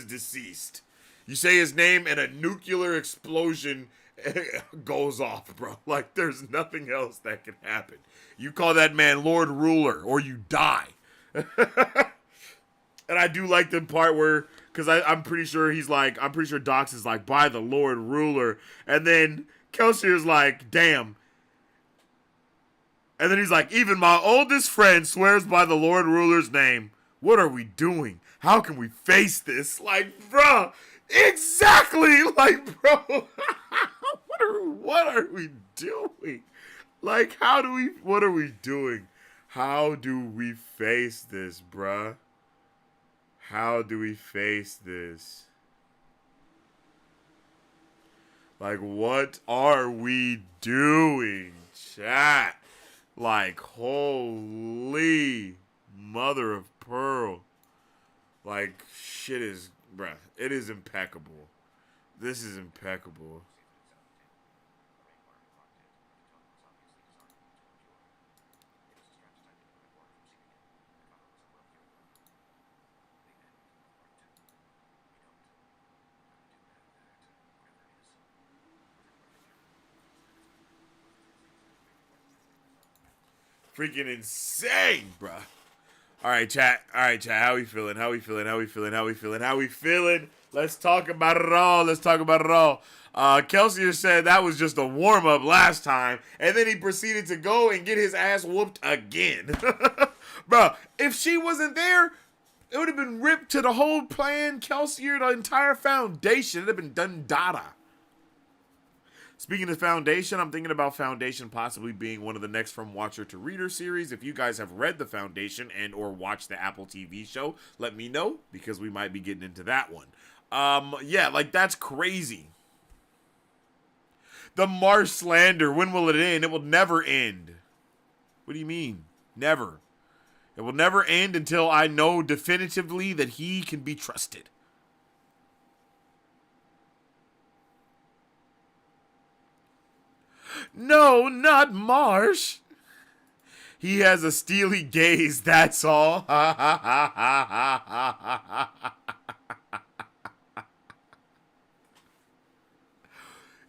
deceased. You say his name and a nuclear explosion goes off, bro. Like, there's nothing else that can happen. You call that man Lord Ruler, or you die. And I do like the part where, because I'm pretty sure Dox is like, by the Lord Ruler. And then Kelsier's like, damn. And then he's like, even my oldest friend swears by the Lord Ruler's name. What are we doing? How can we face this? Like, bro, exactly. Like, bro. What are we doing? Like, what are we doing? How do we face this, bruh? How do we face this? Like, what are we doing, chat? Like, holy mother of pearl. Like, shit is, bruh, it is impeccable. This is impeccable. Freaking insane, bruh. All right, chat. All right, chat. How we feeling? How we feeling? How we feeling? How we feeling? How we feeling? Let's talk about it all. Let's talk about it all. Kelsier said that was just a warm-up last time, and then he proceeded to go and get his ass whooped again. Bro, if she wasn't there, it would have been ripped to the whole plan, Kelsier, the entire foundation. It would have been done data. Speaking of Foundation, I'm thinking about Foundation possibly being one of the next From Watcher to Reader series. If you guys have read the Foundation and or watched the Apple TV show, let me know, because we might be getting into that one. Yeah, like, that's crazy. The Marsh slander, when will it end? It will never end. What do you mean? Never. It will never end until I know definitively that he can be trusted. No, not Marsh. He has a steely gaze, that's all.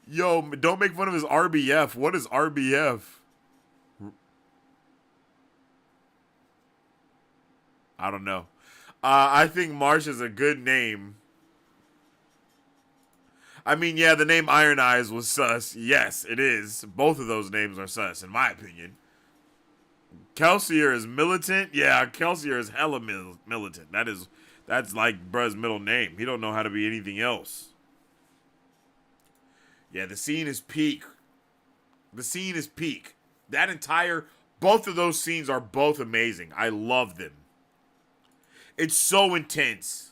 Yo, don't make fun of his RBF. What is RBF? I don't know. I think Marsh is a good name. I mean, yeah, the name Iron Eyes was sus. Yes, it is. Both of those names are sus, in my opinion. Kelsier is militant. Yeah, Kelsier is hella militant. That's like bruh's middle name. He don't know how to be anything else. Yeah, the scene is peak. The scene is peak. Both of those scenes are both amazing. I love them. It's so intense.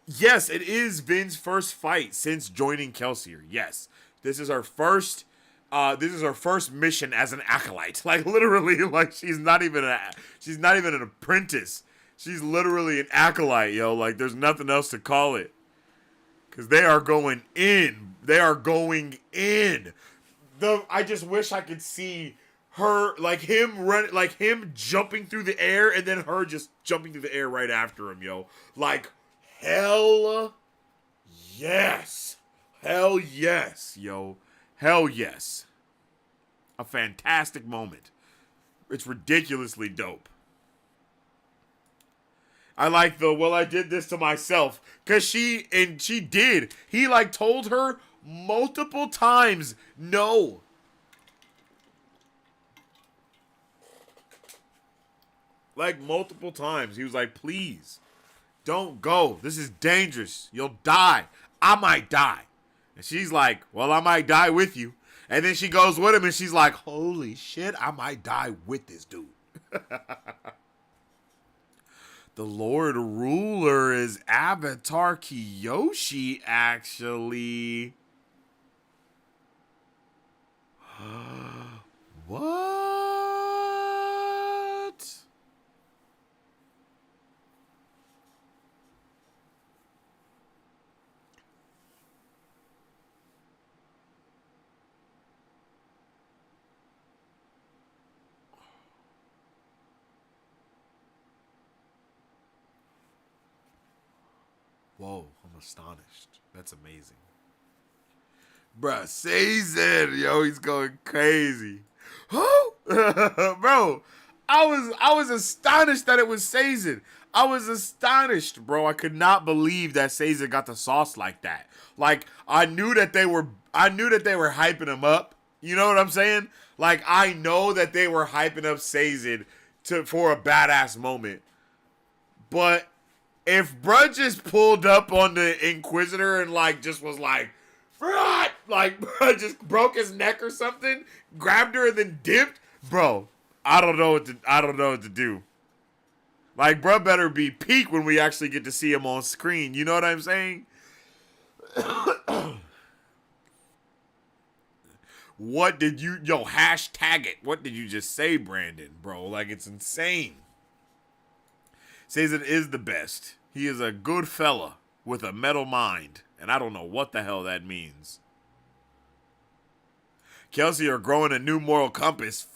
Yes, it is Vin's first fight since joining Kelsier. Yes, this is her first mission as an acolyte. Like, literally, like, she's not even an apprentice. She's literally an acolyte, yo. Like, there's nothing else to call it. Cause they are going in. They are going in. I just wish I could see her, like, him jumping through the air, and then her just jumping through the air right after him, yo. Like, hell yes. Hell yes, yo. Hell yes. A fantastic moment. It's ridiculously dope. I like I did this to myself. Cause she did. He, like, told her multiple times, no. Like, multiple times. He was like, please, don't go. This is dangerous. You'll die. I might die. And she's like, well, I might die with you. And then she goes with him and she's like, holy shit, I might die with this dude. The Lord Ruler is Avatar Kyoshi, actually. What? Whoa, I'm astonished. That's amazing. Bruh, Caesar, yo, he's going crazy. Who? Bro, I was astonished that it was Caesar. I was astonished, bro. I could not believe that Caesar got the sauce like that. Like, I knew that they were hyping him up. You know what I'm saying? Like, I know that they were hyping up Caesar for a badass moment. But if bruh just pulled up on the Inquisitor and, like, just was like, Front! Like, bruh just broke his neck or something, grabbed her and then dipped, bro, I don't know what to do. Like, bruh better be peak when we actually get to see him on screen. You know what I'm saying? What did you, hashtag it. What did you just say, Brandon, bro? Like, it's insane. Says it is the best. He is a good fella with a metal mind. And I don't know what the hell that means. Kelsey are growing a new moral compass.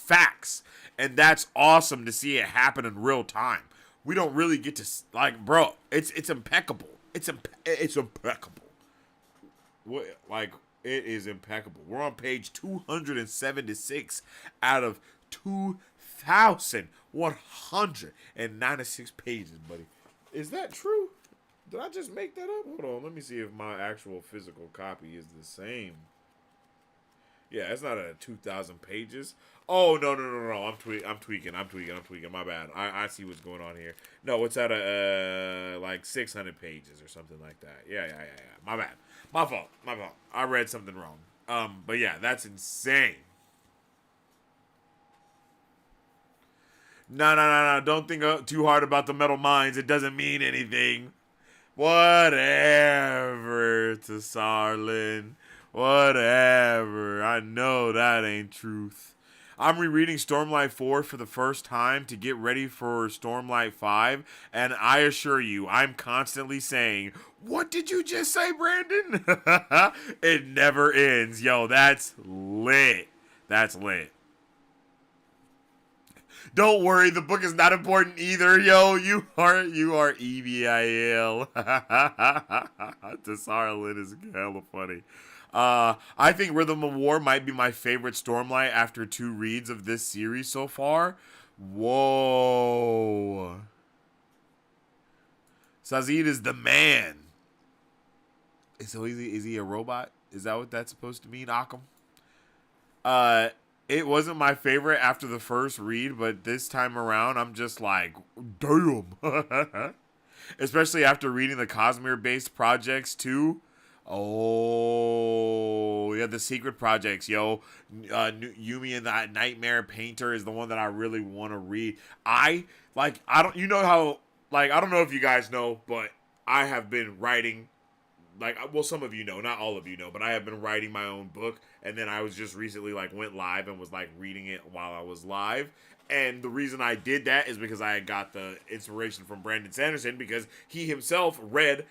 Facts. And that's awesome to see it happen in real time. We don't really get to, like, bro, it's impeccable. It's impeccable. Like, it is impeccable. We're on page 276 out of 2 1,196 pages, buddy. Is that true? Did I just make that up? Hold on, let me see if my actual physical copy is the same. Yeah, it's not at 2,000 pages. Oh, no. I'm tweaking. My bad. I see what's going on here. No, it's at like 600 pages or something like that. Yeah. My bad. My fault. I read something wrong. But yeah, that's insane. No. Don't think too hard about the metal mines. It doesn't mean anything. Whatever, Tsarlin. Whatever. I know that ain't truth. I'm rereading Stormlight 4 for the first time to get ready for Stormlight 5, and I assure you, I'm constantly saying, what did you just say, Brandon? It never ends. Yo, that's lit. That's lit. Don't worry, the book is not important either, yo. You are EVIL. Tsarlin is hella funny. I think Rhythm of War might be my favorite Stormlight after 2 reads of this series so far. Whoa. Sazid is the man. So is he a robot? Is that what that's supposed to mean, Akam? It wasn't my favorite after the first read, but this time around, I'm just like, damn. Especially after reading the Cosmere-based projects, too. Oh, yeah, the secret projects, yo. Yumi and the Nightmare Painter is the one that I really want to read. I don't know if you guys know, but I have been writing, some of you know, not all of you know, but I have been writing my own book, and then I was just recently, went live and was, reading it while I was live, and the reason I did that is because I got the inspiration from Brandon Sanderson, because he himself read,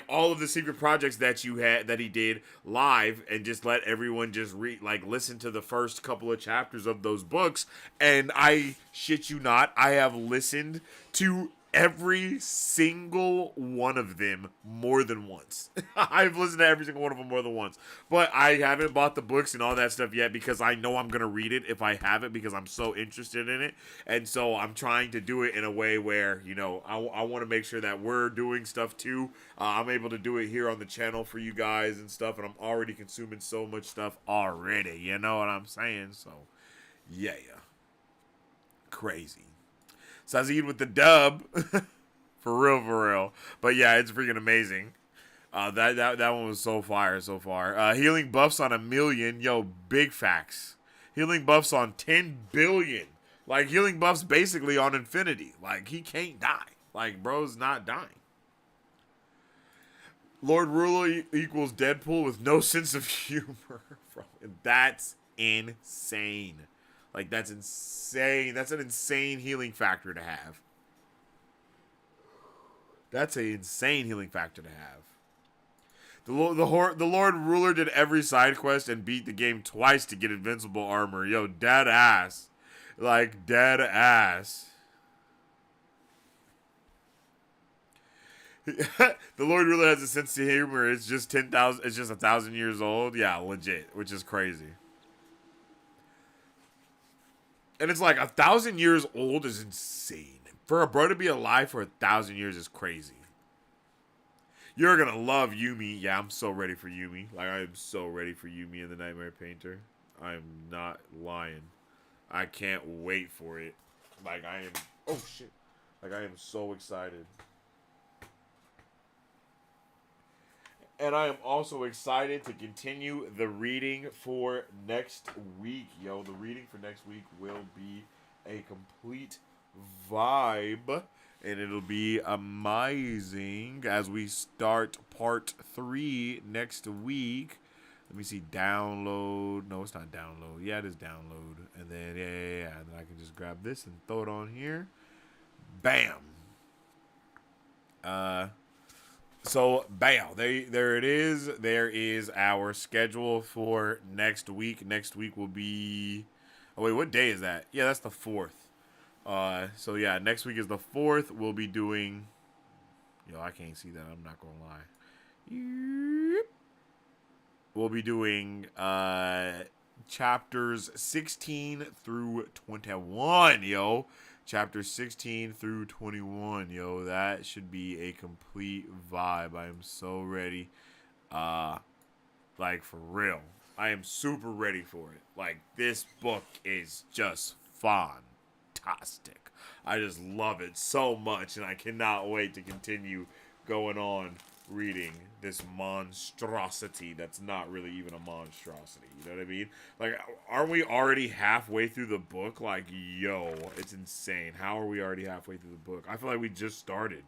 all of the secret projects that he did live, and just let everyone just read, listen to the first couple of chapters of those books, and I shit you not, I have listened to every single one of them more than once. I've listened to every single one of them more than once. But I haven't bought the books and all that stuff yet because I know I'm going to read it if I have it because I'm so interested in it. And so I'm trying to do it in a way where, I want to make sure that we're doing stuff too. I'm able to do it here on the channel for you guys and stuff. And I'm already consuming so much stuff already. You know what I'm saying? So, yeah. Crazy. Sazid with the dub. For real. But yeah, it's freaking amazing. That one was so fire so far. Healing buffs on 1 million. Yo, big facts. Healing buffs on 10 billion. Healing buffs basically on infinity. He can't die. Bro's not dying. Lord Ruler equals Deadpool with no sense of humor. That's insane. That's insane. That's an insane healing factor to have. That's an insane healing factor to have. The Lord Ruler did every side quest and beat the game twice to get invincible armor. Yo, dead ass. Dead ass. The Lord Ruler has a sense of humor. It's just 10,000. It's just 1,000 years old. Yeah, legit, which is crazy. And it's 1,000 years old is insane. For a bro to be alive for 1,000 years is crazy. You're gonna love Yumi. Yeah, I'm so ready for Yumi. I am so ready for Yumi and the Nightmare Painter. I am not lying. I can't wait for it. I am. Oh shit. I am so excited. And I am also excited to continue the reading for next week. Yo, the reading for next week will be a complete vibe. And it'll be amazing as we start part 3 next week. Let me see, download. No, it's not download. Yeah, it is download. And then, yeah. And then I can just grab this and throw it on here. Bam. So, bam, there it is. There is our schedule for next week. Next week will be... Oh, wait, what day is that? Yeah, that's the 4th. So, yeah, next week is the 4th. We'll be doing... Yo, I can't see that. I'm not going to lie. We'll be doing chapters 16 through 21, yo. Chapters 16 through 21, yo. That should be a complete vibe. I am so ready. Like, for real. I am super ready for it. Like, this book is just fantastic. I just love it so much, and I cannot wait to continue going on reading this monstrosity that's not really even a monstrosity. You know what I mean? Like, aren't we already halfway through the book? Like, yo, it's insane. How are we already halfway through the book? I feel like we just started.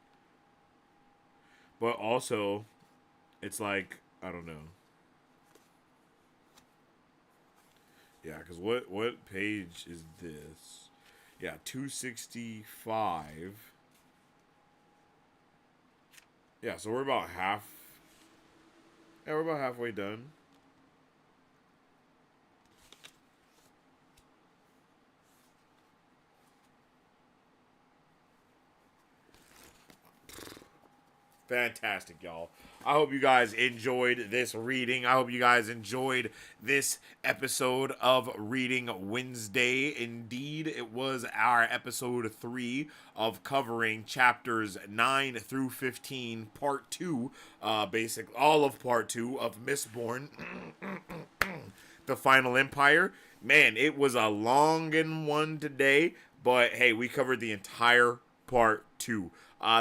But also, it's like, I don't know. Yeah, because what page is this? Yeah, 265. Yeah, so we're about we're about halfway done. Fantastic, y'all. I hope you guys enjoyed this reading. I hope you guys enjoyed this episode of Reading Wednesday. Indeed, it was our episode 3 of covering chapters 9 through 15, part 2, basically all of part 2 of Mistborn, The Final Empire. Man, it was a long one today, but hey, we covered the entire part 2.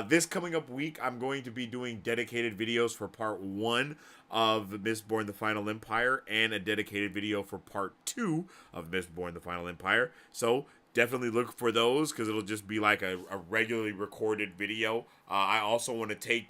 This coming up week, I'm going to be doing dedicated videos for part 1 of Mistborn The Final Empire and a dedicated video for part 2 of Mistborn The Final Empire. So definitely look for those because it'll just be like a regularly recorded video. I also want to take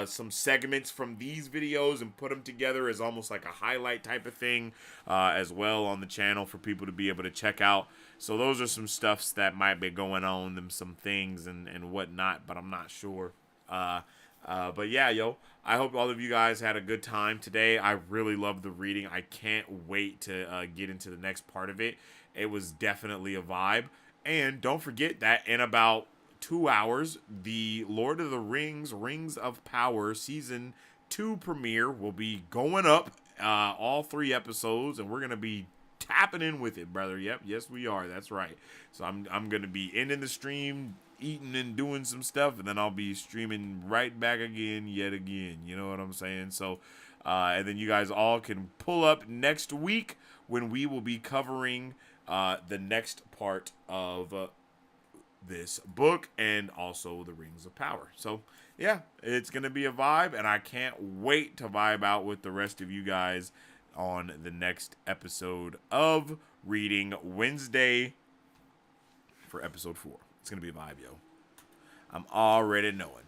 some segments from these videos and put them together as almost like a highlight type of thing as well on the channel for people to be able to check out. So those are some stuffs that might be going on, some things and whatnot, but I'm not sure. But yeah, yo, I hope all of you guys had a good time today. I really loved the reading. I can't wait to get into the next part of it. It was definitely a vibe. And don't forget that in about 2 hours, the Lord of the Rings, Rings of Power Season 2 premiere will be going up, all 3 episodes, and we're going to be tapping in with it, brother. Yep, yes we are. That's right. So I'm going to be ending the stream, eating and doing some stuff, and then I'll be streaming right back again, yet again. You know what I'm saying? So, and then you guys all can pull up next week when we will be covering the next part of this book and also the Rings of Power. So, yeah, it's going to be a vibe, and I can't wait to vibe out with the rest of you guys on the next episode of Reading Wednesday for episode 4. It's going to be a vibe, yo. I'm already knowing.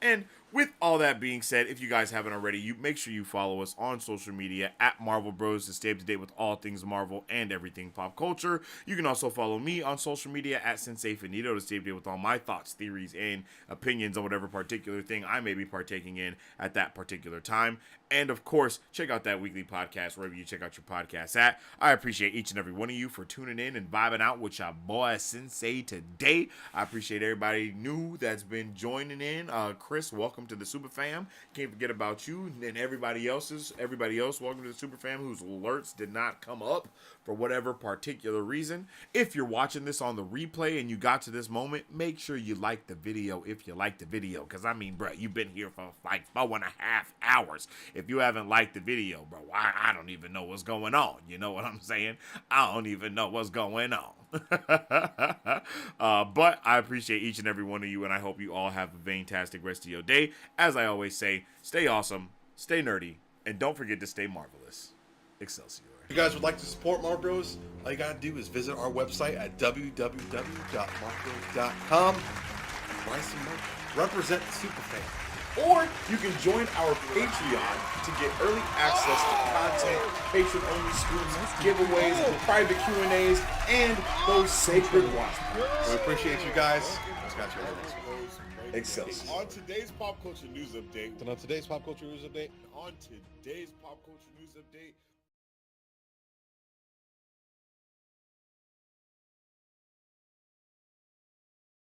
And with all that being said, if you guys haven't already, you make sure you follow us on social media at Marvel Bros to stay up to date with all things Marvel and everything pop culture. You can also follow me on social media at Sensei Finito to stay up to date with all my thoughts, theories, and opinions on whatever particular thing I may be partaking in at that particular time. And of course, check out that weekly podcast wherever you check out your podcasts at. I appreciate each and every one of you for tuning in and vibing out with your boy Sensei today. I appreciate everybody new that's been joining in. Chris, welcome to the Super Fam. Can't forget about you and everybody else, welcome to the Super Fam whose alerts did not come up for whatever particular reason. If you're watching this on the replay and you got to this moment, make sure you like the video if you like the video. Because, I mean, bro, you've been here for like 4.5 hours. If you haven't liked the video, bro, I don't even know what's going on. You know what I'm saying? I don't even know what's going on. But I appreciate each and every one of you, and I hope you all have a fantastic rest of your day. As I always say, stay awesome, stay nerdy, and don't forget to stay marvelous. Excelsior. If you guys would like to support Marvel Bros, all you gotta do is visit our website at www.marvelbros.com. Buy some merch. Represent the Superfan. Or you can join our Patreon to get early access to content, patron-only scoops, giveaways, private Q&As, and those sacred watch parties. We appreciate you guys. Let's got you all next week. Excelsior. On today's pop culture news update. And on today's pop culture news update. On today's pop culture news update.